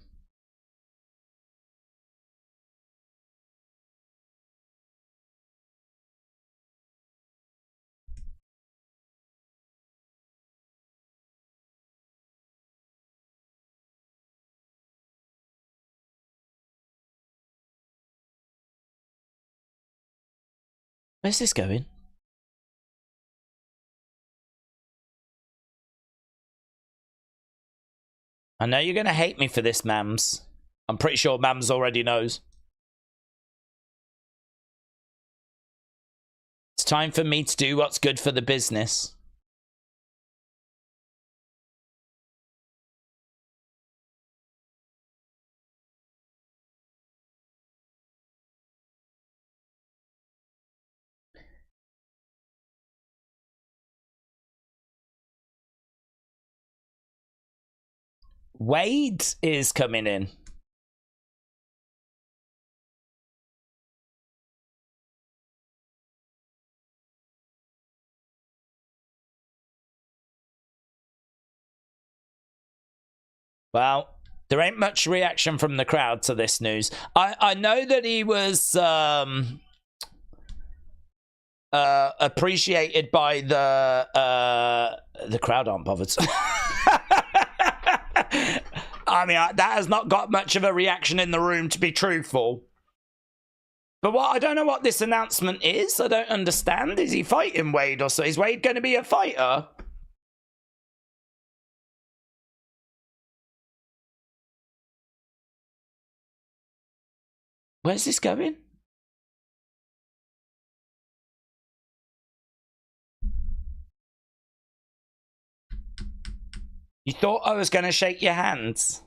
Where's this going? I know you're going to hate me for this, Mams. I'm pretty sure Mams already knows. It's time for me to do what's good for the business. Wade is coming in. Well, there ain't much reaction from the crowd to this news. I know that he was appreciated by the crowd aren't bothered. I mean, that has not got much of a reaction in the room, to be truthful. But what I don't know what this announcement is. I don't understand. Is he fighting Wade or so? Is Wade going to be a fighter? Where's this going? You thought I was going to shake your hands?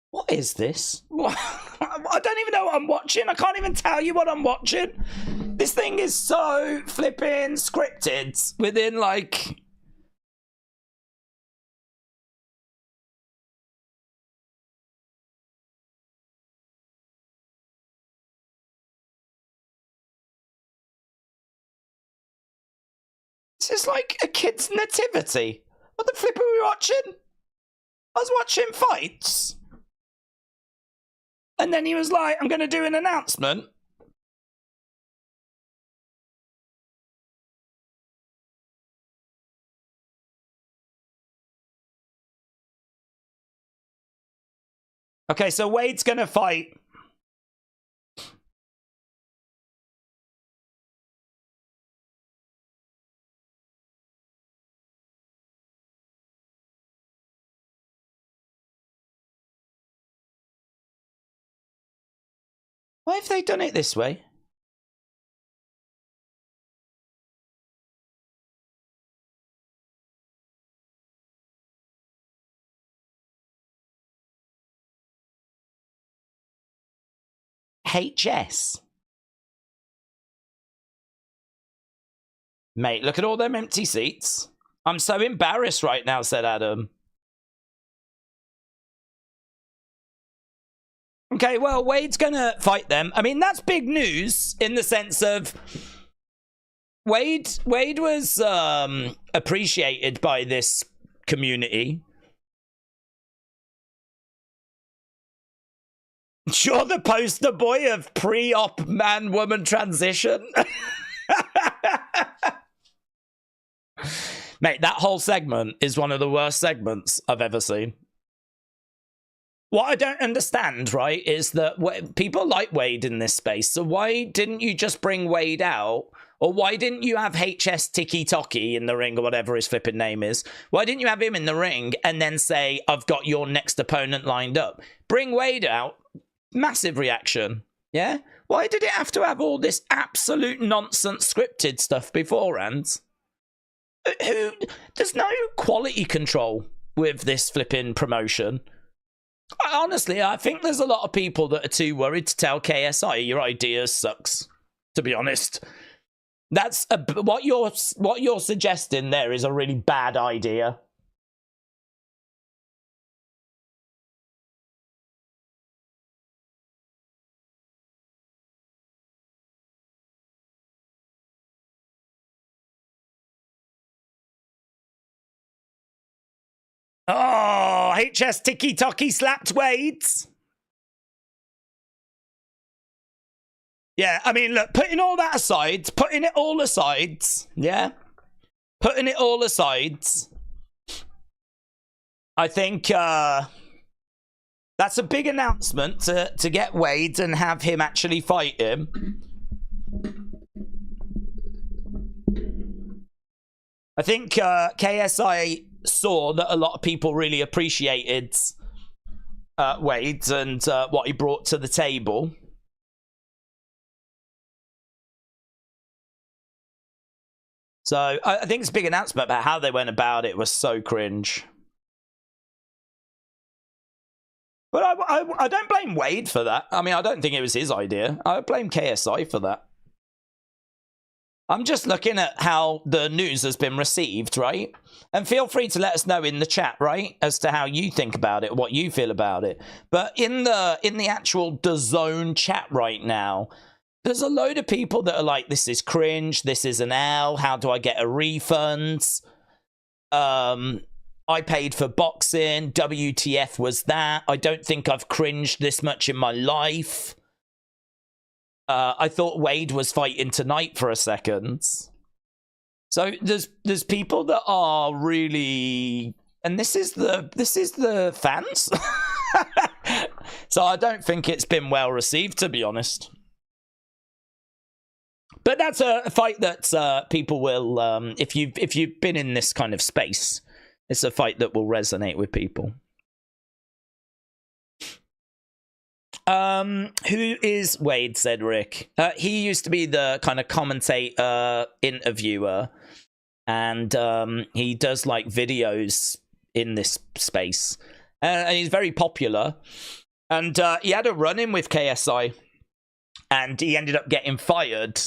What is this? I don't even know what I'm watching. I can't even tell you what I'm watching. This thing is so flipping scripted within like... This is like a kid's nativity. What the flip are we watching? I was watching fights. And then he was like, I'm going to do an announcement. Okay, so Wade's going to fight. Why have they done it this way? HS. Mate, look at all them empty seats. I'm so embarrassed right now, said Adam. Okay, well, Wade's gonna fight them. I mean, that's big news in the sense of Wade was appreciated by this community. You're the poster boy of pre-op man-woman transition. Mate, that whole segment is one of the worst segments I've ever seen. What I don't understand, right, is that people like Wade in this space, so why didn't you just bring Wade out? Or why didn't you have HS Tikky Tokky in the ring, or whatever his flipping name is? Why didn't you have him in the ring and then say, I've got your next opponent lined up? Bring Wade out. Massive reaction. Yeah? Why did it have to have all this absolute nonsense scripted stuff beforehand? There's no quality control with this flipping promotion. Honestly, I think there's a lot of people that are too worried to tell KSI your idea sucks, to be honest. That's what you're suggesting there is a really bad idea. Oh, HS Tikky Tokky slapped Wade. Yeah, I mean, look, putting all that aside, yeah? Putting it all aside, I think that's a big announcement to get Wade and have him actually fight him. I think KSI saw that a lot of people really appreciated Wade and what he brought to the table. So I think it's a big announcement, but how they went about it was so cringe. But I don't blame Wade for that. I mean, I don't think it was his idea. I blame KSI for that. I'm just looking at how the news has been received, right? And feel free to let us know in the chat, right, as to how you think about it, what you feel about it. But in the actual DAZN chat right now, there's a load of people that are like, this is cringe, this is an L, how do I get a refund? I paid for boxing, WTF was that? I don't think I've cringed this much in my life. I thought Wade was fighting tonight for a second. So there's people that are really, and this is the fans. So I don't think it's been well received, to be honest. But that's a fight that people will, if you've been in this kind of space, it's a fight that will resonate with people. Who is Wade, said Rick. He used to be the kind of commentator, interviewer, and he does like videos in this space. And he's very popular. And he had a run-in with KSI, and he ended up getting fired.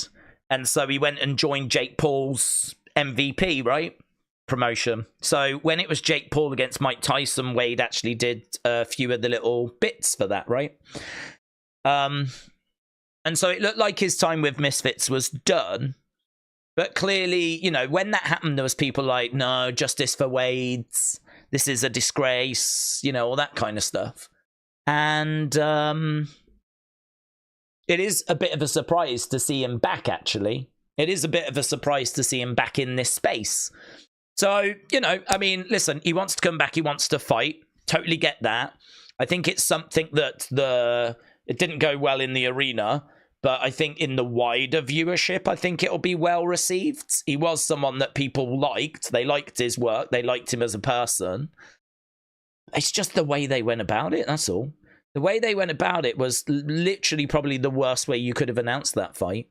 And so he went and joined Jake Paul's MVP, right? Promotion. So when it was Jake Paul against Mike Tyson, Wade actually did a few of the little bits for that, right? And so it looked like his time with Misfits was done. But clearly, you know, when that happened, there was people like, no, justice for Wade. This is a disgrace, you know, all that kind of stuff. And it is a bit of a surprise to see him back, actually. It is a bit of a surprise to see him back in this space. So, you know, I mean, listen, he wants to come back. He wants to fight. Totally get that. I think it's something that it didn't go well in the arena, but I think in the wider viewership, I think it'll be well received. He was someone that people liked. They liked his work. They liked him as a person. It's just the way they went about it, that's all. The way they went about it was literally probably the worst way you could have announced that fight.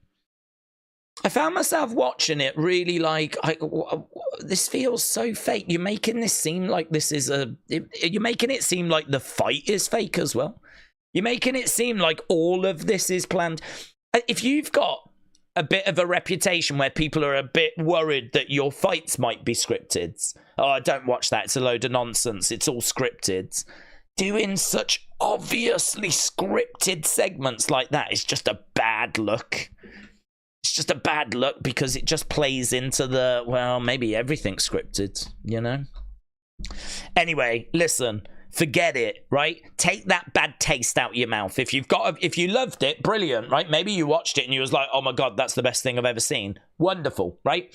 I found myself watching it really like, this feels so fake. You're making this seem like this is you're making it seem like the fight is fake as well. You're making it seem like all of this is planned. If you've got a bit of a reputation where people are a bit worried that your fights might be scripted. Oh, don't watch that. It's a load of nonsense. It's all scripted. Doing such obviously scripted segments like that is just a bad look. It's just a bad look because it just plays into the, well, maybe everything's scripted, you know? Anyway, listen, forget it, right? Take that bad taste out your mouth. If you loved it, brilliant, right? Maybe you watched it and you was like, oh my God, that's the best thing I've ever seen. Wonderful, right?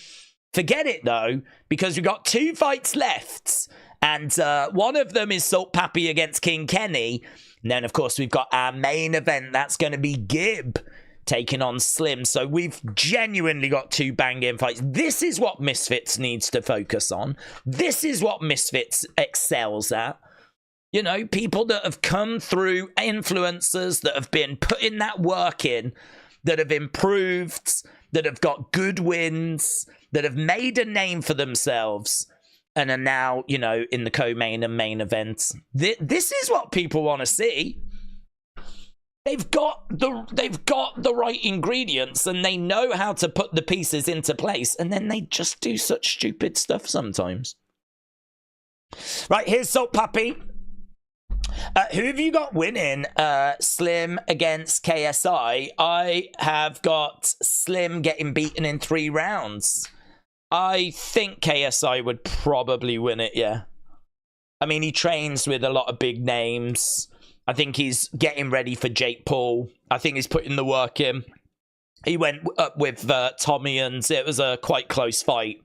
Forget it though, because we've got 2 fights left. And one of them is Salt Papi against King Kenny. And then, of course, we've got our main event. That's going to be GIB taking on Slim. So we've genuinely got 2 banging fights. This is what Misfits needs to focus on. This is what Misfits excels at. You know, people that have come through, influencers that have been putting that work in, that have improved, that have got good wins, that have made a name for themselves, and are now, you know, in the co-main and main events. This is what people want to see. They've got the right ingredients and they know how to put the pieces into place, and then they just do such stupid stuff sometimes. Right, here's Salt Papi. Who have you got winning? Slim against KSI. I have got Slim getting beaten in 3 rounds. I think KSI would probably win it, yeah. I mean, he trains with a lot of big names. I think he's getting ready for Jake Paul. I think he's putting the work in. He went up with Tommy, and it was a quite close fight.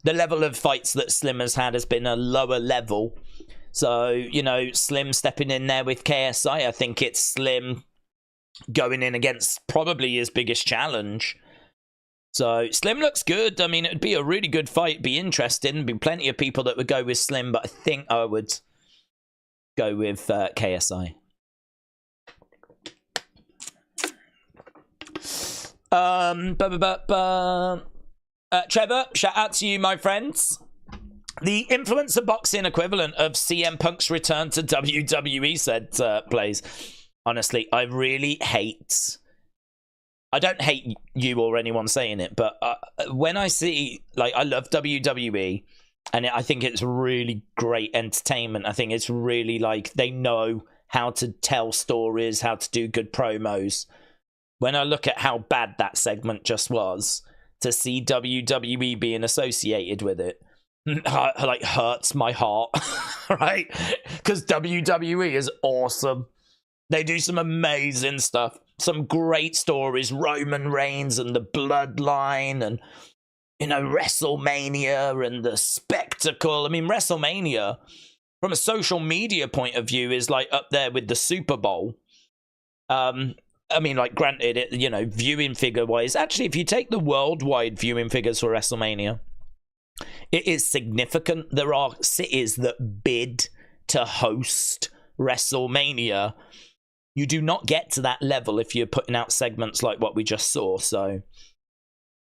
The level of fights that Slim has had has been a lower level. So, you know, Slim stepping in there with KSI, I think it's Slim going in against probably his biggest challenge. So, Slim looks good. I mean, it would be a really good fight, be interesting. There'd be plenty of people that would go with Slim, but I think I would go with KSI. Trevor, shout out to you, my friends. The influencer boxing equivalent of CM Punk's return to WWE, said Blaze. Honestly, I really hate... I don't hate you or anyone saying it, but when I see... Like, I love WWE, and I think it's really great entertainment. I think it's really, like, they know how to tell stories, how to do good promos. When I look at how bad that segment just was, to see WWE being associated with it, like, hurts my heart, right? Because WWE is awesome. They do some amazing stuff, some great stories, Roman Reigns and the Bloodline, and, you know, WrestleMania and the spectacle. I mean, WrestleMania, from a social media point of view, is like up there with the Super Bowl. I mean, like, granted, it, you know, viewing figure wise, actually, if you take the worldwide viewing figures for WrestleMania, it is significant. There are cities that bid to host WrestleMania. You do not get to that level if you're putting out segments like what we just saw. So,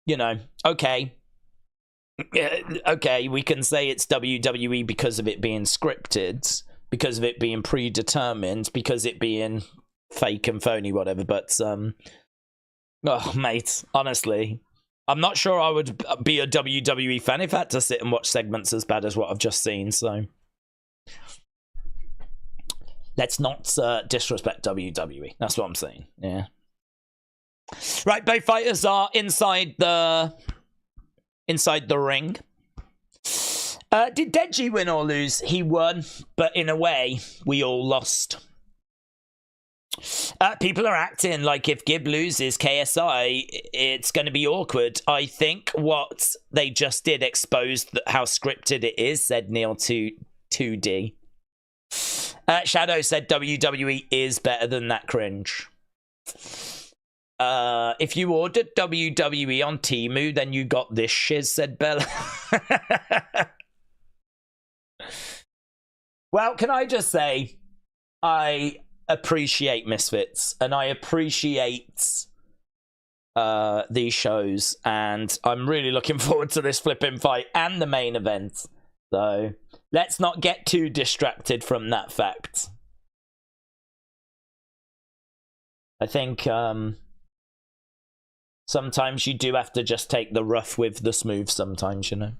you know, okay. Okay, we can say it's WWE because of it being scripted, because of it being predetermined, because it being fake and phony, whatever. But, oh, mate, honestly, I'm not sure I would be a WWE fan if I had to sit and watch segments as bad as what I've just seen. So let's not disrespect WWE. That's what I'm saying. Yeah. Right, both fighters are inside the ring. Did Deji win or lose? He won, but in a way, we all lost. People are acting like if GIB loses KSI, it's going to be awkward. I think what they just did exposed how scripted it is, said Neil to 2D. Shadow said WWE is better than that cringe. If you ordered WWE on Temu, then you got this shiz, said Bella. Well, can I just say, I appreciate Misfits, and I appreciate these shows, and I'm really looking forward to this flipping fight and the main event. So let's not get too distracted from that fact. I think sometimes you do have to just take the rough with the smooth sometimes, you know.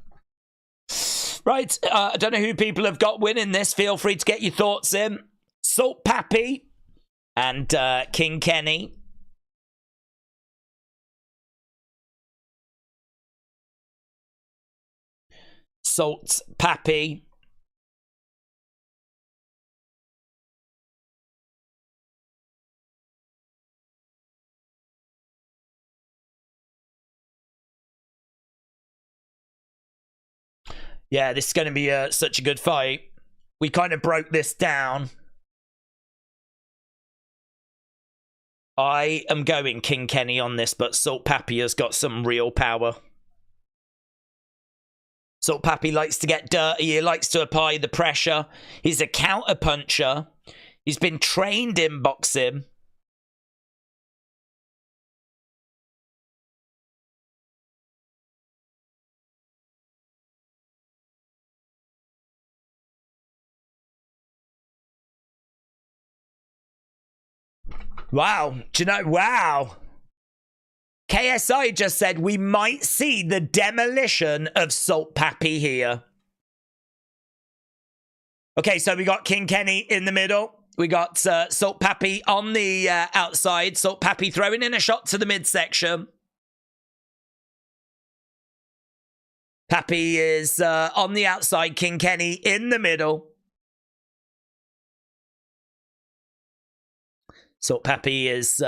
Right, I don't know who people have got winning this. Feel free to get your thoughts in. Salt Papi and King Kenny. Salt Papi. Yeah, this is going to be such a good fight. We kind of broke this down. I am going King Kenny on this, but Salt Papi has got some real power. Salt Papi likes to get dirty. He likes to apply the pressure. He's a counter puncher. He's been trained in boxing. Wow. Do you know? Wow. KSI just said we might see the demolition of Salt Papi here. Okay, so we got King Kenny in the middle. We got Salt Papi on the outside. Salt Papi throwing in a shot to the midsection. Papi is on the outside. King Kenny in the middle. Salt Papi is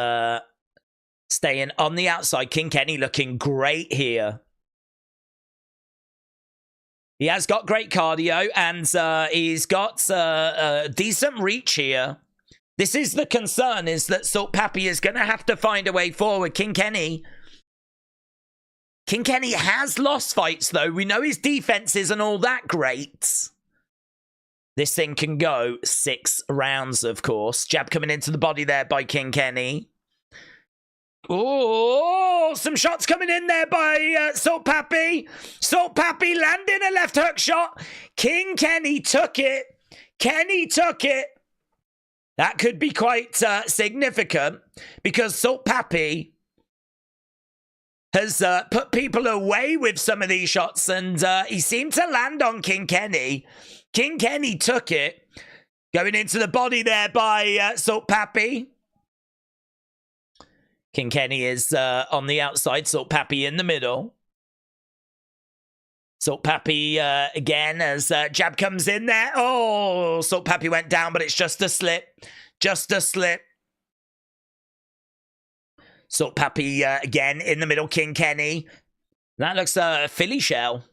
staying on the outside. King Kenny looking great here. He has got great cardio, and he's got decent reach here. This is the concern, is that Salt Papi is going to have to find a way forward. King Kenny has lost fights, though. We know his defense isn't all that great. This thing can go 6 rounds, of course. Jab coming into the body there by King Kenny. Oh, some shots coming in there by Salt Papi. Salt Papi landing a left hook shot. King Kenny took it. Kenny took it. That could be quite significant, because Salt Papi has put people away with some of these shots, and he seemed to land on King Kenny. King Kenny took it. Going into the body there by Salt Papi. King Kenny is on the outside. Salt Papi in the middle. Salt Papi again as jab comes in there. Oh, Salt Papi went down, but it's just a slip. Just a slip. Salt Papi again in the middle. King Kenny. That looks a Philly shell.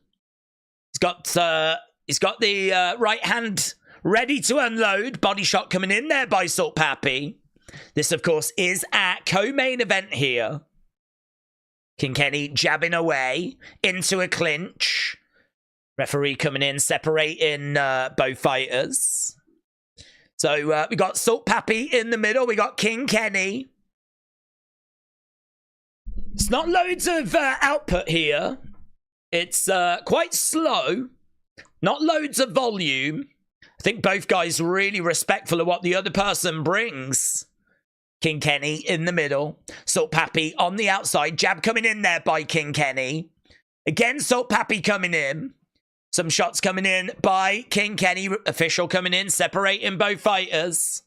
He's got the right hand ready to unload. Body shot coming in there by Salt Papi. This, of course, is our co-main event here. King Kenny jabbing away into a clinch. Referee coming in, separating both fighters. So we got Salt Papi in the middle. We got King Kenny. It's not loads of output here. It's quite slow. Not loads of volume. I think both guys really respectful of what the other person brings. King Kenny in the middle. Salt Papi on the outside. Jab coming in there by King Kenny. Again, Salt Papi coming in. Some shots coming in by King Kenny. Official coming in, separating both fighters.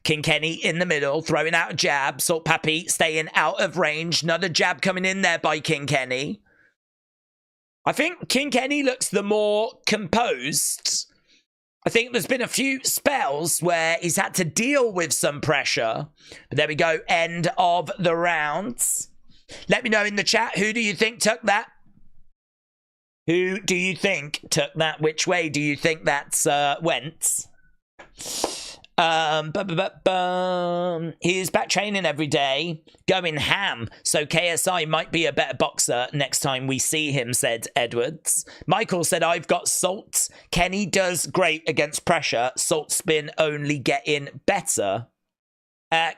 King Kenny in the middle, throwing out a jab. Salt Papi staying out of range. Another jab coming in there by King Kenny. I think King Kenny looks the more composed. I think there's been a few spells where he's had to deal with some pressure. But there we go, end of the rounds. Let me know in the chat, who do you think took that? Who do you think took that? Which way do you think that's went? He's back training every day, going ham, so KSI might be a better boxer next time we see him, said Edwards. Michael said, I've got Salt. Kenny does great against pressure. Salt's been only getting better.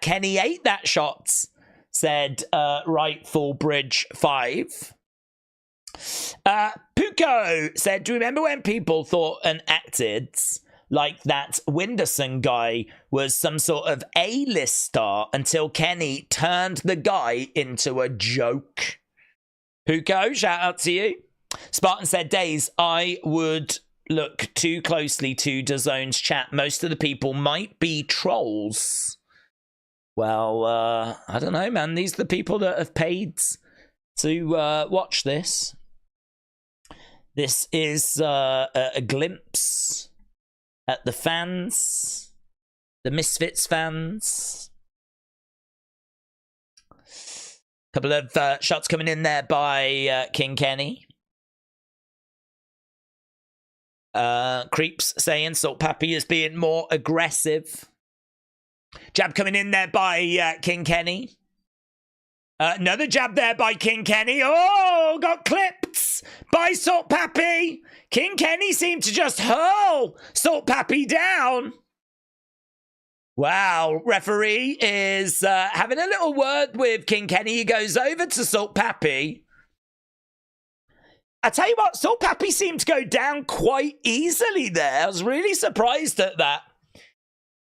Kenny ate that shot, said Rightful Bridge 5. Puko said, do you remember when people thought and acted like that Winderson guy was some sort of A-list star until Kenny turned the guy into a joke? Puko, shout out to you. Spartan said, Days, I would look too closely to DAZN's chat. Most of the people might be trolls. Well, I don't know, man. These are the people that have paid to watch this. This is a glimpse at the fans, the Misfits fans. Couple of shots coming in there by King Kenny. Creeps saying Salt Papi is being more aggressive. Jab coming in there by King Kenny. Another jab there by King Kenny. Oh, got clipped by Salt Papi. King Kenny seemed to just hurl Salt Papi down. Wow, referee is having a little word with King Kenny. He goes over to Salt Papi. I tell you what, Salt Papi seemed to go down quite easily there. I was really surprised at that.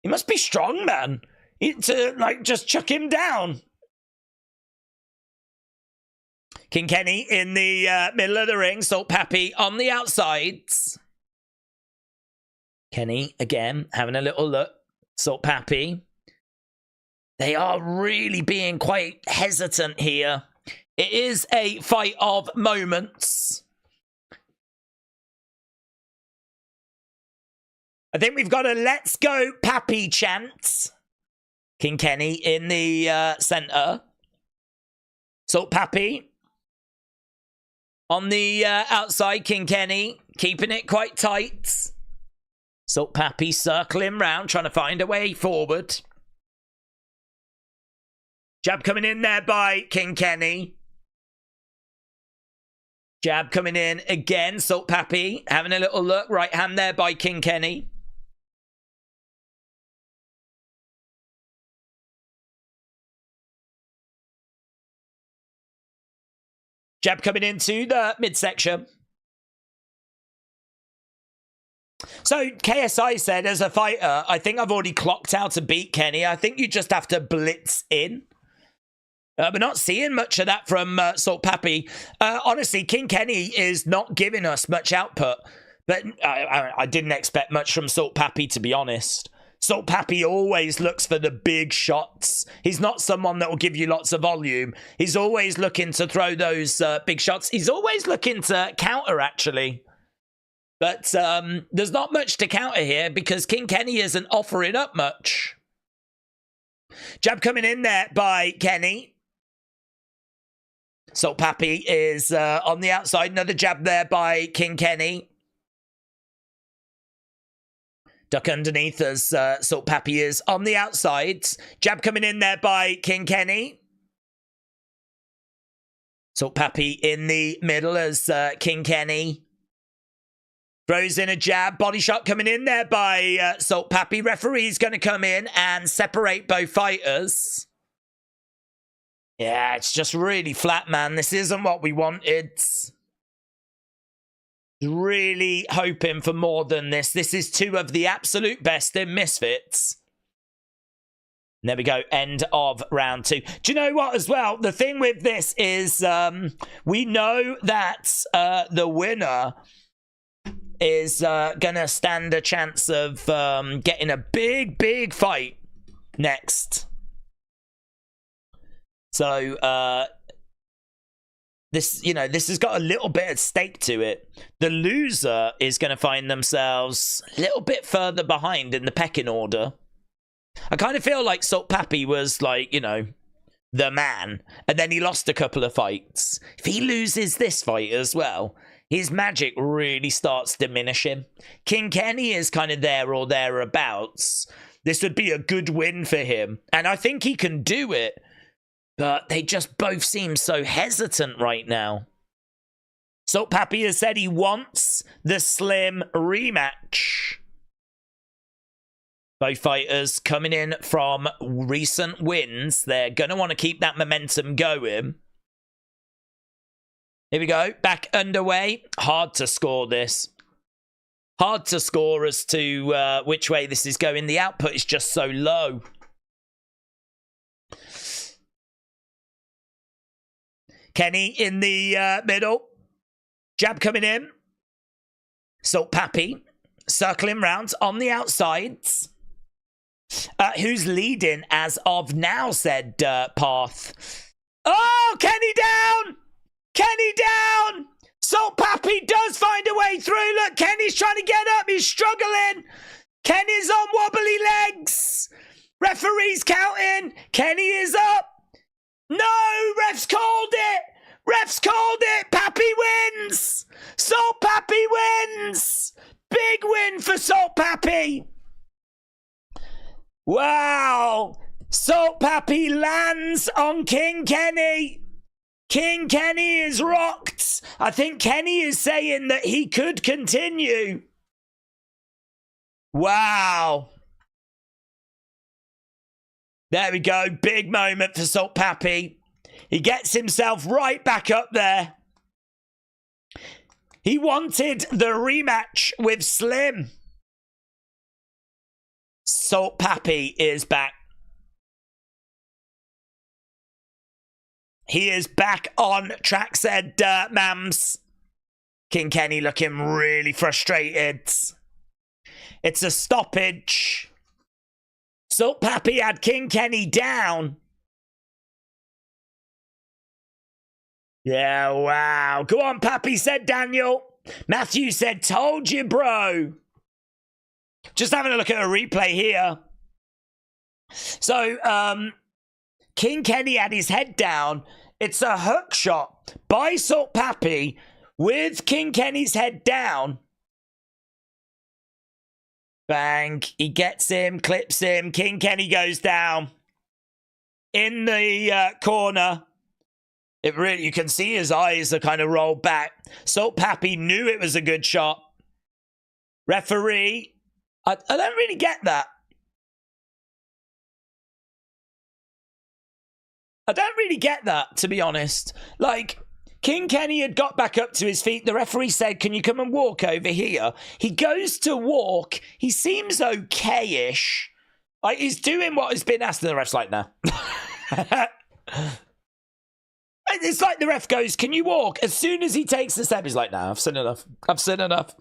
He must be strong, man. To, like, just chuck him down. King Kenny in the middle of the ring. Salt Papi on the outsides. Kenny, again, having a little look. Salt Papi. They are really being quite hesitant here. It is a fight of moments. I think we've got a let's go Papi chant. King Kenny in the center. Salt Papi. On the outside, King Kenny keeping it quite tight. Salt Papi circling round, trying to find a way forward. Jab coming in there by King Kenny. Jab coming in again. Salt Papi having a little look. Right hand there by King Kenny. Jab coming into the midsection. So KSI said, as a fighter, I think I've already clocked out to beat Kenny. I think you just have to blitz in. We're not seeing much of that from Salt Papi. Honestly, King Kenny is not giving us much output. But I didn't expect much from Salt Papi, to be honest. Salt Papi always looks for the big shots. He's not someone that will give you lots of volume. He's always looking to throw those big shots. He's always looking to counter, actually. But there's not much to counter here because King Kenny isn't offering up much. Jab coming in there by Kenny. Salt Papi is on the outside. Another jab there by King Kenny. Duck underneath as Salt Papi is on the outside. Jab coming in there by King Kenny. Salt Papi in the middle as King Kenny throws in a jab. Body shot coming in there by Salt Papi. Referee's going to come in and separate both fighters. Yeah, it's just really flat, man. This isn't what we wanted. Really hoping for more than this. This is two of the absolute best in Misfits. And there we go. End of round 2. Do you know what as well? The thing with this is we know that the winner is going to stand a chance of getting a big fight next. So This, you know, this has got a little bit at stake to it. The loser is going to find themselves a little bit further behind in the pecking order. I kind of feel like Salt Papi was like, you know, the man, and then he lost a couple of fights. If he loses this fight as well, his magic really starts diminishing. King Kenny is kind of there or thereabouts. This would be a good win for him, and I think he can do it. But they just both seem so hesitant right now. Salt Papi has said he wants the Slim rematch. Both fighters coming in from recent wins. They're going to want to keep that momentum going. Here we go. Back underway. Hard to score this. Hard to score as to which way this is going. The output is just so low. Kenny in the middle. Jab coming in. Salt Papi circling round on the outsides. Who's leading as of now, said Path. Oh, Kenny down! Kenny down! Salt Papi does find a way through. Look, Kenny's trying to get up. He's struggling. Kenny's on wobbly legs. Referee's counting. Kenny is up. No, ref's called it. Ref's called it. Papi wins. Salt Papi wins. Big win for Salt Papi. Wow. Salt Papi lands on King Kenny. King Kenny is rocked. I think Kenny is saying that he could continue. Wow. There we go. Big moment for Salt Papi. He gets himself right back up there. He wanted the rematch with Slim. Salt Papi is back. He is back on track, said Mams. King Kenny looking really frustrated. It's a stoppage. Salt Papi had King Kenny down. Yeah, wow. Go on, Papi, said Daniel. Matthew said, told you, bro. Just having a look at a replay here. So, King Kenny had his head down. It's a hook shot by Salt Papi with King Kenny's head down. Bang. He gets him, clips him. King Kenny goes down. In the corner. It really, you can see his eyes are kind of rolled back. Salt Papi knew it was a good shot. Referee. I don't really get that. I don't really get that, to be honest. Like, King Kenny had got back up to his feet. The referee said, can you come and walk over here? He goes to walk. He seems okay-ish. Like, he's doing what has been asked, and the ref's like, nah. It's like the ref goes, can you walk? As soon as he takes the step, he's like, nah, I've seen enough. I've seen enough.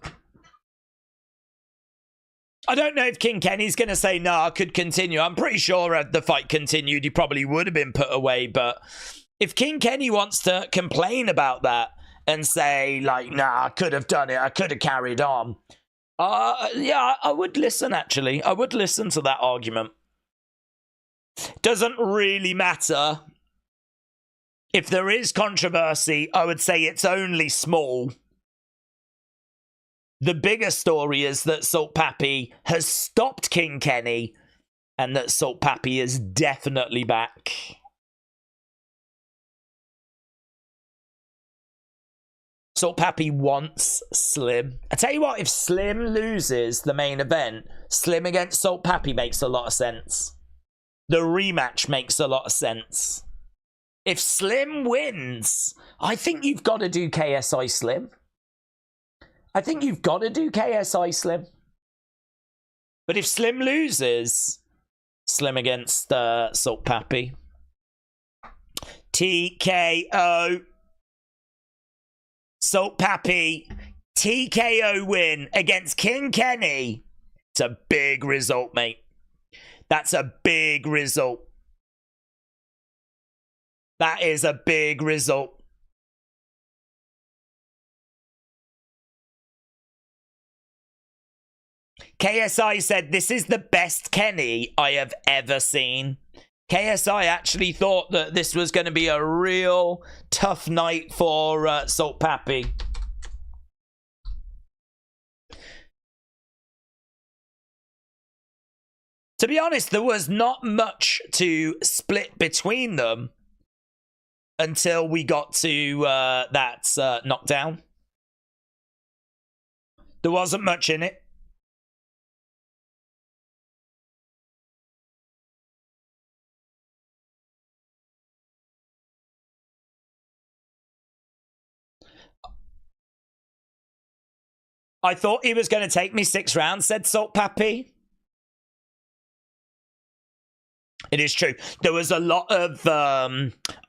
I don't know if King Kenny's going to say, no, I could continue. I'm pretty sure if the fight continued, he probably would have been put away. But if King Kenny wants to complain about that and say, like, nah, I could have done it. I could have carried on. Yeah, I would listen, actually. I would listen to that argument. Doesn't really matter. If there is controversy, I would say it's only small. The bigger story is that Salt Papi has stopped King Kenny and that Salt Papi is definitely back. Salt Papi wants Slim. I tell you what, if Slim loses the main event, Slim against Salt Papi makes a lot of sense. The rematch makes a lot of sense. If Slim wins, I think you've got to do KSI Slim. I think you've got to do KSI Slim. But if Slim loses, Slim against Salt Papi. TKO. Salt Papi. TKO win against King Kenny. It's a big result, mate. That's a big result. That is a big result. KSI said, this is the best Kenny I have ever seen. KSI actually thought that this was going to be a real tough night for Salt Papi. To be honest, there was not much to split between them until we got to that knockdown. There wasn't much in it. I thought he was going to take me 6 rounds, said Salt Papi. It is true. There was a lot of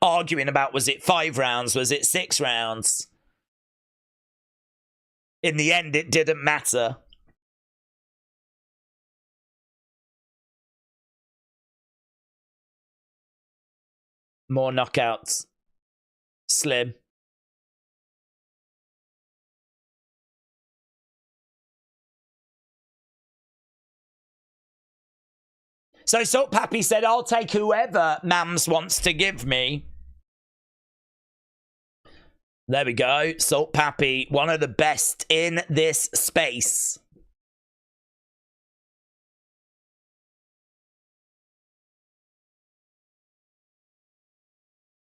arguing about, was it 5 rounds? Was it 6 rounds? In the end, it didn't matter. More knockouts. Slim. So Salt Papi said, I'll take whoever Mams wants to give me. There we go. Salt Papi, one of the best in this space.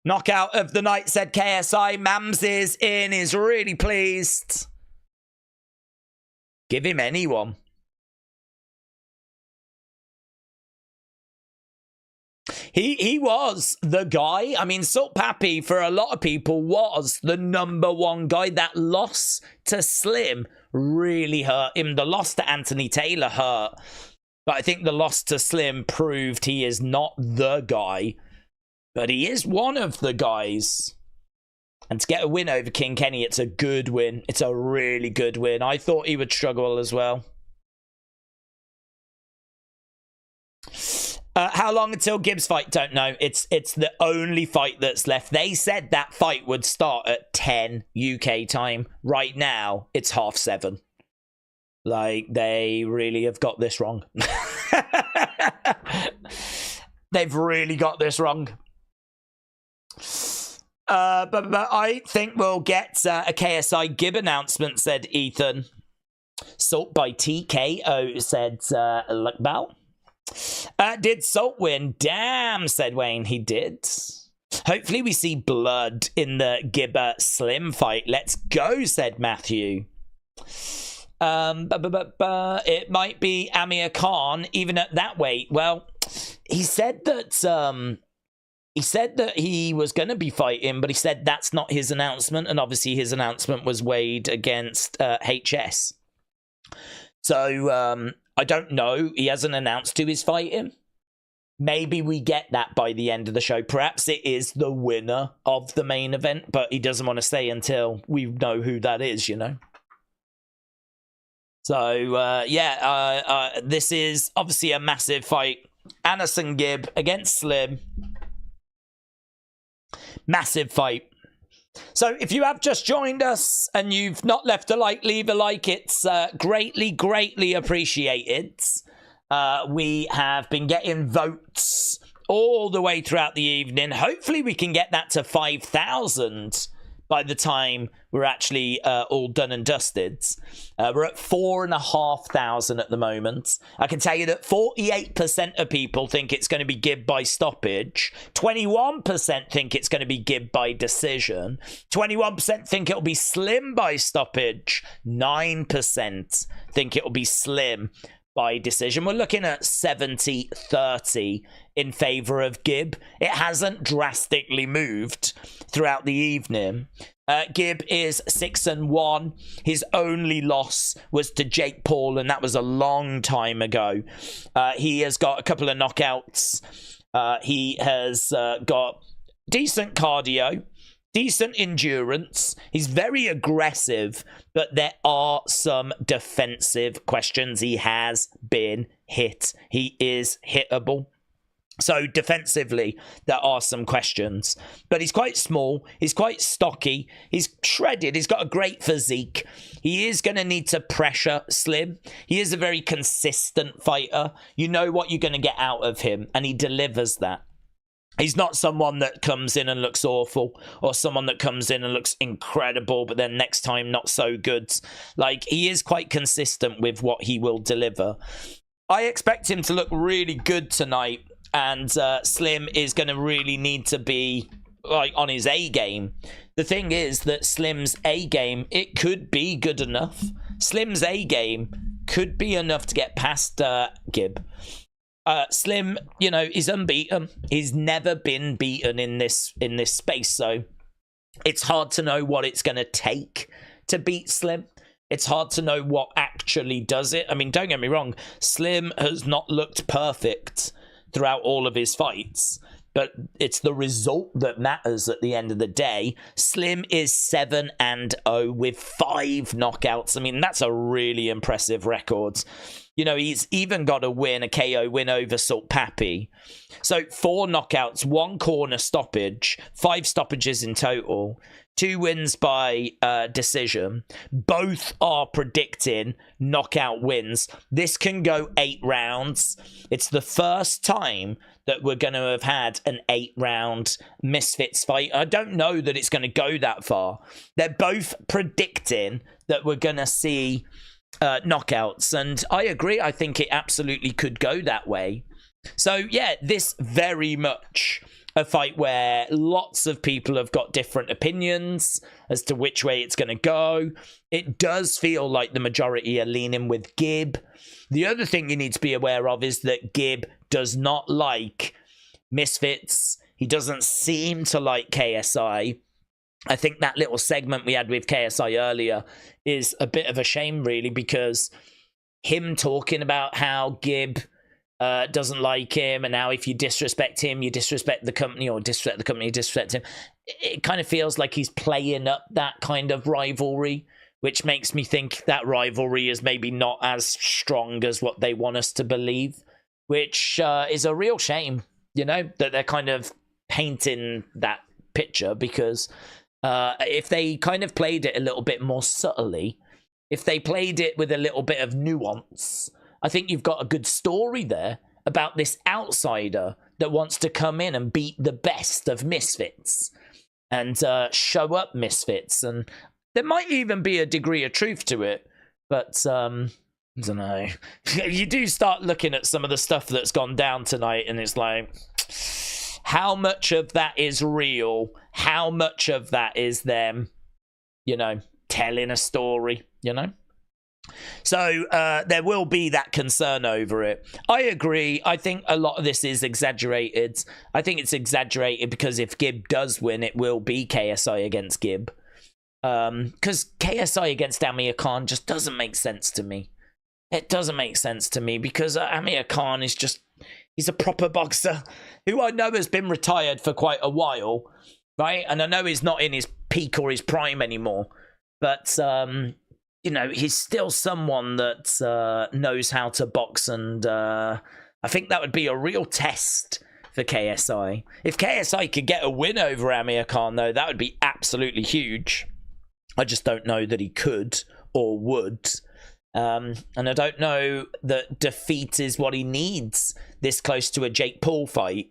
Knockout of the night, said KSI. Mams is in, is really pleased. Give him anyone. He was the guy. I mean, Salt Papi, for a lot of people, was the #1 guy. That loss to Slim really hurt him. The loss to Anthony Taylor hurt. But I think the loss to Slim proved he is not the guy. But he is one of the guys. And to get a win over King Kenny, it's a good win. It's a really good win. I thought he would struggle as well. How long until Gibbs fight? Don't know. It's the only fight that's left. They said that fight would start at 10 UK time. Right now, it's 7:30. Like, they really have got this wrong. They've really got this wrong. But I think we'll get a KSI Gib announcement, said Ethan. Salt by TKO, said LaLau. Did Salt win? Damn, said Wayne, he did. Hopefully we see blood in the Gibber Slim fight. Let's go, said Matthew. It might be Amir Khan, even at that weight. Well, he said that he was going to be fighting, but he said that's not his announcement, and obviously his announcement was weighed against HS. So I don't know. He hasn't announced who he's fighting. Maybe we get that by the end of the show. Perhaps it is the winner of the main event, but he doesn't want to say until we know who that is, you know? So, this is obviously a massive fight. AnEsonGib against Slim. Massive fight. So if you have just joined us and you've not left a like, leave a like. It's greatly appreciated. We have been getting votes all the way throughout the evening. Hopefully we can get that to 5,000 by the time we're actually all done and dusted. We're at 4,500 at the moment. I can tell you that 48% of people think it's going to be Gib by stoppage. 21% think it's going to be Gib by decision. 21% think it'll be Slim by stoppage. 9% think it'll be Slim by decision. We're looking at 70-30 in favor of Gib. It hasn't drastically moved throughout the evening. Gib is 6-1. His only loss was to Jake Paul, and that was a long time ago. He has got a couple of knockouts. He has got decent cardio, decent endurance. He's very aggressive, but there are some defensive questions. He has been hit. He is hittable. So defensively, there are some questions. But he's quite small. He's quite stocky. He's shredded. He's got a great physique. He is going to need to pressure Slim. He is a very consistent fighter. You know what you're going to get out of him, and he delivers that. He's not someone that comes in and looks awful, or someone that comes in and looks incredible, but then next time not so good. Like, he is quite consistent with what he will deliver. I expect him to look really good tonight. And Slim is going to really need to be like on his A game. The thing is that Slim's A game, it could be good enough. Slim's A game could be enough to get past GIB. Slim, you know, is unbeaten. He's never been beaten in this space, so it's hard to know what it's going to take to beat Slim. It's hard to know what actually does it. I mean, don't get me wrong, Slim has not looked perfect throughout all of his fights, but it's the result that matters at the end of the day. Slim is 7-0 with 5 knockouts. I mean, that's a really impressive record. You know, he's even got a KO win over Papi. So 4 knockouts, 1 corner stoppage, 5 stoppages in total, 2 wins by decision. Both are predicting knockout wins. This can go 8 rounds. It's the first time that we're going to have had an 8-round Misfits fight. I don't know that it's going to go that far. They're both predicting that we're going to see knockouts, and I agree. I think it absolutely could go that way. So yeah, this very much a fight where lots of people have got different opinions as to which way it's going to go. It does feel like the majority are leaning with GIB. The other thing you need to be aware of is that GIB does not like Misfits. He doesn't seem to like KSI. I think that little segment we had with KSI earlier is a bit of a shame, really, because him talking about how GIB doesn't like him, and now if you disrespect him, you disrespect the company, or disrespect the company, you disrespect him. It kind of feels like he's playing up that kind of rivalry, which makes me think that rivalry is maybe not as strong as what they want us to believe, which is a real shame, you know, that they're kind of painting that picture, because if they kind of played it a little bit more subtly, if they played it with a little bit of nuance, I think you've got a good story there about this outsider that wants to come in and beat the best of Misfits and show up Misfits. And there might even be a degree of truth to it, but I don't know. You do start looking at some of the stuff that's gone down tonight, and it's like, how much of that is real? How much of that is them, you know, telling a story, you know? So there will be that concern over it. I agree. I think a lot of this is exaggerated. I think it's exaggerated because if GIB does win, it will be KSI against GIB. Because KSI against Amir Khan just doesn't make sense to me. It doesn't make sense to me because Amir Khan is just... he's a proper boxer who I know has been retired for quite a while, right? And I know he's not in his peak or his prime anymore. But... you know, he's still someone that knows how to box, and I think that would be a real test for KSI. If KSI could get a win over Amir Khan, though, that would be absolutely huge. I just don't know that he could or would. And I don't know that defeat is what he needs this close to a Jake Paul fight.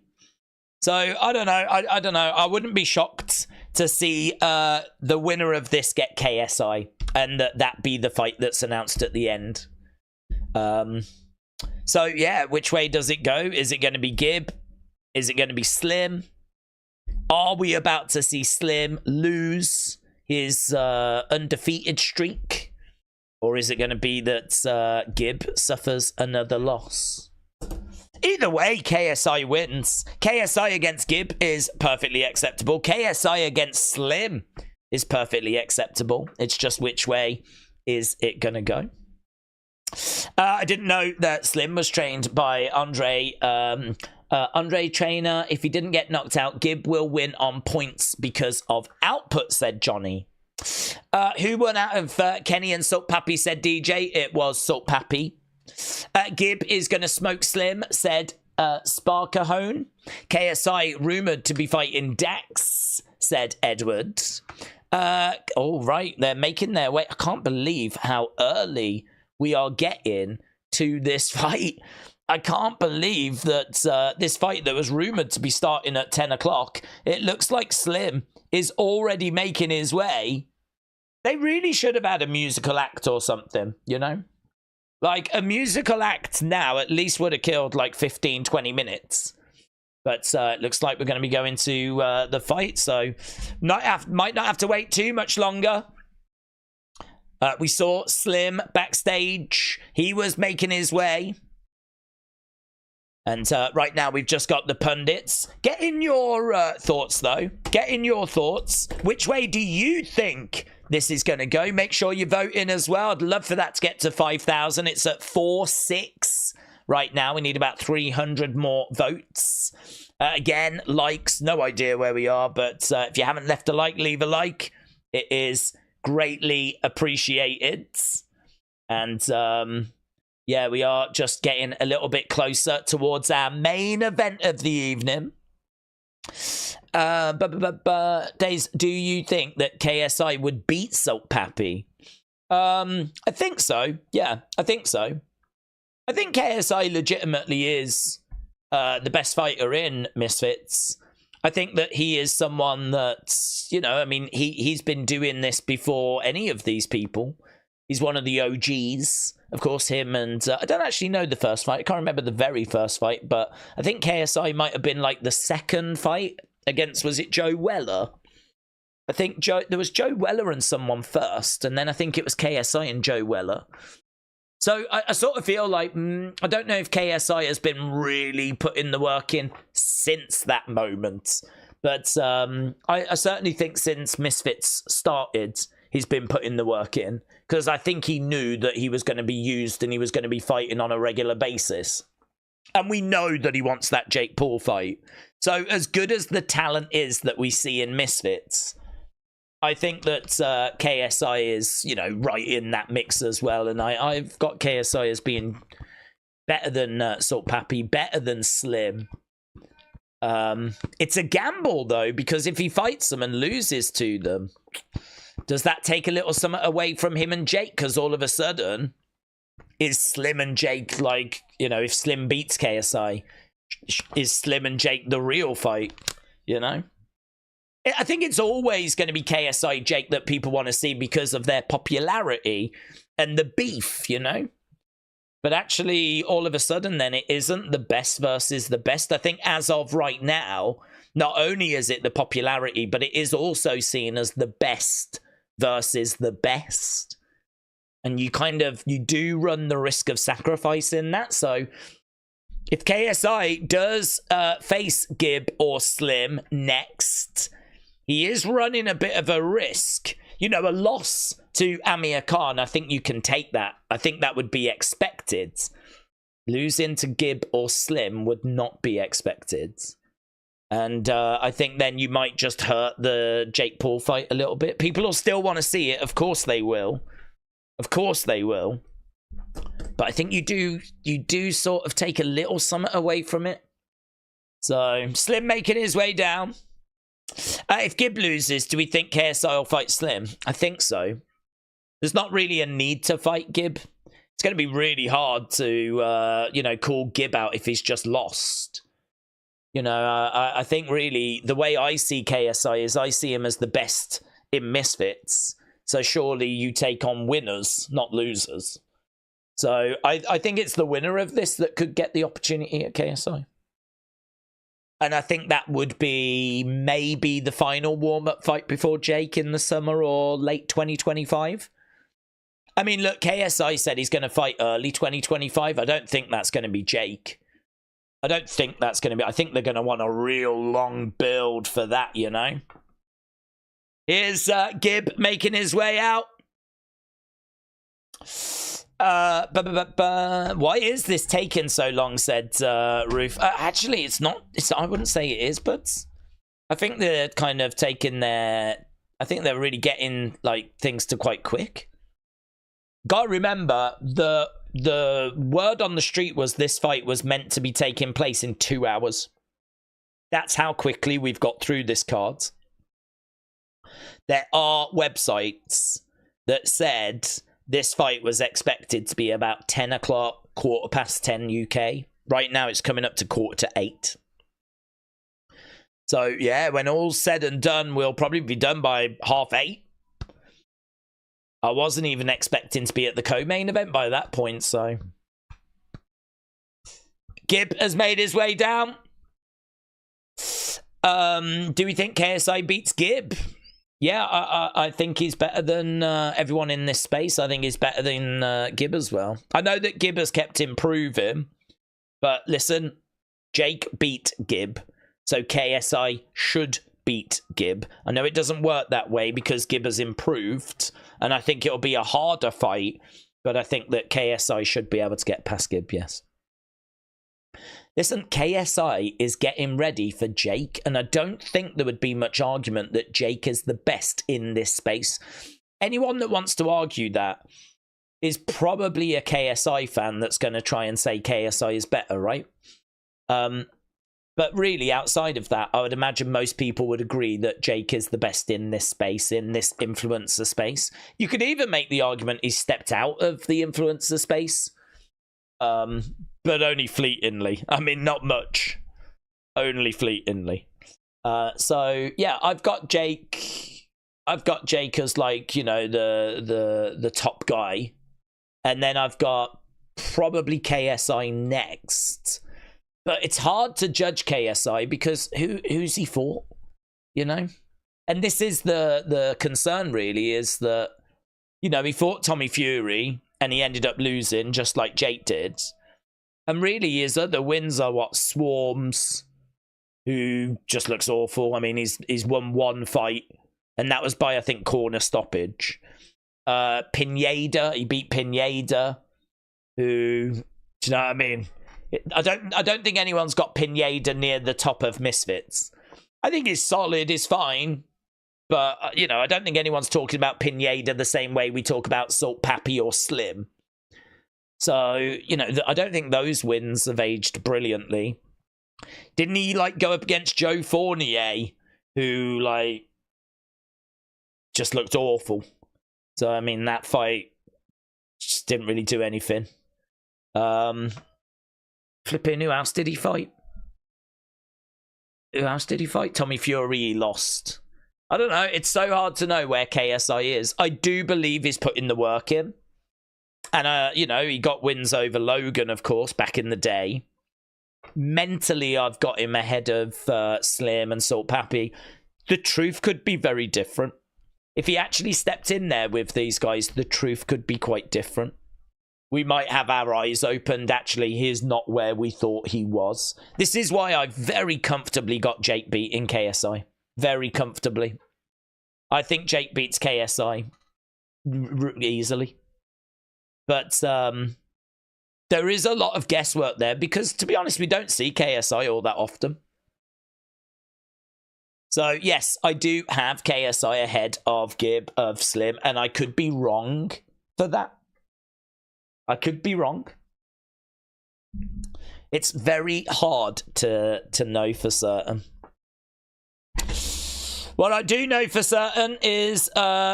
So, I don't know. I don't know. I wouldn't be shocked to see the winner of this get KSI, and that be the fight that's announced at the end. So, yeah, which way does it go? Is it going to be GIB? Is it going to be Slim? Are we about to see Slim lose his undefeated streak? Or is it going to be that GIB suffers another loss? Either way, KSI wins. KSI against GIB is perfectly acceptable. KSI against Slim is perfectly acceptable. It's just which way is it going to go? I didn't know that Slim was trained by Andre. Andre trainer. If he didn't get knocked out, GIB will win on points because of output, said Johnny. Who won out of Kenny and Papi, said DJ. It was Papi. GIB is going to smoke Slim, said Sparkahone. KSI rumored to be fighting Dax, said Edward. All right, they're making their way. I can't believe how early we are getting to this fight. I can't believe that this fight that was rumored to be starting at 10 o'clock, it looks like Slim is already making his way. They really should have had a musical act or something, you know? Like, a musical act now at least would have killed like 15, 20 minutes. But it looks like we're going to be going to the fight, so might not have to wait too much longer. We saw Slim backstage. He was making his way. And right now we've just got the pundits. Get in your thoughts, though. Get in your thoughts. Which way do you think this is going to go? Make sure you vote in as well. I'd love for that to get to 5,000. It's at 4,600 right now. We need about 300 more votes. Again, likes. No idea where we are. But if you haven't left a like, leave a like. It is greatly appreciated. And yeah, we are just getting a little bit closer towards our main event of the evening. Days, do you think that KSI would beat Salt Papi? I think so. Yeah, I think so. I think KSI legitimately is the best fighter in Misfits. I think that he is someone that, you know, I mean, he's been doing this before any of these people. He's one of the OGs. Of course, him and... I don't actually know the first fight. I can't remember the very first fight, but I think KSI might have been like the second fight against, was it Joe Weller? I think there was Joe Weller and someone first, and then I think it was KSI and Joe Weller. So I sort of feel like, I don't know if KSI has been really putting the work in since that moment. But I certainly think since Misfits started, he's been putting the work in. Because I think he knew that he was going to be used and he was going to be fighting on a regular basis. And we know that he wants that Jake Paul fight. So as good as the talent is that we see in Misfits, I think that KSI is, you know, right in that mix as well. And I've got KSI as being better than Salt Papi, better than Slim. It's a gamble, though, because if he fights them and loses to them, does that take a little something away from him and Jake? Because all of a sudden, is Slim and Jake, like, you know, if Slim beats KSI, is Slim and Jake the real fight, you know? I think it's always going to be KSI Jake that people want to see because of their popularity and the beef, you know? But actually, all of a sudden, then, it isn't the best versus the best. I think as of right now, not only is it the popularity, but it is also seen as the best versus the best. And you do run the risk of sacrificing that. So if KSI does face GIB or Slim next, he is running a bit of a risk. You know, a loss to Amir Khan, I think you can take that. I think that would be expected. Losing to GIB or Slim would not be expected. And I think then you might just hurt the Jake Paul fight a little bit. People will still want to see it. Of course they will. Of course they will. But I think you do sort of take a little something away from it. So, Slim making his way down. If GIB loses, do we think KSI will fight Slim? I think so. There's not really a need to fight GIB. It's going to be really hard to, you know, call GIB out if he's just lost. You know, I think really the way I see KSI is I see him as the best in Misfits. So surely you take on winners, not losers. So I think it's the winner of this that could get the opportunity at KSI. And I think that would be maybe the final warm-up fight before Jake in the summer or late 2025. I mean, look, KSI said he's going to fight early 2025. I don't think that's going to be Jake. I don't think that's going to be... I think they're going to want a real long build for that, you know? Here's GIB making his way out. Why is this taking so long, said Roof. Actually, it's not... I wouldn't say it is, but I think they're kind of taking their... I think they're really getting, like, things to quite quick. Gotta remember that the word on the street was this fight was meant to be taking place in 2 hours. That's how quickly we've got through this card. There are websites that said this fight was expected to be about 10 o'clock, 10:15 UK. Right now it's coming up to 7:45. So, yeah, when all's said and done, we'll probably be done by 8:30. I wasn't even expecting to be at the co-main event by that point, so. GIB has made his way down. Do we think KSI beats GIB? Yeah, I think he's better than everyone in this space. I think he's better than GIB as well. I know that GIB has kept improving, but listen, Jake beat GIB, so KSI should beat GIB. I know it doesn't work that way because GIB has improved, and I think it'll be a harder fight, but I think that KSI should be able to get past GIB, yes. Listen, KSI is getting ready for Jake, and I don't think there would be much argument that Jake is the best in this space. Anyone that wants to argue that is probably a KSI fan that's going to try and say KSI is better, right? But really, outside of that, I would imagine most people would agree that Jake is the best in this space, in this influencer space. You could even make the argument he's stepped out of the influencer space. But only fleetingly. I mean, not much. Only fleetingly. So yeah, I've got Jake as, like, you know, the top guy, and then I've got probably KSI next. But it's hard to judge KSI because who's he fought? You know, and this is the concern really, is that, you know, he fought Tommy Fury and he ended up losing just like Jake did. And really, his other wins are what? Swarmz, who just looks awful. I mean, he's won one fight, and that was by, I think, corner stoppage. Pineda, he beat Pineda, who, do you know what I mean? I don't think anyone's got Pineda near the top of Misfits. I think he's solid, he's fine, but you know, I don't think anyone's talking about Pineda the same way we talk about Salt, Papi, or Slim. So, you know, I don't think those wins have aged brilliantly. Didn't he, like, go up against Joe Fournier, who, like, just looked awful? So, I mean, that fight just didn't really do anything. Flipping, who else did he fight? Who else did he fight? Tommy Fury, he lost. I don't know. It's so hard to know where KSI is. I do believe he's putting the work in. And, you know, he got wins over Logan, of course, back in the day. Mentally, I've got him ahead of Slim and Salt Papi. The truth could be very different. If he actually stepped in there with these guys, the truth could be quite different. We might have our eyes opened. Actually, he's not where we thought he was. This is why I very comfortably got Jake beating KSI. Very comfortably. I think Jake beats KSI easily. But there is a lot of guesswork there because, to be honest, we don't see KSI all that often. So, yes, I do have KSI ahead of GIB, of Slim, and I could be wrong for that. I could be wrong. It's very hard to know for certain. What I do know for certain is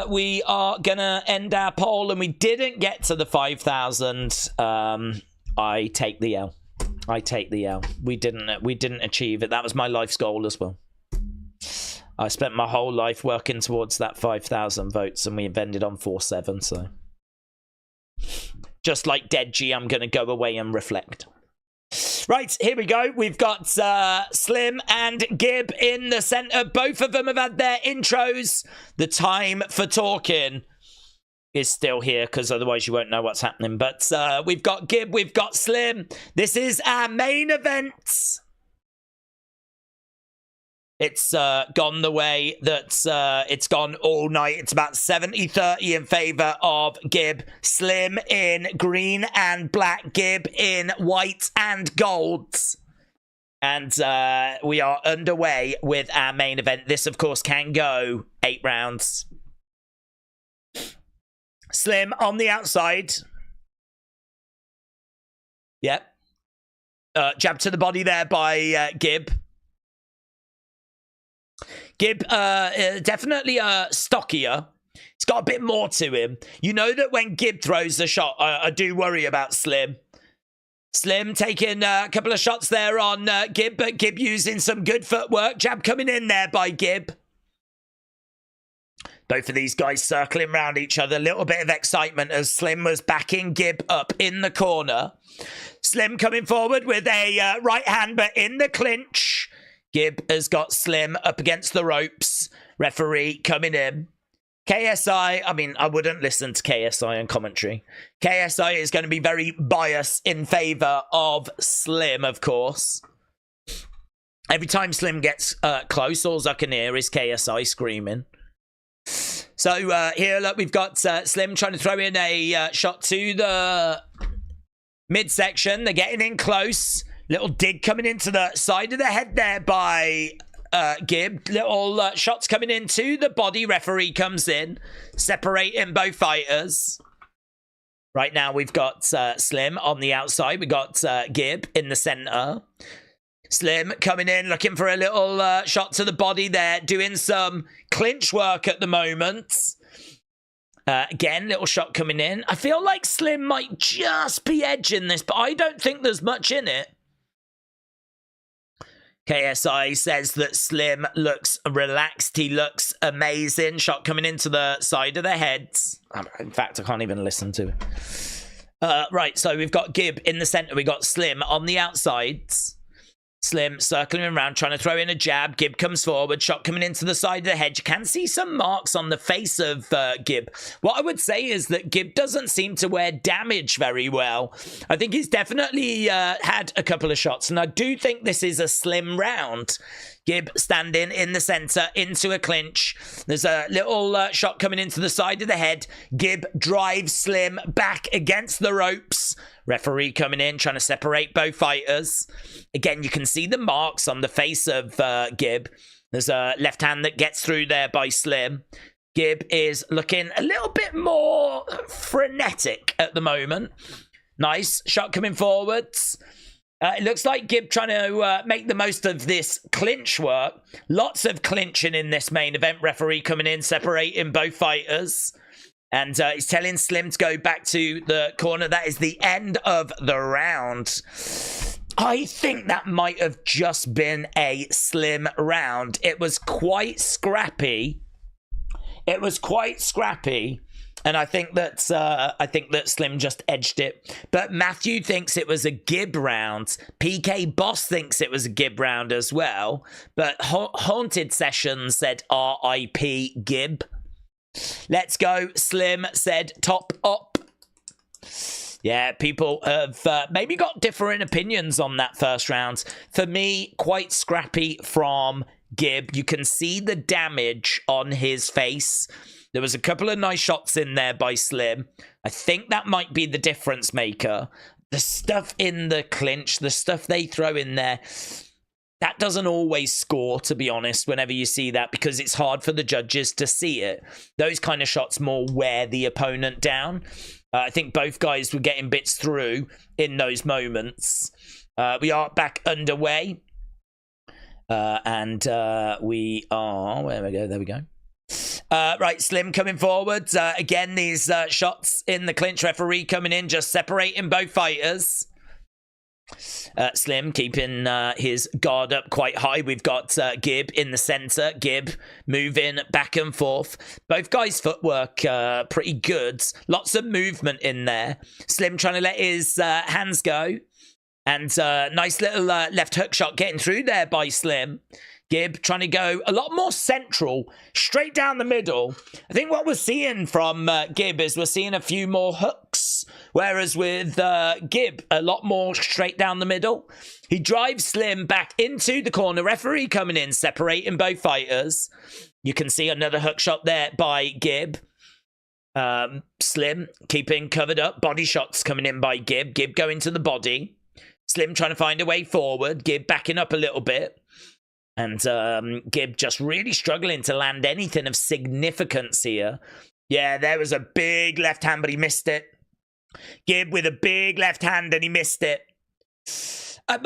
we are going to end our poll, and we didn't get to the 5,000. I take the L. I take the L. We didn't achieve it. That was my life's goal as well. I spent my whole life working towards that 5,000 votes, and we've ended on 4,700, so. Just like Deji, I'm going to go away and reflect. Right, here we go. We've got Slim and GIB in the center. Both of them have had their intros. The time for talking is still here, because otherwise you won't know what's happening. But we've got GIB, we've got Slim. This is our main event. It's gone the way that it's gone all night. It's about 70-30 in favor of GIB. Slim in green and black. GIB in white and gold. And we are underway with our main event. This, of course, can go 8 rounds. Slim on the outside. Yep. Jab to the body there by GIB. GIB, definitely stockier. He's got a bit more to him. You know that when GIB throws the shot, I do worry about Slim. Slim taking a couple of shots there on GIB, but GIB using some good footwork. Jab coming in there by GIB. Both of these guys circling around each other. A little bit of excitement as Slim was backing GIB up in the corner. Slim coming forward with a right hand, but in the clinch. GIB has got Slim up against the ropes. Referee coming in. KSI, I mean, I wouldn't listen to KSI on commentary. KSI is going to be very biased in favor of Slim, of course. Every time Slim gets close, all I can hear is KSI screaming. So here, look, we've got Slim trying to throw in a shot to the midsection. They're getting in close. Little dig coming into the side of the head there by GIB. Little shots coming into the body. Referee comes in, separating both fighters. Right now, we've got Slim on the outside. We've got GIB in the center. Slim coming in, looking for a little shot to the body there, doing some clinch work at the moment. Again, little shot coming in. I feel like Slim might just be edging this, but I don't think there's much in it. KSI says that Slim looks relaxed. He looks amazing. Shot coming into the side of the head. In fact, I can't even listen to it. Right, so we've got GIB in the center. We've got Slim on the outsides. Slim circling around, trying to throw in a jab. GIB comes forward, shot coming into the side of the head. You can see some marks on the face of GIB. What I would say is that GIB doesn't seem to wear damage very well. I think he's definitely had a couple of shots, and I do think this is a Slim round. GIB standing in the center into a clinch. There's a little shot coming into the side of the head. GIB drives Slim back against the ropes. Referee coming in, trying to separate both fighters. Again, you can see the marks on the face of GIB. There's a left hand that gets through there by Slim. GIB is looking a little bit more frenetic at the moment. Nice shot coming forwards. It looks like GIB trying to make the most of this clinch work. Lots of clinching in this main event. Referee coming in, separating both fighters. And he's telling Slim to go back to the corner. That is the end of the round. I think that might have just been a Slim round. It was quite scrappy. It was quite scrappy. And I think that Slim just edged it. But Matthew thinks it was a GIB round. PK Boss thinks it was a GIB round as well. But Haunted Sessions said RIP GIB. Let's go. Slim said top up. Yeah, people have maybe got different opinions on that first round. For me, quite scrappy from GIB. You can see the damage on his face. There was a couple of nice shots in there by Slim. I think that might be the difference maker. The stuff in the clinch, the stuff they throw in there, that doesn't always score, to be honest, whenever you see that, because it's hard for the judges to see it. Those kind of shots more wear the opponent down. I think both guys were getting bits through in those moments. We are back underway. And we are... Where we go? There we go. Right, Slim coming forward. Again, these shots in the clinch. Referee coming in, just separating both fighters. Slim keeping his guard up quite high. We've got GIB in the center. GIB moving back and forth. Both guys' footwork pretty good. Lots of movement in there. Slim trying to let his hands go. And nice little left hook shot getting through there by Slim. GIB trying to go a lot more central, straight down the middle. I think what we're seeing from GIB is we're seeing a few more hooks, whereas with GIB, a lot more straight down the middle. He drives Slim back into the corner. Referee coming in, separating both fighters. You can see another hook shot there by GIB. Slim keeping covered up. Body shots coming in by GIB. GIB going to the body. Slim trying to find a way forward. GIB backing up a little bit. And GIB just really struggling to land anything of significance here. Yeah, there was a big left hand, but he missed it. GIB with a big left hand, and he missed it.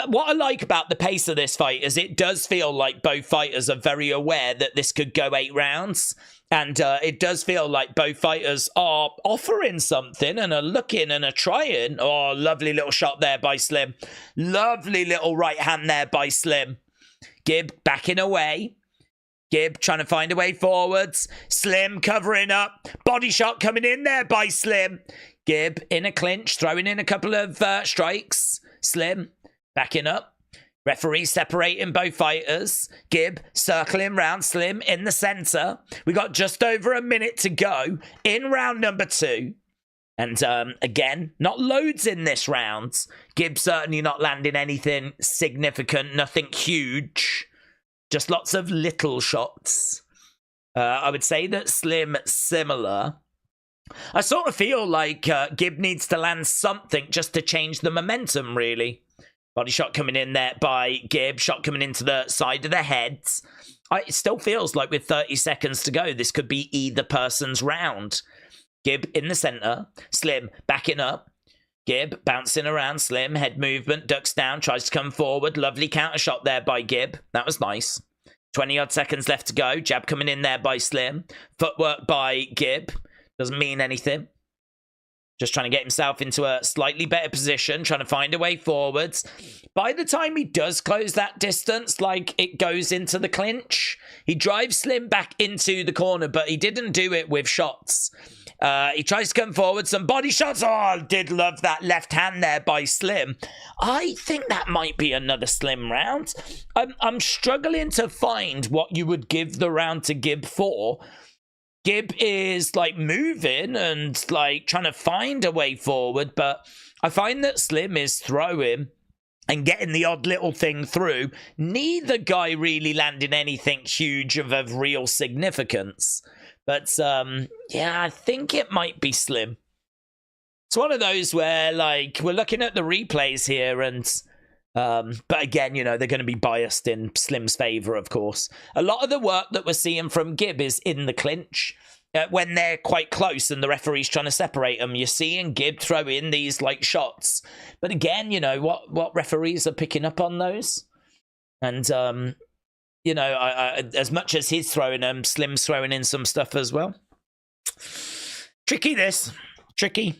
What I like about the pace of this fight is it does feel like both fighters are very aware that this could go 8 rounds. And it does feel like both fighters are offering something and are looking and are trying. Oh, lovely little shot there by Slim. Lovely little right hand there by Slim. GIB backing away. GIB trying to find a way forwards. Slim covering up. Body shot coming in there by Slim. GIB in a clinch, throwing in a couple of strikes. Slim backing up. Referee separating both fighters. GIB circling round. Slim in the center. We got just over a minute to go in round number 2. And again, not loads in this round. GIB certainly not landing anything significant, nothing huge. Just lots of little shots. I would say that Slim similar. I sort of feel like GIB needs to land something just to change the momentum, really. Body shot coming in there by GIB. Shot coming into the side of the head. It still feels like with 30 seconds to go, this could be either person's round. GIB in the center. Slim backing up. GIB bouncing around. Slim head movement. Ducks down. Tries to come forward. Lovely counter shot there by GIB. That was nice. 20-odd seconds left to go. Jab coming in there by Slim. Footwork by GIB. Doesn't mean anything. Just trying to get himself into a slightly better position, trying to find a way forwards. By the time he does close that distance, like it goes into the clinch, he drives Slim back into the corner, but he didn't do it with shots. He tries to come forward, some body shots. Oh, I did love that left hand there by Slim. I think that might be another Slim round. I'm struggling to find what you would give the round to GIB for. GIB is like moving and like trying to find a way forward, but I find that Slim is throwing and getting the odd little thing through. Neither guy really landing anything huge of real significance. But yeah, I think it might be Slim. It's one of those where like we're looking at the replays here and but again, you know, they're going to be biased in Slim's favor, of course. A lot of the work that we're seeing from GIB is in the clinch. When they're quite close and the referee's trying to separate them, you're seeing GIB throw in these like shots. But again, you know, what referees are picking up on those. And, you know, as much as he's throwing them, Slim's throwing in some stuff as well. Tricky this. Tricky.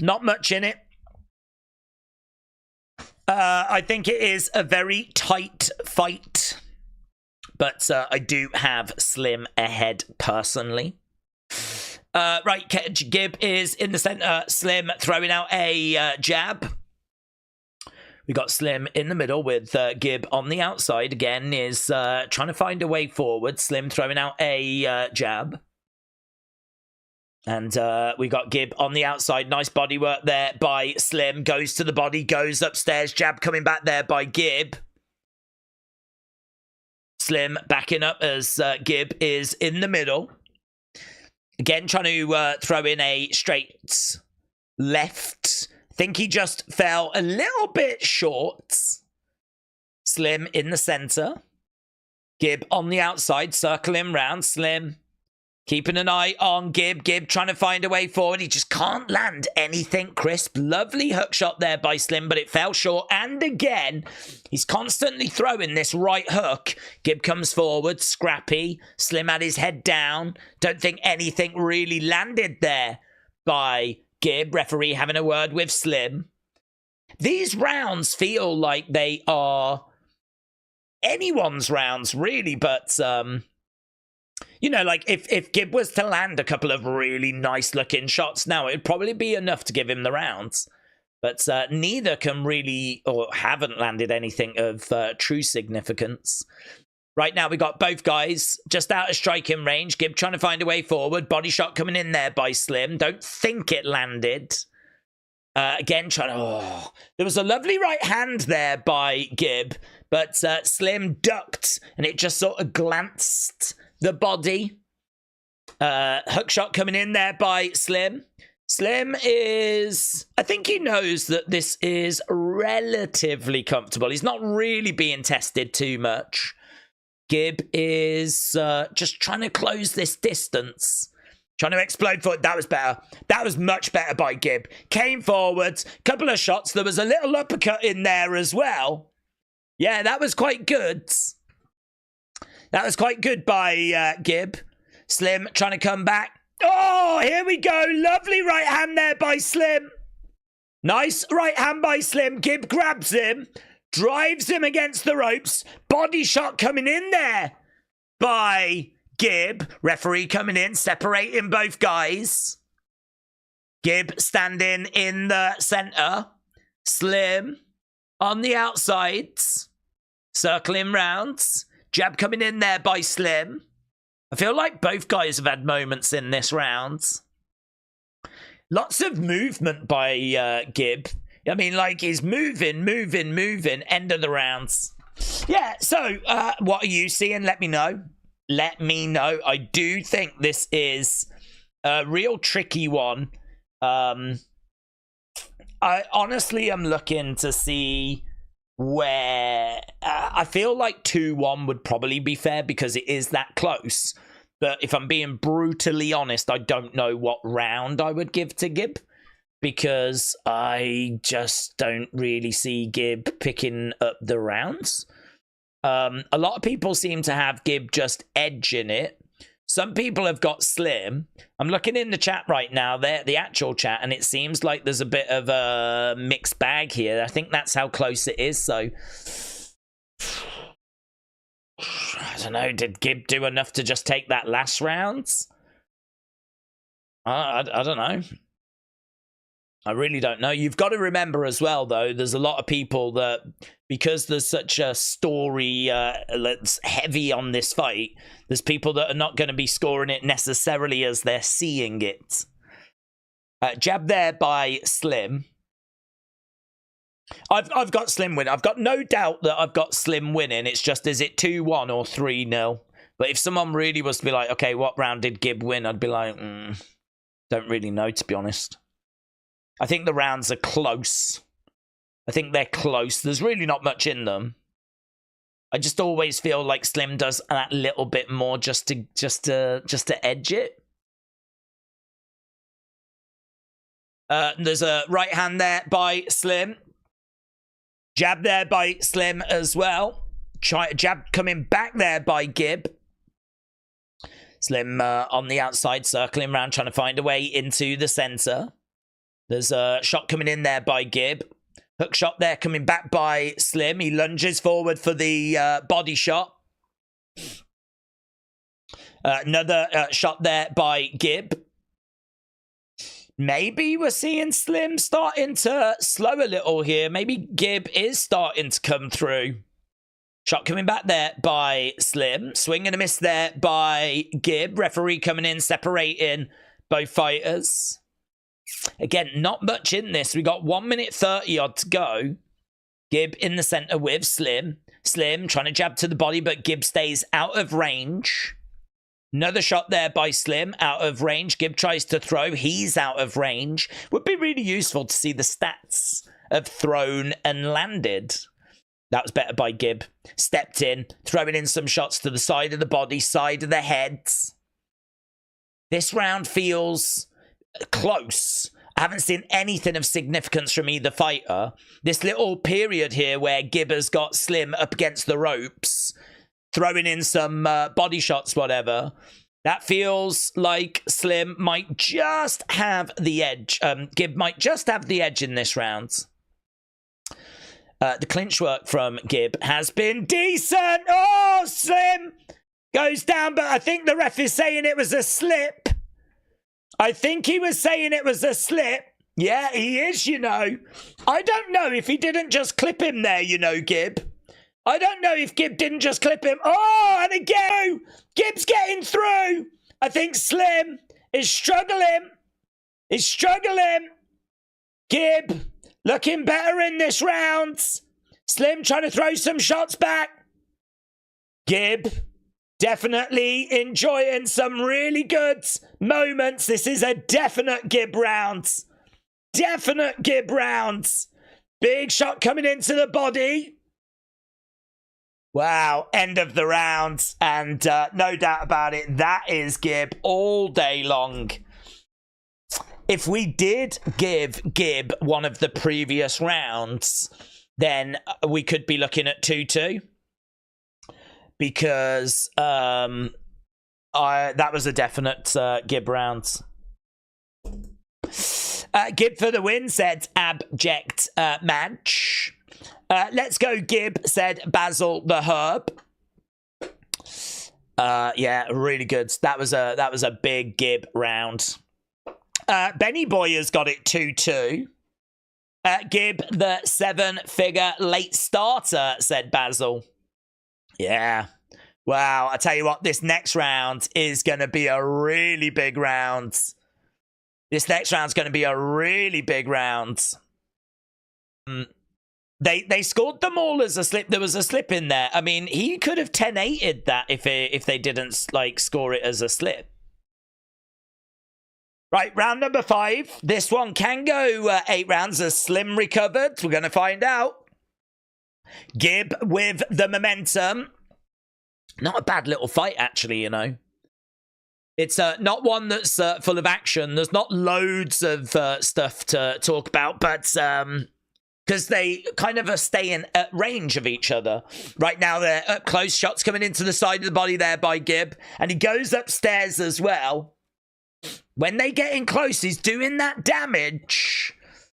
Not much in it. I think it is a very tight fight, but I do have Slim ahead personally. Right, GIB is in the center. Slim throwing out a jab. We got Slim in the middle with GIB on the outside. Again, is trying to find a way forward. Slim throwing out a jab. And we got GIB on the outside. Nice body work there by Slim. Goes to the body, goes upstairs. Jab coming back there by GIB. Slim backing up as GIB is in the middle. Again, trying to throw in a straight left. Think he just fell a little bit short. Slim in the center. GIB on the outside, circling round. Slim keeping an eye on GIB. GIB trying to find a way forward. He just can't land anything crisp. Lovely hook shot there by Slim, but it fell short. And again, he's constantly throwing this right hook. GIB comes forward, scrappy. Slim had his head down. Don't think anything really landed there by GIB. Referee having a word with Slim. These rounds feel like they are anyone's rounds, really, but you know, like if GIB was to land a couple of really nice looking shots now, it'd probably be enough to give him the rounds. But neither can really, or haven't landed anything of true significance. Right now, we got both guys just out of striking range. GIB trying to find a way forward. Body shot coming in there by Slim. Don't think it landed. Again, trying to... Oh, there was a lovely right hand there by GIB, but Slim ducked, and it just sort of glanced the body. Hook shot coming in there by Slim. Slim is... I think he knows that this is relatively comfortable. He's not really being tested too much. GIB is just trying to close this distance. Trying to explode foot. That was better. That was much better by GIB. Came forwards. Couple of shots. There was a little uppercut in there as well. Yeah, that was quite good. That was quite good by GIB. Slim trying to come back. Oh, here we go. Lovely right hand there by Slim. Nice right hand by Slim. GIB grabs him. Drives him against the ropes. Body shot coming in there by GIB. Referee coming in, separating both guys. GIB standing in the center. Slim on the outsides. Circling rounds. Jab coming in there by Slim. I feel like both guys have had moments in this round. Lots of movement by GIB. I mean, like, he's moving. End of the rounds. Yeah, so what are you seeing? Let me know. Let me know. I do think this is a real tricky one. I honestly am looking to see where... I feel like 2-1 would probably be fair because it is that close. But if I'm being brutally honest, I don't know what round I would give to GIB. Because I just don't really see GIB picking up the rounds. A lot of people seem to have GIB just edging it. Some people have got Slim. I'm looking in the chat right now, the actual chat, and it seems like there's a bit of a mixed bag here. I think that's how close it is, so... I don't know, did GIB do enough to just take that last round? I don't know. I really don't know. You've got to remember as well, though, there's a lot of people that, because there's such a story that's heavy on this fight, there's people that are not going to be scoring it necessarily as they're seeing it. Jab there by Slim. I've got Slim winning. I've got no doubt that I've got Slim winning. It's just, is it 2-1 or 3-0? But if someone really was to be like, okay, what round did GIB win? I'd be like, don't really know, to be honest. I think the rounds are close. I think they're close. There's really not much in them. I just always feel like Slim does that little bit more just to edge it. There's a right hand there by Slim. Jab there by Slim as well. Jab coming back there by GIB. Slim on the outside, circling around, trying to find a way into the center. There's a shot coming in there by GIB. Hook shot there coming back by Slim. He lunges forward for the body shot. Another shot there by GIB. Maybe we're seeing Slim starting to slow a little here. Maybe GIB is starting to come through. Shot coming back there by Slim. Swing and a miss there by GIB. Referee coming in, separating both fighters. Again, not much in this. We got 1 minute 30 odd to go. GIB in the center with Slim. Slim trying to jab to the body, but GIB stays out of range. Another shot there by Slim, out of range. GIB tries to throw. He's out of range. Would be really useful to see the stats of thrown and landed. That was better by GIB. Stepped in, throwing in some shots to the side of the body, side of the heads. This round feels close. I haven't seen anything of significance from either fighter. This little period here where GIB has got Slim up against the ropes, throwing in some body shots, whatever. That feels like Slim might just have the edge. GIB might just have the edge in this round. The clinch work from GIB has been decent. Oh, Slim goes down, but I think the ref is saying it was a slip. I think he was saying it was a slip. Yeah, he is, you know. I don't know if he didn't just clip him there, you know, GIB. I don't know if GIB didn't just clip him. Oh, and again, GIB's getting through. I think Slim is struggling. He's struggling. GIB looking better in this round. Slim trying to throw some shots back. GIB definitely enjoying some really good moments. This is a definite GIB round. Definite GIB round. Big shot coming into the body. Wow, end of the round, and no doubt about it, that is GIB all day long. If we did give GIB one of the previous rounds, then we could be looking at 2-2. Because that was a definite GIB round. GIB for the win, said Abject Match. Let's go GIB, said Basil the Herb. Yeah, really good. That was a big GIB round. Benny Boy has got it 2-2. GIB the 7-figure late starter, said Basil. Yeah. Wow, I tell you what, this next round is going to be a really big round. This next round's going to be a really big round. They scored them all as a slip. There was a slip in there. I mean, he could have 10-8'd that if they didn't like score it as a slip. Right, round number 5. This one can go 8 rounds as Slim recovered. We're going to find out. GIB with the momentum. Not a bad little fight, actually, you know. It's not one that's full of action. There's not loads of stuff to talk about, but because they kind of are staying at range of each other. Right now, they're up close. Shots coming into the side of the body there by GIB. And he goes upstairs as well. When they get in close, he's doing that damage.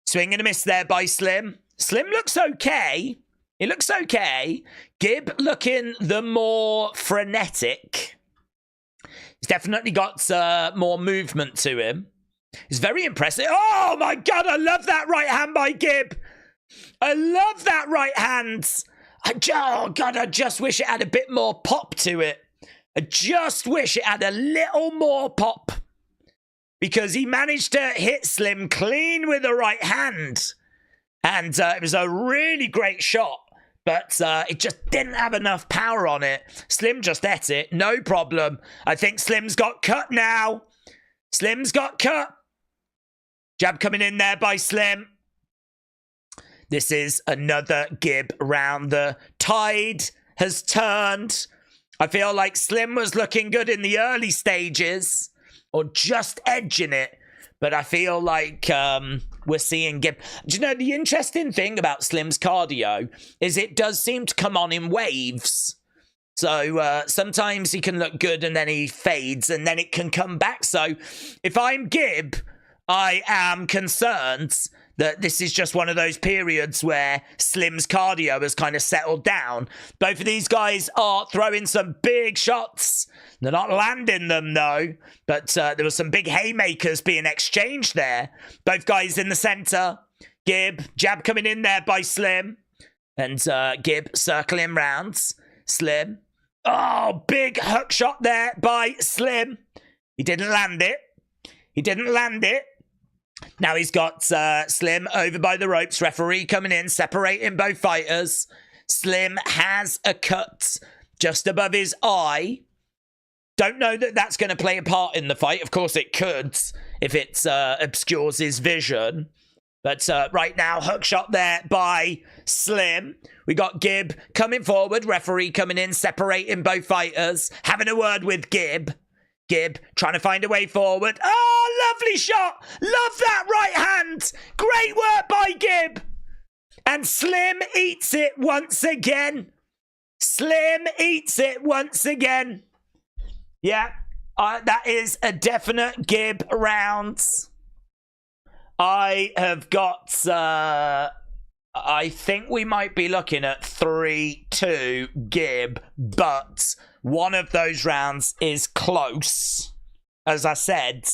Swing and a miss there by Slim. Slim looks okay. He looks okay. GIB looking the more frenetic. He's definitely got more movement to him. He's very impressive. Oh, my God. I love that right hand by GIB. I love that right hand. Oh, God, I just wish it had a bit more pop to it. I just wish it had a little more pop. Because he managed to hit Slim clean with the right hand. And it was a really great shot. But it just didn't have enough power on it. Slim just ate it. No problem. I think Slim's got cut now. Slim's got cut. Jab coming in there by Slim. This is another GIB round. The tide has turned. I feel like Slim was looking good in the early stages. Or just edging it. But I feel like we're seeing GIB. Do you know, the interesting thing about Slim's cardio is it does seem to come on in waves. So sometimes he can look good and then he fades and then it can come back. So if I'm GIB, I am concerned that this is just one of those periods where Slim's cardio has kind of settled down. Both of these guys are throwing some big shots. They're not landing them, though. But there were some big haymakers being exchanged there. Both guys in the center. GIB, jab coming in there by Slim. And GIB circling rounds. Slim. Oh, big hook shot there by Slim. He didn't land it. He didn't land it. Now he's got Slim over by the ropes. Referee coming in, separating both fighters. Slim has a cut just above his eye. Don't know that that's going to play a part in the fight. Of course it could if it obscures his vision. But right now, hook shot there by Slim. We got GIB coming forward. Referee coming in, separating both fighters. Having a word with GIB. GIB trying to find a way forward. Oh, lovely shot. Love that right hand. Great work by GIB. And Slim eats it once again. Slim eats it once again. Yeah, that is a definite GIB round. I have got, I think we might be looking at 3-2 GIB, but one of those rounds is close. As I said,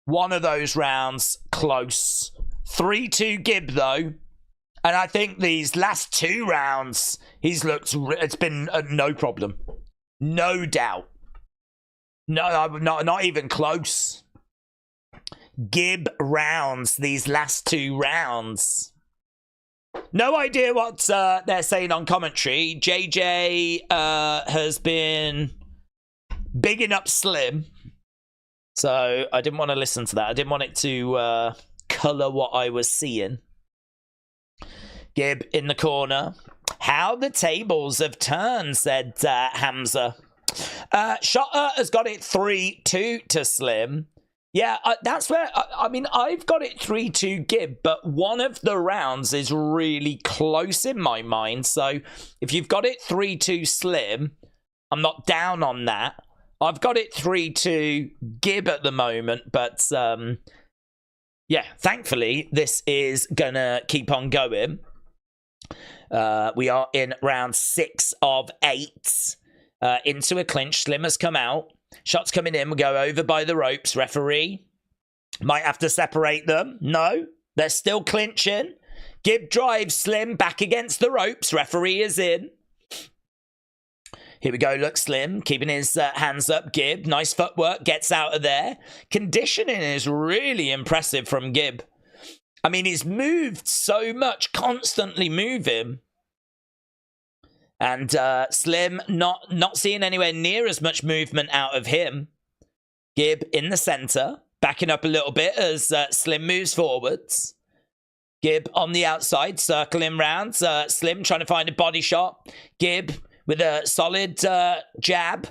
one of those rounds close. 3-2 GIB though. And I think these last 2 rounds, he's looked, it's been no problem. No doubt. No, not even close. GIB rounds, these last 2 rounds. No idea what they're saying on commentary. JJ has been bigging up Slim. So I didn't want to listen to that. I didn't want it to colour what I was seeing. GIB in the corner. How the tables have turned, said Hamza. Shotter has got it 3-2 to Slim. Yeah, that's where, I mean, I've got it 3-2 GIB, but one of the rounds is really close in my mind. So if you've got it 3-2 Slim, I'm not down on that. I've got it 3-2 GIB at the moment, but yeah, thankfully, this is going to keep on going. We are in round 6 of 8. Into a clinch. Slim has come out. Shots coming in. We go over by the ropes. Referee might have to separate them. No, they're still clinching. GIB drives Slim back against the ropes. Referee is in. Here we go. Look, Slim keeping his hands up. GIB, nice footwork, gets out of there. Conditioning is really impressive from GIB. I mean, he's moved so much, constantly moving. And Slim not seeing anywhere near as much movement out of him. GIB in the center, backing up a little bit as Slim moves forwards. GIB on the outside, circling round. Slim trying to find a body shot. GIB with a solid jab.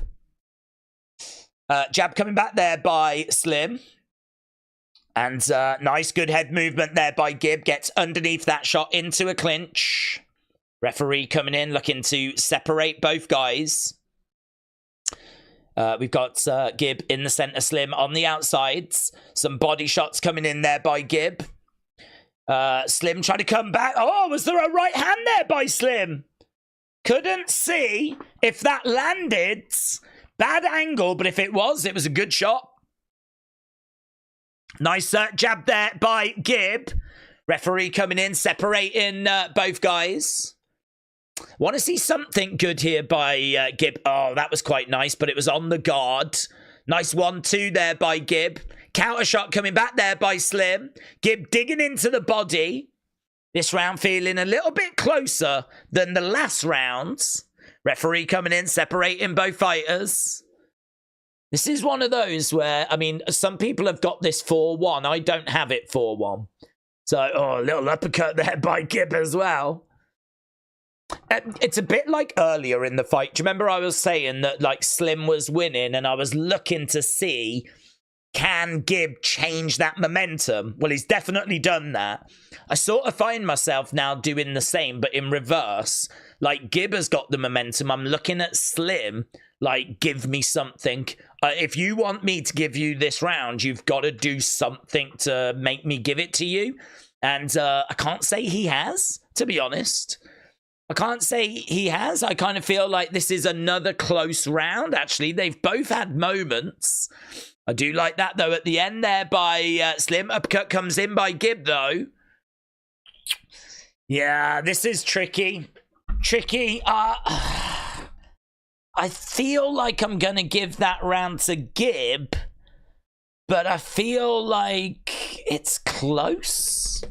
Jab coming back there by Slim. And nice, good head movement there by GIB. Gets underneath that shot into a clinch. Referee coming in, looking to separate both guys. We've got GIB in the center, Slim on the outsides. Some body shots coming in there by GIB. Slim trying to come back. Oh, was there a right hand there by Slim? Couldn't see if that landed. Bad angle, but if it was a good shot. Nice jab there by GIB. Referee coming in, separating both guys. Want to see something good here by GIB. Oh, that was quite nice, but it was on the guard. Nice 1-2 there by GIB. Counter shot coming back there by Slim. GIB digging into the body. This round feeling a little bit closer than the last rounds. Referee coming in, separating both fighters. This is one of those where, I mean, some people have got this 4-1. I don't have it 4-1. So, oh, a little uppercut there by GIB as well. It's a bit like earlier in the fight. Do you remember I was saying that like Slim was winning and I was looking to see, can GIB change that momentum? Well, he's definitely done that. I sort of find myself now doing the same, but in reverse. Like GIB has got the momentum. I'm looking at Slim, like, give me something. If you want me to give you this round, you've got to do something to make me give it to you. And I can't say he has, to be honest. I can't say he has. I kind of feel like this is another close round. Actually, they've both had moments. I do like that, though, at the end there by Slim. Uppercut comes in by GIB, though. Yeah, this is tricky. Tricky. I feel like I'm going to give that round to GIB, but I feel like it's close.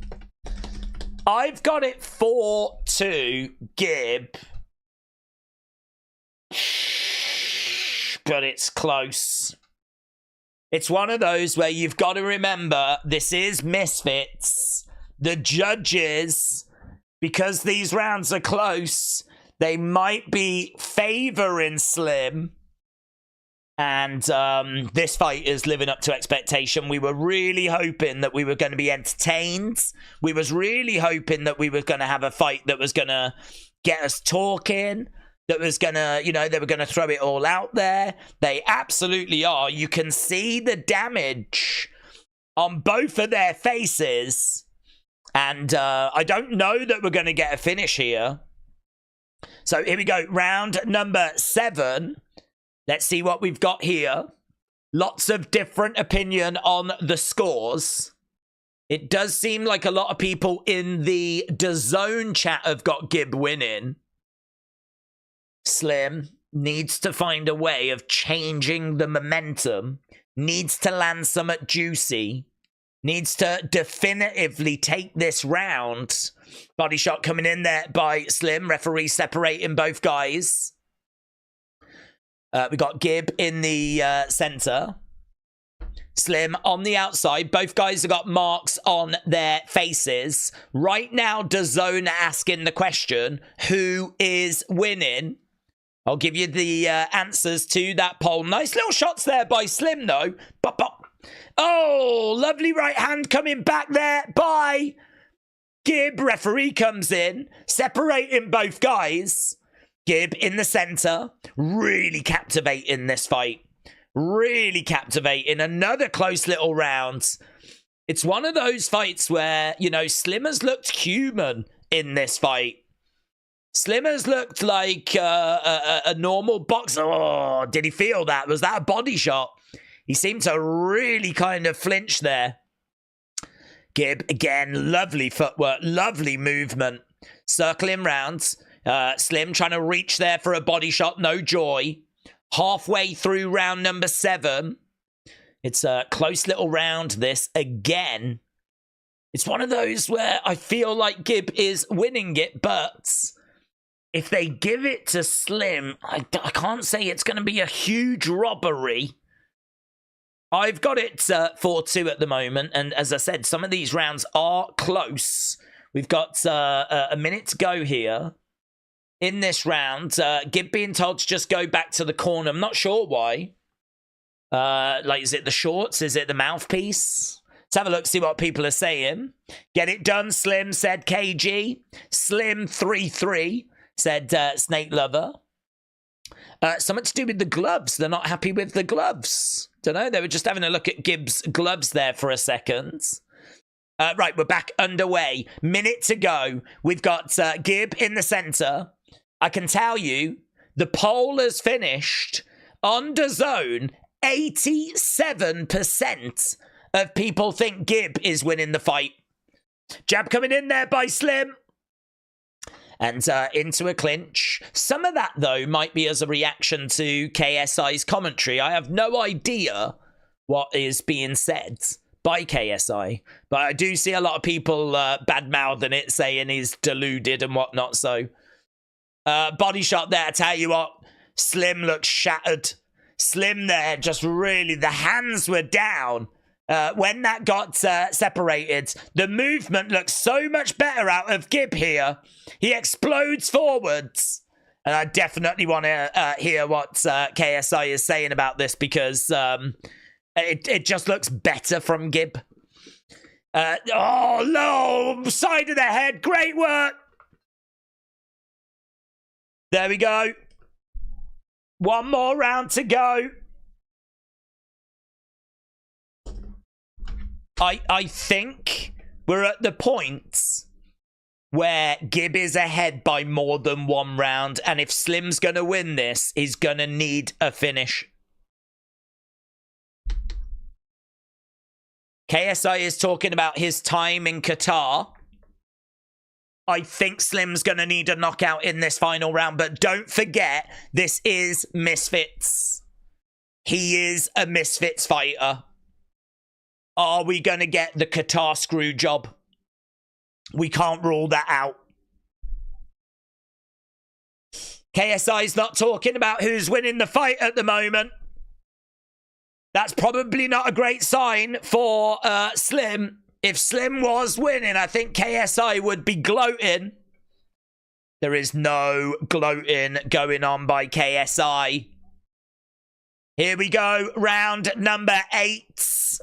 I've got it 4-2 GIB, but it's close. It's one of those where you've got to remember this is Misfits. The judges, because these rounds are close, they might be favoring Slim. And this fight is living up to expectation. We were really hoping that we were going to be entertained. We was really hoping that we were going to have a fight that was going to get us talking. That was going to, you know, they were going to throw it all out there. They absolutely are. You can see the damage on both of their faces. And I don't know that we're going to get a finish here. So here we go. Round number 7. Let's see what we've got here. Lots of different opinion on the scores. It does seem like a lot of people in the DAZN chat have got GIB winning. Slim needs to find a way of changing the momentum. Needs to land something juicy. Needs to definitively take this round. Body shot coming in there by Slim. Referee separating both guys. We got GIB in the center. Slim on the outside. Both guys have got marks on their faces. Right now, DAZN asking the question, who is winning? I'll give you the answers to that poll. Nice little shots there by Slim, though. Bop, bop. Oh, lovely right hand coming back there by GIB. Referee comes in, separating both guys. GIB in the center. Really captivating this fight. Really captivating. Another close little round. It's one of those fights where, you know, Slim has looked human in this fight. Slim has looked like a normal boxer. Oh, did he feel that? Was that a body shot? He seemed to really kind of flinch there. GIB, again, lovely footwork, lovely movement. Circling round. Slim trying to reach there for a body shot. No joy. Halfway through round number 7. It's a close little round, this, again. It's one of those where I feel like GIB is winning it, but if they give it to Slim, I can't say it's going to be a huge robbery. I've got it 4-2 at the moment, and as I said, some of these rounds are close. We've got a minute to go here. In this round, GIB being told to just go back to the corner. I'm not sure why. Like, is it the shorts? Is it the mouthpiece? Let's have a look, see what people are saying. Get it done, Slim, said KG. Slim 3-3, said Snake Lover. Something to do with the gloves. They're not happy with the gloves. Don't know. They were just having a look at GIB's gloves there for a second. Right, we're back underway. Minute to go. We've got GIB in the center. I can tell you, the poll has finished. On DAZN, 87% of people think GIB is winning the fight. Jab coming in there by Slim. And into a clinch. Some of that, though, might be as a reaction to KSI's commentary. I have no idea what is being said by KSI. But I do see a lot of people bad-mouthing it, saying he's deluded and whatnot. So, body shot there, I tell you what. Slim looks shattered. Slim there, just really, the hands were down. When that got separated, the movement looks so much better out of GIB here. He explodes forwards. And I definitely want to hear what KSI is saying about this, because it just looks better from GIB. Oh, low side of the head. Great work. There we go. One more round to go. I think we're at the point where GIB is ahead by more than one round, and if Slim's going to win this, he's going to need a finish. KSI is talking about his time in Qatar. I think Slim's going to need a knockout in this final round, but don't forget, this is Misfits. He is a Misfits fighter. Are we going to get the Qatar screw job? We can't rule that out. KSI's not talking about who's winning the fight at the moment. That's probably not a great sign for Slim. If Slim was winning, I think KSI would be gloating. There is no gloating going on by KSI. Here we go. Round number 8.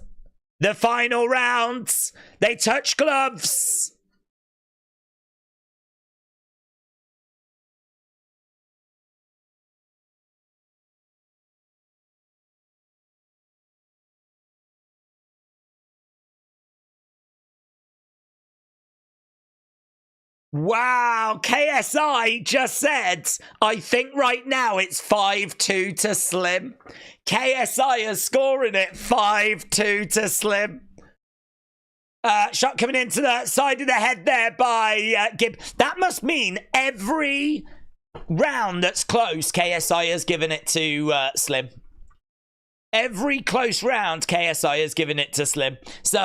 The final round. They touch gloves. Wow, KSI just said, I think right now it's 5-2 to Slim. KSI is scoring it 5-2 to Slim. Shot coming into the side of the head there by GIB. That must mean every round that's close, KSI has given it to Slim. Every close round, KSI has given it to Slim. So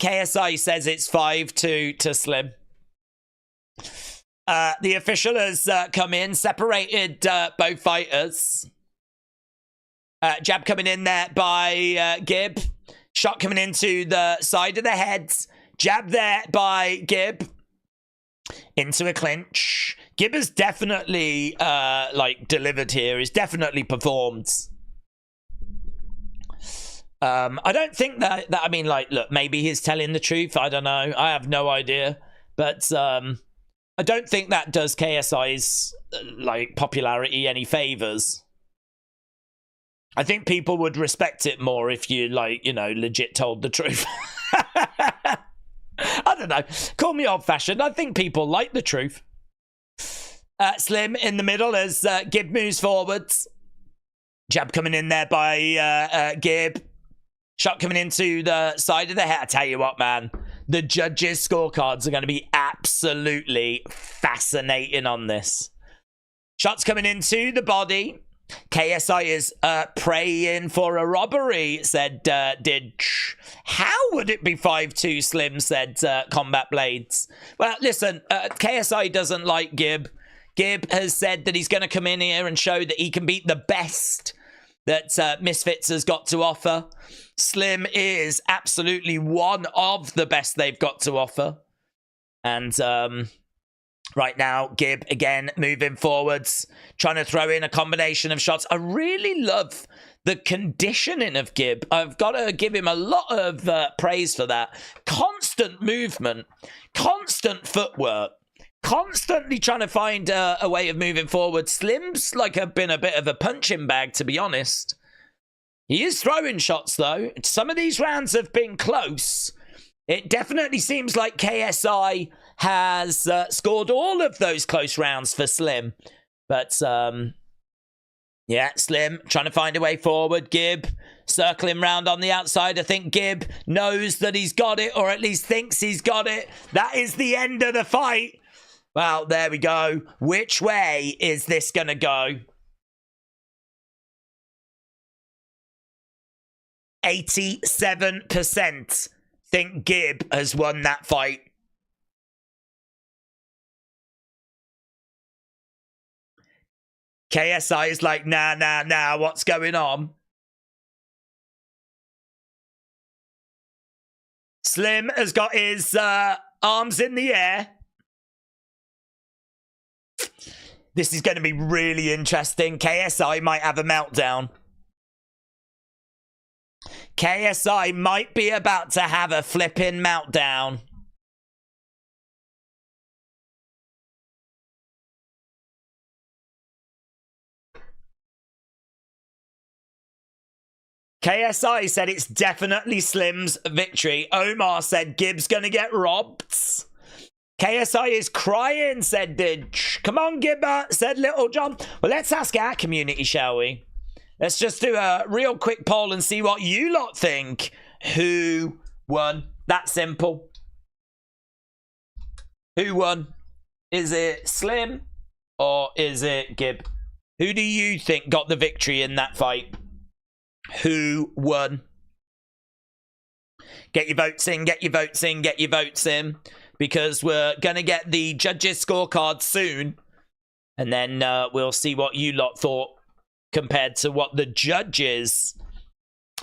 KSI says it's 5-2 to Slim. The official has come in, separated both fighters. Jab coming in there by GIB. Shot coming into the side of the head. Jab there by GIB. Into a clinch. GIB has definitely, delivered here. He's definitely performed. I don't think that I mean, like, look, maybe he's telling the truth. I don't know. I have no idea. But I don't think that does KSI's, popularity any favors. I think people would respect it more if you, legit told the truth. I don't know. Call me old-fashioned. I think people like the truth. Slim in the middle as GIB moves forwards. Jab coming in there by GIB. Shot coming into the side of the head. I tell you what, man. The judges' scorecards are going to be absolutely fascinating on this. Shots coming into the body. KSI is praying for a robbery, said Deji. How would it be 5-2, Slim, said Combat Blades. Well, listen, KSI doesn't like GIB. GIB has said that he's going to come in here and show that he can beat the best that Misfits has got to offer. Slim is absolutely one of the best they've got to offer. And right now, GIB, again, moving forwards, trying to throw in a combination of shots. I really love the conditioning of GIB. I've got to give him a lot of praise for that. Constant movement, constant footwork, constantly trying to find a way of moving forward. Slim's been a bit of a punching bag, to be honest. He is throwing shots, though. Some of these rounds have been close. It definitely seems like KSI has scored all of those close rounds for Slim. But, yeah, Slim trying to find a way forward. GIB circling round on the outside. I think GIB knows that he's got it, or at least thinks he's got it. That is the end of the fight. Well, there we go. Which way is this going to go? 87% think GIB has won that fight. KSI is like, nah, what's going on? Slim has got his arms in the air. This is going to be really interesting. KSI might have a meltdown. KSI might be about to have a flipping meltdown. KSI said it's definitely Slim's victory. Omar said GIB's going to get robbed. KSI is crying, said Deji. Come on, Gibber, said Little John. Well, let's ask our community, shall we? Let's just do a real quick poll and see what you lot think. Who won? That simple. Who won? Is it Slim or is it GIB? Who do you think got the victory in that fight? Who won? Get your votes in, get your votes in, get your votes in. Because we're going to get the judges' scorecard soon. And then we'll see what you lot thought compared to what the judges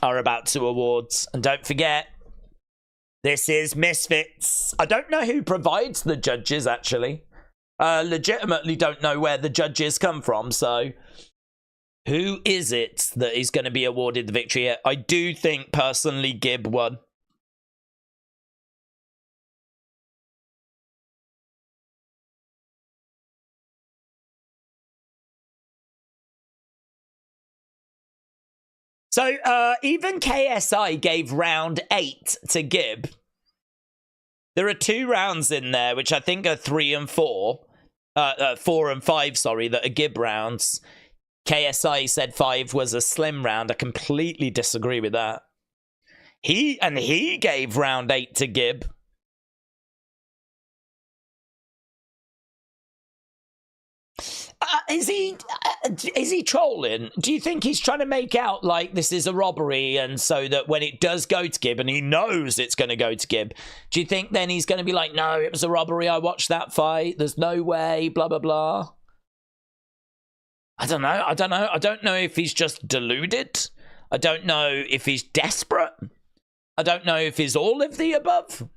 are about to award. And don't forget, this is Misfits. I don't know who provides the judges, actually. Legitimately don't know where the judges come from. So who is it that is going to be awarded the victory? I do think, personally, GIB won. So, even KSI gave round 8 to GIB. There are 2 rounds in there, which I think are 3 and 4. 4 and 5, sorry, that are GIB rounds. KSI said 5 was a Slim round. I completely disagree with that. He gave round 8 to GIB. Is he trolling? Do you think he's trying to make out like this is a robbery, and so that when it does go to GIB, and he knows it's going to go to GIB, do you think then he's going to be like, no, it was a robbery, I watched that fight, there's no way, blah, blah, blah? I don't know. I don't know if he's just deluded. I don't know if he's desperate. I don't know if it's all of the above.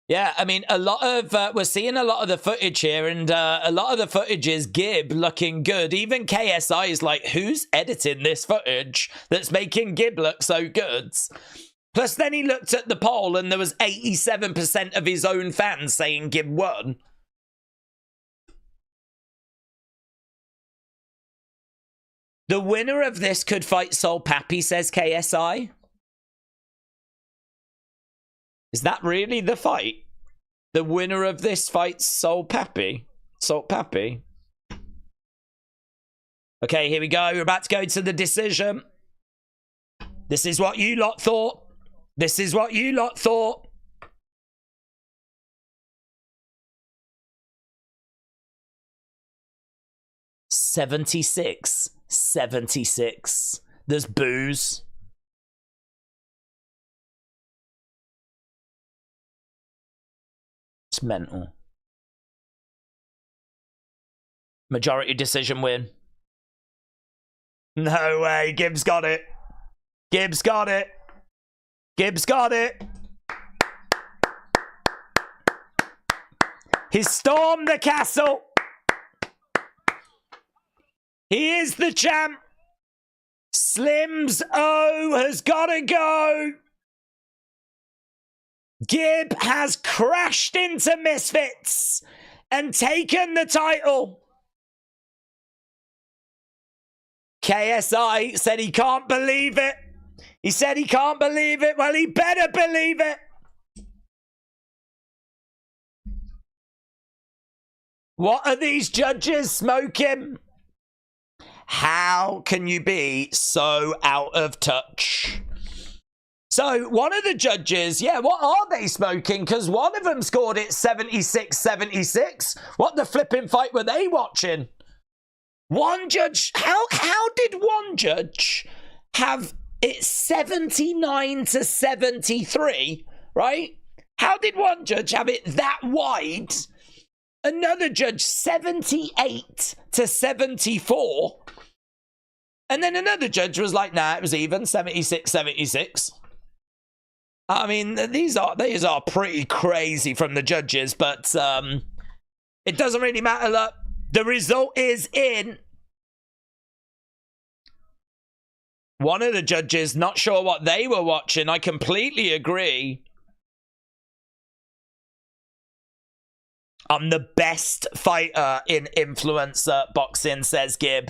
Yeah, I mean, a lot of we're seeing a lot of the footage here, and a lot of the footage is GIB looking good. Even KSI is like, who's editing this footage that's making GIB look so good? Plus, then he looked at the poll, and there was 87% of his own fans saying GIB won. The winner of this could fight Papi, says KSI. Is that really the fight? The winner of this fights Papi? Papi. Okay, here we go. We're about to go to the decision. This is what you lot thought. This is what you lot thought. $76. $76. There's booze. It's mental. Majority decision win. No way. Gibbs got it. Gibbs got it. Gibbs got it. He stormed the castle. He is the champ. Slim's O has got to go. GIB has crashed into Misfits and taken the title. KSI said he can't believe it. He said he can't believe it. Well, he better believe it. What are these judges smoking? How can you be so out of touch? So, one of the judges, yeah, what are they smoking? Because one of them scored it 76-76. What the flipping fight were they watching? One judge, how did one judge have it 79-73, right? How did one judge have it that wide? Another judge 78-74. And then another judge was like, nah, it was even, 76-76. I mean, these are pretty crazy from the judges, but it doesn't really matter. Look, the result is in. One of the judges, not sure what they were watching. I completely agree. I'm the best fighter in influencer boxing, says GIB.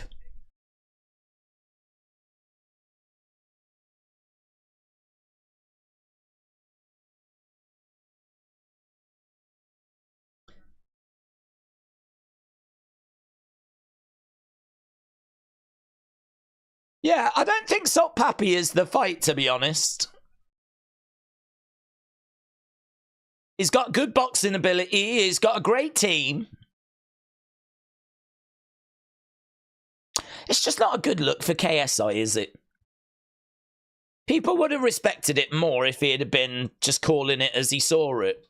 Yeah, I don't think Papi is the fight, to be honest. He's got good boxing ability. He's got a great team. It's just not a good look for KSI, is it? People would have respected it more if he had been just calling it as he saw it.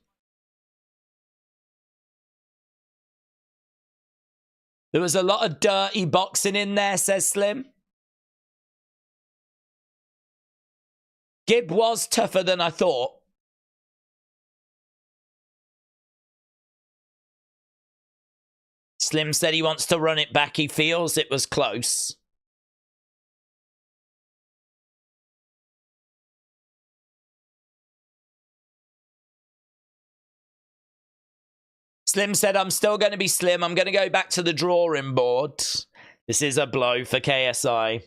There was a lot of dirty boxing in there, says Slim. GIB was tougher than I thought. Slim said he wants to run it back. He feels it was close. Slim said, I'm still going to be Slim. I'm going to go back to the drawing board. This is a blow for KSI.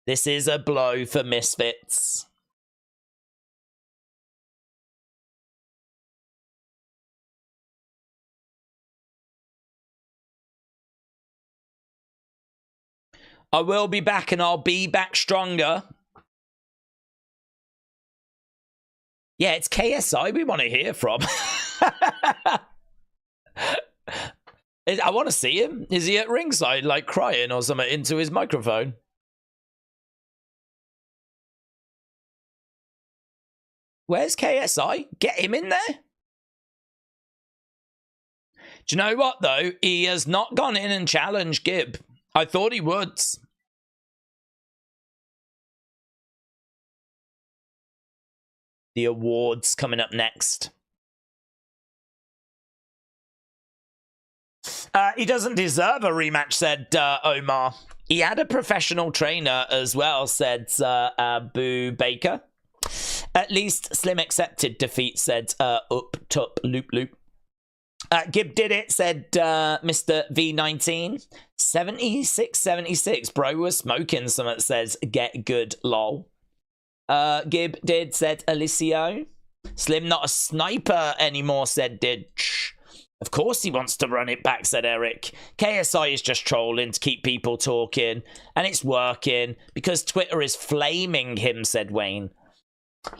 This is a blow for Misfits. I will be back and I'll be back stronger. Yeah, it's KSI we want to hear from. I want to see him. Is he at ringside, like crying or something into his microphone? Where's KSI? Get him in there. Do you know what, though? He has not gone in and challenged GIB. I thought he would. the awards coming up next. He doesn't deserve a rematch, said Omar. He had a professional trainer as well, said Abu Baker. At least Slim accepted defeat, said Up Top Loop Loop. Gib did it, said Mr. V19. 7676. Bro was smoking something, says get good lol. Gib did, said Alicio. Slim not a sniper anymore, said did. Of course he wants to run it back, said Eric. KSI is just trolling to keep people talking, and it's working because Twitter is flaming him, said Wayne.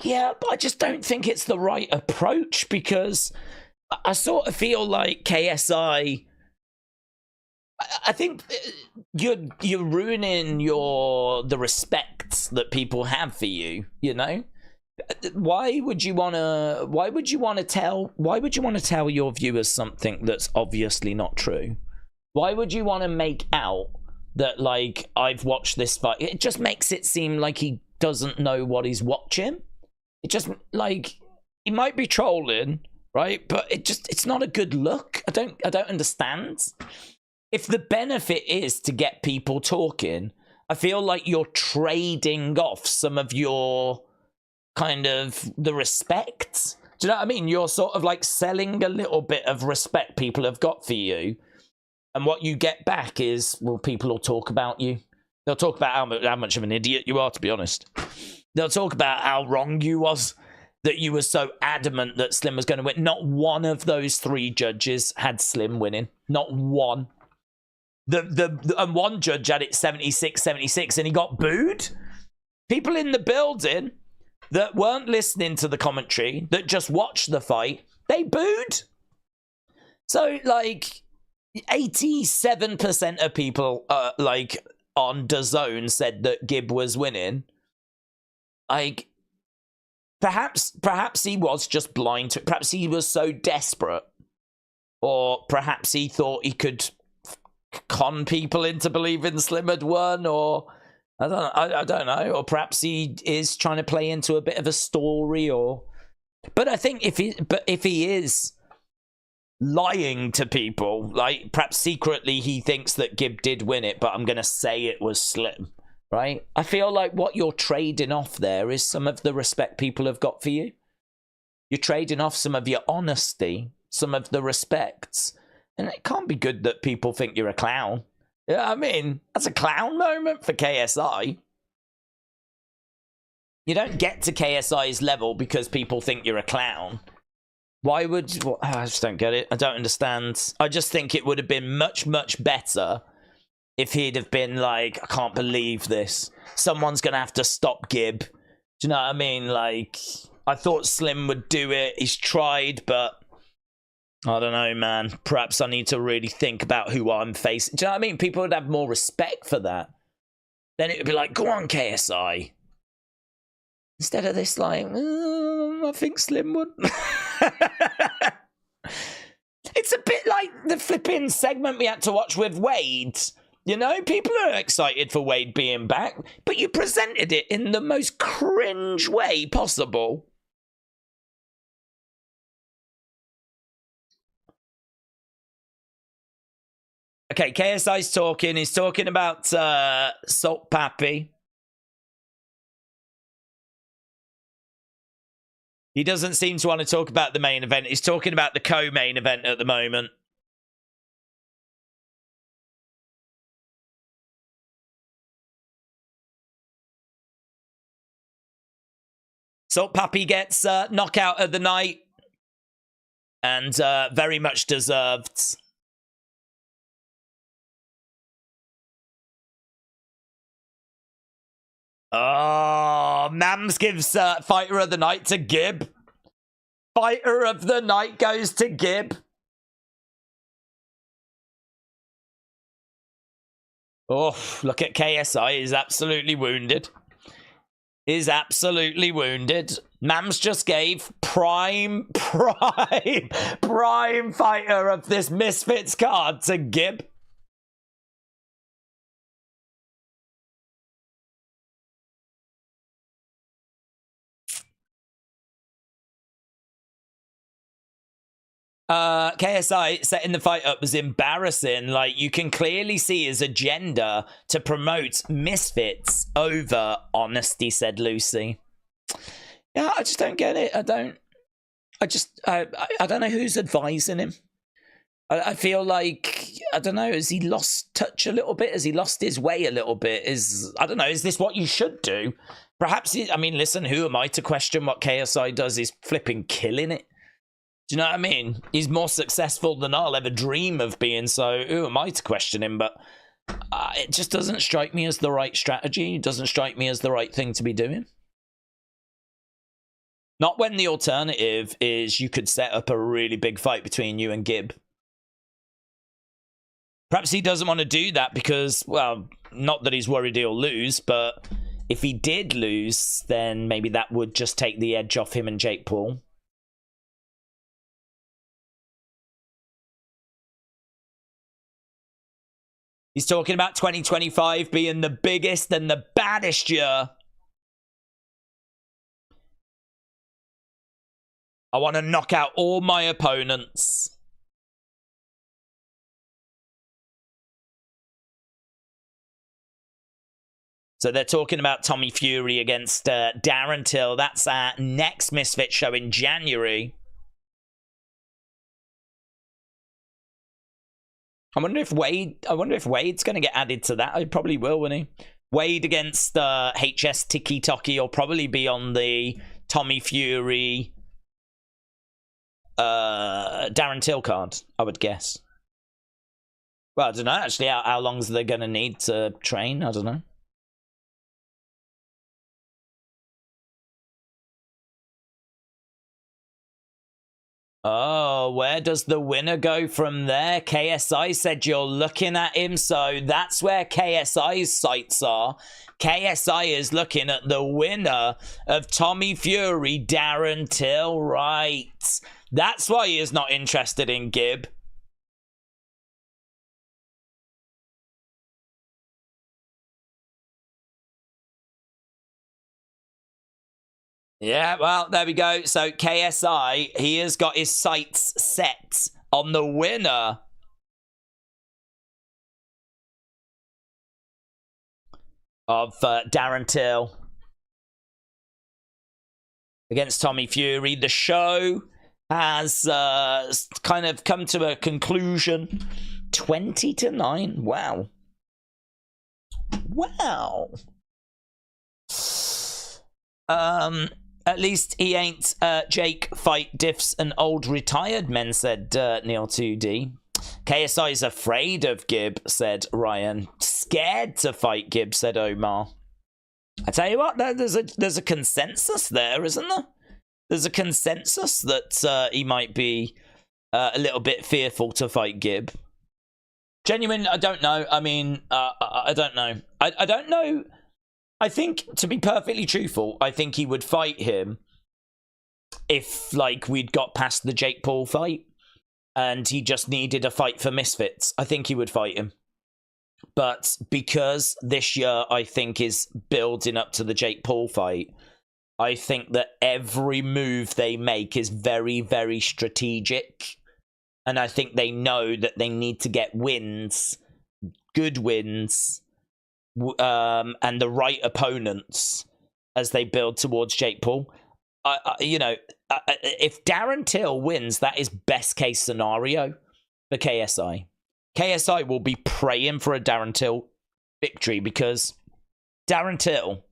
Yeah, but I just don't think it's the right approach because I sort of feel like KSI... I think you're ruining the respect that people have for you, you know? Why would you want to tell your viewers something that's obviously not true? Why would you want to make out that, like, I've watched this fight? It just makes it seem like he doesn't know what he's watching. It just, like, he might be trolling, right? But it's not a good look. I don't understand. If the benefit is to get people talking, I feel like you're trading off some of your kind of the respect. Do you know what I mean? You're sort of like selling a little bit of respect people have got for you, and what you get back is, well, people will talk about you. They'll talk about how much of an idiot you are, to be honest. They'll talk about how wrong you was, that you were so adamant that Slim was going to win. Not one of those 3 judges had Slim winning. Not one. And one judge had it 76-76 and he got booed. People in the building that weren't listening to the commentary, that just watched the fight, they booed. So, like, 87% of people, like, on DAZN said that Gib was winning. Like, perhaps he was just blind to it. Perhaps he was so desperate. Or perhaps he thought he could con people into believing Slim had won, or... I don't know, or perhaps he is trying to play into a bit of a story, or... But I think if he is lying to people, like, perhaps secretly he thinks that Gib did win it, but I'm going to say it was Slim, right? I feel like what you're trading off there is some of the respect people have got for you. You're trading off some of your honesty, some of the respects, and it can't be good that people think you're a clown. Yeah, I mean, that's a clown moment for KSI. You don't get to KSI's level because people think you're a clown. Why would... Well, I just don't get it. I don't understand. I just think it would have been much, much better if he'd have been like, I can't believe this. Someone's going to have to stop Gib. Do you know what I mean? Like, I thought Slim would do it. He's tried, but... I don't know, man. Perhaps I need to really think about who I'm facing. Do you know what I mean? People would have more respect for that. Then it would be like, go on, KSI. Instead of this, like, I think Slim would. It's a bit like the flipping segment we had to watch with Wade. You know, people are excited for Wade being back, but you presented it in the most cringe way possible. Okay, KSI's talking. He's talking about Salt Papi. He doesn't seem to want to talk about the main event. He's talking about the co-main event at the moment. Salt Papi gets knockout of the night. And very much deserved. Oh, Mams gives Fighter of the Night to Gib. Fighter of the Night goes to Gib. Oh, look at KSI. He's absolutely wounded. Is absolutely wounded. Mams just gave prime fighter of this Misfits card to Gib. KSI setting the fight up was embarrassing. Like, you can clearly see his agenda to promote Misfits over honesty, said Lucy. Yeah, I just don't get it. I don't know who's advising him. I feel like, I don't know, has he lost touch a little bit? Has he lost his way a little bit? I don't know, is this what you should do? Perhaps, I mean, listen, who am I to question what KSI does? He's flipping killing it. Do you know what I mean? He's more successful than I'll ever dream of being, so who am I to question him? But it just doesn't strike me as the right strategy. It doesn't strike me as the right thing to be doing. Not when the alternative is you could set up a really big fight between you and Gib. Perhaps he doesn't want to do that because, well, not that he's worried he'll lose, but if he did lose, then maybe that would just take the edge off him and Jake Paul. He's talking about 2025 being the biggest and the baddest year. I want to knock out all my opponents. So they're talking about Tommy Fury against Darren Till. That's our next Misfit show in January. I wonder if Wade's going to get added to that. He probably will, won't he? Wade against HS Tikky Tokky will probably be on the Tommy Fury Darren Till card, I would guess. Well, I don't know, actually. How long is they going to need to train? I don't know. Oh, where does the winner go from there? KSI said you're looking at him, so that's where KSI's sights are. KSI is looking at the winner of Tommy Fury, Darren Till, right. That's why he is not interested in Gib. Yeah, well, there we go. So KSI, he has got his sights set on the winner of Darren Till against Tommy Fury. The show has kind of come to a conclusion. 20-9. Wow. Wow. At least he ain't Jake fight diffs and old retired men, said Neil 2D. KSI's afraid of Gib, said Ryan. Scared to fight Gib, said Omar. I tell you what, there's a consensus there, isn't there? There's a consensus that he might be a little bit fearful to fight Gib. Genuine, I don't know. I mean, I don't know. I don't know. I think, to be perfectly truthful, I think he would fight him if, like, we'd got past the Jake Paul fight and he just needed a fight for Misfits. I think he would fight him. But because this year, I think, is building up to the Jake Paul fight, I think that every move they make is very, very strategic. And I think they know that they need to get wins, good wins, and the right opponents as they build towards Jake Paul. If Darren Till wins, that is best case scenario for KSI. KSI will be praying for a Darren Till victory because Darren Till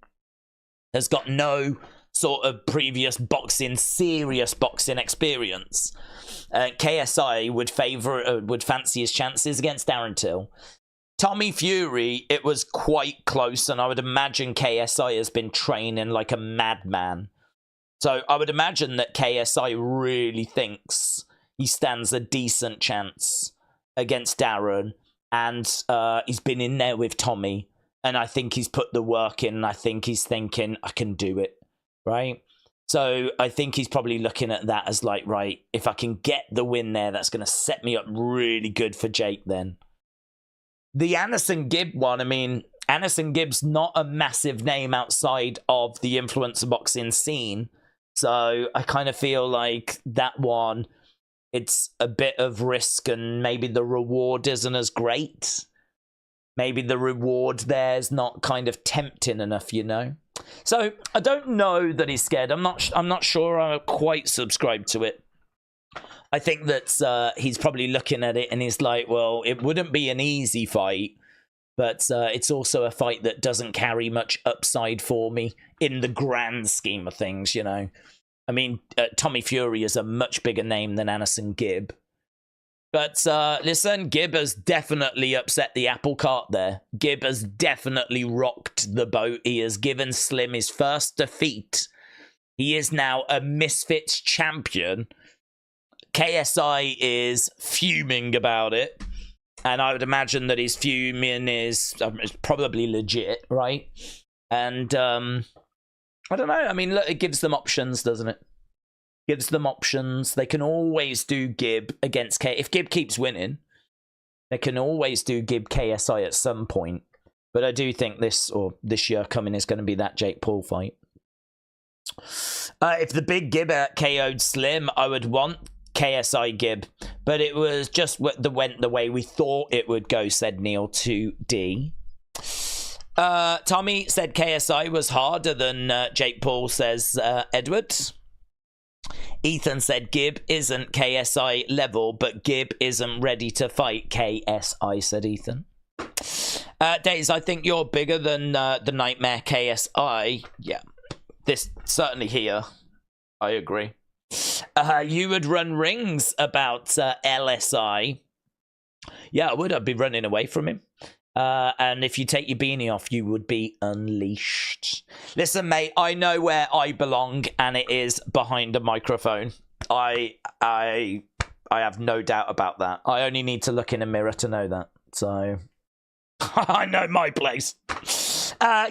has got no sort of previous serious boxing experience. KSI would fancy his chances against Darren Till. Tommy Fury, it was quite close, and I would imagine KSI has been training like a madman. So I would imagine that KSI really thinks he stands a decent chance against Darren, and he's been in there with Tommy, and I think he's put the work in, and I think he's thinking, I can do it, right? So I think he's probably looking at that as like, right, if I can get the win there, that's going to set me up really good for Jake then. The AnEsonGib one, I mean, AnEsonGib's not a massive name outside of the influencer boxing scene. So I kind of feel like that one it's a bit of risk and maybe the reward isn't as great. Maybe the reward there's not kind of tempting enough, you know? So I don't know that he's scared. I'm not sure I quite subscribe to it. I think that he's probably looking at it and he's like, well, it wouldn't be an easy fight, but it's also a fight that doesn't carry much upside for me in the grand scheme of things, you know? I mean, Tommy Fury is a much bigger name than AnEsonGib. But listen, Gib has definitely upset the apple cart there. Gib has definitely rocked the boat. He has given Slim his first defeat. He is now a Misfits champion. KSI is fuming about it. And I would imagine that his fuming is probably legit, right? And I don't know. I mean, look, it gives them options, doesn't it? Gives them options. They can always do Gib against K. If Gib keeps winning, they can always do Gib KSI at some point. But I do think this year coming is going to be that Jake Paul fight. If the big Gib KO'd Slim, I would want KSI Gib. But it was just went the way we thought it would go, said Neil to D. Tommy said KSI was harder than Jake Paul, says Edward. Ethan said Gib isn't KSI level, but Gib isn't ready to fight KSI, said Ethan. Days, I think you're bigger than the Nightmare KSI. Yeah, this certainly here. I agree. You would run rings about LSI. Yeah, I would. I'd be running away from him. And if you take your beanie off, you would be unleashed. Listen, mate, I know where I belong, and it is behind a microphone. I have no doubt about that. I only need to look in a mirror to know that. So, I know my place.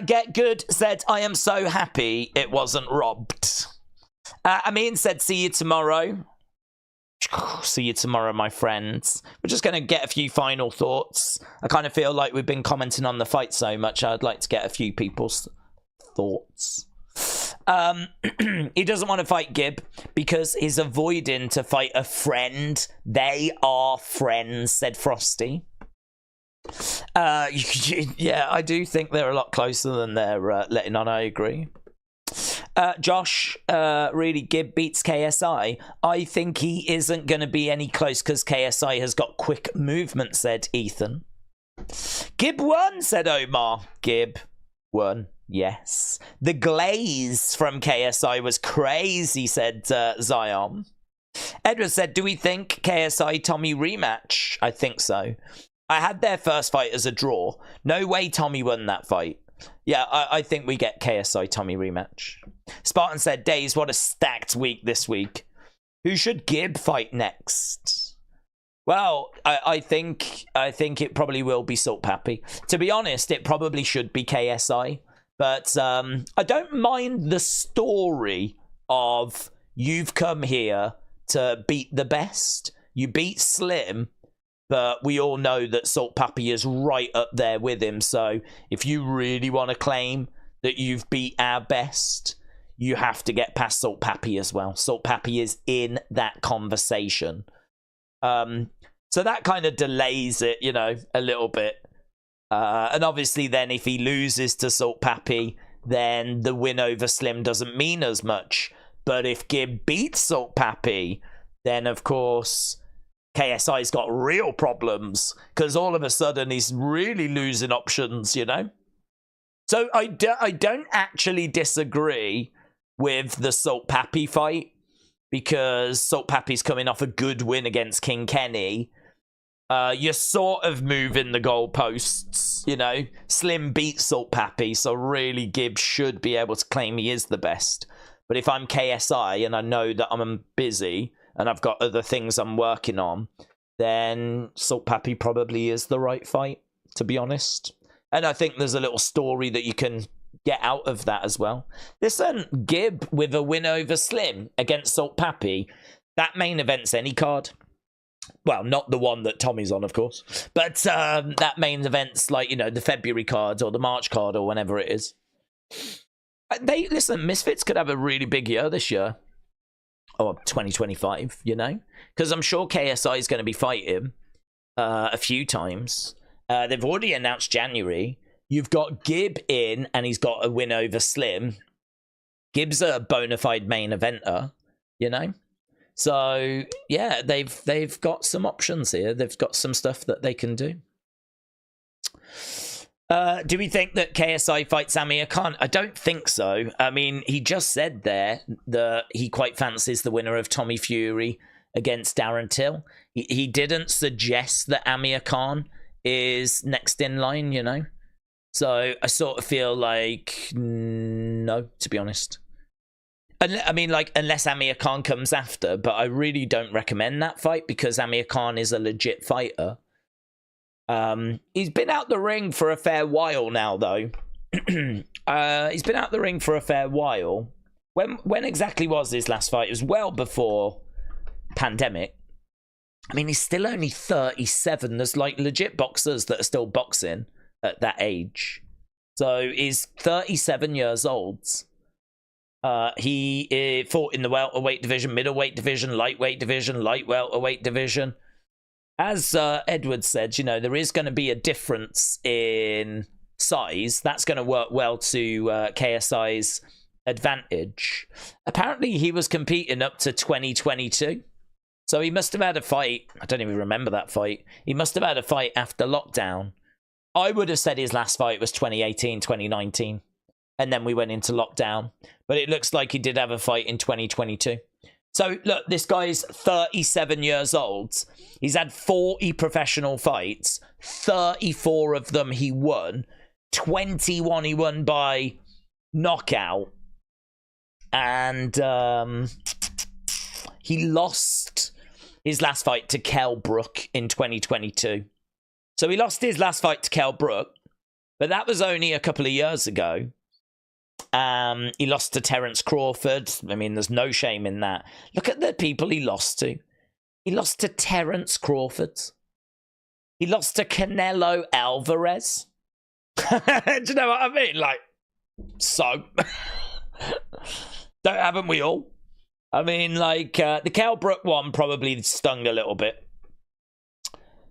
Get Good said, I am so happy it wasn't robbed. Amir said, see you tomorrow. See you tomorrow, my friends. We're just going to get a few final thoughts. I kind of feel like we've been commenting on the fight so much. I'd like to get a few people's thoughts. He doesn't want to fight Gib because he's avoiding to fight a friend. They are friends, said Frosty. Yeah, I do think they're a lot closer than they're letting on. I agree. Josh, really, Gib beats KSI. I think he isn't going to be any close because KSI has got quick movement, said Ethan. Gib won, said Omar. Gib won, yes. The glaze from KSI was crazy, said Zion. Edward said, do we think KSI Tommy rematch? I think so. I had their first fight as a draw. No way Tommy won that fight. Yeah, I think we get KSI Tommy rematch. Spartan said, Days, what a stacked week this week. Who should Gib fight next? Well, I think it probably will be Salt Papi. To be honest, it probably should be KSI. But I don't mind the story of you've come here to beat the best. You beat Slim. But we all know that Salt Papi is right up there with him. So if you really want to claim that you've beat our best, you have to get past Salt Papi as well. Salt Papi is in that conversation. So that kind of delays it, you know, a little bit. And obviously then if he loses to Salt Papi, then the win over Slim doesn't mean as much. But if Gib beats Salt Papi, then of course KSI's got real problems because all of a sudden he's really losing options, you know? So I don't actually disagree with the Salt Papi fight because Salt Papi's coming off a good win against King Kenny. You're sort of moving the goalposts, you know? Slim beats Salt Papi, so really Gibbs should be able to claim he is the best. But if I'm KSI and I know that I'm busy and I've got other things I'm working on, then Salt Papi probably is the right fight, to be honest. And I think there's a little story that you can get out of that as well. Listen, Gib with a win over Slim against Salt Papi, that main event's any card. Well, not the one that Tommy's on, of course. But that main event's like, you know, the February card or the March card or whenever it is. Listen, Misfits could have a really big year this year. or 2025, you know? Because I'm sure KSI is going to be fighting a few times. They've already announced January. You've got GIB in, and he's got a win over Slim. GIB's a bona fide main eventer, you know? So, yeah, they've got some options here. They've got some stuff that they can do. Do we think that KSI fights Amir Khan? I don't think so. I mean, he just said there that he quite fancies the winner of Tommy Fury against Darren Till. He didn't suggest that Amir Khan is next in line, you know? So I sort of feel like no, to be honest. I mean, like, unless Amir Khan comes after, but I really don't recommend that fight because Amir Khan is a legit fighter. He's been out the ring for a fair while now, though. He's been out the ring for a fair while. When exactly was his last fight? It was well before pandemic. I mean, he's still only 37. There's like legit boxers that are still boxing at that age. So he's 37 years old. He fought in the welterweight division, middleweight division, lightweight division, light welterweight division. As Edward said, you know, there is going to be a difference in size. That's going to work well to KSI's advantage. Apparently, he was competing up to 2022. So he must have had a fight. I don't even remember that fight. He must have had a fight after lockdown. I would have said his last fight was 2018, 2019. And then we went into lockdown. But it looks like he did have a fight in 2022. So, look, this guy's 37 years old. He's had 40 professional fights. 34 of them he won. 21 he won by knockout. And he lost his last fight to Kell Brook in 2022. So he lost his last fight to Kell Brook. But that was only a couple of years ago. He lost to Terence Crawford. I mean, there's no shame in that. Look at the people he lost to. He lost to Terence Crawford. He lost to Canelo Alvarez. Do you know what I mean? Like, so. Haven't we all? I mean, like, the Kell Brook one probably stung a little bit.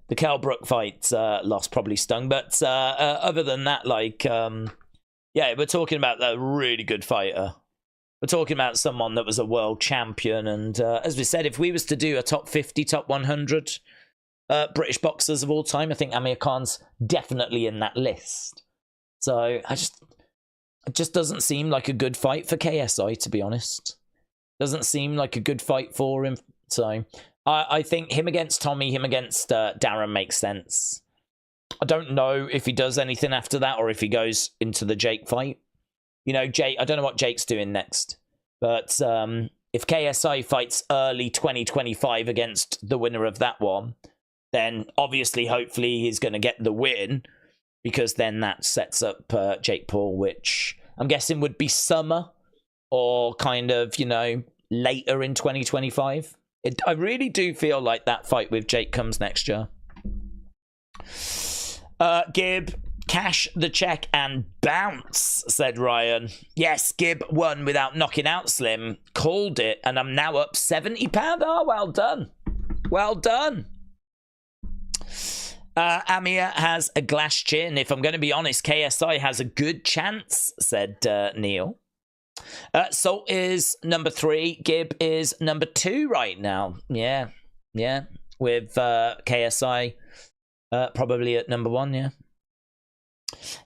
The Kell Brook fight loss probably stung. But other than that, like... yeah, we're talking about a really good fighter. We're talking about someone that was a world champion. And as we said, if we was to do a top 50, top 100 British boxers of all time, I think Amir Khan's definitely in that list. So it just doesn't seem like a good fight for KSI, to be honest. Doesn't seem like a good fight for him. So I think him against Tommy, him against Darren makes sense. I don't know if he does anything after that or if he goes into the Jake fight. You know, Jake, I don't know what Jake's doing next. But if KSI fights early 2025 against the winner of that one, then obviously, hopefully, he's going to get the win because then that sets up Jake Paul, which I'm guessing would be summer or kind of, you know, later in 2025. I really do feel like that fight with Jake comes next year. GIB, cash the check and bounce, said Ryan. Yes, GIB won without knocking out Slim. Called it, and I'm now up £70. Oh, well done. Well done. Amir has a glass chin. If I'm going to be honest, KSI has a good chance, said Neil. Salt is number 3. GIB is number 2 right now. Yeah. With KSI... probably at number 1, yeah.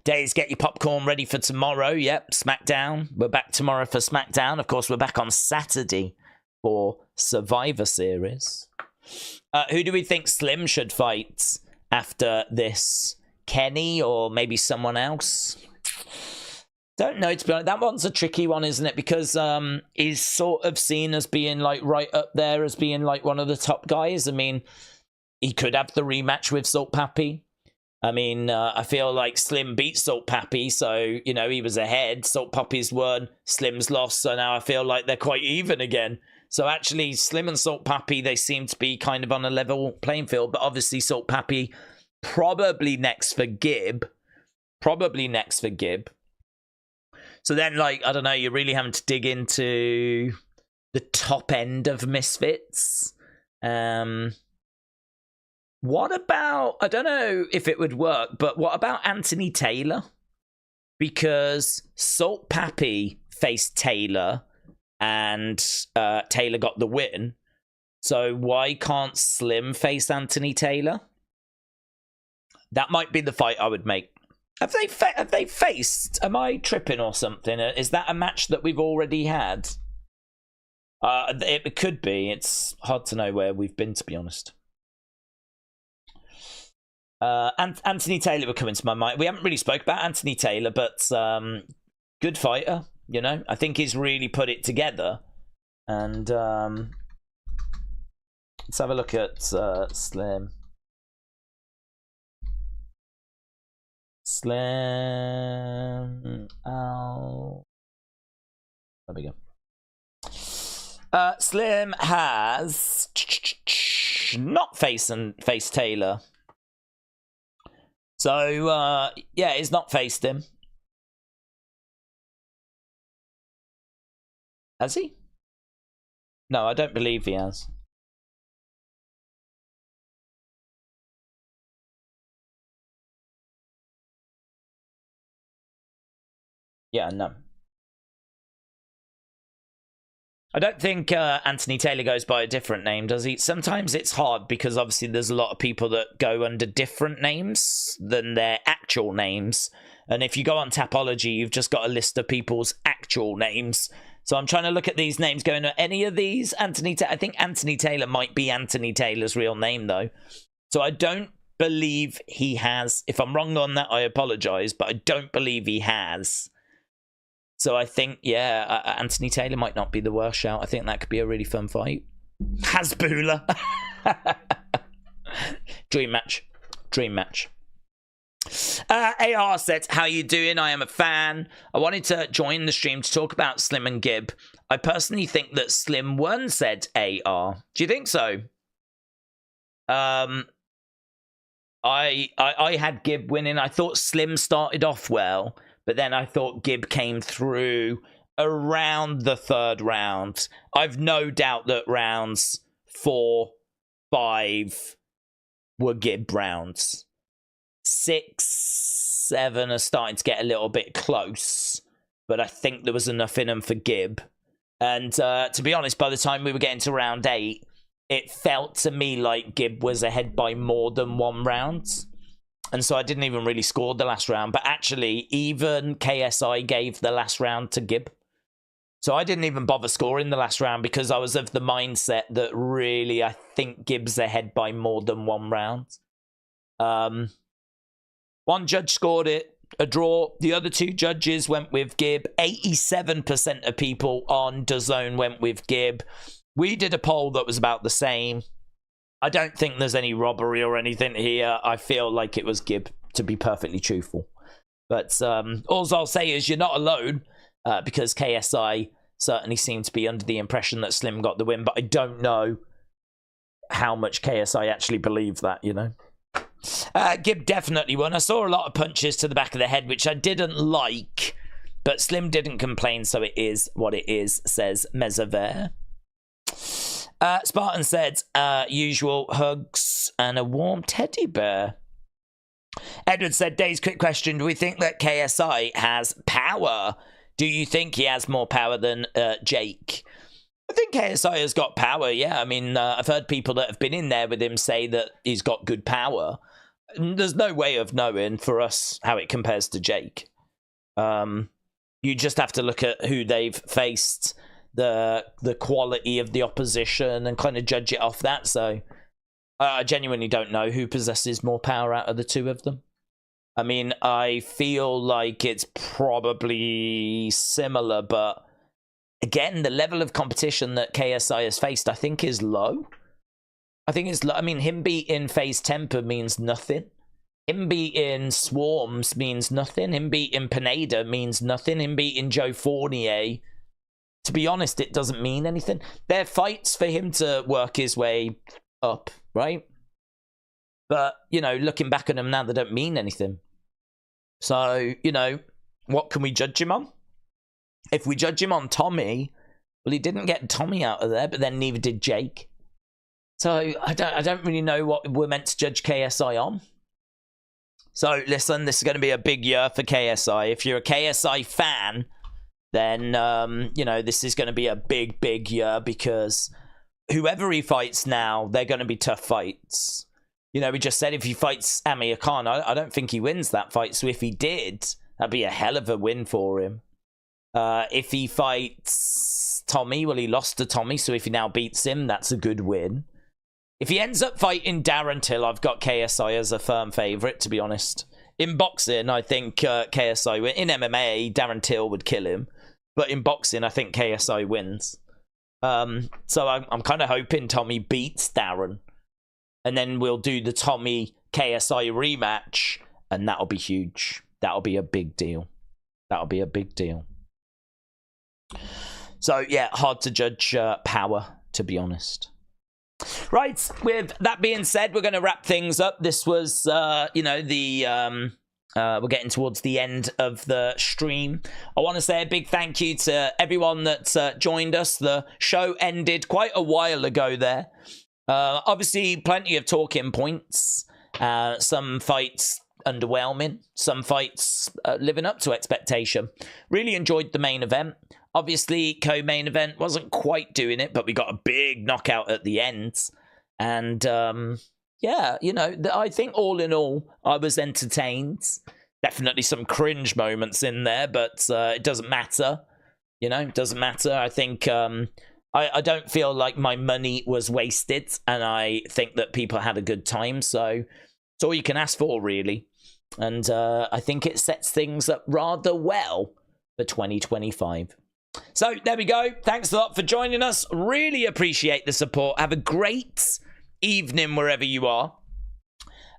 Days, get your popcorn ready for tomorrow. Yep, SmackDown. We're back tomorrow for SmackDown. Of course, we're back on Saturday for Survivor Series. Who do we think Slim should fight after this? Kenny or maybe someone else? Don't know, to be honest. That one's a tricky one, isn't it? Because he's sort of seen as being like right up there as being like one of the top guys. I mean... he could have the rematch with Salt Papi. I mean, I feel like Slim beat Salt Papi, so, you know, he was ahead. Salt Papi's won, Slim's lost, so now I feel like they're quite even again. So actually, Slim and Salt Papi, they seem to be kind of on a level playing field, but obviously Salt Papi probably next for GIB. So then, like, I don't know, you're really having to dig into the top end of Misfits. What about, I don't know if it would work, but what about Anthony Taylor? Because Salt Papi faced Taylor and Taylor got the win. So why can't Slim face Anthony Taylor? That might be the fight I would make. Have they faced? Am I tripping or something? Is that a match that we've already had? It could be. It's hard to know where we've been, to be honest. Anthony Taylor would come into my mind. We haven't really spoke about Anthony Taylor, but good fighter, you know. I think he's really put it together. And let's have a look at Slim. There we go. Slim has not faced Taylor. So, yeah, he's not faced him. Has he? No, I don't believe he has. Yeah, no. I don't think Anthony Taylor goes by a different name, does he? Sometimes it's hard because obviously there's a lot of people that go under different names than their actual names. And if you go on Tapology, you've just got a list of people's actual names. So I'm trying to look at these names going, are any of these Anthony Taylor? I think Anthony Taylor might be Anthony Taylor's real name, though. So I don't believe he has. If I'm wrong on that, I apologize, but I don't believe he has. So I think, yeah, Anthony Taylor might not be the worst shout. I think that could be a really fun fight. Hasbula. Dream match. Dream match. AR said, how you doing? I am a fan. I wanted to join the stream to talk about Slim and Gib. I personally think that Slim won, said AR. Do you think so? I had Gib winning. I thought Slim started off well. But then I thought Gib came through around the third round. I've no doubt that rounds 4, 5 were Gib rounds. 6, 7 are starting to get a little bit close. But I think there was enough in them for Gib. And to be honest, by the time we were getting to round 8, it felt to me like Gib was ahead by more than 1 round. And so I didn't even really score the last round. But actually, even KSI gave the last round to Gib. So I didn't even bother scoring the last round because I was of the mindset that really I think Gib's ahead by more than 1 round. One judge scored it, a draw. The other 2 judges went with Gib. 87% of people on DAZN went with Gib. We did a poll that was about the same. I don't think there's any robbery or anything here. I feel like it was Gib, to be perfectly truthful. But all I'll say is you're not alone, because KSI certainly seemed to be under the impression that Slim got the win, but I don't know how much KSI actually believed that, you know. Gib definitely won. I saw a lot of punches to the back of the head, which I didn't like, but Slim didn't complain, so it is what it is, says Mezaver. Spartan said, usual hugs and a warm teddy bear. Edward said, Dave's quick question. Do we think that KSI has power? Do you think he has more power than Jake? I think KSI has got power, yeah. I mean, I've heard people that have been in there with him say that he's got good power. There's no way of knowing for us how it compares to Jake. You just have to look at who they've faced, the quality of the opposition, and kind of judge it off that. So I genuinely don't know who possesses more power out of the 2 of them. I mean, I feel like it's probably similar, but again, the level of competition that KSI has faced, I think, is low. I think it's low. I mean, him beating FaZe Temper means nothing. Him beating Swarmz means nothing. Him beating Pineda means nothing. Him beating Joe Fournier, to be honest, it doesn't mean anything. They're fights for him to work his way up, right? But, you know, looking back at them now, they don't mean anything. So, you know, what can we judge him on? If we judge him on Tommy, Well, he didn't get Tommy out of there, but then neither did Jake. So I don't really know what we're meant to judge KSI on. So listen, this is going to be a big year for KSI. If you're a KSI fan, then you know, this is going to be a big year, because whoever he fights now, they're going to be tough fights. You know, we just said if he fights Amir Khan, I don't think he wins that fight. So if he did, that'd be a hell of a win for him. If he fights Tommy, well, he lost to Tommy, so if he now beats him, that's a good win. If he ends up fighting Darren Till, I've got KSI as a firm favourite, to be honest. In boxing, I think KSI wins. In MMA, Darren Till would kill him. But in boxing, I think KSI wins. So I'm kind of hoping Tommy beats Darren. And then we'll do the Tommy KSI rematch. And that'll be huge. That'll be a big deal. That'll be a big deal. So, yeah, hard to judge power, to be honest. Right, with that being said, we're going to wrap things up. This was, you know, we're getting towards the end of the stream. I want to say a big thank you to everyone that joined us. The show ended quite a while ago there. Obviously, plenty of talking points. Some fights underwhelming. Some fights living up to expectation. Really enjoyed the main event. Obviously, co-main event wasn't quite doing it, but we got a big knockout at the end. And, yeah, you know, I think all in all, I was entertained. Definitely some cringe moments in there, but it doesn't matter. You know, it doesn't matter. I think I don't feel like my money was wasted, and I think that people had a good time. So it's all you can ask for, really. And I think it sets things up rather well for 2025. So there we go. Thanks a lot for joining us. Really appreciate the support. Have a great evening wherever you are.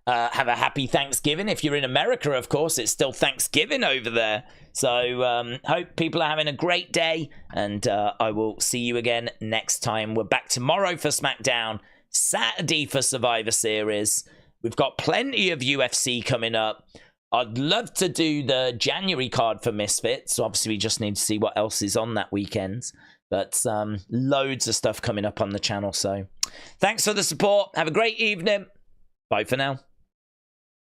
Have a happy Thanksgiving. If you're in America, of course, it's still Thanksgiving over there. So hope people are having a great day, and I will see you again next time. We're back tomorrow for SmackDown, Saturday for Survivor Series. We've got plenty of UFC coming up. I'd love to do the January card for Misfits. So obviously, we just need to see what else is on that weekend. But loads of stuff coming up on the channel. So thanks for the support. Have a great evening. Bye for now.